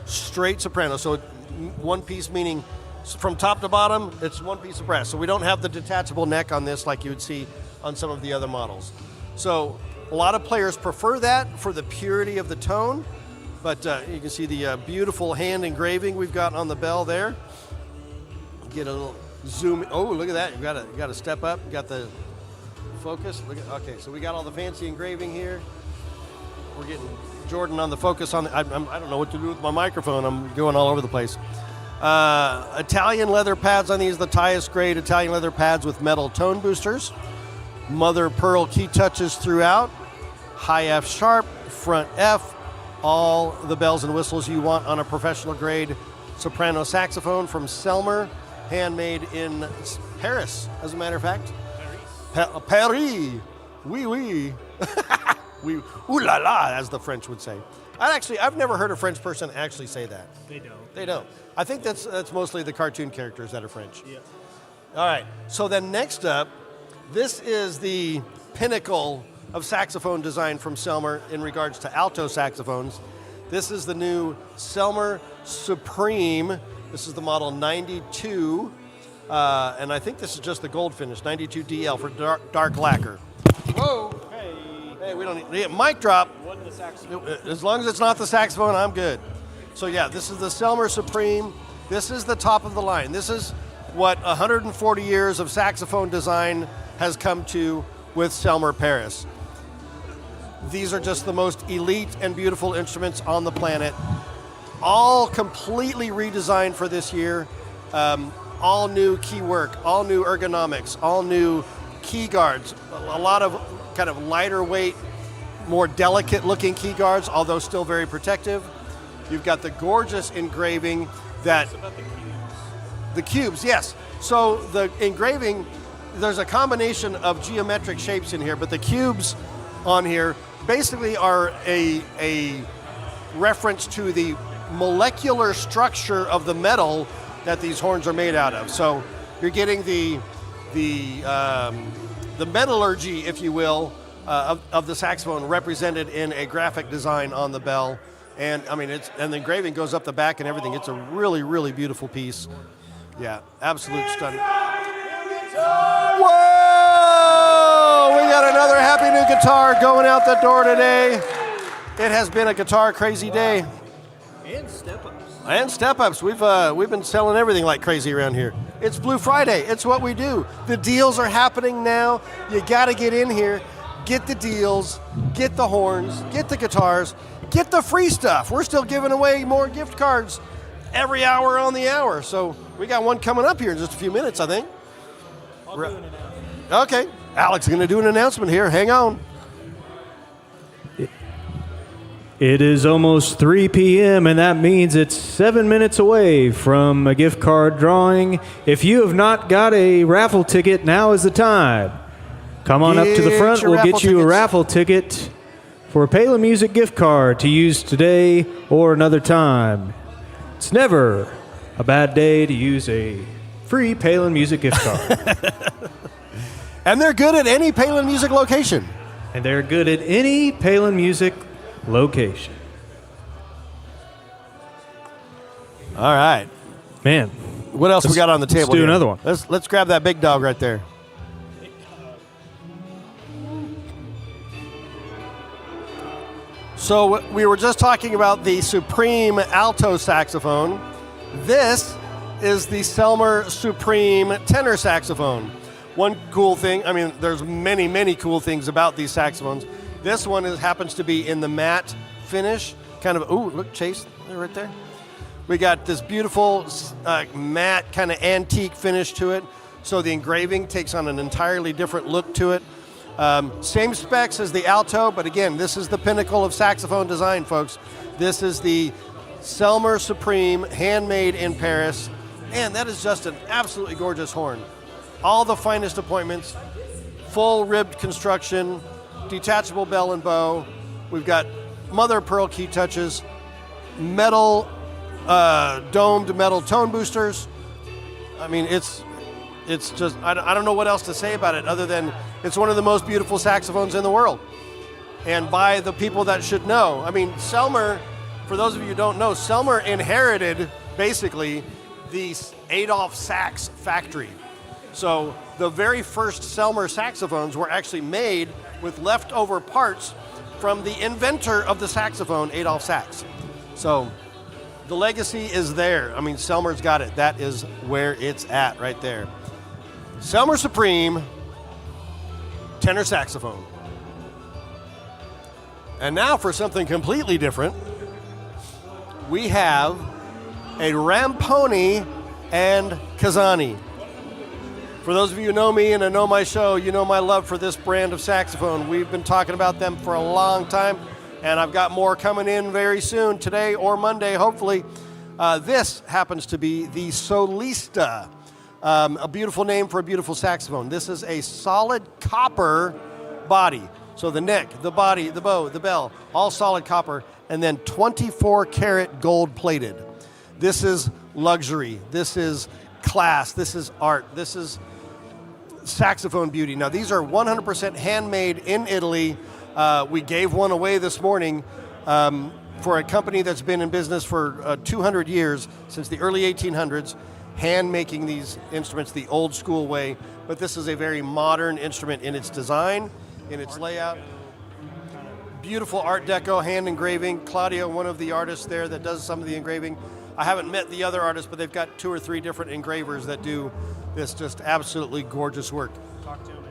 straight soprano. So one piece meaning from top to bottom, it's one piece of brass. So we don't have the detachable neck on this like you would see on some of the other models. So a lot of players prefer that for the purity of the tone. But you can see the beautiful hand engraving we've got on the bell there. Get a little zoom. Oh, look at that! You got to step up. You got the focus. Okay, so we got all the fancy engraving here. We're getting Jordan on the focus on. I don't know what to do with my microphone. I'm going all over the place. Italian leather pads on these. The highest grade Italian leather pads with metal tone boosters. Mother pearl key touches throughout. High F sharp, front F. All the bells and whistles you want on a professional grade soprano saxophone from Selmer. Handmade in Paris, as a matter of fact. Paris. Oui, oui. Oui, ooh la la, as the French would say. I've never heard a French person actually say that. They don't. I think that's mostly the cartoon characters that are French. Yeah. All right. So then next up, This is the pinnacle of saxophone design from Selmer in regards to alto saxophones. This is the new Selmer Supreme. This is the model 92, and I think this is just the gold finish, 92 DL for dark lacquer. Whoa! Hey, we don't need mic drop. As long as it's not the saxophone, I'm good. So yeah, this is the Selmer Supreme. This is the top of the line. This is what 140 years of saxophone design has come to with Selmer Paris. These are just the most elite and beautiful instruments on the planet. All completely redesigned for this year. All new key work, all new ergonomics, all new key guards. A lot of kind of lighter weight, more delicate looking key guards, although still very protective. You've got the gorgeous engraving that... The cubes, yes. So the engraving, there's a combination of geometric shapes in here, but the cubes on here basically are a reference to the molecular structure of the metal that these horns are made out of. So you're getting the metallurgy, if you will, of the saxophone represented in a graphic design on the bell. And I mean, and the engraving goes up the back and everything. It's a really, really beautiful piece. Yeah, absolute stunning. Whoa! We got another happy new guitar going out the door today. It has been a guitar crazy day. And step-ups. And step-ups. We've been selling everything like crazy around here. It's Blue Friday. It's what we do. The deals are happening now. You got to get in here, get the deals, get the horns, get the guitars, get the free stuff. We're still giving away more gift cards every hour on the hour. So we got one coming up here in just a few minutes, I think. I'll do an announcement. Okay. Alex is going to do an announcement here. Hang on. It is almost 3 p.m., and that means it's 7 minutes away from a gift card drawing. If you have not got a raffle ticket, now is the time. Come on up to the front. We'll get you a raffle ticket for a Palin Music gift card to use today or another time. It's never a bad day to use a free Palin Music gift card. And they're good at any Palin Music location. And they're good at any Palin Music location. All right. Man. What else we got on the table? Let's do another one. Let's grab that big dog right there. So we were just talking about the Supreme alto saxophone. This is the Selmer Supreme tenor saxophone. One cool thing, I mean, there's many, many cool things about these saxophones. This one happens to be in the matte finish, kind of, ooh, look, Chase, right there. We got this beautiful matte kind of antique finish to it. So the engraving takes on an entirely different look to it. Same specs as the alto, but again, this is the pinnacle of saxophone design, folks. This is the Selmer Supreme, handmade in Paris. And that is just an absolutely gorgeous horn. All the finest appointments, full ribbed construction, detachable bell and bow. We've got mother of pearl key touches, metal, domed metal tone boosters. I mean, it's just, I don't know what else to say about it other than it's one of the most beautiful saxophones in the world. And by the people that should know. I mean, Selmer, for those of you who don't know, Selmer inherited basically the Adolph Sax factory. So the very first Selmer saxophones were actually made with leftover parts from the inventor of the saxophone, Adolph Sax. So the legacy is there. I mean, Selmer's got it. That is where it's at right there. Selmer Supreme tenor saxophone. And now for something completely different, we have a Ramponi and Kazani. For those of you who know me and know my show, you know my love for this brand of saxophone. We've been talking about them for a long time, and I've got more coming in very soon, today or Monday, hopefully. This happens to be the Solista, a beautiful name for a beautiful saxophone. This is a solid copper body. So the neck, the body, the bow, the bell, all solid copper, and then 24 karat gold plated. This is luxury. This is class. This is art. This is saxophone beauty. Now, these are 100% handmade in Italy. We gave one away this morning for a company that's been in business for 200 years, since the early 1800s, hand making these instruments the old school way. But this is a very modern instrument in its design, in its layout. Beautiful Art Deco hand engraving. Claudio, one of the artists there that does some of the engraving. I haven't met the other artists, but they've got 2 or 3 different engravers that do this just absolutely gorgeous work. Talk to him.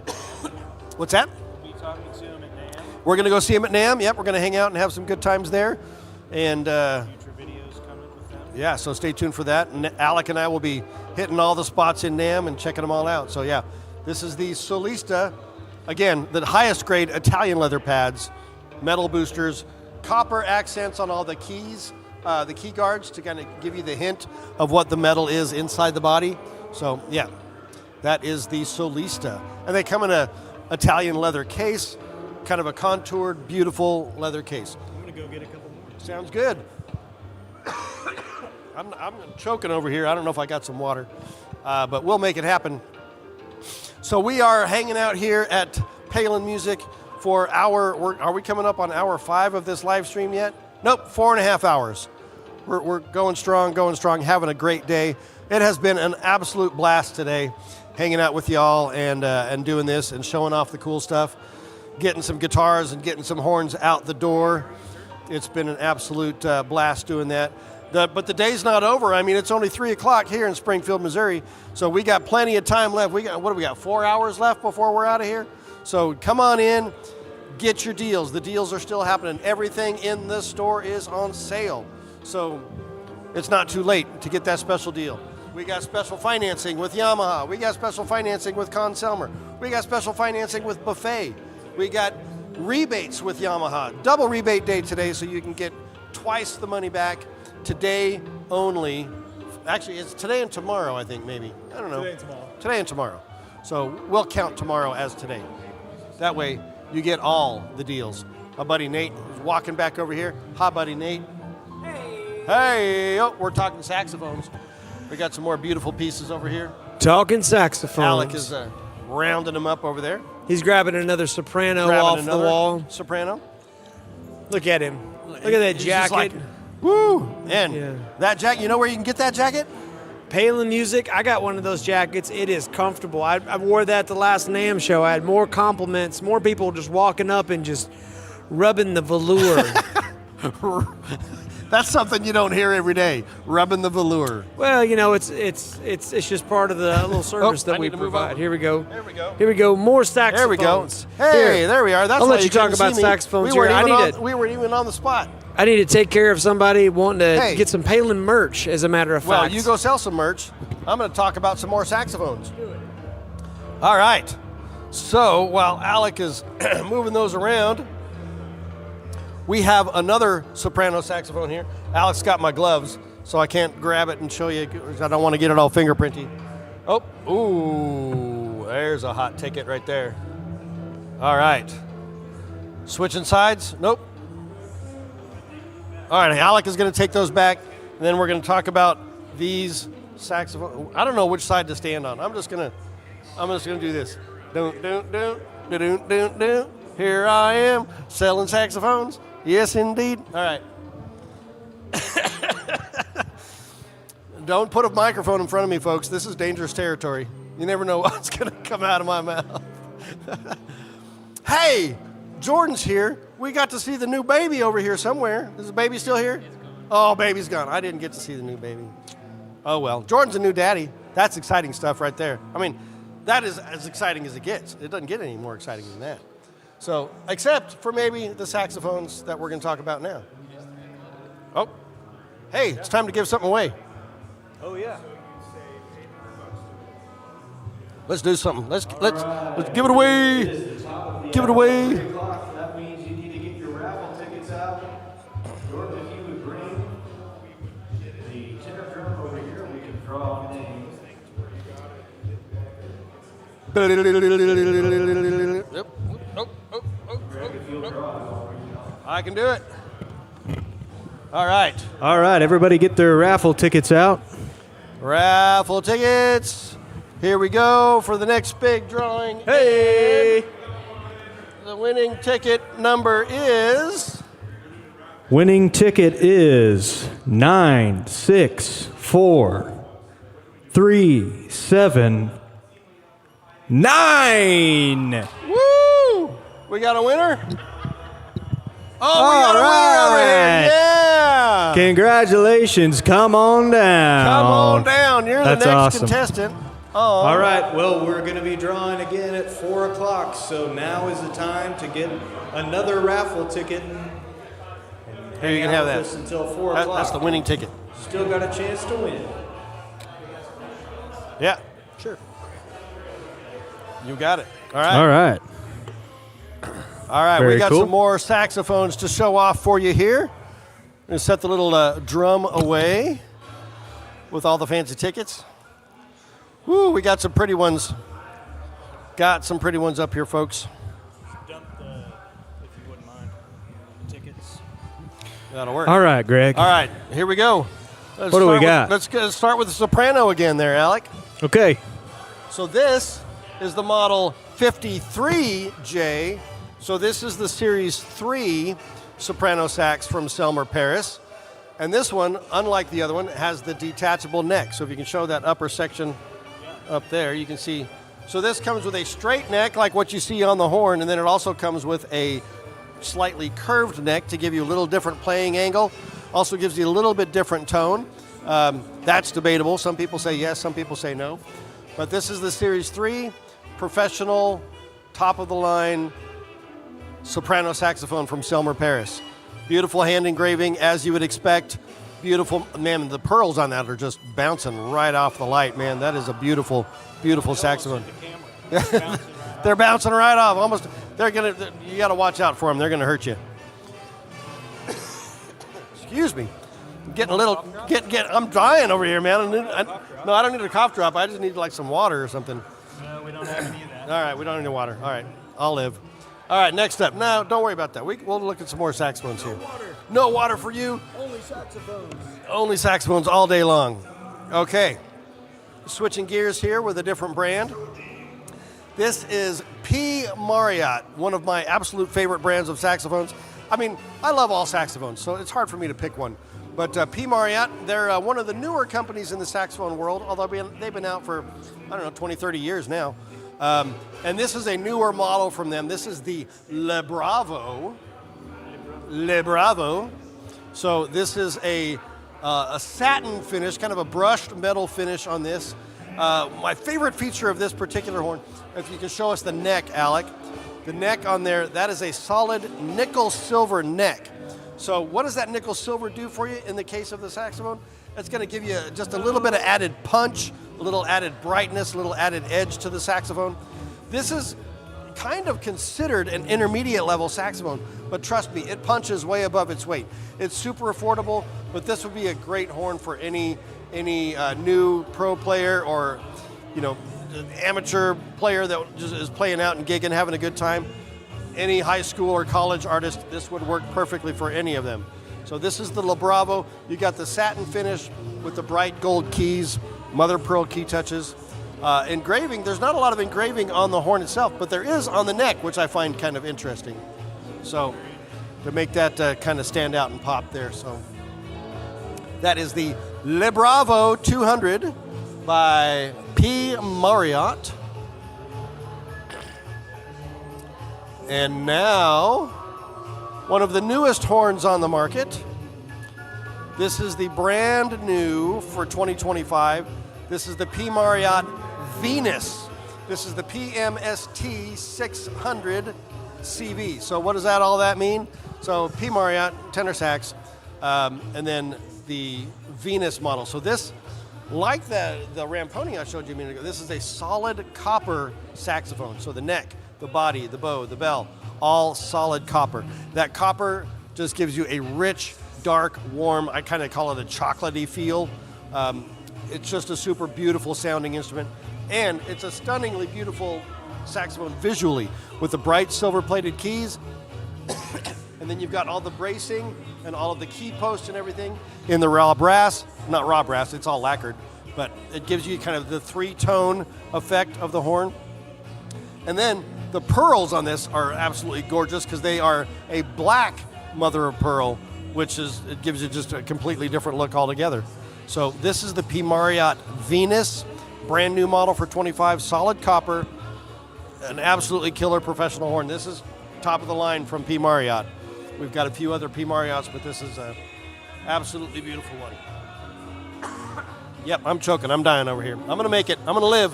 What's that? We'll be talking to him at NAMM. We're going to go see him at NAMM. Yep, we're going to hang out and have some good times there. And Future videos coming with them. yeah, so stay tuned for that. And Alec and I will be hitting all the spots in NAMM and checking them all out. So yeah, this is the Solista. Again, the highest grade Italian leather pads, metal boosters, copper accents on all the keys, the key guards to kind of give you the hint of what the metal is inside the body. So yeah, that is the Solista. And they come in a Italian leather case, kind of a contoured, beautiful leather case. I'm going to go get a couple more. Sounds good. I'm choking over here. I don't know if I got some water, but we'll make it happen. So we are hanging out here at Palin Music for are we coming up on hour 5 of this live stream yet? Nope, 4.5 hours. We're going strong, having a great day. It has been an absolute blast today, hanging out with y'all and doing this and showing off the cool stuff, getting some guitars and getting some horns out the door. It's been an absolute blast doing that. But the day's not over. I mean, it's only 3 o'clock here in Springfield, Missouri, so we got plenty of time left. What do we got, 4 hours left before we're out of here? So come on in, get your deals. The deals are still happening. Everything in the store is on sale. So it's not too late to get that special deal. We got special financing with Yamaha. We got special financing with Conn-Selmer. We got special financing with Buffet. We got rebates with Yamaha. Double rebate day today, so you can get twice the money back today only. Actually, it's today and tomorrow, I think, maybe. I don't know. Today and tomorrow. Today and tomorrow. So we'll count tomorrow as today. That way, you get all the deals. My buddy Nate is walking back over here. Hi, buddy Nate. Hey. Oh, we're talking saxophones. We got some more beautiful pieces over here. Talking saxophones. Alec is rounding them up over there. He's grabbing another soprano off the wall. Soprano. Look at him. Look at that He's just jacket. like, woo! And that jacket, you know where you can get that jacket? Palin Music. I got one of those jackets. It is comfortable. I wore that the last NAMM show. I had more compliments, more people just walking up and just rubbing the velour. That's something you don't hear every day, rubbing the velour. Well, you know, it's just part of the little service that we provide. Here we go. There we go. Here we go. More saxophones. There we go. Hey, Here. there we are. That's I'll why let you talk about saxophones we here. We weren't even on the spot. I need to take care of somebody wanting to get some Palin merch, as a matter of fact. Well, you go sell some merch. I'm going to talk about some more saxophones. All right. So while Alec is moving those around, we have another soprano saxophone here. Alec's got my gloves, so I can't grab it and show you. I don't want to get it all fingerprinty. Oh, ooh, there's a hot ticket right there. All right. Switching sides? Nope. All right, Alec is going to take those back, and then we're going to talk about these saxophones. I don't know which side to stand on. I'm just going to do this. Here I am selling saxophones. Yes, indeed. All right. Don't put a microphone in front of me, folks. This is dangerous territory. You never know what's going to come out of my mouth. Hey, Jordan's here. We got to see the new baby over here somewhere. Is the baby still here? Oh, baby's gone. I didn't get to see the new baby. Oh, well. Jordan's a new daddy. That's exciting stuff right there. I mean, that is as exciting as it gets. It doesn't get any more exciting than that. So, except for maybe the saxophones that we're going to talk about now. Oh, hey, it's time to give something away. Oh, yeah. Let's do something. Let's give it away. Give it away. That means you need to get your raffle tickets out. Jordan, if you would bring the tenor drum over here, we can draw names. Yep. I can do it. All right. All right, everybody get their raffle tickets out. Raffle tickets. Here we go for the next big drawing. Hey! And the winning ticket number is... Winning ticket is 964379. Woo! We got a winner? Oh, we got a winner over here. Yeah! Congratulations. Come on down. Come on down. You're That's the next awesome. contestant. Oh. All right. Well, we're going to be drawing again at 4 o'clock. So now is the time to get another raffle ticket. Here, you can have that. Until 4 o'clock. That's the winning ticket. Still got a chance to win. Yeah, sure. You got it. All right. All right. All right, Very we got cool. some more saxophones to show off for you here. We're going to set the little drum away with all the fancy tickets. Woo, we got some pretty ones. Got some pretty ones up here, folks. Dump if you wouldn't mind, tickets. That'll work. All right, Greg. All right, here we go. What do we got? Let's start with the soprano again there, Alec. Okay. So this is the model 53J. So this is the Series 3 soprano sax from Selmer Paris. And this one, unlike the other one, has the detachable neck. So if you can show that upper section up there, you can see. So this comes with a straight neck like what you see on the horn, and then it also comes with a slightly curved neck to give you a little different playing angle. Also gives you a little bit different tone. That's debatable. Some people say yes, some people say no. But this is the Series 3 professional, top-of-the-line soprano saxophone from Selmer Paris. Beautiful hand engraving, as you would expect. Beautiful, man, the pearls on that are just bouncing right off the light, man. That is a beautiful, beautiful saxophone. They're bouncing right off. Almost, you got to watch out for them. They're going to hurt you. Excuse me. Getting a little, I'm dying over here, man. No, I don't need a cough drop. I just need like some water or something. No, we don't have any of that. All right, we don't need any water. All right, I'll live. All right, next up. No, don't worry about that. We'll look at some more saxophones here. No water for you. Only saxophones. Only saxophones all day long. Okay. Switching gears here with a different brand. This is P. Marriott, one of my absolute favorite brands of saxophones. I mean, I love all saxophones, so it's hard for me to pick one. But P. Marriott, they're one of the newer companies in the saxophone world, although they've been out for, 20, 30 years now. And this is a newer model from them. This is the Le Bravo. Le Bravo. So this is a satin finish, kind of a brushed metal finish on this. My favorite feature of this particular horn, if you can show us the neck, Alec. The neck on there, that is a solid nickel silver neck. So what does that nickel silver do for you in the case of the saxophone? It's going to give you just a little bit of added punch, a little added brightness, a little added edge to the saxophone. This is kind of considered an intermediate level saxophone, but trust me, it punches way above its weight. It's super affordable, but this would be a great horn for any new pro player or, amateur player that just is playing out and gigging, having a good time. Any high school or college artist, this would work perfectly for any of them. So this is the Le Bravo. You got the satin finish with the bright gold keys, mother pearl key touches. Engraving, there's not a lot of engraving on the horn itself, but there is on the neck, which I find kind of interesting. So to make that kind of stand out and pop there. So that is the Le Bravo 200 by P. Marriott. And now, one of the newest horns on the market. This is the brand new for 2025. This is the P. Marriott Venus. This is the PMST 600 CV. So what does all that mean? So P. Marriott, tenor sax, and then the Venus model. So this, like the Ramponi I showed you a minute ago, this is a solid copper saxophone. So the neck, the body, the bow, the bell, all solid copper. That copper just gives you a rich, dark, warm, I kind of call it a chocolatey feel. It's just a super beautiful sounding instrument. And it's a stunningly beautiful saxophone visually with the bright silver-plated keys. And then you've got all the bracing and all of the key posts and everything in the raw brass. Not raw brass, it's all lacquered. but it gives you kind of the 3-tone effect of the horn. And then the pearls on this are absolutely gorgeous because they are a black mother of pearl, which it gives you just a completely different look altogether. So this is the P. Marriott Venus, brand new model for 25, solid copper, an absolutely killer professional horn. This is top of the line from P. Marriott. We've got a few other P. Marriotts, but this is a absolutely beautiful one. Yep, I'm choking. I'm dying over here. I'm going to make it. I'm going to live.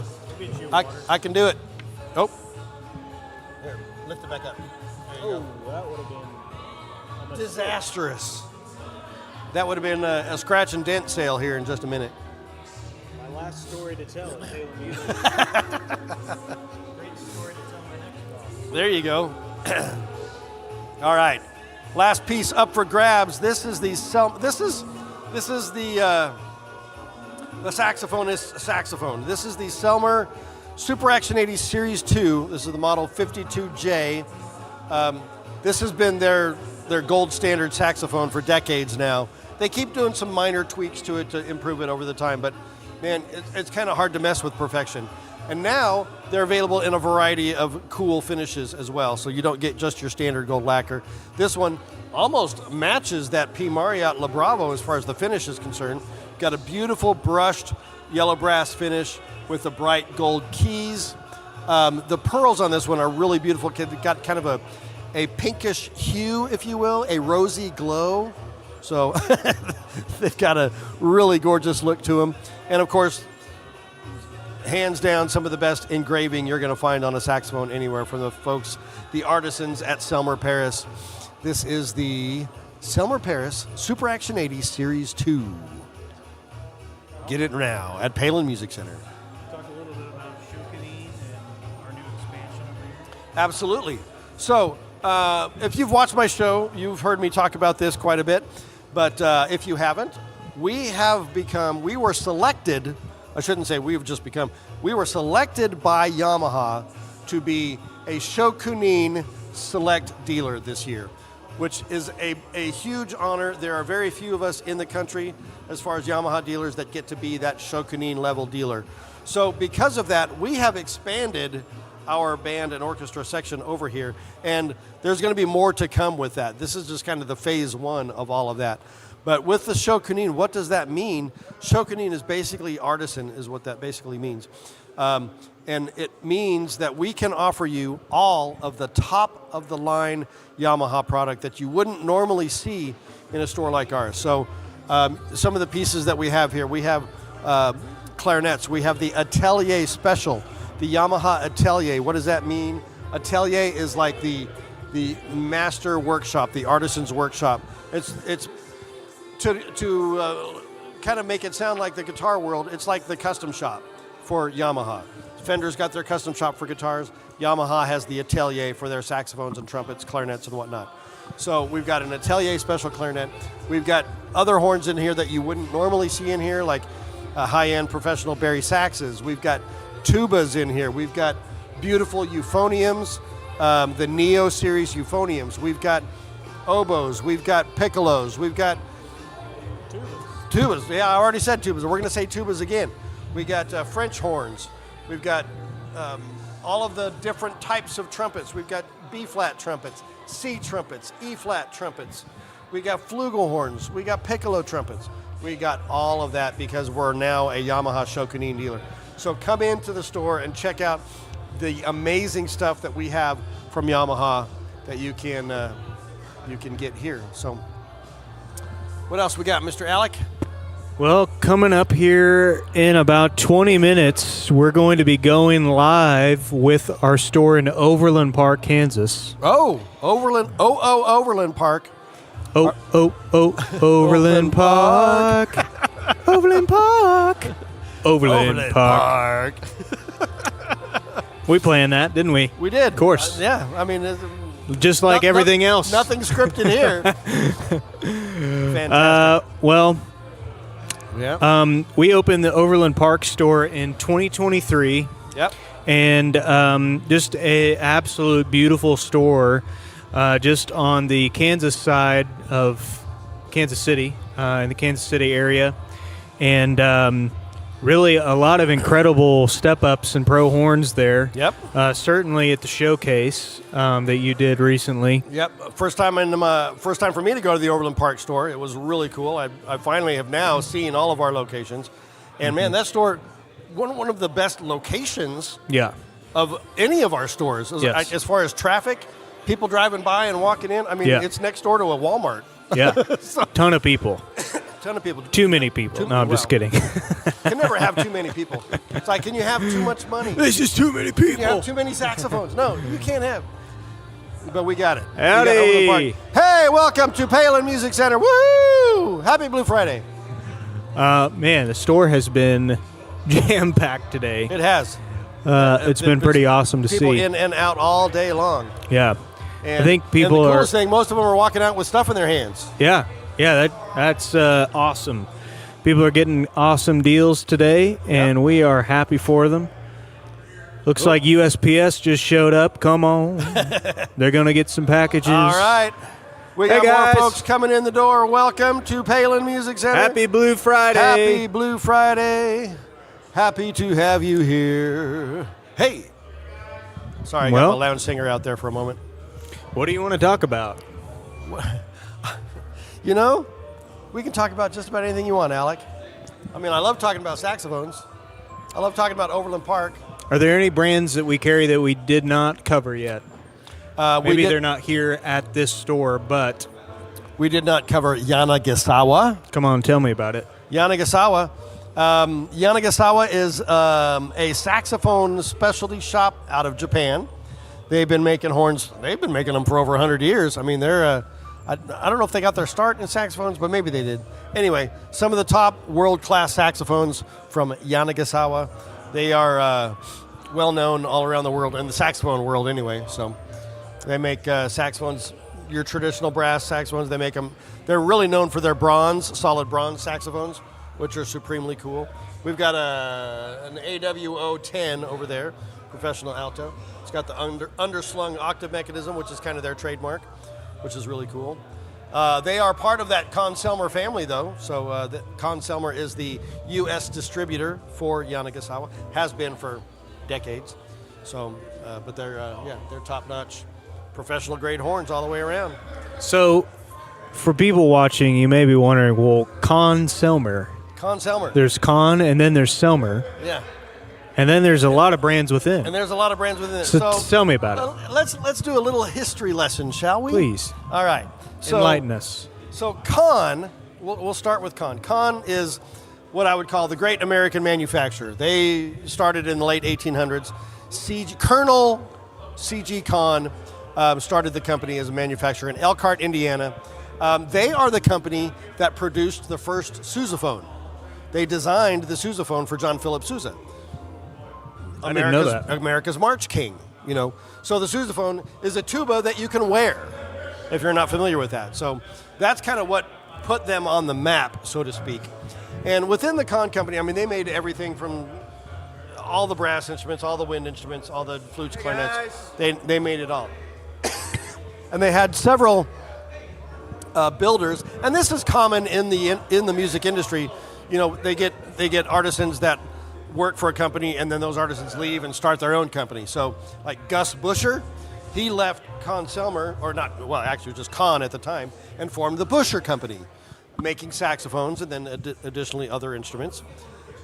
I can do it. Oh. Here, lift it back up. There you go. That would have been disastrous. That would have been a scratch and dent sale here in just a minute. My last story to tell at Taylor Music. Great story to tell my next call. There you go. All right. Last piece up for grabs. This is the saxophonist's saxophone. This is the Selmer Super Action 80 Series 2. This is the model 52J. This has been their gold standard saxophone for decades now. They keep doing some minor tweaks to it to improve it over the time, but man, it's kind of hard to mess with perfection. And now they're available in a variety of cool finishes as well, so you don't get just your standard gold lacquer. This one almost matches that P. Marriott La Bravo as far as the finish is concerned. Got a beautiful brushed yellow brass finish with the bright gold keys. The pearls on this one are really beautiful. Got kind of a pinkish hue, if you will, a rosy glow. So they've got a really gorgeous look to them. And of course, hands down, some of the best engraving you're going to find on a saxophone anywhere from the folks, the artisans at Selmer Paris. This is the Selmer Paris Super Action 80 Series 2. Get it now at Palin Music Center. Talk a little bit about Shokanine and our new expansion over here. Absolutely. So, if you've watched my show, you've heard me talk about this quite a bit. But if you haven't, we were selected, I shouldn't say we've just become, we were selected by Yamaha to be a Shokanine Select dealer this year, which is a huge honor. There are very few of us in the country as far as Yamaha dealers that get to be that Shokanine level dealer. So because of that, we have expanded our band and orchestra section over here, and there's going to be more to come with that. This is just kind of the phase one of all of that. But with the Shokanine, what does that mean? Shokanine is basically artisan, is what that basically means. And it means that we can offer you all of the top-of-the-line Yamaha product that you wouldn't normally see in a store like ours. So some of the pieces that we have here, we have clarinets. We have the Atelier Special, the Yamaha Atelier. What does that mean? Atelier is like the master workshop, the artisan's workshop. It's to kind of make it sound like the guitar world, it's like the custom shop for Yamaha. Fender's got their custom shop for guitars. Yamaha has the Atelier for their saxophones and trumpets, clarinets and whatnot. So we've got an Atelier Special clarinet. We've got other horns in here that you wouldn't normally see in here, like high-end professional Barry saxes. We've got tubas in here. We've got beautiful euphoniums, the Neo series euphoniums. We've got oboes. We've got piccolos. We've got tubas. Yeah, I already said tubas. We're going to say tubas again. We got French horns. We've got all of the different types of trumpets. We've got B-flat trumpets, C trumpets, E-flat trumpets. We got flugelhorns. We got piccolo trumpets. We got all of that because we're now a Yamaha Shokanine dealer. So come into the store and check out the amazing stuff that we have from Yamaha that you can get here. So what else we got, Mr. Alec? Well, coming up here in about 20 minutes, we're going to be going live with our store in Overland Park, Kansas. Oh, Overland Park. Overland Park. Overland Park. Overland Park. We planned that, didn't we? We did. Of course. Yeah, I mean, just like everything else. Nothing scripted here. Fantastic. Well, yeah. We opened the Overland Park store in 2023. Yep. And just a absolute beautiful store, just on the Kansas side of Kansas City, in the Kansas City area, and Really, a lot of incredible step-ups and pro horns there. Yep. Certainly at the showcase that you did recently. Yep. First time for me to go to the Overland Park store. It was really cool. I finally have now seen all of our locations, and man, that store, one of the best locations. Yeah. Of any of our stores, Yes. as far as traffic, people driving by and walking in. I mean, Yeah. it's next door to a Walmart. Yeah. Ton of people. Ton of people. Too many people. No, I'm just kidding. Can never have too many people. It's like, can you have too much money? There's just too many people. Can you have too many saxophones? No, you can't have. But we got it. We Howdy. got Overland Park. Hey, welcome to Palin Music Center. Woo! Happy Blue Friday. Man, the store has been jam-packed today. It has. It's been pretty awesome to people see. in and out all day long. Yeah. And, I think people and the are. coolest thing, most of them are walking out with stuff in their hands. Yeah. Yeah, that's awesome. People are getting awesome deals today, and we are happy for them. Looks like USPS just showed up. Come on. They're going to get some packages. All right. We Hey, got guys. more folks coming in the door. Welcome to Palin Music Center. Happy Blue Friday. Happy Blue Friday. Happy to have you here. Hey. Sorry, I got Well- my lounge singer out there for a moment. What do you want to talk about? You know, we can talk about just about anything you want, Alec. I mean, I love talking about saxophones. I love talking about Overland Park. Are there any brands that we carry that we did not cover yet? Maybe they're not here at this store, but we did not cover Yanagisawa. Come on, tell me about it. Yanagisawa. Yanagisawa is a saxophone specialty shop out of Japan. They've been making horns. They've been making them for over 100 years. I mean, they're. I don't know if they got their start in saxophones, but maybe they did. Anyway, some of the top world-class saxophones from Yanagisawa. They are well-known all around the world, in the saxophone world anyway. So they make saxophones, your traditional brass saxophones. They make them. They're really known for their solid bronze saxophones, which are supremely cool. We've got an AWO-10 over there, professional alto. It's got the underslung octave mechanism, which is kind of their trademark, which is really cool. They are part of that Conn-Selmer family, though. So Conn-Selmer is the U.S. distributor for Yanagisawa, has been for decades. So, but they're top-notch, professional-grade horns all the way around. So, for people watching, you may be wondering, well, Conn-Selmer. Conn-Selmer. There's Conn, and then there's Selmer. Yeah. And then there's a lot of brands within. And there's a lot of brands within it. So tell me about it. Let's do a little history lesson, shall we? Please. All right. So, Enlighten us. So Conn, we'll start with Conn. Conn is what I would call the great American manufacturer. They started in the late 1800s. Colonel C.G. Conn started the company as a manufacturer in Elkhart, Indiana. They are the company that produced the first sousaphone. They designed the sousaphone for John Philip Sousa. I didn't know that. America's March King, you know. So the sousaphone is a tuba that you can wear, if you're not familiar with that. So that's kind of what put them on the map, so to speak. And within the Conn company, I mean, they made everything from all the brass instruments, all the wind instruments, all the flutes, clarinets. They made it all. And they had several builders, and this is common in the music industry. You know, they get artisans that work for a company, and then those artisans leave and start their own company. So, like Gus Busher, he left Conn-Selmer, or not, well, actually just Conn at the time, and formed the Busher Company, making saxophones and then additionally other instruments.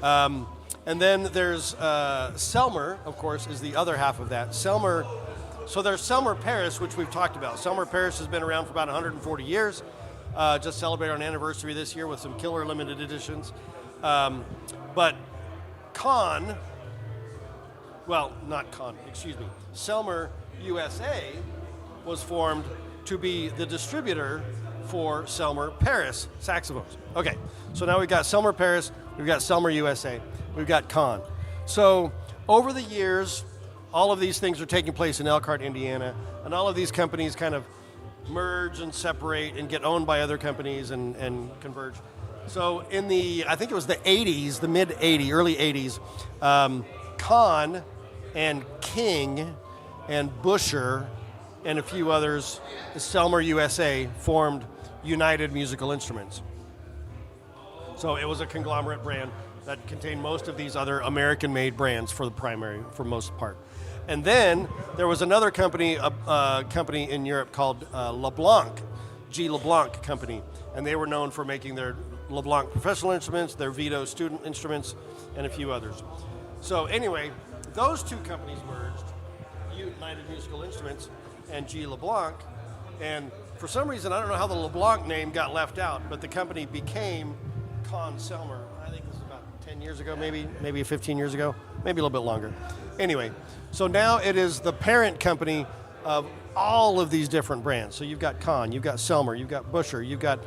And then there's Selmer, of course, is the other half of that. Selmer, so there's Selmer Paris, which we've talked about. Selmer Paris has been around for about 140 years. Just celebrated an anniversary this year with some killer limited editions. But Conn, well, not Conn, excuse me, Selmer USA was formed to be the distributor for Selmer Paris saxophones. Okay, so now we've got Selmer Paris, we've got Selmer USA, we've got Conn. So over the years, all of these things are taking place in Elkhart, Indiana, and all of these companies kind of merge and separate and get owned by other companies and converge. So in I think it was the 80s, the mid-80s, early 80s, Conn and King and Busher and a few others, Selmer USA, formed United Musical Instruments. So it was a conglomerate brand. that contain most of these other American-made brands for most part. And then there was another company, a company in Europe called LeBlanc, G. LeBlanc Company, and they were known for making their LeBlanc professional instruments, their Vito student instruments, and a few others. So anyway, those two companies merged, United Musical Instruments and G. LeBlanc, and for some reason, I don't know how the LeBlanc name got left out, but the company became Conn-Selmer. I think this is about 10 years ago, maybe 15 years ago, maybe a little bit longer. Anyway, so now it is the parent company of all of these different brands. So you've got Conn, you've got Selmer, you've got Busher, you've got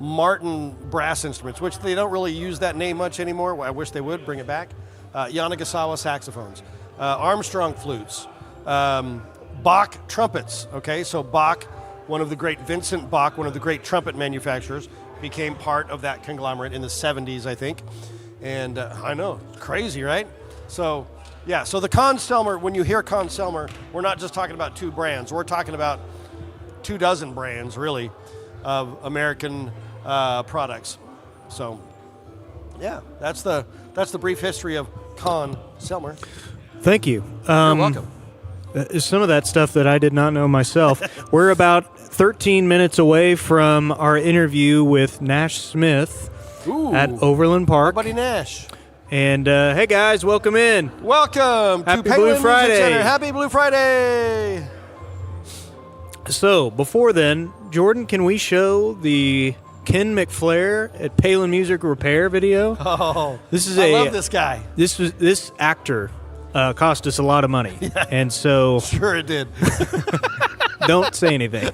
Martin brass instruments, which they don't really use that name much anymore. I wish they would bring it back. Yanagasawa saxophones, Armstrong flutes, Bach trumpets. Okay, so Bach, Vincent Bach, one of the great trumpet manufacturers, became part of that conglomerate in the 70s, I think. And I know, crazy, right? So, yeah, so the Conn-Selmer, when you hear Conn-Selmer, we're not just talking about two brands. We're talking about 24 brands, really, of American products. So, yeah, that's the brief history of Conn-Selmer. Thank you. You're welcome. Some of that stuff that I did not know myself. We're about 13 minutes away from our interview with Nash Smith at Overland Park. Our buddy Nash. And hey guys, welcome in. Welcome Happy to Blue Palin Music Friday. Center. Happy Blue Friday. So before then, Jordan, can we show the Ken McFlair at Palin Music Repair video? Oh, I love this guy. This actor cost us a lot of money, and so sure it did. Don't say anything.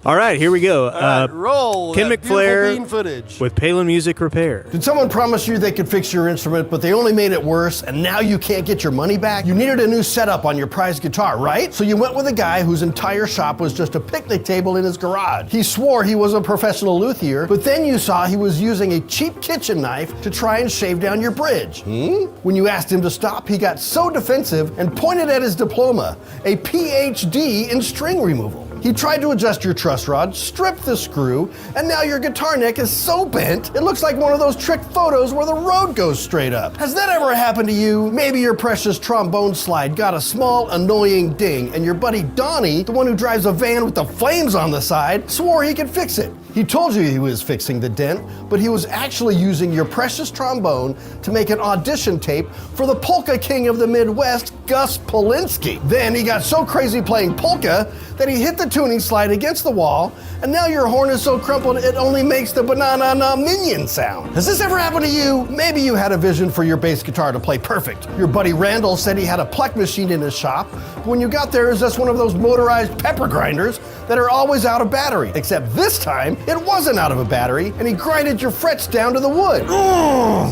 All right, here we go. Roll Ken that beautiful McFlair bean footage. with Palin Music Repair. Did someone promise you they could fix your instrument, but they only made it worse, and now you can't get your money back? You needed a new setup on your prized guitar, right? So you went with a guy whose entire shop was just a picnic table in his garage. He swore he was a professional luthier, but then you saw he was using a cheap kitchen knife to try and shave down your bridge. When you asked him to stop, he got so defensive and pointed at his diploma, a PhD in string removal. He tried to adjust your truss rod, stripped the screw, and now your guitar neck is so bent, it looks like one of those trick photos where the road goes straight up. Has that ever happened to you? Maybe your precious trombone slide got a small, annoying ding, and your buddy Donnie, the one who drives a van with the flames on the side, swore he could fix it. He told you he was fixing the dent, but he was actually using your precious trombone to make an audition tape for the polka king of the Midwest, Gus Polinski. Then he got so crazy playing polka that he hit the tuning slide against the wall, and now your horn is so crumpled it only makes the banana minion sound. Has this ever happened to you? Maybe you had a vision for your bass guitar to play perfect. Your buddy Randall said he had a pluck machine in his shop, but when you got there, it was just one of those motorized pepper grinders that are always out of battery. Except this time, it wasn't out of a battery, and he grinded your frets down to the wood.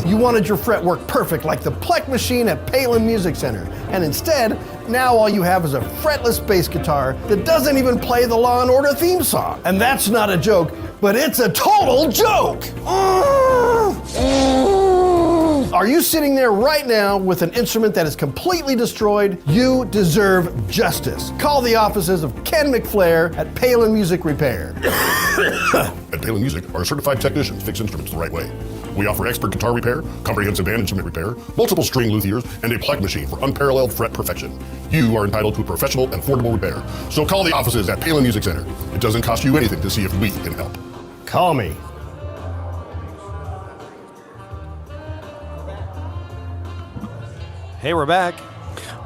You wanted your fretwork perfect like the pluck machine at Palin Music Center, and instead, now all you have is a fretless bass guitar that doesn't even play the Law & Order theme song. And that's not a joke, but it's a total joke! Are you sitting there right now with an instrument that is completely destroyed? You deserve justice. Call the offices of Ken McFlair at Palin Music Repair. At Palin Music, our certified technicians fix instruments the right way. We offer expert guitar repair, comprehensive band instrument repair, multiple string luthiers, and a pluck machine for unparalleled fret perfection. You are entitled to a professional and affordable repair. So call the offices at Palin Music Center. It doesn't cost you anything to see if we can help. Call me. Hey, we're back.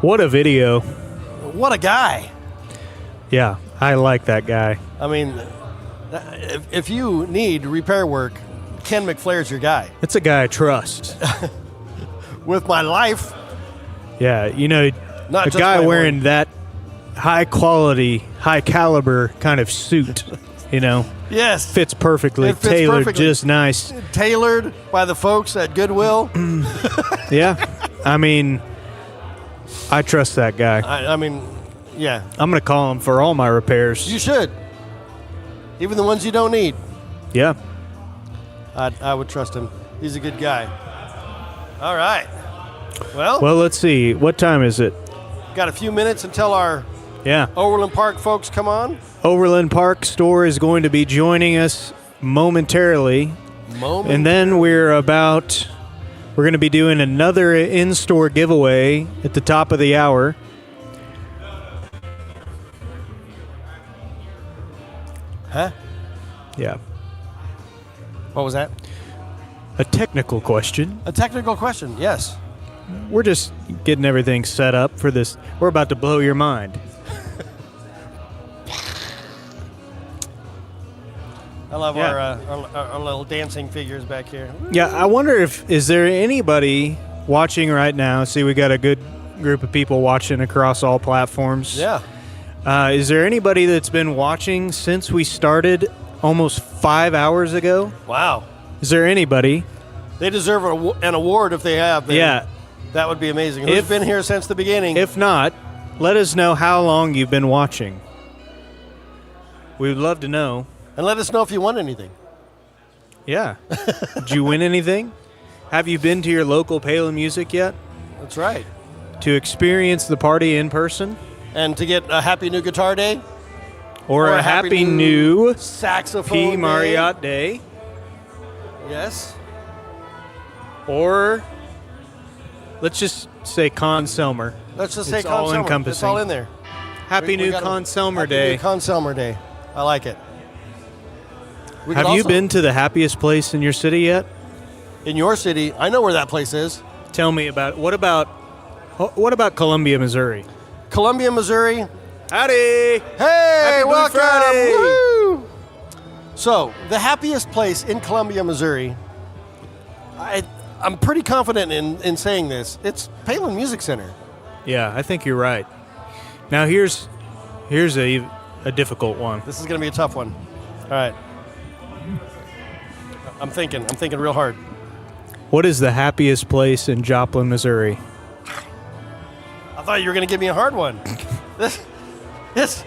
What a video. What a guy. Yeah, I like that guy. I mean, if you need repair work, Ken McFlair's your guy. It's a guy I trust. With my life. Yeah, you know, Not a just guy my wearing that high quality, high caliber kind of suit, you know. Yes. Fits perfectly. It fits Tailored perfectly. just nice. Tailored by the folks at Goodwill. Yeah. I mean, I trust that guy. I mean, yeah. I'm going to call him for all my repairs. You should. Even the ones you don't need. Yeah. I would trust him. He's a good guy. All right. Well, let's see. What time is it? got a few minutes until our Overland Park folks come on. Overland Park store is going to be joining us momentarily. And then we're going to be doing another in-store giveaway at the top of the hour. Huh? Yeah. What was that? A technical question. A technical question, yes. We're just getting everything set up for this. We're about to blow your mind. I love our little dancing figures back here. Yeah, I wonder is there anybody watching right now? See, we got a good group of people watching across all platforms. Yeah. Is there anybody that's been watching since we started almost 5 hours ago? Wow. Is there anybody? They deserve an award if they have. Yeah. That would be amazing. Who's been here since the beginning? If not, let us know how long you've been watching. We would love to know. And let us know if you won anything. Yeah. Did you win anything? Have you been to your local Palin Music yet? That's right. To experience the party in person? And to get a Happy New Guitar Day? Or a happy new Saxophone P. Marriott Day? Yes. Or let's just say Con Selmer. Let's just say it's Con all Selmer. encompassing. It's all in there. Happy New Con Selmer Day. Happy New Con Selmer Day. I like it. Have you been to the happiest place in your city yet? In your city? I know where that place is. Tell me about it. What about Columbia, Missouri? Columbia, Missouri. Howdy. Hey, Happy Blue welcome. Friday. Woo! So, the happiest place in Columbia, Missouri, I'm pretty confident in saying this. It's Palin Music Center. Yeah, I think you're right. Now here's a difficult one. This is going to be a tough one. All right. I'm thinking real hard. What is the happiest place in Joplin, Missouri? I thought you were going to give me a hard one. This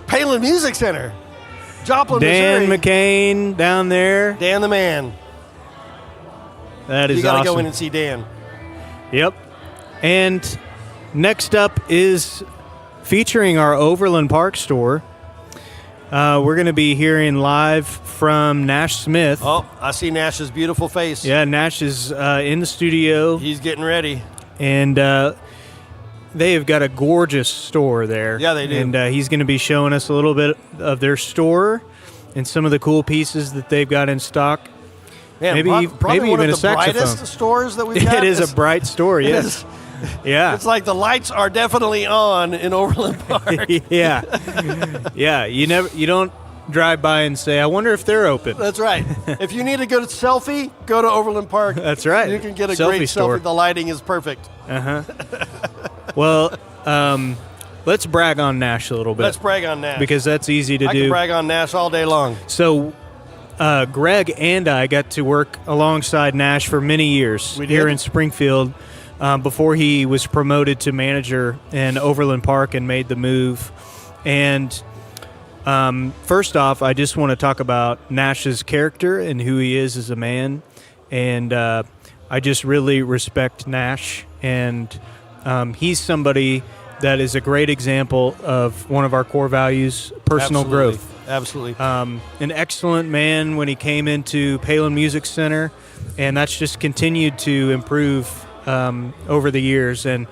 Palin Music Center. Joplin, Dan Missouri. McCain down there. Dan the man. That is You got to awesome. go in and see Dan. Yep. And next up is featuring our Overland Park store. We're going to be hearing live from Nash Smith. Oh, I see Nash's beautiful face. Yeah, Nash is in the studio. He's getting ready. And they have got a gorgeous store there. Yeah, they do. And he's going to be showing us a little bit of their store and some of the cool pieces that they've got in stock. Man, maybe probably one even of a the saxophone. brightest stores that we've got. It is a bright store, yes. Yeah. It's like the lights are definitely on in Overland Park. Yeah. Yeah, you don't drive by and say, I wonder if they're open. That's right. If you need a good selfie, go to Overland Park. That's right. You can get a Selfie great store. selfie. The lighting is perfect. Uh-huh. Well, let's brag on Nash a little bit. Let's brag on Nash. Because that's easy to I do. can brag on Nash all day long. So Greg and I got to work alongside Nash for many years here in Springfield before he was promoted to manager in Overland Park and made the move. And first off, I just want to talk about Nash's character and who he is as a man. And I just really respect Nash. And he's somebody that is a great example of one of our core values, personal growth. Absolutely. An excellent man when he came into Palin Music Center, and that's just continued to improve over the years, and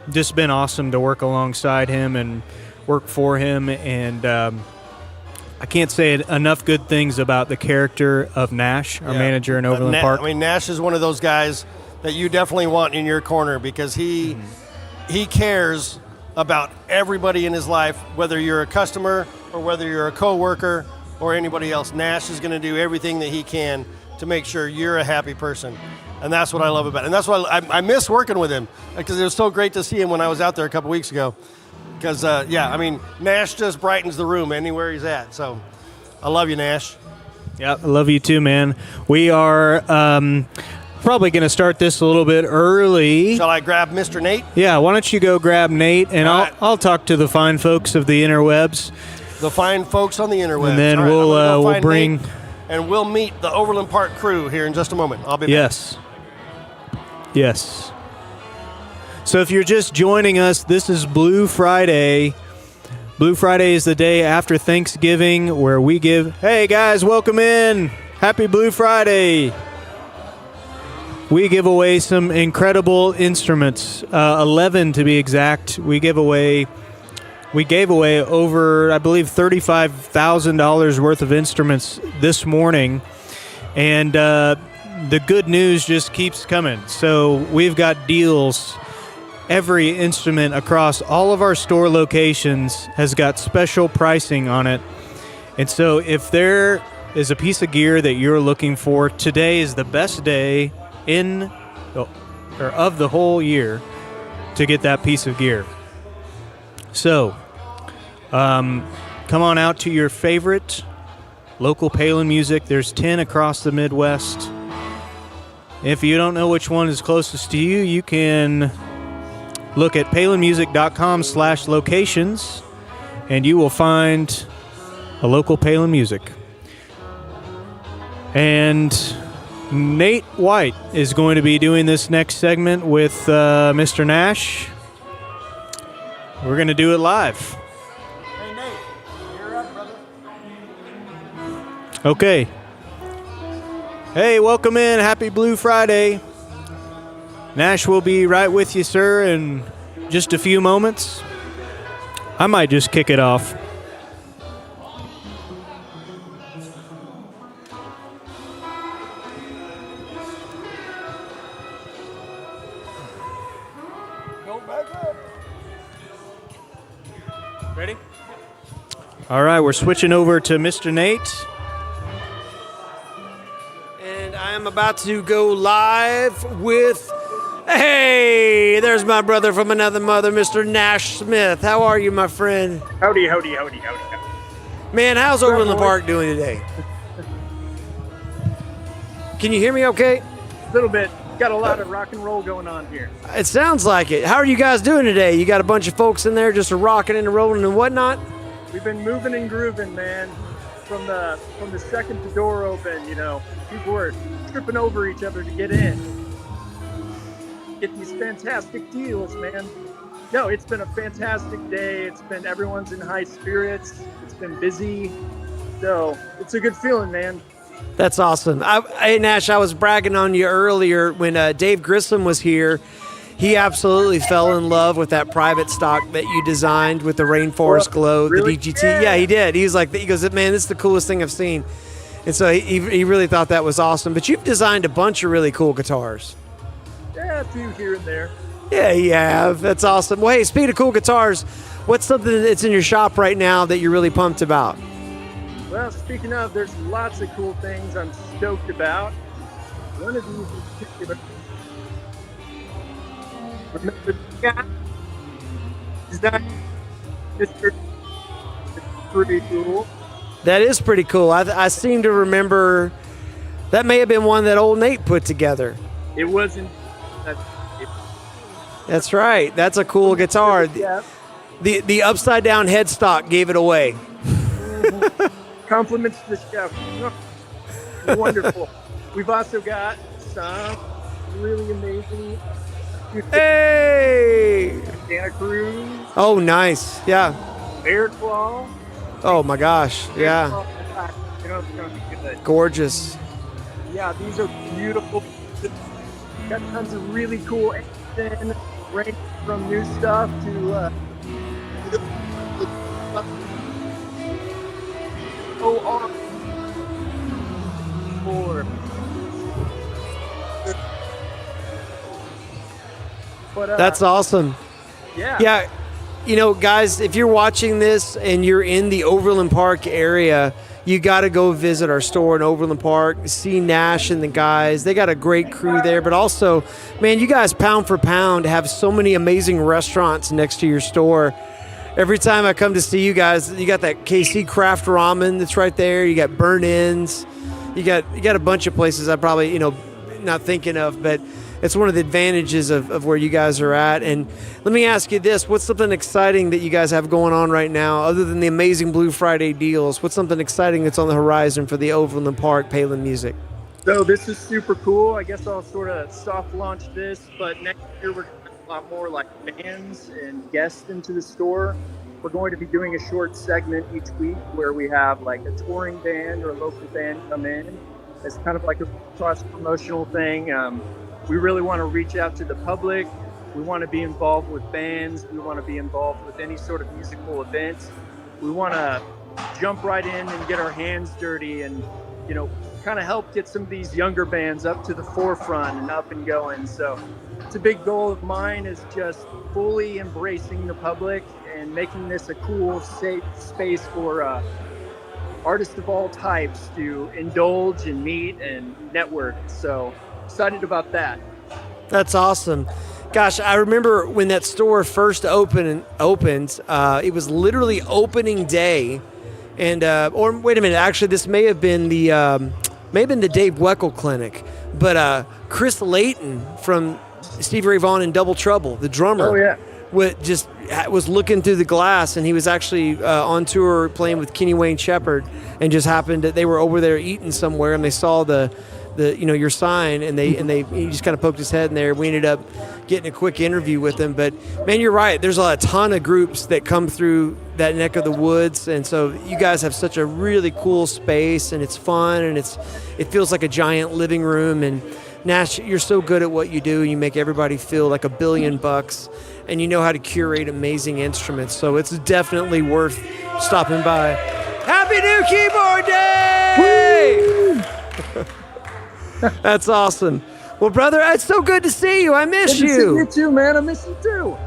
just been awesome to work alongside him and work for him. And I can't say enough good things about the character of Nash, our manager in Overland Park. I mean, Nash is one of those guys that you definitely want in your corner because he cares about everybody in his life, whether you're a customer or whether you're a coworker or anybody else. Nash is going to do everything that he can to make sure you're a happy person. And that's what I love about it. And that's why I miss working with him, because it was so great to see him when I was out there a couple weeks ago. Because, I mean, Nash just brightens the room anywhere he's at. So I love you, Nash. Yeah, I love you too, man. We are probably going to start this a little bit early. Shall I grab Mr. Nate? Yeah, why don't you go grab Nate, and All right. I'll talk to the fine folks of the interwebs. The fine folks on the interwebs. And then All right, we'll I'm gonna go find bring... Nate, and we'll meet the Overland Park crew here in just a moment. I'll be back. Yes. Yes. So if you're just joining us, this is Blue Friday. Blue Friday is the day after Thanksgiving where we give, hey guys, welcome in. Happy Blue Friday. We give away some incredible instruments, 11 to be exact. We gave away over, I believe, $35,000 worth of instruments this morning. And the good news just keeps coming. So we've got deals. Every instrument across all of our store locations has got special pricing on it. And so if there is a piece of gear that you're looking for, today is the best day of the whole year to get that piece of gear. So come on out to your favorite local Palin Music. There's 10 across the Midwest. If you don't know which one is closest to you, you can look at palinmusic.com/locations and you will find a local Palin Music. And Nate White is going to be doing this next segment with Mr. Nash. We're going to do it live. Hey, Nate, you're up, brother. Okay. Hey, welcome in. Happy Blue Friday. Nash will be right with you, sir, in just a few moments. I might just kick it off. Go back up. Ready? All right, we're switching over to Mr. Nate. And I am about to go live with, hey, there's my brother from another mother, Mr. Nash Smith. How are you, my friend? Howdy, howdy, howdy, howdy. Man, how's Overland Park doing today? Can you hear me okay? A little bit. Got a lot of rock and roll going on here. It sounds like it. How are you guys doing today? You got a bunch of folks in there just rocking and rolling and whatnot? We've been moving and grooving, man. From the second the door opened, you know, people were tripping over each other to get in. Get these fantastic deals, man. No, it's been a fantastic day. Everyone's in high spirits. It's been busy. So it's a good feeling, man. That's awesome. Hey, Nash, I was bragging on you earlier when Dave Grissom was here. He absolutely fell in love with that private stock that you designed with the Rainforest Glow, really? the DGT. Yeah, he did. He goes, man, this is the coolest thing I've seen. And so he really thought that was awesome. But you've designed a bunch of really cool guitars. Yeah, a few here and there. Yeah, you have. That's awesome. Well, hey, speaking of cool guitars, what's something that's in your shop right now that you're really pumped about? Well, speaking of, there's lots of cool things I'm stoked about. One of these in particular. Remember the guy? Is that Mr. It's pretty cool. That is pretty cool. I seem to remember that may have been one that old Nate put together. It wasn't. That's right. That's a cool guitar. Yeah. The upside down headstock gave it away. Compliments to the chef. Wonderful. We've also got some really amazing. Hey! Santa Cruz. Oh, nice. Yeah. Bear Claw. Oh my gosh. Yeah. You know, it's gonna be good. Gorgeous. Yeah, these are beautiful. Got tons of really cool action, range from new stuff to But, that's awesome. Yeah. Yeah. You know, guys, if you're watching this and you're in the Overland Park area, you got to go visit our store in Overland Park, see Nash and the guys. They got a great crew there, but also, man, you guys pound for pound have so many amazing restaurants next to your store. Every time I come to see you guys, you got that KC Craft Ramen that's right there. You got Burn Ins. You got a bunch of places I probably, not thinking of, but it's one of the advantages of where you guys are at. And let me ask you this. What's something exciting that you guys have going on right now, other than the amazing Blue Friday deals? What's something exciting that's on the horizon for the Overland Park Palin Music? So this is super cool. I guess I'll sort of soft launch this, but next year we're going to have a lot more like bands and guests into the store. We're going to be doing a short segment each week where we have like a touring band or a local band come in. as kind of like a cross-promotional thing. We really want to reach out to the public. We want to be involved with bands. We want to be involved with any sort of musical event. We want to jump right in and get our hands dirty and, kind of help get some of these younger bands up to the forefront and up and going. So it's a big goal of mine, is just fully embracing the public and making this a cool, safe space for artists of all types to indulge and meet and network. So excited about that. That's awesome. Gosh, I remember when that store first opened, it was literally opening day. And, or wait a minute, actually this may have been the Dave Weckl Clinic, but Chris Layton from Stevie Ray Vaughan and Double Trouble, the drummer, was looking through the glass, and he was actually on tour playing with Kenny Wayne Shepherd, and just happened that they were over there eating somewhere, and they saw the your sign, and he just kind of poked his head in there. We ended up getting a quick interview with him. But man, you're right. There's a ton of groups that come through that neck of the woods, and so you guys have such a really cool space, and it's fun, and it feels like a giant living room. And Nash, you're so good at what you do. You make everybody feel like $1 billion, and you know how to curate amazing instruments. So it's definitely worth stopping by. Happy New Keyboard Day! That's awesome. Well, brother, it's so good to see you. I miss you. Good to see you too, man. I miss you too.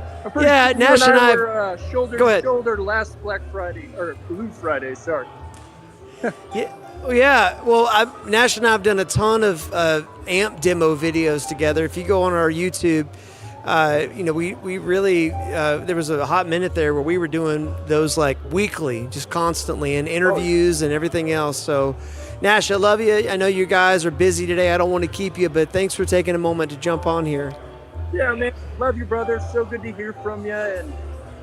Yeah, Nash and I were shoulder to shoulder last Black Friday, or Blue Friday, sorry. Yeah. Well, Nash and I have done a ton of amp demo videos together. If you go on our YouTube, we really, there was a hot minute there where we were doing those like weekly, just constantly, and interviews and everything else. So, Nash, I love you. I know you guys are busy today. I don't want to keep you, but thanks for taking a moment to jump on here. Yeah, man. Love you, brother. So good to hear from you, and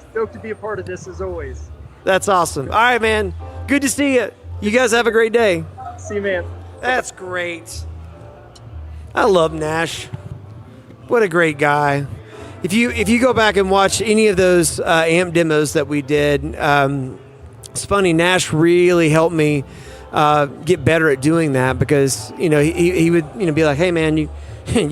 stoked to be a part of this as always. That's awesome. All right, man. Good to see you. You guys have a great day. See you, man. That's great. I love Nash. What a great guy. If you go back and watch any of those amp demos that we did, it's funny, Nash really helped me get better at doing that, because he would be like, hey man, you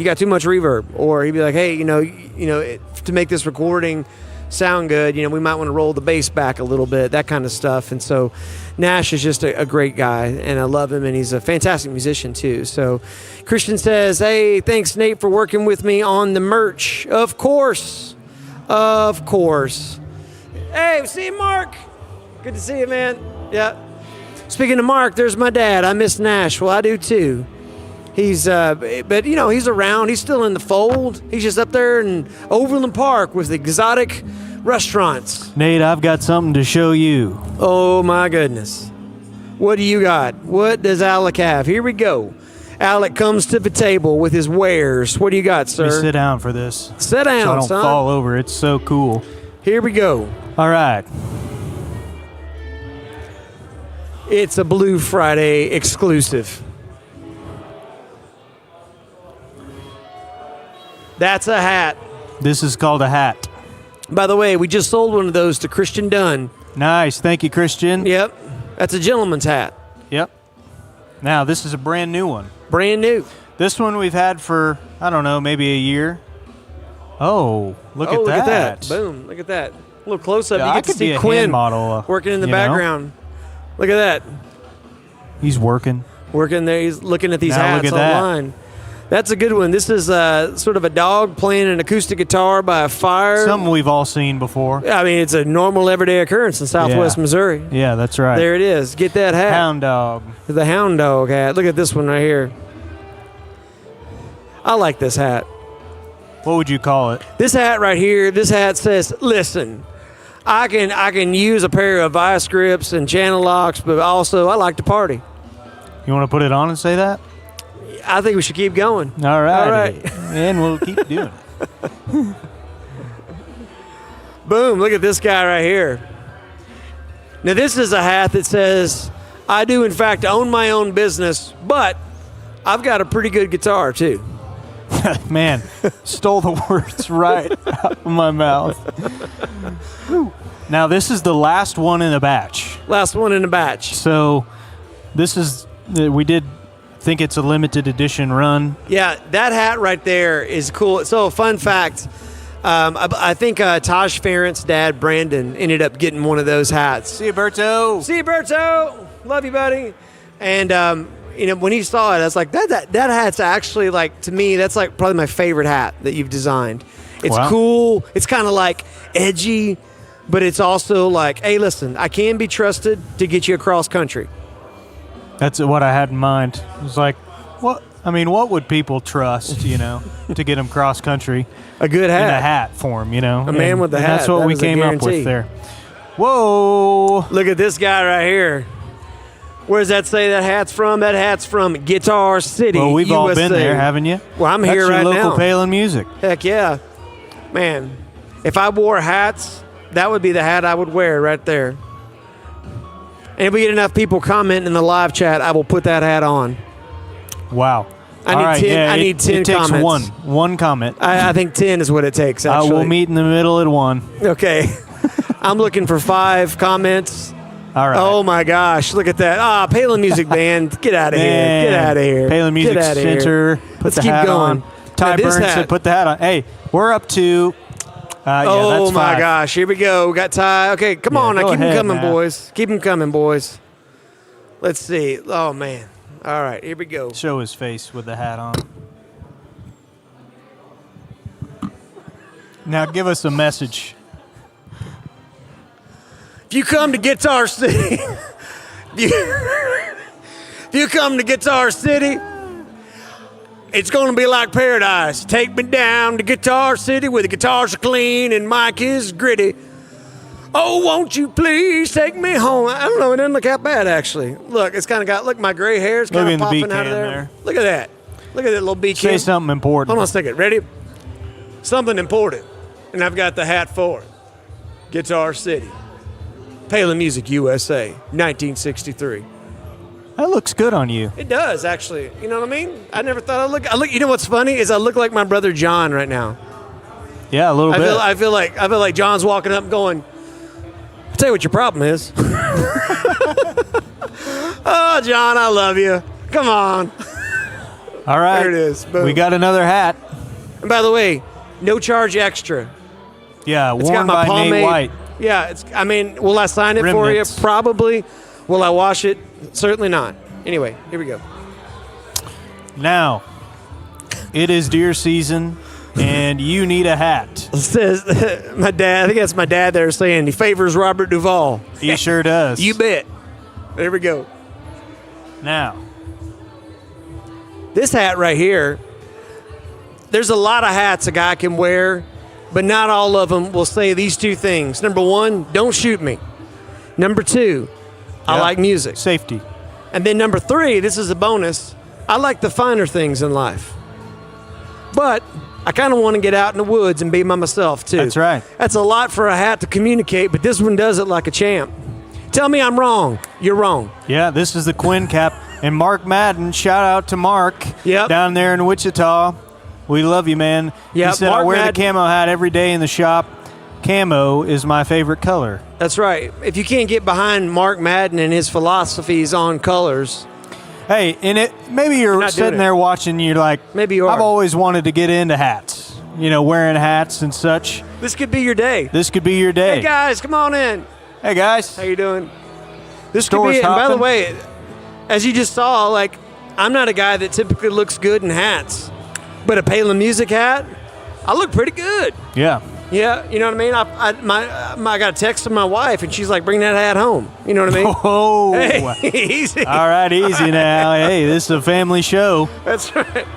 got too much reverb, or he'd be like, hey, to make this recording sound good, we might want to roll the bass back a little bit, that kind of stuff. And so Nash is just a great guy, and I love him, and he's a fantastic musician too. So Christian says, hey, thanks Nate for working with me on the merch. Of course. Hey, see you, Mark. Good to see you, man. Yeah. Speaking of Mark, there's my dad. I miss Nash. Well, I do too. He's, but he's around. He's still in the fold. He's just up there in Overland Park with exotic restaurants. Nate, I've got something to show you. Oh my goodness. What do you got? What does Alec have? Here we go. Alec comes to the table with his wares. What do you got, sir? Let me sit down for this. Sit down, so I don't son. fall over. It's so cool. Here we go. All right. It's a Blue Friday exclusive. That's a hat. This is called a hat. By the way, we just sold one of those to Christian Dunn. Nice. Thank you, Christian. Yep. That's a gentleman's hat. Yep. Now, this is a brand new one. Brand new. This one we've had for, I don't know, maybe a year. Oh, look at that. Boom. Look at that. A little close up. Yeah, You I get to could be see a Quinn hand model, working in the background. Look at that. He's working. Working there. He's looking at these Now hats look at online. That's a good one. This is sort of a dog playing an acoustic guitar by a fire. Something we've all seen before. I mean, it's a normal everyday occurrence in Southwest Missouri. Yeah, that's right. There it is. Get that hat. Hound dog. The hound dog hat. Look at this one right here. I like this hat. What would you call it? This hat right here, this hat says, listen, I can use a pair of vice grips and channel locks, but also I like to party. You want to put it on and say that? I think we should keep going. All right. All right. And we'll keep doing it. Boom, look at this guy right here. Now this is a hat that says, I do in fact own my own business, but I've got a pretty good guitar too. Man, stole the words right out of my mouth. Now this is the last one in a batch. Last one in a batch. So this is, we did think it's a limited edition run. Yeah, that hat right there is cool. So, fun fact, I think Taj Ferent's dad, Brandon, ended up getting one of those hats. See you, Berto. See you, Berto. Love you, buddy. And, when he saw it, I was like, that hat's actually, like, to me, that's, like, probably my favorite hat that you've designed. It's cool. It's kind of, like, edgy, but it's also like, hey, listen, I can be trusted to get you across country. That's what I had in mind. It was like, what? I mean, what would people trust, to get them cross country? A good hat. In a hat form, A man with a hat. That's what that we is a came up guarantee. with there. Whoa. Look at this guy right here. Where does that say that hat's from? That hat's from Guitar City, Well, we've all been USA. there, haven't you? Well, I'm That's here your right local now. Palin Music. Heck yeah. Man, if I wore hats, that would be the hat I would wear right there. And if we get enough people commenting in the live chat, I will put that hat on. Wow. I need 10 it takes comments. one comment. I think 10 is what it takes, actually. We'll meet in the middle at 1. Okay. I'm looking for 5 comments. All right. Oh, my gosh. Look at that. Palin Music Band. Get out of here. Get out of here. Palin Music Get outta here. Center. Put Let's the keep hat going. on. Ty Now, this Burns hat- said put the hat on. Hey, we're up to... oh, that's my 5. gosh. Here we go. We got Ty. Okay, come on. Now, go keep them ahead, coming, man. boys. Keep them coming, boys. Let's see. Oh, man. All right. Here we go. Show his face with the hat on. Now give us a message. If you come to Guitar City, if you come to Guitar City, it's going to be like paradise. Take me down to Guitar City where the guitars are clean and mic is gritty. Oh, won't you please take me home? I don't know. It doesn't look that bad, actually. Look, it's kind of got, look, my gray hair's kind Look of in the popping beak out of can there. there. Look at that. Look at that little beak Say can. something important. Hold on a second. Ready? Something important. And I've got the hat for it. Guitar City. Palin Music USA, 1963. That looks good on you. It does, actually. You know what I mean? I never thought I look. You know what's funny is I look like my brother John right now. Yeah, a little bit. I feel like John's walking up going, I'll tell you what your problem is. Oh, John, I love you. Come on. All right. There it is. Boom. We got another hat. And by the way, no charge extra. Yeah, It's worn got my by Nate pomade. White. Yeah, will I sign it Remnants. for you? Probably. Will I wash it? Certainly not. Anyway, here we go. Now, it is deer season, and you need a hat. It says my dad. I think that's my dad there saying he favors Robert Duvall. He sure does. You bet. There we go. Now, this hat right here. There's a lot of hats a guy can wear, but not all of them will say these 2 things. Number 1, don't shoot me. Number 2, I like music. Safety. And then number 3, this is a bonus, I like the finer things in life. But I kind of want to get out in the woods and be by myself, too. That's right. That's a lot for a hat to communicate, but this one does it like a champ. Tell me I'm wrong. You're wrong. Yeah, this is the Quinn cap. And Mark Madden, shout out to Mark down there in Wichita. We love you, man. Yep, He said, Mark I wear Madden. the camo hat every day in the shop. Camo is my favorite color. That's right. If you can't get behind Mark Madden and his philosophies on colors. Hey, and maybe you're not sitting doing there watching, you're like, maybe you are. I've always wanted to get into hats, wearing hats and such. This could be your day. This could be your day. Hey, guys, come on in. Hey, guys. How you doing? This could Store's be it. And by the hopping. way, as you just saw, like, I'm not a guy that typically looks good in hats. But a Palin Music hat, I look pretty good. Yeah. Yeah, you know what I mean? I got a text from my wife, and she's like, bring that hat home. You know what I mean? Oh. Hey, easy. All right, easy now. Hey, this is a family show. That's right.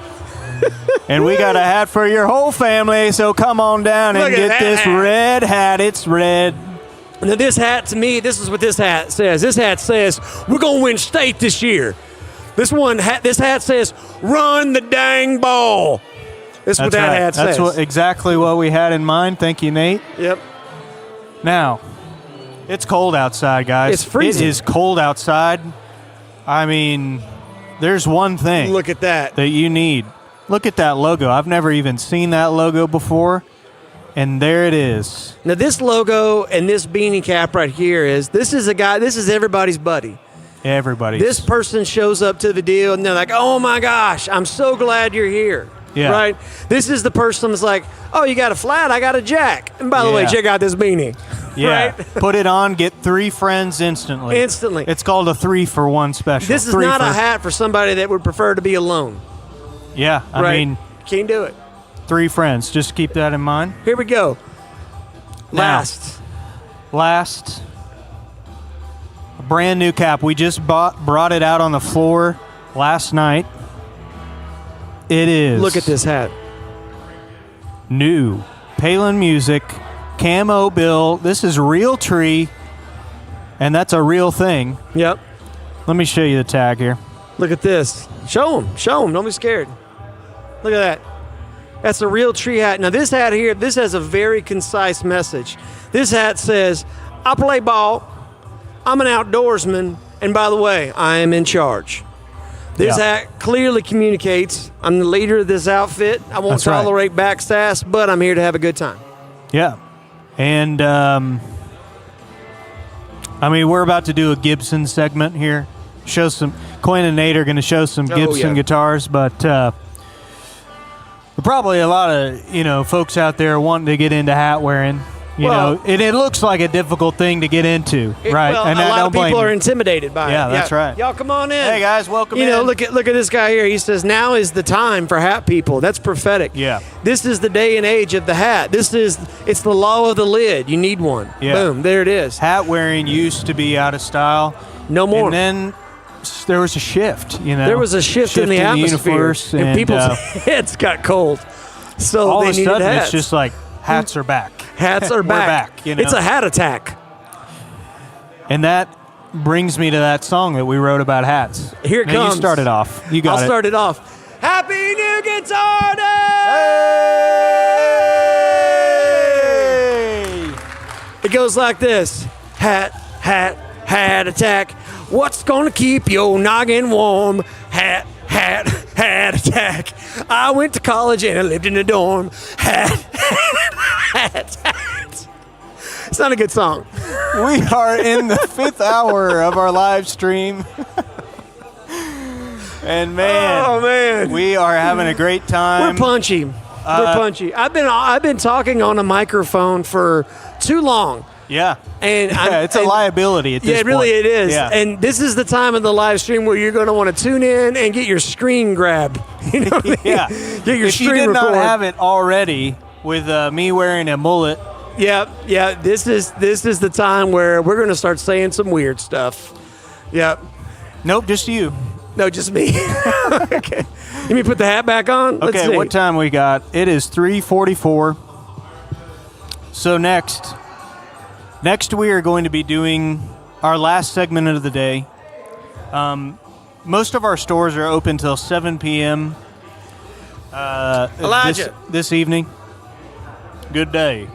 And we got a hat for your whole family, so come on down and Look at get that this hat. red hat. It's red. Now, this hat, to me, this is what this hat says. This hat says, we're going to win state this year. This hat says, run the dang ball. That's what that hat says. That's exactly what we had in mind. Thank you, Nate. Yep. Now, it's cold outside, guys. It's freezing. It is cold outside. I mean, there's one thing. Look at that. That you need. Look at that logo. I've never even seen that logo before. And there it is. Now, this logo and this beanie cap right here this is everybody's buddy. Everybody. This person shows up to the deal and they're like, oh my gosh, I'm so glad you're here. Yeah. Right? This is the person that's like, oh, you got a flat, I got a jack. And by the way, Yeah. check out this beanie. Yeah. Right? Put it on, get 3 friends instantly. Instantly. It's called a 3-for-1 special. This is not a hat for somebody that would prefer to be alone. Yeah, I Right? mean, Can't do it. 3 friends. Just keep that in mind. Here we go. Now, Last. a brand new cap. We just brought it out on the floor last night. It is. Look at this hat. New Palin Music camo bill. This is real tree, and that's a real thing. Yep. Let me show you the tag here. Look at this. Show them. Show them. Don't be scared. Look at that. That's a real tree hat. Now, this hat here, this has a very concise message. This hat says, I play ball, I'm an outdoorsman, and by the way, I am in charge. This hat clearly communicates, I'm the leader of this outfit. I won't That's right. tolerate backsass, but I'm here to have a good time. Yeah. And, I mean, we're about to do a Gibson segment here. Show some, Quinn and Nate are going to show some Gibson guitars, but there are probably a lot of, folks out there wanting to get into hat wearing. You know, and it looks like a difficult thing to get into, right? Well, and a lot of people blame are you. intimidated by it. Yeah, that's right. Y'all come on in. Hey, guys, welcome You know, in. look at this guy here. He says, now is the time for hat people. That's prophetic. Yeah. This is the day and age of the hat. It's the law of the lid. You need one. Yeah. Boom, there it is. Hat wearing used to be out of style. No more. And then there was a shift, There was a shift in the atmosphere. universe, and people's heads got cold. So all they of a needed sudden hats. it's just like hats are back. Hats are We're back. back, you know? It's a hat attack. And that brings me to that song that we wrote about hats. Here it now comes. You start it off. You got I'll it. start it off. Happy New Guitar Day! It goes like this. Hat attack. What's gonna keep your noggin warm? Hat attack. I went to college and I lived in a dorm. Hat. It's not a good song. We are in the 5th hour of our live stream. And man, we are having a great time. We're punchy. We're punchy. I've been talking on a microphone for too long. Yeah. And it's a liability at this point. Yeah, really it is. Yeah. And this is the time of the live stream where you're going to want to tune in and get your screen grabbed. You know what I mean? Yeah. Get your if screen you did record. not have it already with me wearing a mullet. Yeah. This is the time where we're going to start saying some weird stuff. Yep. Nope, just you. No, just me. Okay. Let me put the hat back on. Let's Okay, see. what time we got? It is 3:44. So next we are going to be doing our last segment of the day. Most of our stores are open till 7 p.m. Elijah. This evening. Good day.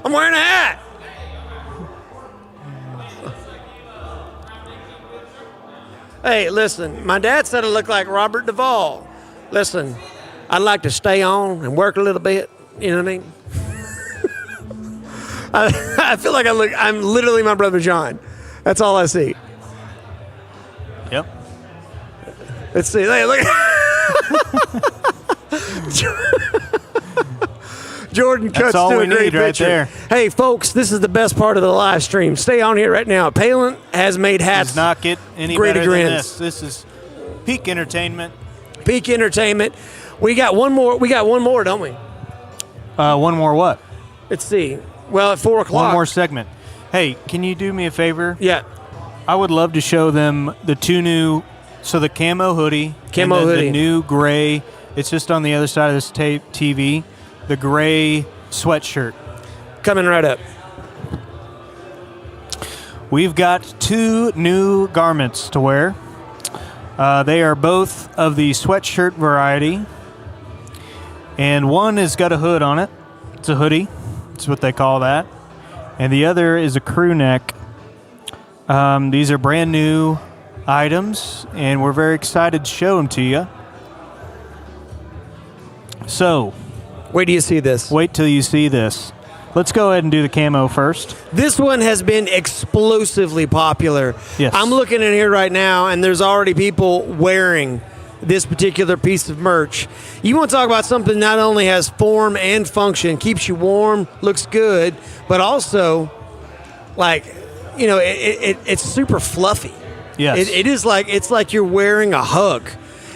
I'm wearing a hat. Hey, listen, my dad said I look like Robert Duvall. Listen, I'd like to stay on and work a little bit. You know what I mean? I feel like I'm literally my brother John. That's all I see. Yep. Let's see. Hey, look. Jordan cuts That's all to we a great need right picture. there. Hey, folks, this is the best part of the live stream. Stay on here right now. Palin has made hats. Does not get any Grady better than grins. this. This is peak entertainment. Peak entertainment. We got one more, don't we? One more what? Let's see. Well, at 4 o'clock. One more segment. Hey, can you do me a favor? Yeah. I would love to show them the two new, so the camo hoodie. Camo and then hoodie. The new gray, it's just on the other side of this TV, the gray sweatshirt. Coming right up. We've got 2 new garments to wear. They are both of the sweatshirt variety. And one has got a hood on it. It's a hoodie. That's what they call that. And the other is a crew neck. These are brand new items, and we're very excited to show them to you. So, wait till you see this. Wait till you see this. let's go ahead and do the camo first. This one has been explosively popular. Yes. I'm looking in here right now, and there's already people wearing this particular piece of merch. You want to talk about something that not only has form and function, keeps you warm, looks good, but also, like, you know, it's super fluffy. Yes. It's like you're wearing a hug.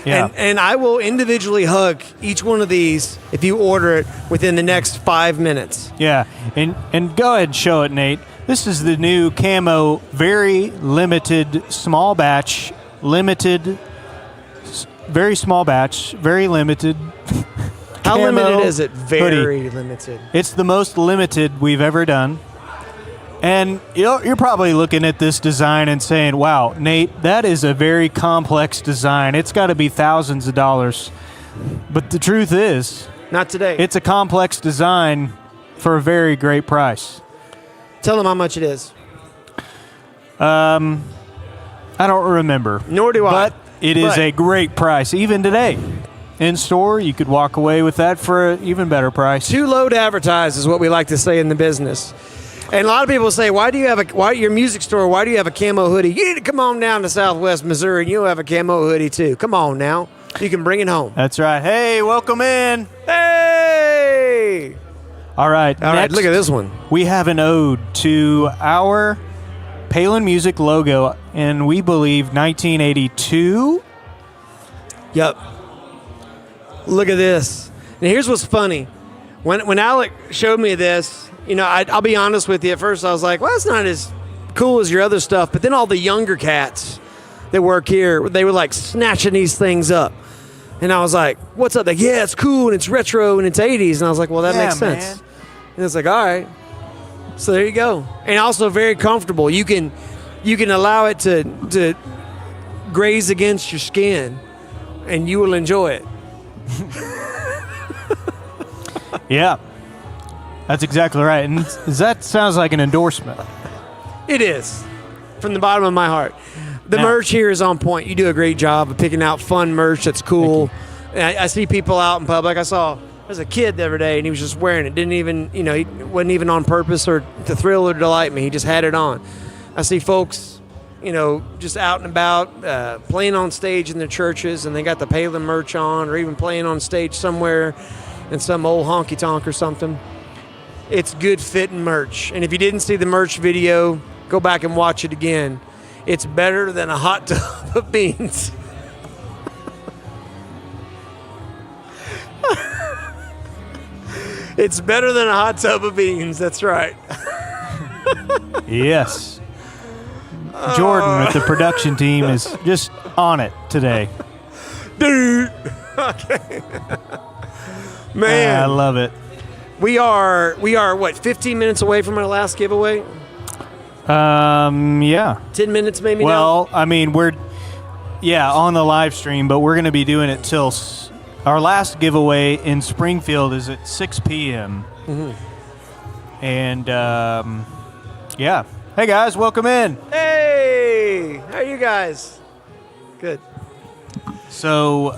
Yeah. And I will individually hug each one of these if you order it within the next 5 minutes. Yeah, and go ahead and show it, Nate. This is the new camo, very limited, small batch, very small batch, very limited. How camo limited is it? Very hoodie. limited. It's the most limited we've ever done. And you're probably looking at this design and saying, wow, Nate, that is a very complex design. It's got to be thousands of dollars. But the truth is, not today. It's a complex design for a very great price. Tell them how much it is. I don't remember. Nor do I. But it is a great price. Even today, in store, you could walk away with that for an even better price. Too low to advertise is what we like to say in the business. And a lot of people say, why do you have your music store, why do you have a camo hoodie? You need to come on down to Southwest Missouri and you'll have a camo hoodie too. Come on now. You can bring it home. That's right. Hey, welcome in. Hey! All right, look at this one. We have an ode to our Palin Music logo, and we believe 1982. Yep. Look at this. And here's what's funny. When Alec showed me this, you know, I'll be honest with you. At first, I was like, well, it's not as cool as your other stuff. But then all the younger cats that work here, they were like snatching these things up. And I was like, what's up? Like, yeah, it's cool and it's retro and it's 80s. And I was like, well, that makes sense. Man. And it's like, all right. So there you go. And also very comfortable. You can allow it to graze against your skin and you will enjoy it. Yeah. That's exactly right. And that sounds like an endorsement. It is. From the bottom of my heart. The merch here is on point. You do a great job of picking out fun merch that's cool. And I see people out in public. There's a kid the other day, and he was just wearing it. Didn't even, you know, he wasn't even on purpose or to thrill or delight me. He just had it on. I see folks, you know, just out and about, playing on stage in their churches, and they got the Palin merch on, or even playing on stage somewhere in some old honky-tonk or something. It's good fitting merch. And if you didn't see the merch video, go back and watch it again. It's better than a hot tub of beans. It's better than a hot tub of beans. That's right. Yes. Jordan with the production team is just on it today. Dude. Okay. Man. I love it. We are what, 15 minutes away from our last giveaway? Yeah. 10 minutes maybe well, now? I mean, we're on the live stream, but we're going to be doing it till our last giveaway in Springfield is at 6 p.m. Mm-hmm. And, yeah. Hey, guys, welcome in. Hey! How are you guys? Good. So,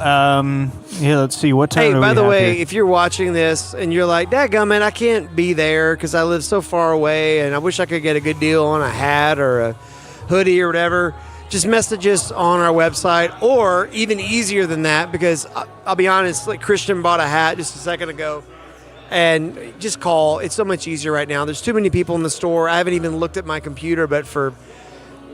let's see. What time Hey, do we by the have way, here? if you're watching this and you're like, dadgummit, I can't be there because I live so far away and I wish I could get a good deal on a hat or a hoodie or whatever, just message us on our website, or even easier than that, because I'll be honest, like Christian bought a hat just a second ago, and just call. It's so much easier right now. There's too many people in the store. I haven't even looked at my computer, but for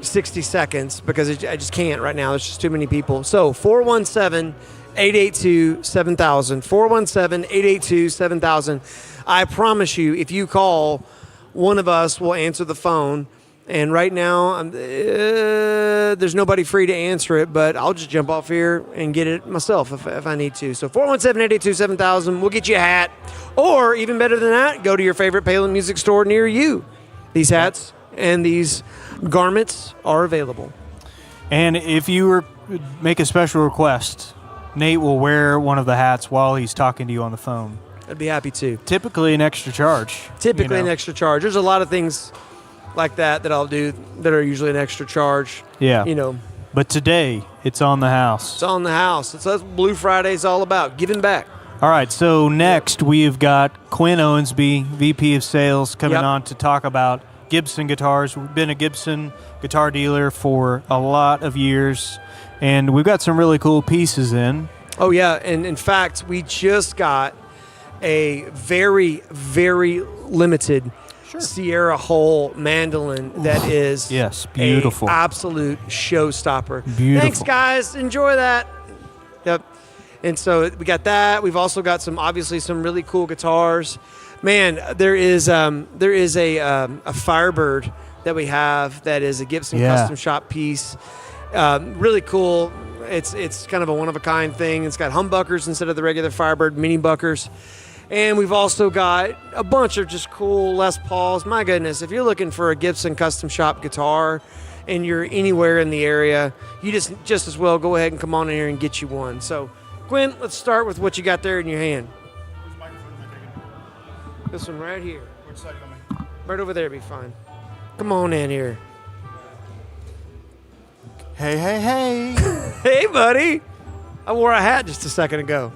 60 seconds, because I just can't right now. There's just too many people. So 417-882-7000. 417-882-7000. I promise you, if you call, one of us will answer the phone. And right now, there's nobody free to answer it, but I'll just jump off here and get it myself if I need to. So 417-882-7000, we'll get you a hat. Or even better than that, go to your favorite Palin Music store near you. These hats and these garments are available. And if you make a special request, Nate will wear one of the hats while he's talking to you on the phone. I'd be happy to. Typically an extra charge. An extra charge. There's a lot of things like that I'll do that are usually an extra charge. Yeah. You know. But today, it's on the house. It's on the house. That's what Blue Friday's all about, giving back. All right, so next we've got Quinn Owensby, VP of Sales, coming on to talk about Gibson guitars. We've been a Gibson guitar dealer for a lot of years, and we've got some really cool pieces in. Oh, yeah, and in fact, we just got a very, very limited Sierra Hull mandolin that is beautiful. a absolute showstopper. Beautiful. Thanks, guys. Enjoy that. Yep. And so we got that. We've also got some really cool guitars. Man, there is a Firebird that we have that is a Gibson custom shop piece. Really cool. It's kind of a one-of-a-kind thing. It's got humbuckers instead of the regular Firebird mini buckers. And we've also got a bunch of just cool Les Pauls. My goodness, if you're looking for a Gibson custom shop guitar and you're anywhere in the area, you just as well go ahead and come on in here and get you one. So, Quinn, let's start with what you got there in your hand. Which microphone am I taking? This one right here. Which side do you want me? Right over there be fine. Come on in here. Hey, hey, hey. Hey, buddy. I wore a hat just a second ago.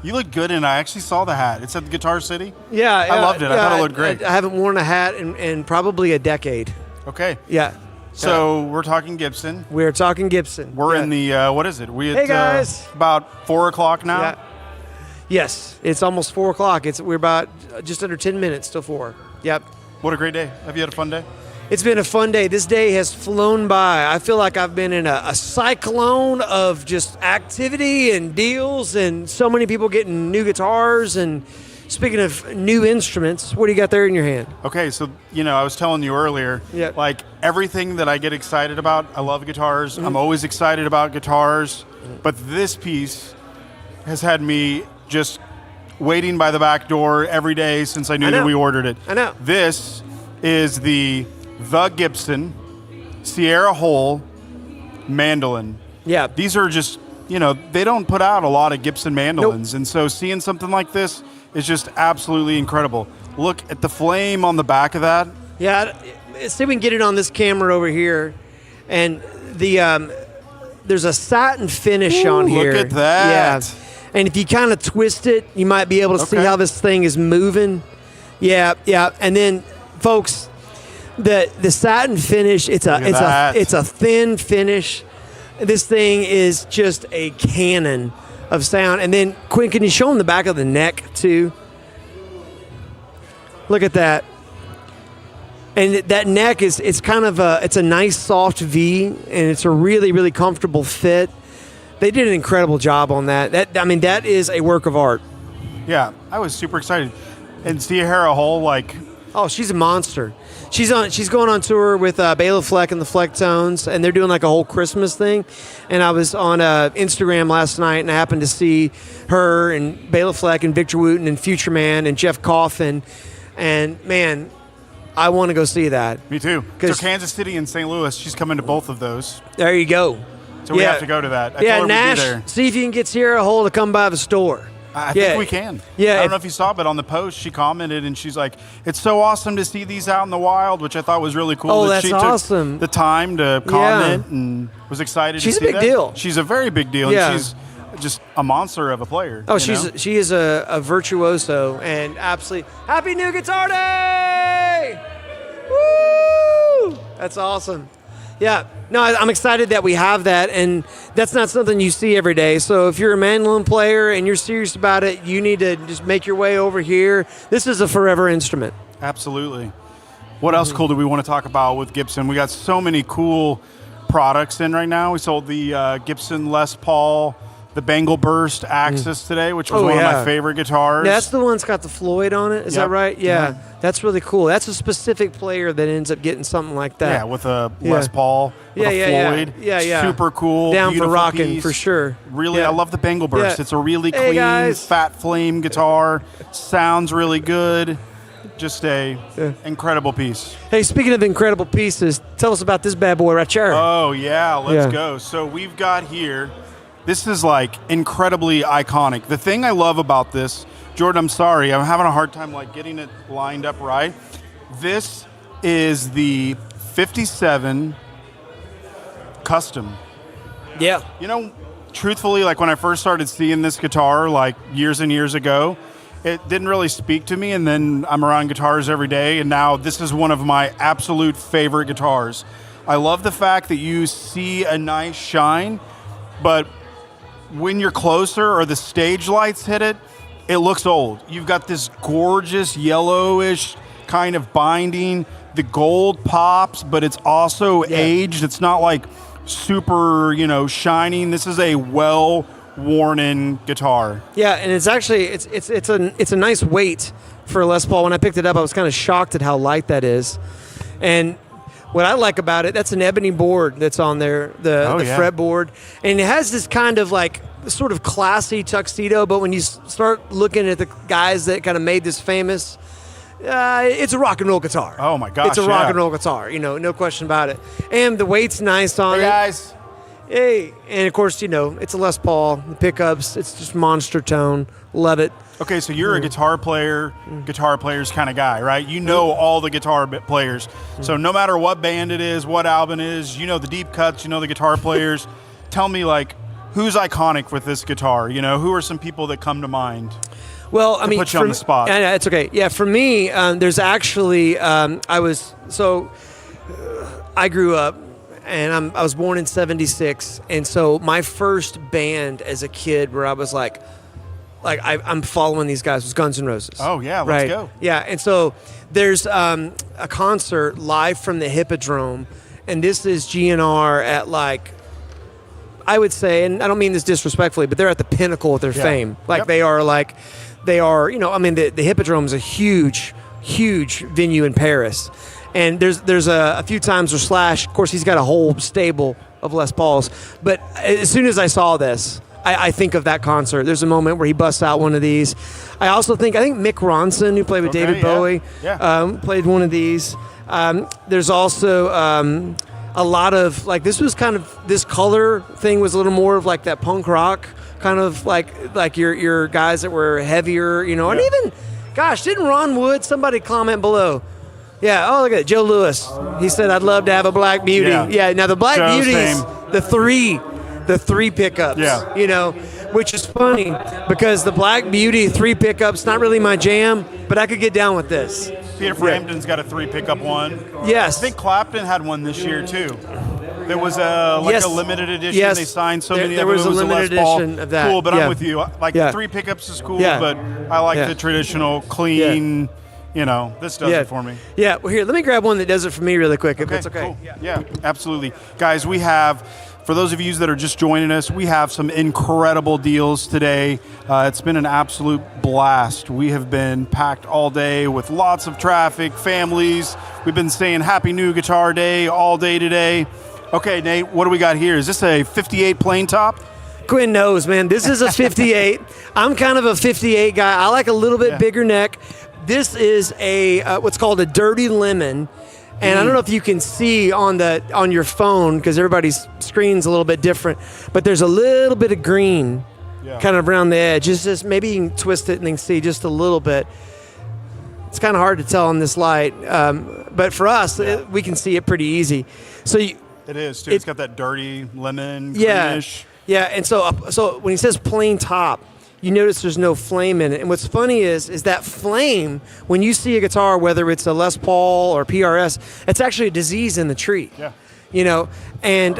You look good, and I actually saw the hat. It said the Guitar City. Yeah. I loved it. I thought it looked great. I haven't worn a hat in probably a decade. Okay. Yeah. So we're talking Gibson. We're talking Gibson. We're in the, what is it? Hey, guys. About 4 o'clock now? Yeah. Yes, it's almost 4 o'clock. We're about just under 10 minutes till 4. Yep. What a great day. Have you had a fun day? It's been a fun day. This day has flown by. I feel like I've been in a cyclone of just activity and deals and so many people getting new guitars. And speaking of new instruments, what do you got there in your hand? Okay, so, I was telling you earlier, like everything that I get excited about, I love guitars. Mm-hmm. I'm always excited about guitars. But this piece has had me just waiting by the back door every day since I knew that we ordered it. I know. This is the Gibson Sierra Hull mandolin. Yeah. These are just, they don't put out a lot of Gibson mandolins. Nope. And so seeing something like this is just absolutely incredible. Look at the flame on the back of that. Yeah. See if we can get it on this camera over here. And there's a satin finish on here. Look at that. Yeah. And if you kind of twist it, you might be able to see how this thing is moving. Yeah, yeah. And then, folks, the satin finish, it's a thin finish. This thing is just a cannon of sound. And then, Quinn, can you show them the back of the neck too? Look at that. And that neck it's kind of it's a nice soft V, and it's a really, really comfortable fit. They did an incredible job on that. That is a work of art. Yeah, I was super excited. And Sierra Hull, oh, she's a monster. She's going on tour with Bela Fleck and the Flecktones, and they're doing like a whole Christmas thing. And I was on Instagram last night, and I happened to see her and Bela Fleck and Victor Wooten and Future Man and Jeff Coffin. And man, I want to go see that. Me too. So Kansas City and St. Louis, she's coming to both of those. There you go. So we have to go to that. I told her Nash, we'd be there. see if you can get Sierra Hull to come by the store. I think we can. Yeah, I don't know if you saw, but on the post, she commented, and she's like, it's so awesome to see these out in the wild, which I thought was really cool. Oh, that that's she awesome. took the time to comment and was excited to see that. She's a big deal. She's a very big deal, and she's just a monster of a player. Oh, she is a virtuoso, and absolutely happy new guitar day! Woo! That's awesome. Yeah, no, I'm excited that we have that, and that's not something you see every day. So if you're a mandolin player and you're serious about it, you need to just make your way over here. This is a forever instrument. Absolutely. What else cool do we want to talk about with Gibson? We got so many cool products in right now. We sold the Gibson Les Paul, the Bengal Burst Axis today, which was one of my favorite guitars. Yeah, that's the one that's got the Floyd on it. Is that right? Yeah. That's really cool. That's a specific player that ends up getting something like that. Yeah, with a Les Paul, with a Floyd. Yeah. Super cool. Down for rocking, piece. For sure. Really, I love the Bengal Burst. Yeah. It's a really clean, fat flame guitar. Sounds really good. Just a incredible piece. Hey, speaking of incredible pieces, tell us about this bad boy right here. Oh, yeah. Let's go. So we've got here, this is like incredibly iconic. The thing I love about this, Jordan, I'm sorry, I'm having a hard time getting it lined up right. This is the 57 Custom. Yeah. truthfully, like when I first started seeing this guitar, like years and years ago, it didn't really speak to me. And then I'm around guitars every day, and now this is one of my absolute favorite guitars. I love the fact that you see a nice shine, but when you're closer or the stage lights hit it, it looks old. You've got this gorgeous yellowish kind of binding. The gold pops, but it's also aged. It's not like super, shining. This is a well-worn-in guitar. Yeah, and it's actually it's a nice weight for a Les Paul. When I picked it up, I was kind of shocked at how light that is. And what I like about it, that's an ebony board that's on there, the fretboard, and it has this kind of like sort of classy tuxedo. But when you start looking at the guys that kind of made this famous, it's a rock and roll guitar. Oh my gosh, it's a rock and roll guitar. No question about it. And the weight's nice on it. Hey guys. Hey, and of course, it's a Les Paul. The pickups, it's just monster tone. Love it. Okay, so you're a guitar players kind of guy, right? You know all the guitar players. So no matter what band it is, what album it is, you know the deep cuts, you know the guitar players. Tell me, like, who's iconic with this guitar? Who are some people that come to mind? Well, I mean, put you on the spot. It's okay. Yeah, for me, there's actually I grew up, and I was born in '76, and so my first band as a kid, where I was like I'm following these guys, was Guns N' Roses. Oh yeah, let's go. Yeah, and so there's a concert live from the Hippodrome, and this is GNR at like, I would say, and I don't mean this disrespectfully, but they're at the pinnacle of their fame. Like they are, I mean, the Hippodrome is a huge venue in Paris. And there's a few times where Slash, of course, he's got a whole stable of Les Pauls. But as soon as I saw this, I think of that concert. There's a moment where he busts out one of these. I think Mick Ronson, who played with David Bowie, played one of these. There's also a lot of, like, this color thing was a little more of like that punk rock kind of like your guys that were heavier, and even, gosh, didn't Ron Wood, somebody comment below? Yeah, oh, look at it, Joe Lewis. He said, I'd love to have a Black Beauty. Yeah, now the Black Beauty is the three pickups, which is funny because the Black Beauty 3 pickups, not really my jam, but I could get down with this. Peter Frampton's got a 3 pickup one. Yes. I think Clapton had one this year too. There was a limited edition. Yes. They signed so many there of them. was a limited edition of that. Cool, but I'm with you. Like 3 pickups is cool, but I like the traditional, clean. This does it for me. Yeah, well, here, let me grab one that does it for me really quick, if it's okay. Cool. Yeah, absolutely. Guys, we have, for those of you that are just joining us, we have some incredible deals today. It's been an absolute blast. We have been packed all day with lots of traffic, families. We've been saying Happy New Guitar Day all day today. Okay, Nate, what do we got here? Is this a 58 plain top? Quinn knows, man. This is a 58. I'm kind of a 58 guy. I like a little bit bigger neck. This is a what's called a dirty lemon, and I don't know if you can see on your phone because everybody's screen's a little bit different, but there's a little bit of green kind of around the edge. Just maybe you can twist it and then see just a little bit. It's kind of hard to tell in this light, but for us, we can see it pretty easy. So it is too. It's got that dirty lemon, greenish. Yeah, and so when he says plain top, you notice there's no flame in it. And what's funny is that flame, when you see a guitar, whether it's a Les Paul or PRS, it's actually a disease in the tree. Yeah. And,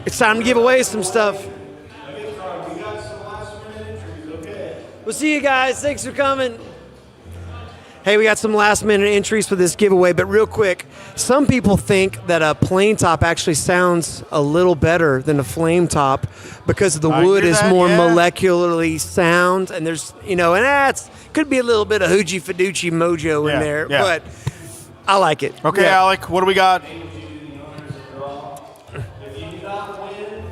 it's time to give away some stuff. We'll see you guys. Thanks for coming. Hey, we got some last-minute entries for this giveaway, but real quick, some people think that a plain top actually sounds a little better than a flame top because the wood is more molecularly sound, and there's, and that's could be a little bit of hoochie faducci mojo in there, but I like it. Okay, Alec, what do we got? If you do not win,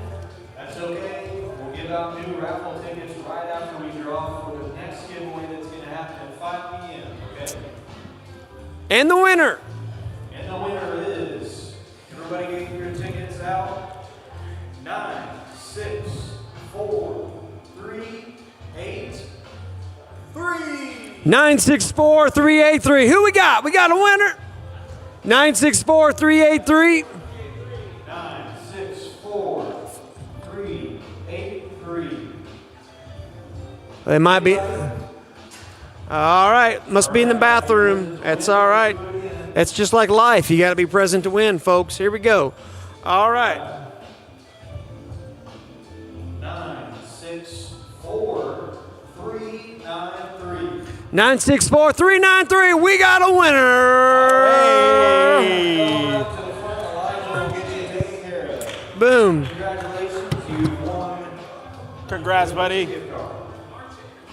that's okay. We'll give out new raffle tickets right after we draw for the next giveaway that's going to happen at 5 p.m. Okay? And the winner. And the winner is, everybody get your tickets out. 9, 6, 4, 3, 8, 3. 964-383. Who we got? We got a winner. 964-383. 964-383. It might be. All right, must be in the bathroom. That's all right. It's just like life. You got to be present to win, folks. Here we go. All right. 964-393. 964-393. We got a winner. Boom. Congrats, buddy.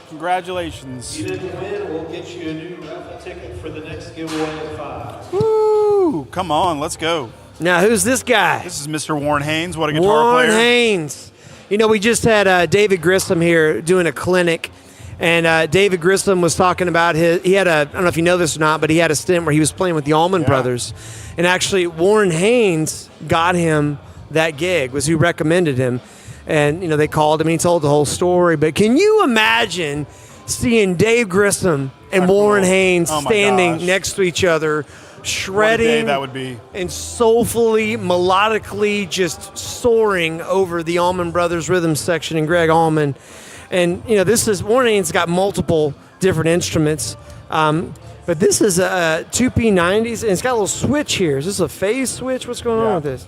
Congratulations. You didn't win, we'll get you a new raffle ticket for the next giveaway at 5. Woo! Come on, let's go. Now, who's this guy? This is Mr. Warren Haynes. What a guitar Warren player. Haynes. You know, we just had David Grissom here doing a clinic, and David Grissom was talking about he had I don't know if you know this or not, but he had a stint where he was playing with the Allman Brothers. And actually, Warren Haynes got him that gig, was who recommended him. And, you know, they called him and he told the whole story. But can you imagine seeing Dave Grissom and Warren Haynes standing next to each other, shredding What a day that would be. and soulfully, melodically just soaring over the Allman Brothers rhythm section and Greg Allman. And, you know, Warren Haynes got multiple different instruments. But this is a 2P90s, and it's got a little switch here. Is this a phase switch? What's going on with this?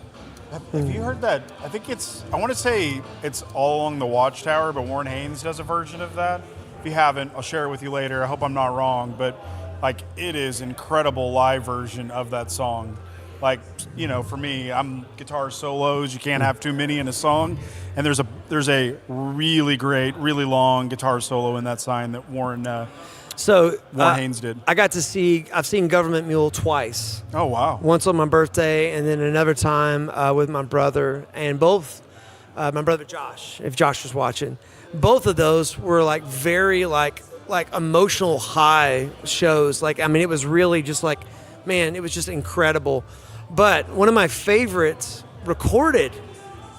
Have you heard that? I think I want to say it's All Along the Watchtower, but Warren Haynes does a version of that. If you haven't, I'll share it with you later. I hope I'm not wrong, but like it is incredible live version of that song. Like, you know, for me, I'm guitar solos. You can't have too many in a song. And there's a really great, really long guitar solo in that sign that Warren Haynes did. I've seen Government Mule twice. Oh, wow. Once on my birthday and then another time with my brother. And both, my brother Josh, if Josh was watching, both of those were like very like emotional high shows. Like, I mean, it was really just like, man, it was just incredible. But one of my favorite recorded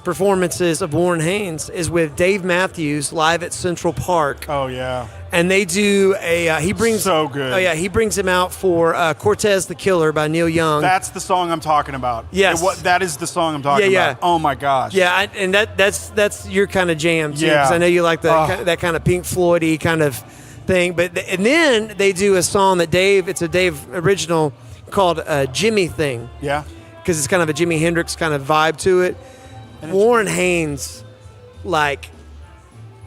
performances of Warren Haynes is with Dave Matthews live at Central Park. Oh, yeah. And they do he brings so good. Oh yeah, he brings him out for Cortez the Killer by Neil Young. That's the song I'm talking about. Yes. That is the song I'm talking about. Oh my gosh. Yeah, and that's your kind of jam too. Yeah. Because I know you like that kind of Pink Floyd-y kind of thing. And then they do a song that it's a Dave original called Jimmy Thing. Yeah. Because it's kind of a Jimi Hendrix kind of vibe to it. Warren Haynes, like,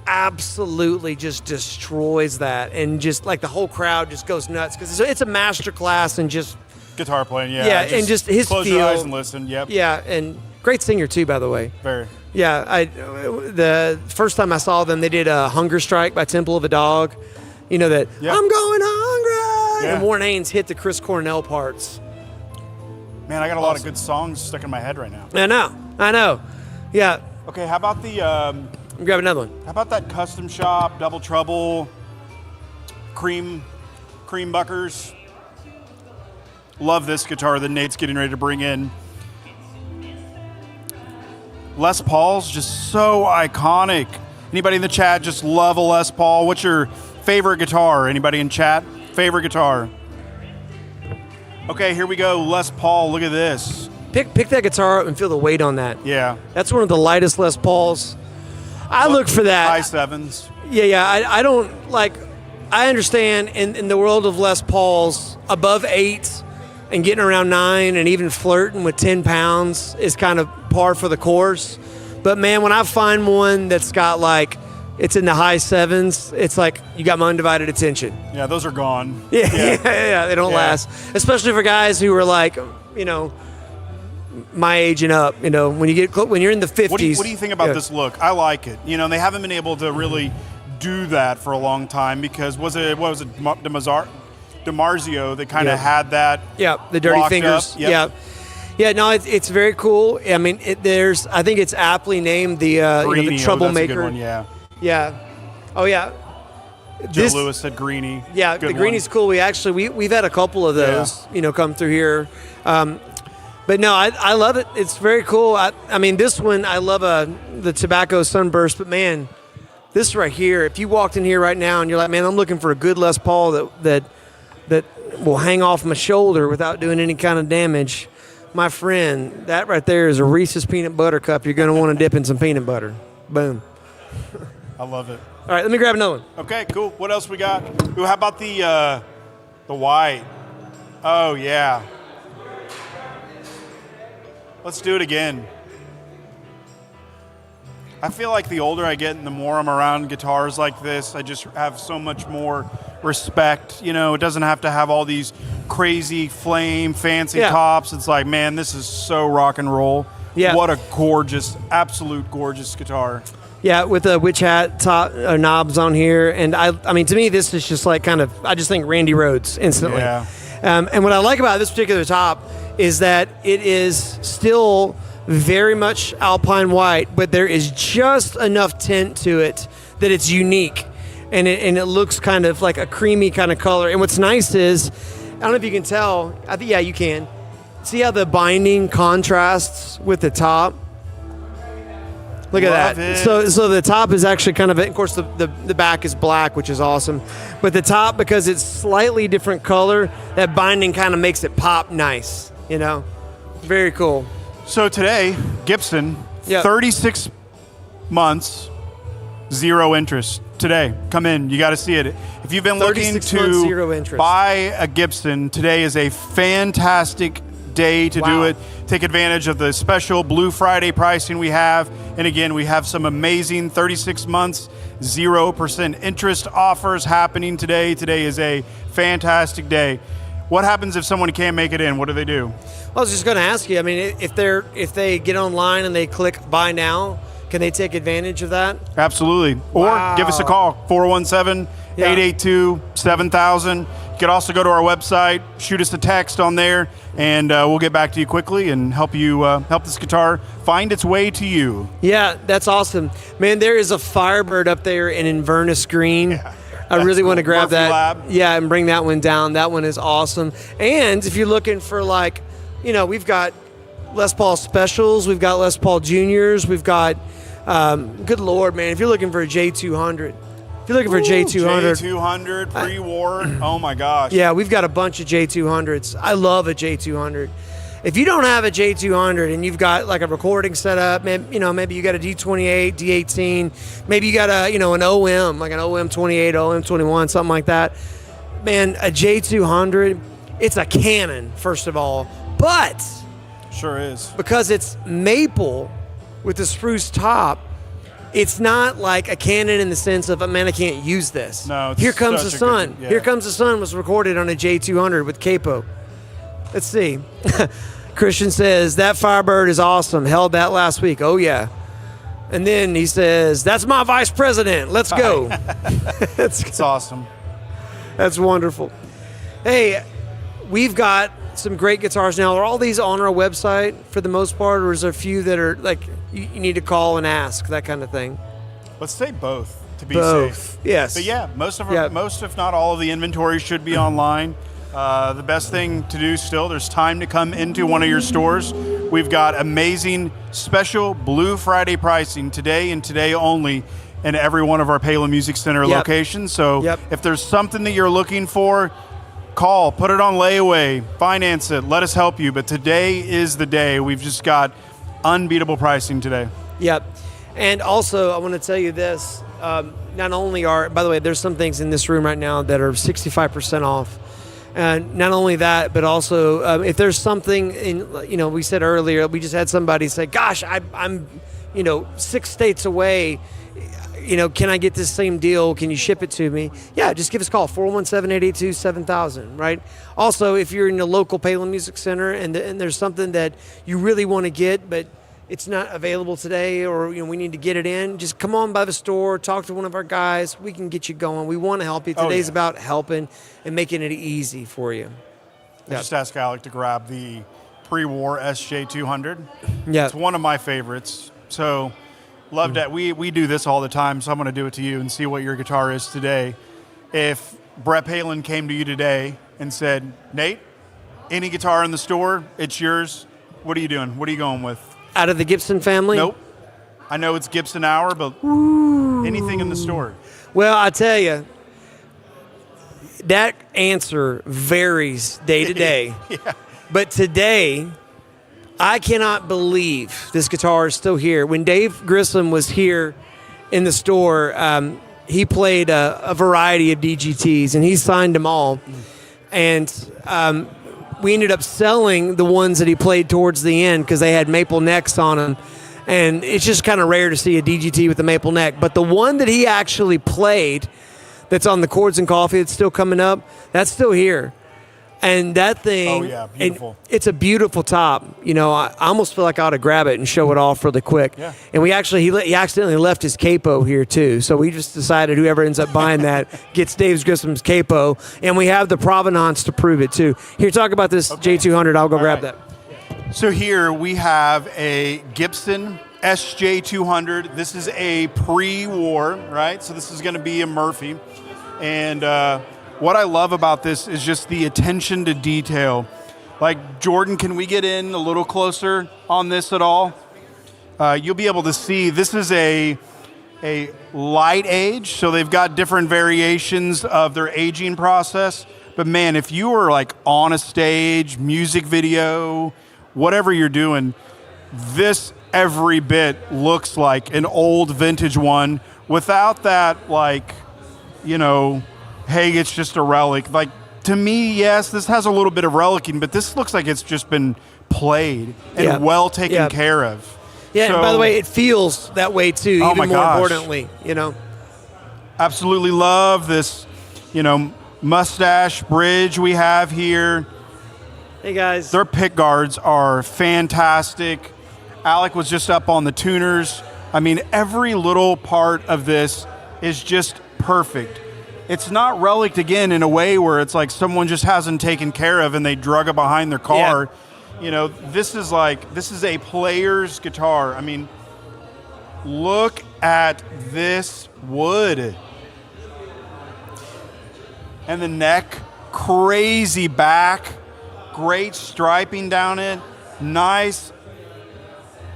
absolutely just destroys that, and just like the whole crowd just goes nuts because it's a master class and just guitar playing. and just his close feel. your eyes and listen. Yep. Yeah, and great singer too, by the way. Very. Yeah, the first time I saw them, they did a Hunger Strike by Temple of a Dog. You know that I'm going hungry, and Warren Haynes hit the Chris Cornell parts. Man, I got a lot of good songs stuck in my head right now. I know. Yeah. Okay, how about the grab another one. How about that Custom Shop Double Trouble cream buckers? Love this guitar that Nate's getting ready to bring in. Les Paul's just so iconic. Anybody in the chat just love a Les Paul? What's your favorite guitar? Anybody in chat? Favorite guitar? Okay, here we go. Les Paul, look at this. Pick that guitar up and feel the weight on that. Yeah. That's one of the lightest Les Pauls. I look for that. High sevens. Yeah. I don't like. I understand in the world of Les Pauls, above 8 and getting around 9 and even flirting with 10 pounds is kind of par for the course. But man, when I find one that's got like, it's in the high 7s, it's like you got my undivided attention. Yeah, those are gone. Yeah, they don't last. Especially for guys who are like, you know, my age and up. You know, when you're in the 50s. What do you think about this look? I like it. You know, they haven't been able to really do that for a long time because DiMarzio that kind of had that. Yeah, the dirty fingers. Yep. Yeah, no, it's very cool. I mean, I think it's aptly named the the Troublemaker. That's a good one, yeah. Oh yeah. Joe Lewis said Greenie. Yeah, good the Greenie's cool. We've had a couple of those, come through here. But no, I love it. It's very cool. I mean, this one, I love the Tobacco Sunburst, but man, this right here, if you walked in here right now and you're like, man, I'm looking for a good Les Paul that will hang off my shoulder without doing any kind of damage, my friend, that right there is a Reese's peanut butter cup you're going to want to dip in some peanut butter. Boom. I love it. All right, let me grab another one. Okay, cool. What else we got? Ooh, how about the white? Oh, yeah. Let's do it again. I feel like the older I get and the more I'm around guitars like this, I just have so much more respect. You know, it doesn't have to have all these crazy flame, fancy tops. It's like, man, this is so rock and roll. Yeah. What a gorgeous, absolute gorgeous guitar. Yeah, with the witch hat top knobs on here. And I mean, to me, this is just like kind of, I just think Randy Rhoads instantly. Yeah. And what I like about this particular top is that it is still very much Alpine white, but there is just enough tint to it that it's unique. And it looks kind of like a creamy kind of color. And what's nice is, I don't know if you can tell, I think, yeah, you can. See how the binding contrasts with the top? Look at that. So the top is actually kind of course, the back is black, which is awesome. But the top, because it's slightly different color, that binding kind of makes it pop nice, you know? Very cool. So today, Gibson, 36 months, 0 interest. Today, come in. You got to see it. If you've been looking to buy a Gibson, today is a fantastic day to do it. Take advantage of the special Blue Friday pricing we have. And again, we have some amazing 36 months, 0% interest offers happening today. Today is a fantastic day. What happens if someone can't make it in? What do they do? I was just going to ask you. I mean, if they get online and they click buy now, can they take advantage of that? Absolutely. Or give us a call, 417-882-7000. You can also go to our website, shoot us a text on there, and we'll get back to you quickly and help you help this guitar find its way to you. Yeah, that's awesome. Man, there is a Firebird up there in Inverness Green. Yeah, I really want to grab Murphy that. Lab. Yeah, and bring that one down. That one is awesome. And if you're looking for, like, you know, we've got Les Paul Specials, we've got Les Paul Juniors, we've got, good Lord, man, if you're looking for a J200, if you're looking for a J200. J200, pre-war, oh my gosh. Yeah, we've got a bunch of J200s. I love a J200. If you don't have a J200 and you've got like a recording setup, maybe you got a D28, D18, maybe you got an OM, like an OM28, OM21, something like that. Man, a J200, it's a cannon, first of all, but sure is, because it's maple with the spruce top, it's not like a cannon in the sense of, man, I can't use this. No, it's Here Comes the Sun. Good, yeah. Here Comes the Sun was recorded on a J200 with capo. Let's see. Christian says, that Firebird is awesome. Held that last week. Oh, yeah. And then he says, that's my vice president. Let's go. That's awesome. That's wonderful. Hey, we've got some great guitars now. Are all these on our website for the most part, or is there a few that are like you need to call and ask, that kind of thing? Let's say both to be Both, safe. yes. But yeah, most, if not all of the inventory should be online. The best thing to do still, there's time to come into one of your stores. We've got amazing special Blue Friday pricing today and today only in every one of our Palin Music Center locations. So if there's something that you're looking for, call, put it on layaway, finance it, let us help you. But today is the day. We've just got unbeatable pricing today. Yep. And also, I want to tell you this. Not only by the way, there's some things in this room right now that are 65% off. And not only that, but also if there's something we said earlier, we just had somebody say, gosh, I'm 6 states away. Can I get this same deal? Can you ship it to me? Yeah, just give us a call, 417-882-7000, right? Also, if you're in the local Palin Music Center and there's something that you really want to get, but it's not available today, or we need to get it in, just come on by the store, talk to one of our guys. We can get you going. We want to help you. Today's about helping and making it easy for you. Just ask Alec to grab the pre-war SJ200. Yeah. It's one of my favorites. So love that. We do this all the time, so I'm going to do it to you and see what your guitar is today. If Brett Palin came to you today and said, Nate, any guitar in the store, it's yours, what are you doing? What are you going with? Out of the Gibson family? Nope. I know it's Gibson Hour, but anything in the store. Well, I tell you, that answer varies day to day. Yeah. But today, I cannot believe this guitar is still here. When Dave Grissom was here in the store. He played a variety of DGTs, and he signed them all. And we ended up selling the ones that he played towards the end because they had maple necks on them. And it's just kind of rare to see a DGT with a maple neck. But the one that he actually played that's on the Chords and Coffee that's still coming up, that's still here. And that thing, beautiful. It's a beautiful top. You know, I almost feel like I ought to grab it and show it off really quick. Yeah. And he accidentally left his capo here too. So we just decided whoever ends up buying that gets Dave Grissom's capo. And we have the provenance to prove it too. Here, talk about this J200. I'll go grab that. So here we have a Gibson SJ200. This is a pre-war, right? So this is going to be a Murphy. And what I love about this is just the attention to detail. Like, Jordan, can we get in a little closer on this at all? You'll be able to see this is a light age, so they've got different variations of their aging process. But man, if you were like on a stage, music video, whatever you're doing, this every bit looks like an old vintage one without that, like, you know, hey, it's just a relic. Like, to me, yes, this has a little bit of relicing, but this looks like it's just been played and well taken care of. Yeah, so, and by the way, it feels that way too, oh even my more gosh. importantly, you know. Absolutely love this, you know, mustache bridge we have here. Hey, guys. Their pick guards are fantastic. Alec was just up on the tuners. I mean, every little part of this is just perfect. It's not relic again in a way where it's like someone just hasn't taken care of and they drug it behind their car. You know, this is a player's guitar. I mean, look at this wood. And the neck, crazy back, great striping down it, nice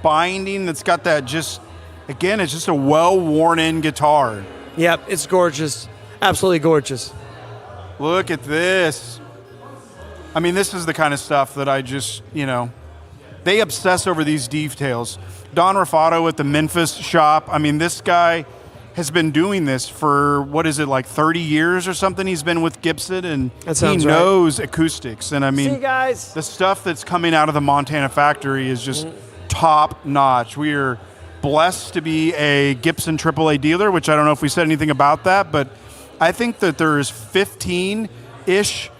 binding that's got that just, again, it's just a well-worn-in guitar. Yep, it's gorgeous. Absolutely gorgeous. Look at this. I mean, this is the kind of stuff that I just, you know, they obsess over these details. Don Raffato at the Memphis shop, I mean, this guy has been doing this for, what is it, like 30 years or something? He's been with Gibson, and he knows acoustics. And I mean, see, guys, the stuff that's coming out of the Montana factory is just top notch. We are blessed to be a Gibson AAA dealer, which I don't know if we said anything about that, but I think that there's 15-ish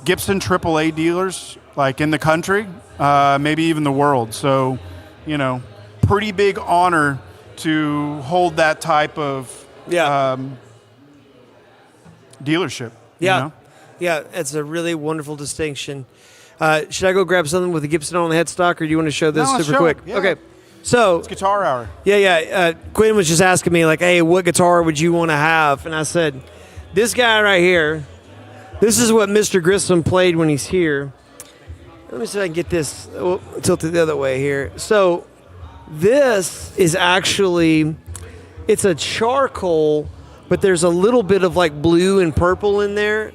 Gibson AAA dealers like in the country, maybe even the world. So, you know, pretty big honor to hold that type of dealership. Yeah, you know? Yeah, it's a really wonderful distinction. Should I go grab something with the Gibson on the headstock, or do you want to show this super quick? Yeah. Okay. So it's guitar hour. Yeah. Quinn was just asking me, like, hey, what guitar would you want to have? And I said, this guy right here, this is what Mr. Grissom played when he's here. Let me see if I can get this tilted the other way here. So this is actually, it's a charcoal, but there's a little bit of like blue and purple in there.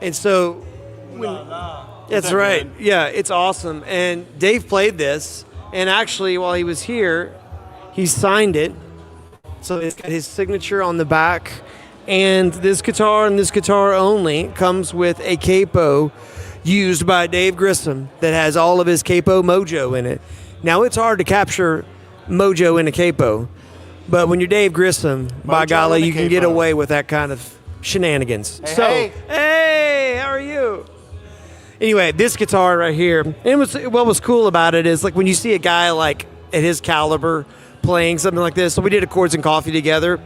And so, that's right. Good? Yeah, it's awesome. And Dave played this, and actually while he was here, he signed it. So it's got his signature on the back. And this guitar and this guitar only comes with a capo used by Dave Grissom that has all of his capo mojo in it. Now, it's hard to capture mojo in a capo, but when you're Dave Grissom, by golly, you can get away with that kind of shenanigans. Hey, how are you? Anyway, this guitar right here, and what was cool about it is, like, when you see a guy like at his caliber playing something like this, so we did a Chords and Coffee together,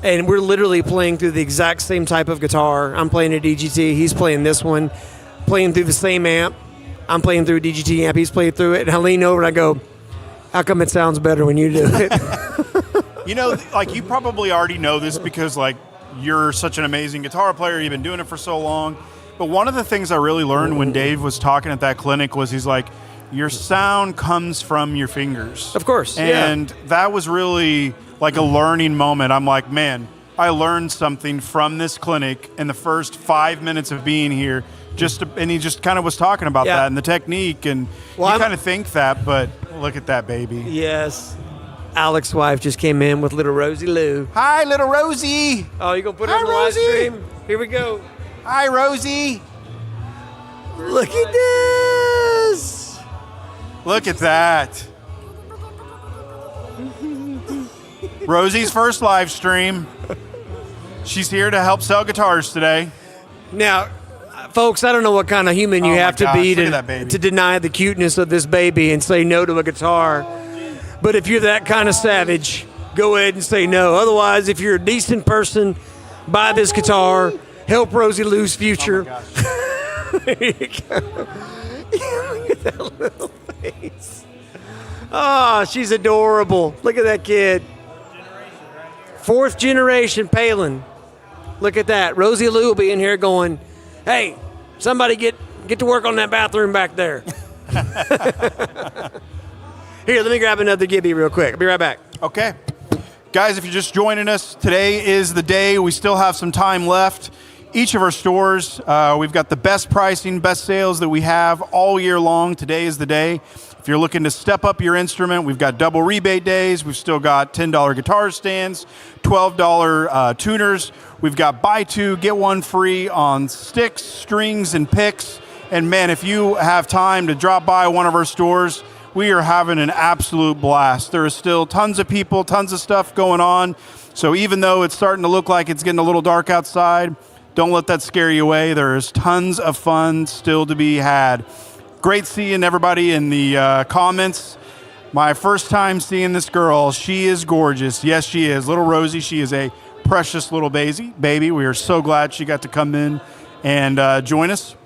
and we're literally playing through the exact same type of guitar. I'm playing a DGT, he's playing this one, playing through the same amp. I'm playing through a DGT amp, he's playing through it, and I lean over and I go, how come it sounds better when you do it? You know, like, you probably already know this because, like, you're such an amazing guitar player, you've been doing it for so long. But one of the things I really learned when Dave was talking at that clinic was he's like, your sound comes from your fingers. Of course, and that was really like a learning moment. I'm like, man, I learned something from this clinic in the first 5 minutes of being here. And he just kind of was talking about that and the technique. And you kind of think that, but look at that baby. Yes. Alex's wife just came in with little Rosie Lou. Hi, little Rosie. Oh, you gonna put her Hi, on the Rosie. live stream? Here we go. Hi, Rosie. Look at this. Look at that. Rosie's first live stream. She's here to help sell guitars today. Now, folks, I don't know what kind of human you Oh my have to gosh, be look at that baby. to deny the cuteness of this baby and say no to a guitar. But if you're that kind of savage, go ahead and say no. Otherwise, if you're a decent person, buy this guitar, help Rosie Lou's future. There you go. Look at that little face. Oh, she's adorable. Look at that kid. Fourth generation Palin. Look at that. Rosie Lou will be in here going, hey, somebody get to work on that bathroom back there. Here, let me grab another Gibby real quick. I'll be right back. Okay. Guys, if you're just joining us, today is the day. We still have some time left. Each of our stores, we've got the best pricing, best sales that we have all year long. Today is the day. If you're looking to step up your instrument, we've got double rebate days. We've still got $10 guitar stands, $12 tuners. We've got buy two, get one free on sticks, strings, and picks. And man, if you have time to drop by one of our stores, we are having an absolute blast. There is still tons of people, tons of stuff going on. So even though it's starting to look like it's getting a little dark outside, don't let that scare you away. There is tons of fun still to be had. Great seeing everybody in the comments. My first time seeing this girl. She is gorgeous. Yes, she is. Little Rosie, she is a precious little baby. We are so glad she got to come in and join us.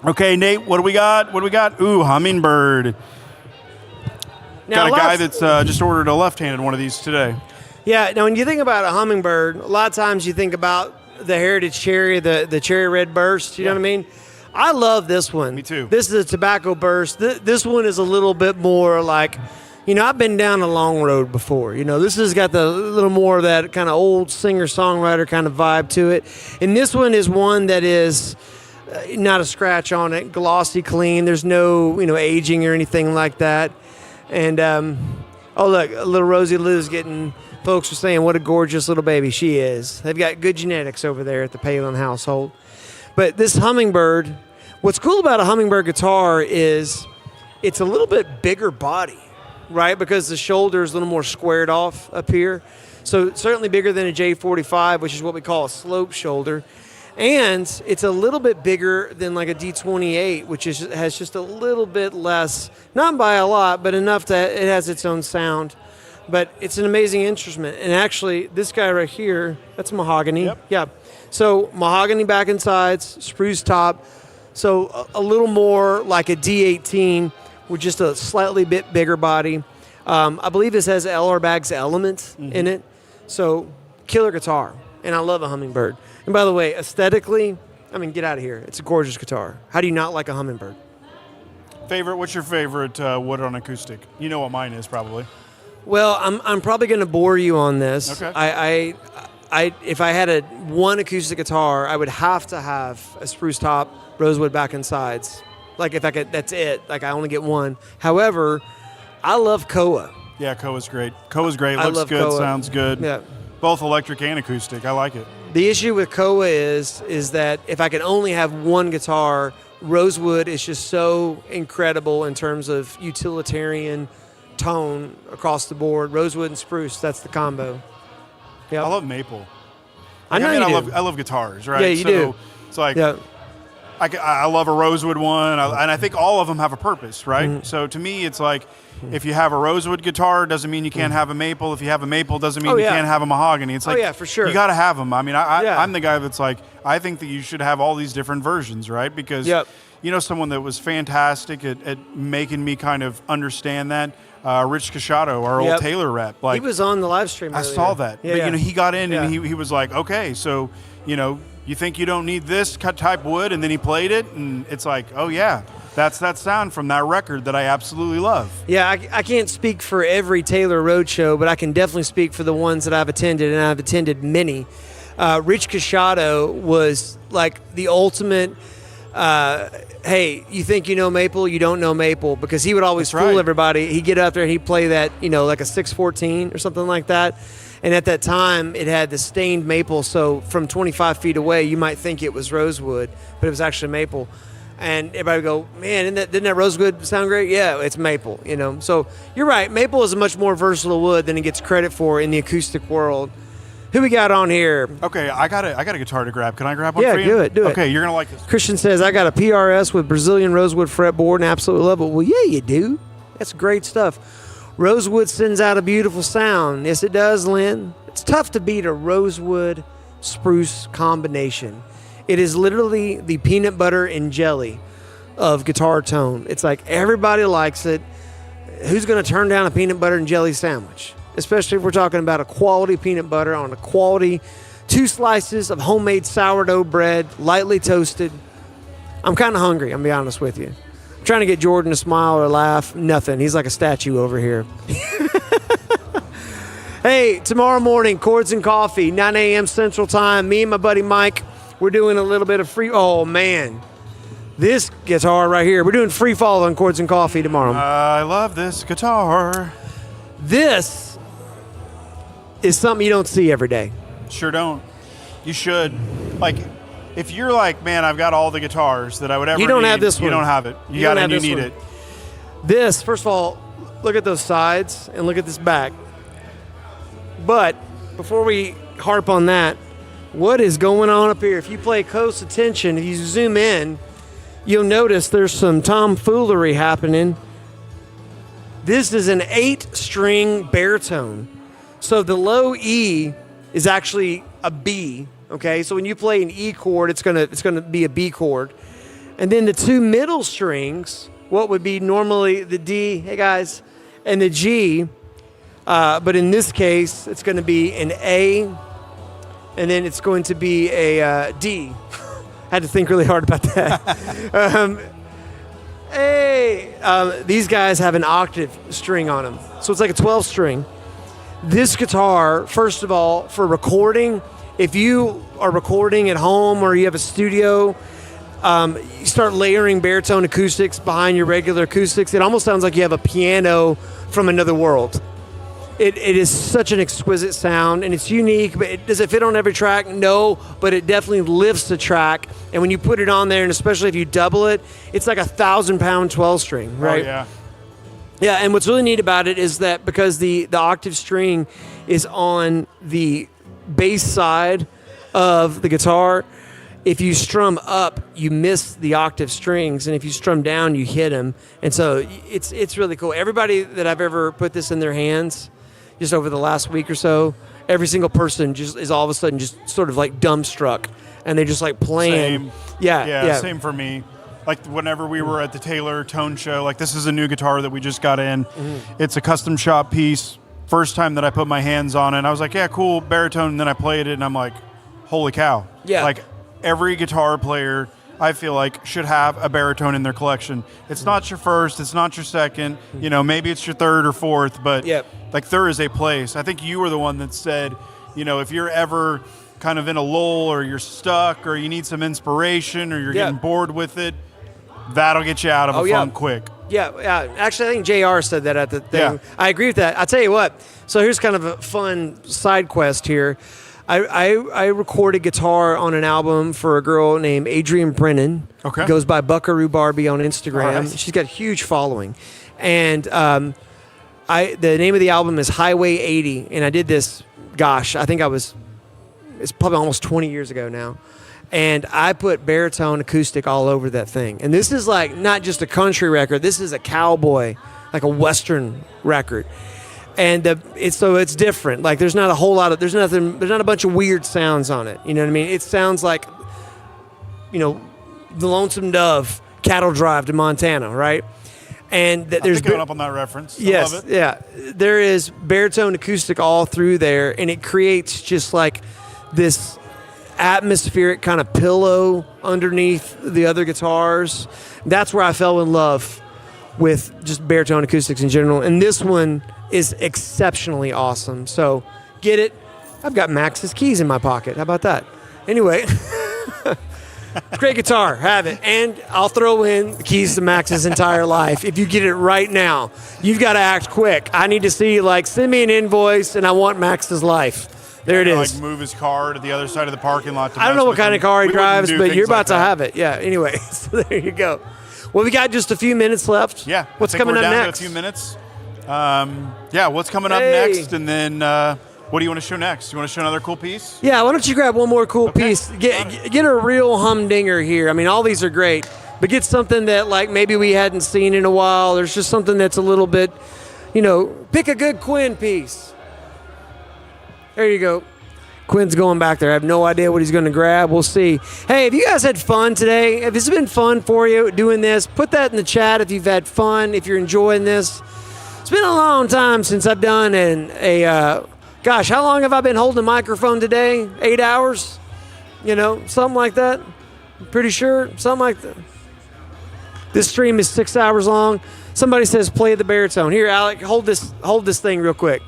Okay, Nate, what do we got? Ooh, hummingbird. Now, Got a guy that's just ordered a left-handed one of these today. Yeah, now when you think about a hummingbird, a lot of times you think about the Heritage Cherry, the Cherry Red Burst, you know what I mean? I love this one. Me too. This is a Tobacco Burst. This one is a little bit more like, I've been down a long road before. This has got the little more of that kind of old singer-songwriter kind of vibe to it. And this one is one that is not a scratch on it, glossy, clean. There's no, aging or anything like that. And, oh, look, little Rosie Lou's getting, folks are saying what a gorgeous little baby she is. They've got good genetics over there at the Palin household. But this hummingbird, what's cool about a hummingbird guitar is it's a little bit bigger body, right? Because the shoulder is a little more squared off up here. So certainly bigger than a J45, which is what we call a slope shoulder. And it's a little bit bigger than like a D28, which has just a little bit less, not by a lot, but enough that it has its own sound. But it's an amazing instrument. And actually, this guy right here, that's mahogany. Yep. Yeah. So mahogany back and sides, spruce top. So a little more like a D18 with just a slightly bit bigger body. I believe this has LR Bag's Element in it. So killer guitar. And I love a hummingbird. And by the way, aesthetically, get out of here. It's a gorgeous guitar. How do you not like a hummingbird? What's your favorite wood on acoustic? You know what mine is, probably. Well, I'm probably going to bore you on this. Okay. I if I had one acoustic guitar, I would have to have a spruce top, rosewood back and sides. Like if I could, that's it. Like I only get one. However, I love Koa. Yeah, Koa's great. Looks love good, Koa. sounds good. Yeah. Both electric and acoustic. I like it. The issue with Koa is that if I could only have one guitar, rosewood is just so incredible in terms of utilitarian tone across the board. Rosewood and spruce, that's the combo. Yep. I love maple. I know you do. I love guitars, right? Yeah, you do. It's like yeah. I love a rosewood one, and I think all of them have a purpose, right? Mm-hmm. So to me, it's like if you have a rosewood guitar, doesn't mean you can't have a maple. If you have a maple, doesn't mean you can't have a mahogany. It's like, for sure. You got to have them. I'm the guy that's like, I think that you should have all these different versions, right? Because someone that was fantastic at making me kind of understand that. Rich Casciato, our old Taylor rep. Like, he was on the live stream earlier. I saw that. Yeah, but he got in and he was like, okay, so you think you don't need this type wood, and then he played it, and it's like, oh yeah, that's that sound from that record that I absolutely love. Yeah, I can't speak for every Taylor Roadshow, but I can definitely speak for the ones that I've attended, and I've attended many. Rich Casciato was like the ultimate hey, you think you know maple, you don't know maple, because he would always That's fool right. everybody. He'd get out there and he'd play that, like a 614 or something like that. And at that time, it had the stained maple, so from 25 feet away, you might think it was rosewood, but it was actually maple. And everybody would go, man, didn't that rosewood sound great? Yeah, it's maple, So you're right. Maple is a much more versatile wood than it gets credit for in the acoustic world. Who we got on here? Okay, I got a guitar to grab. Can I grab one Yeah, for you? do it. Okay, you're going to like this. Christian says, I got a PRS with Brazilian rosewood fretboard and absolutely love it. Well, yeah, you do. That's great stuff. Rosewood sends out a beautiful sound. Yes, it does, Lynn. It's tough to beat a rosewood spruce combination. It is literally the peanut butter and jelly of guitar tone. It's like everybody likes it. Who's going to turn down a peanut butter and jelly sandwich? Especially if we're talking about a quality peanut butter on a quality 2 slices of homemade sourdough bread, lightly toasted. I'm kind of hungry, I'm going to be honest with you. I'm trying to get Jordan to smile or laugh. Nothing. He's like a statue over here. Hey, tomorrow morning, Chords and Coffee, 9 a.m. Central Time. Me and my buddy Mike, we're doing a little bit of free. Oh, man. This guitar right here. We're doing free fall on Chords and Coffee tomorrow. I love this guitar. This is something you don't see every day. Sure don't. You should. Like, if you're like, man, I've got all the guitars that I would ever need. You don't have this one. You don't have it. You got it, you need it. This, first of all, look at those sides and look at this back. But before we harp on that, what is going on up here? If you pay close attention, if you zoom in, you'll notice there's some tomfoolery happening. This is an 8-string baritone. So the low E is actually a B, okay? So when you play an E chord, it's gonna be a B chord. And then the 2 middle strings, what would be normally the D, hey guys, and the G, but in this case, it's gonna be an A, and then it's going to be a D. Had to think really hard about that. These guys have an octave string on them. So it's like a 12 string. This guitar, first of all, for recording, if you are recording at home or you have a studio, you start layering baritone acoustics behind your regular acoustics, it almost sounds like you have a piano from another world. It is such an exquisite sound, and it's unique, but does it fit on every track? No, but it definitely lifts the track. And when you put it on there, and especially if you double it, it's like 1,000-pound 12-string, right? Oh, yeah. Yeah, and what's really neat about it is that because the octave string is on the bass side of the guitar, if you strum up, you miss the octave strings, and if you strum down, you hit them. And so it's really cool. Everybody that I've ever put this in their hands, just over the last week or so, every single person just is all of a sudden just sort of like dumbstruck, and they're just like playing. Same. Yeah. Same for me. Like whenever we were at the Taylor Tone Show, like this is a new guitar that we just got in. Mm-hmm. It's a custom shop piece. First time that I put my hands on it, I was like, yeah, cool, baritone. And then I played it, and I'm like, holy cow. Yeah. Like every guitar player, I feel like, should have a baritone in their collection. It's not your first, it's not your second, maybe it's your third or fourth, but like there is a place. I think you were the one that said, if you're ever kind of in a lull or you're stuck or you need some inspiration or you're getting bored with it, that'll get you out of a funk quick. Yeah. Actually, I think JR said that at the thing. Yeah. I agree with that. I'll tell you what. So here's kind of a fun side quest here. I recorded guitar on an album for a girl named Adrienne Brennan. Okay. Goes by Buckaroo Barbie on Instagram. All right. She's got a huge following. And the name of the album is Highway 80. And I did this, I think it's probably almost 20 years ago now. And I put baritone acoustic all over that thing. And this is like not just a country record. This is a cowboy, like a Western record. And it's different. Like there's not a whole lot of, there's not a bunch of weird sounds on it. You know what I mean? It sounds like, the Lonesome Dove cattle drive to Montana, right? And there's picking up on that reference. Yes, I love it. yeah. There is baritone acoustic all through there, and it creates just like this atmospheric kind of pillow underneath the other guitars. That's where I fell in love with just baritone acoustics in general. And this one is exceptionally awesome. So get it. I've got Max's keys in my pocket. How about that? Anyway. It's a great guitar. Have it. And I'll throw in the keys to Max's entire life. If you get it right now, you've got to act quick. I need to see, send me an invoice, and I want Max's life. There it is. Move his car to the other side of the parking lot. I don't know what kind of car he drives, but you're about to have it. Yeah, anyway, so there you go. Well, we got just a few minutes left. Yeah. What's coming up down next? To a few minutes. What's coming up next? And then what do you want to show next? You want to show another cool piece? Yeah, why don't you grab one more cool piece? Get a real humdinger here. I mean, all these are great, but get something that maybe we hadn't seen in a while. There's just something that's a little bit, pick a good Quinn piece. There you go. Quinn's going back there. I have no idea what he's going to grab. We'll see. Hey, if you guys had fun today, if this has been fun for you doing this, put that in the chat if you've had fun, if you're enjoying this. It's been a long time since I've done gosh, how long have I been holding a microphone today? 8 hours? Something like that. I'm pretty sure. Something like that. This stream is 6 hours long. Somebody says play the baritone. Here, Alec, hold this thing real quick.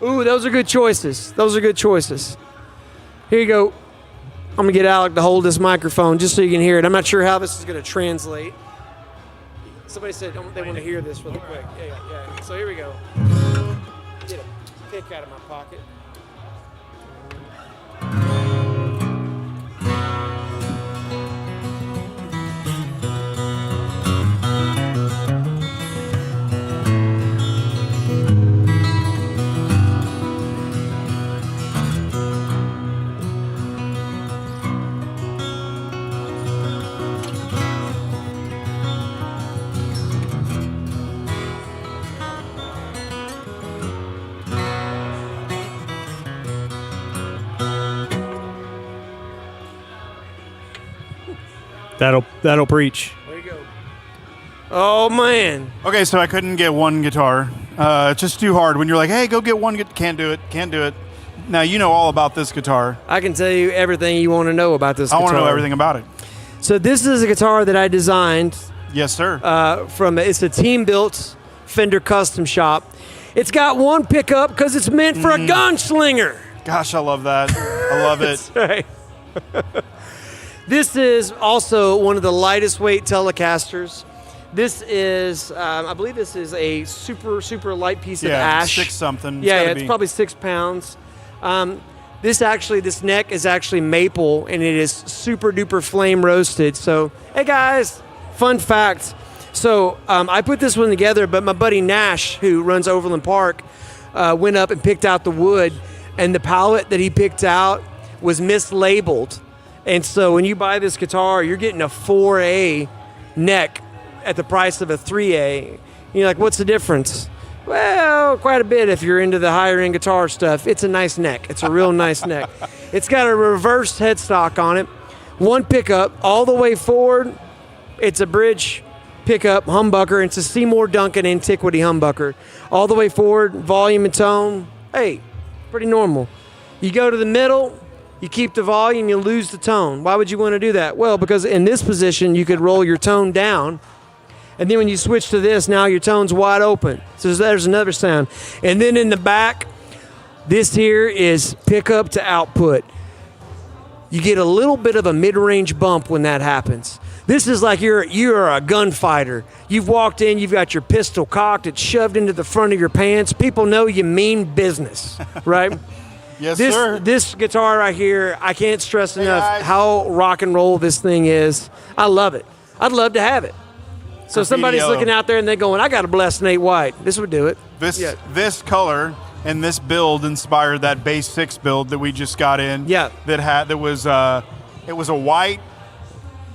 Ooh, those are good choices. Here you go. I'm going to get Alec to hold this microphone just so you can hear it. I'm not sure how this is going to translate. Somebody said they want to hear this really quick. Yeah. So here we go. Get a pick out of my pocket. That'll preach. There you go. Oh man. Okay, so I couldn't get one guitar. It's just too hard. When you're like, hey, go get one. Can't do it. Now you know all about this guitar. I can tell you everything you want to know about this guitar. I want to know everything about it. So this is a guitar that I designed. Yes, sir. It's a team-built Fender custom shop. It's got one pickup because it's meant for a gunslinger. Gosh, I love that. I love it. That's right. This is also one of the lightest weight Telecasters. This is, I believe this is a super light piece of ash. 6 something. It's probably 6 pounds. This neck is actually maple, and it is super duper flame roasted. So, hey guys, fun fact. So I put this one together, but my buddy Nash, who runs Overland Park, went up and picked out the wood, and the pallet that he picked out was mislabeled. And so when you buy this guitar, you're getting a 4A neck at the price of a 3A. And you're like, what's the difference? Well, quite a bit if you're into the higher end guitar stuff. It's a nice neck. It's a real nice neck. It's got a reversed headstock on it. One pickup all the way forward. It's a bridge pickup humbucker. It's a Seymour Duncan Antiquity humbucker. All the way forward, volume and tone. Hey, pretty normal. You go to the middle, you keep the volume, you lose the tone. Why would you want to do that? Well, because in this position, you could roll your tone down. And then when you switch to this, now your tone's wide open. So there's another sound. And then in the back, this here is pickup to output. You get a little bit of a mid-range bump when that happens. This is like you're a gunfighter. You've walked in, you've got your pistol cocked, it's shoved into the front of your pants. People know you mean business, right? Yes, sir. This guitar right here, I can't stress enough how rock and roll this thing is. I love it. I'd love to have it. So somebody's looking out there and they're going, I got a blessed Nate White. This would do it. This color and this build inspired that Bass 6 build that we just got in. Yeah. It was a white,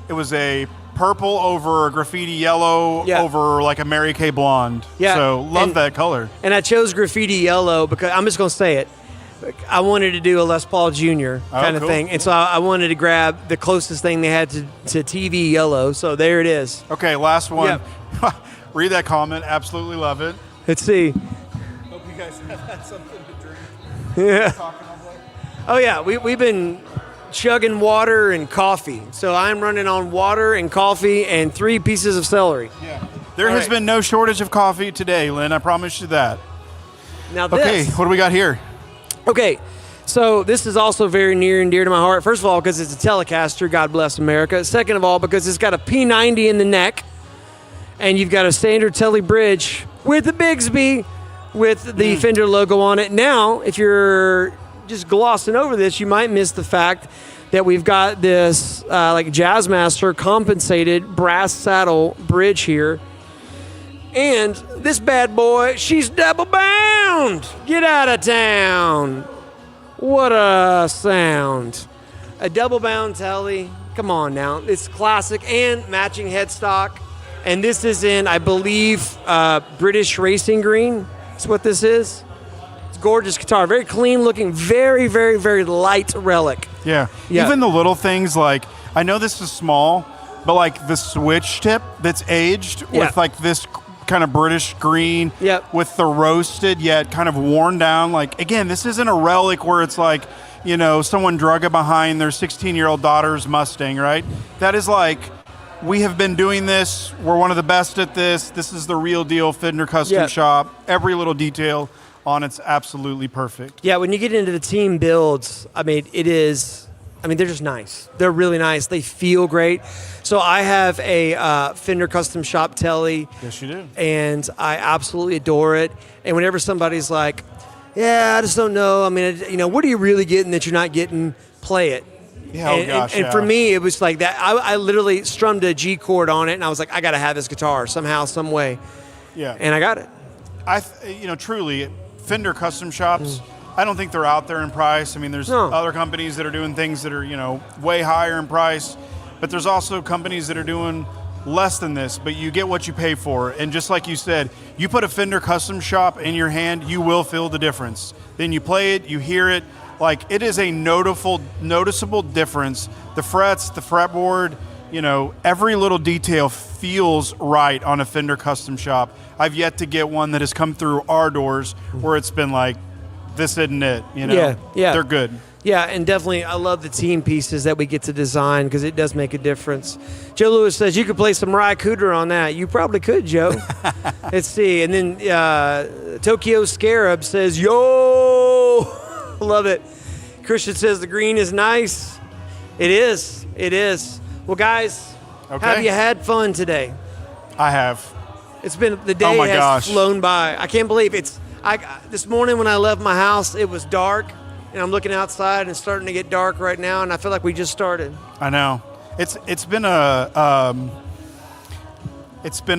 it was a purple over a graffiti yellow over like a Mary Kay blonde. Yeah. So love that color. And I chose graffiti yellow because I'm just going to say it. I wanted to do a Les Paul Jr. kind of thing. And so I wanted to grab the closest thing they had to TV yellow. So there it is. Okay, last one. Yep. Read that comment. Absolutely love it. Let's see. Hope you guys have had something to drink. Yeah. Oh, yeah. We've been chugging water and coffee. So I'm running on water and coffee and 3 pieces of celery. Yeah. There has been no shortage of coffee today, Lynn. I promise you that. Now this. Okay, what do we got here? Okay, So this is also very near and dear to my heart. First of all, because it's a Telecaster, God bless America. Second of all, because it's got a P90 in the neck, and you've got a standard Tele bridge with the Bigsby with the Fender logo on it. Now, if you're just glossing over this, you might miss the fact that we've got this like Jazzmaster compensated brass saddle bridge here. And this bad boy, she's double bound. Get out of town. What a sound. A double bound Tele. Come on now. It's classic and matching headstock. And this is in, I believe, British Racing Green. That's what this is. It's a gorgeous guitar. Very clean looking, very, very, very light relic. Yeah. Even the little things like, I know this is small, but like the switch tip that's aged with like this kind of British green with the roasted yet kind of worn down. Like, again, this isn't a relic where it's like, you know, someone drug it behind their 16-year-old daughter's Mustang, right? That is like, we have been doing this. We're one of the best at this. This is the real deal Fender Custom Shop. Every little detail on it's absolutely perfect. Yeah, when you get into the team builds, I mean, they're just nice. They're really nice. They feel great. So I have a Fender Custom Shop Tele. Yes, you do. And I absolutely adore it. And whenever somebody's like, yeah, I just don't know. I mean, you know, what are you really getting that you're not getting? Play it. Yeah, And for me, it was like that. I literally strummed a G chord on it, and I was like, I got to have this guitar somehow, some way. Yeah. And I got it. Truly, Fender Custom Shops, I don't think they're out there in price. I mean, there's other companies that are doing things that are, you know, way higher in price, but there's also companies that are doing less than this, but you get what you pay for. And just like you said, you put a Fender Custom Shop in your hand, you will feel the difference. Then you play it, you hear it. Like, it is a noticeable difference. The frets, the fretboard, you know, every little detail feels right on a Fender Custom Shop. I've yet to get one that has come through our doors where it's been like, this isn't it, you know? Yeah. They're good. Yeah, and definitely I love the team pieces that we get to design because it does make a difference. Joe Lewis says you could play some Rye Cooter on that. You probably could, Joe. Let's see. And then Tokyo Scarab says, yo! Love it. Christian says the green is nice. It is. It is. Well, guys, have you had fun today? I have. It's been, the day has flown by. I can't believe this morning when I left my house, it was dark, and I'm looking outside and it's starting to get dark right now, and I feel like we just started. I know. It's been a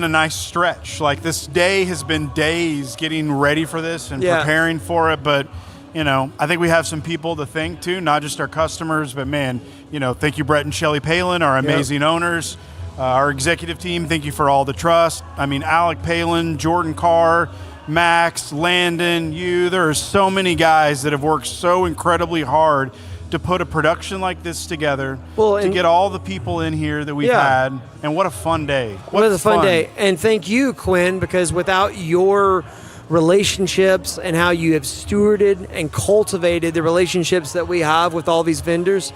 nice stretch. Like, this day has been days getting ready for this and preparing for it, but you know, I think we have some people to thank too, not just our customers, but man, you know, thank you, Brett and Shelly Palin, our amazing owners, our executive team. Thank you for all the trust. I mean, Alec Palin, Jordan Carr, Max, Landon, there are so many guys that have worked so incredibly hard to put a production like this together, to get all the people in here that we've had, and what a fun day. What a fun day. And thank you, Quinn, because without your relationships and how you have stewarded and cultivated the relationships that we have with all these vendors.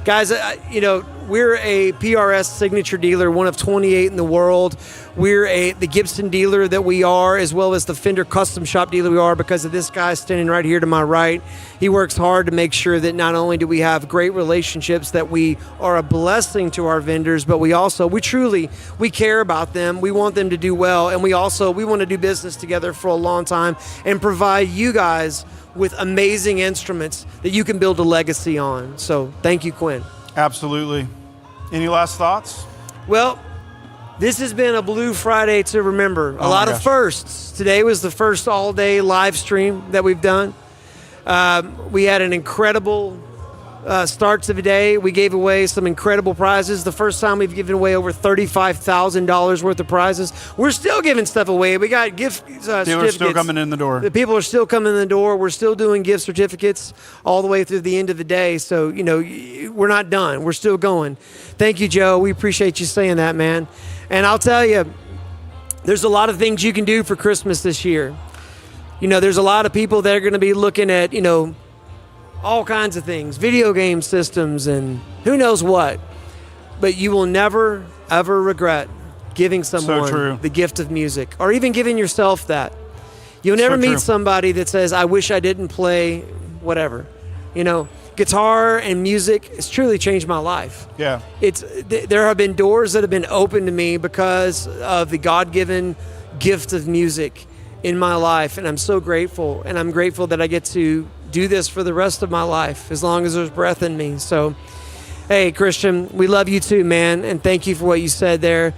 Guys, you know, we're a PRS signature dealer, one of 28 in the world. We're the Gibson dealer that we are, as well as the Fender Custom Shop dealer we are, because of this guy standing right here to my right. He works hard to make sure that not only do we have great relationships, that we are a blessing to our vendors, but we truly care about them. We want them to do well, and we want to do business together for a long time and provide you guys with amazing instruments that you can build a legacy on. So thank you, Quinn. Absolutely. Any last thoughts? Well, this has been a Blue Friday to remember. A lot of firsts. Today was the first all-day live stream that we've done. We had an incredible start to the day. We gave away some incredible prizes. The first time we've given away over $35,000 worth of prizes. We're still giving stuff away. We got gift certificates. Dealers still coming in the door. The people are still coming in the door. We're still doing gift certificates all the way through the end of the day. So, you know, we're not done. We're still going. Thank you, Joe. We appreciate you saying that, man. And I'll tell you, there's a lot of things you can do for Christmas this year. You know, there's a lot of people that are going to be looking at, you know, all kinds of things, video game systems and who knows what. But you will never, ever regret giving someone the gift of music, or even giving yourself that. You'll never meet somebody that says, I wish I didn't play whatever. You know, guitar and music has truly changed my life. Yeah. There have been doors that have been opened to me because of the God-given gift of music in my life, and I'm so grateful. And I'm grateful that I get to do this for the rest of my life, as long as there's breath in me. So, hey, Christian, we love you too, man, and thank you for what you said there.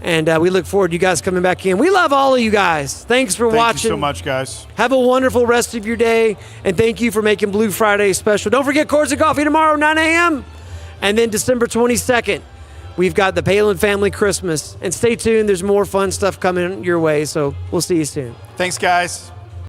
And we look forward to you guys coming back in. We love all of you guys. Thanks for watching. Thank you so much, guys. Have a wonderful rest of your day, and thank you for making Blue Friday special. Don't forget Chords of Coffee tomorrow, 9 a.m. And then December 22nd, we've got the Palin Family Christmas. And stay tuned. There's more fun stuff coming your way, so we'll see you soon. Thanks, guys.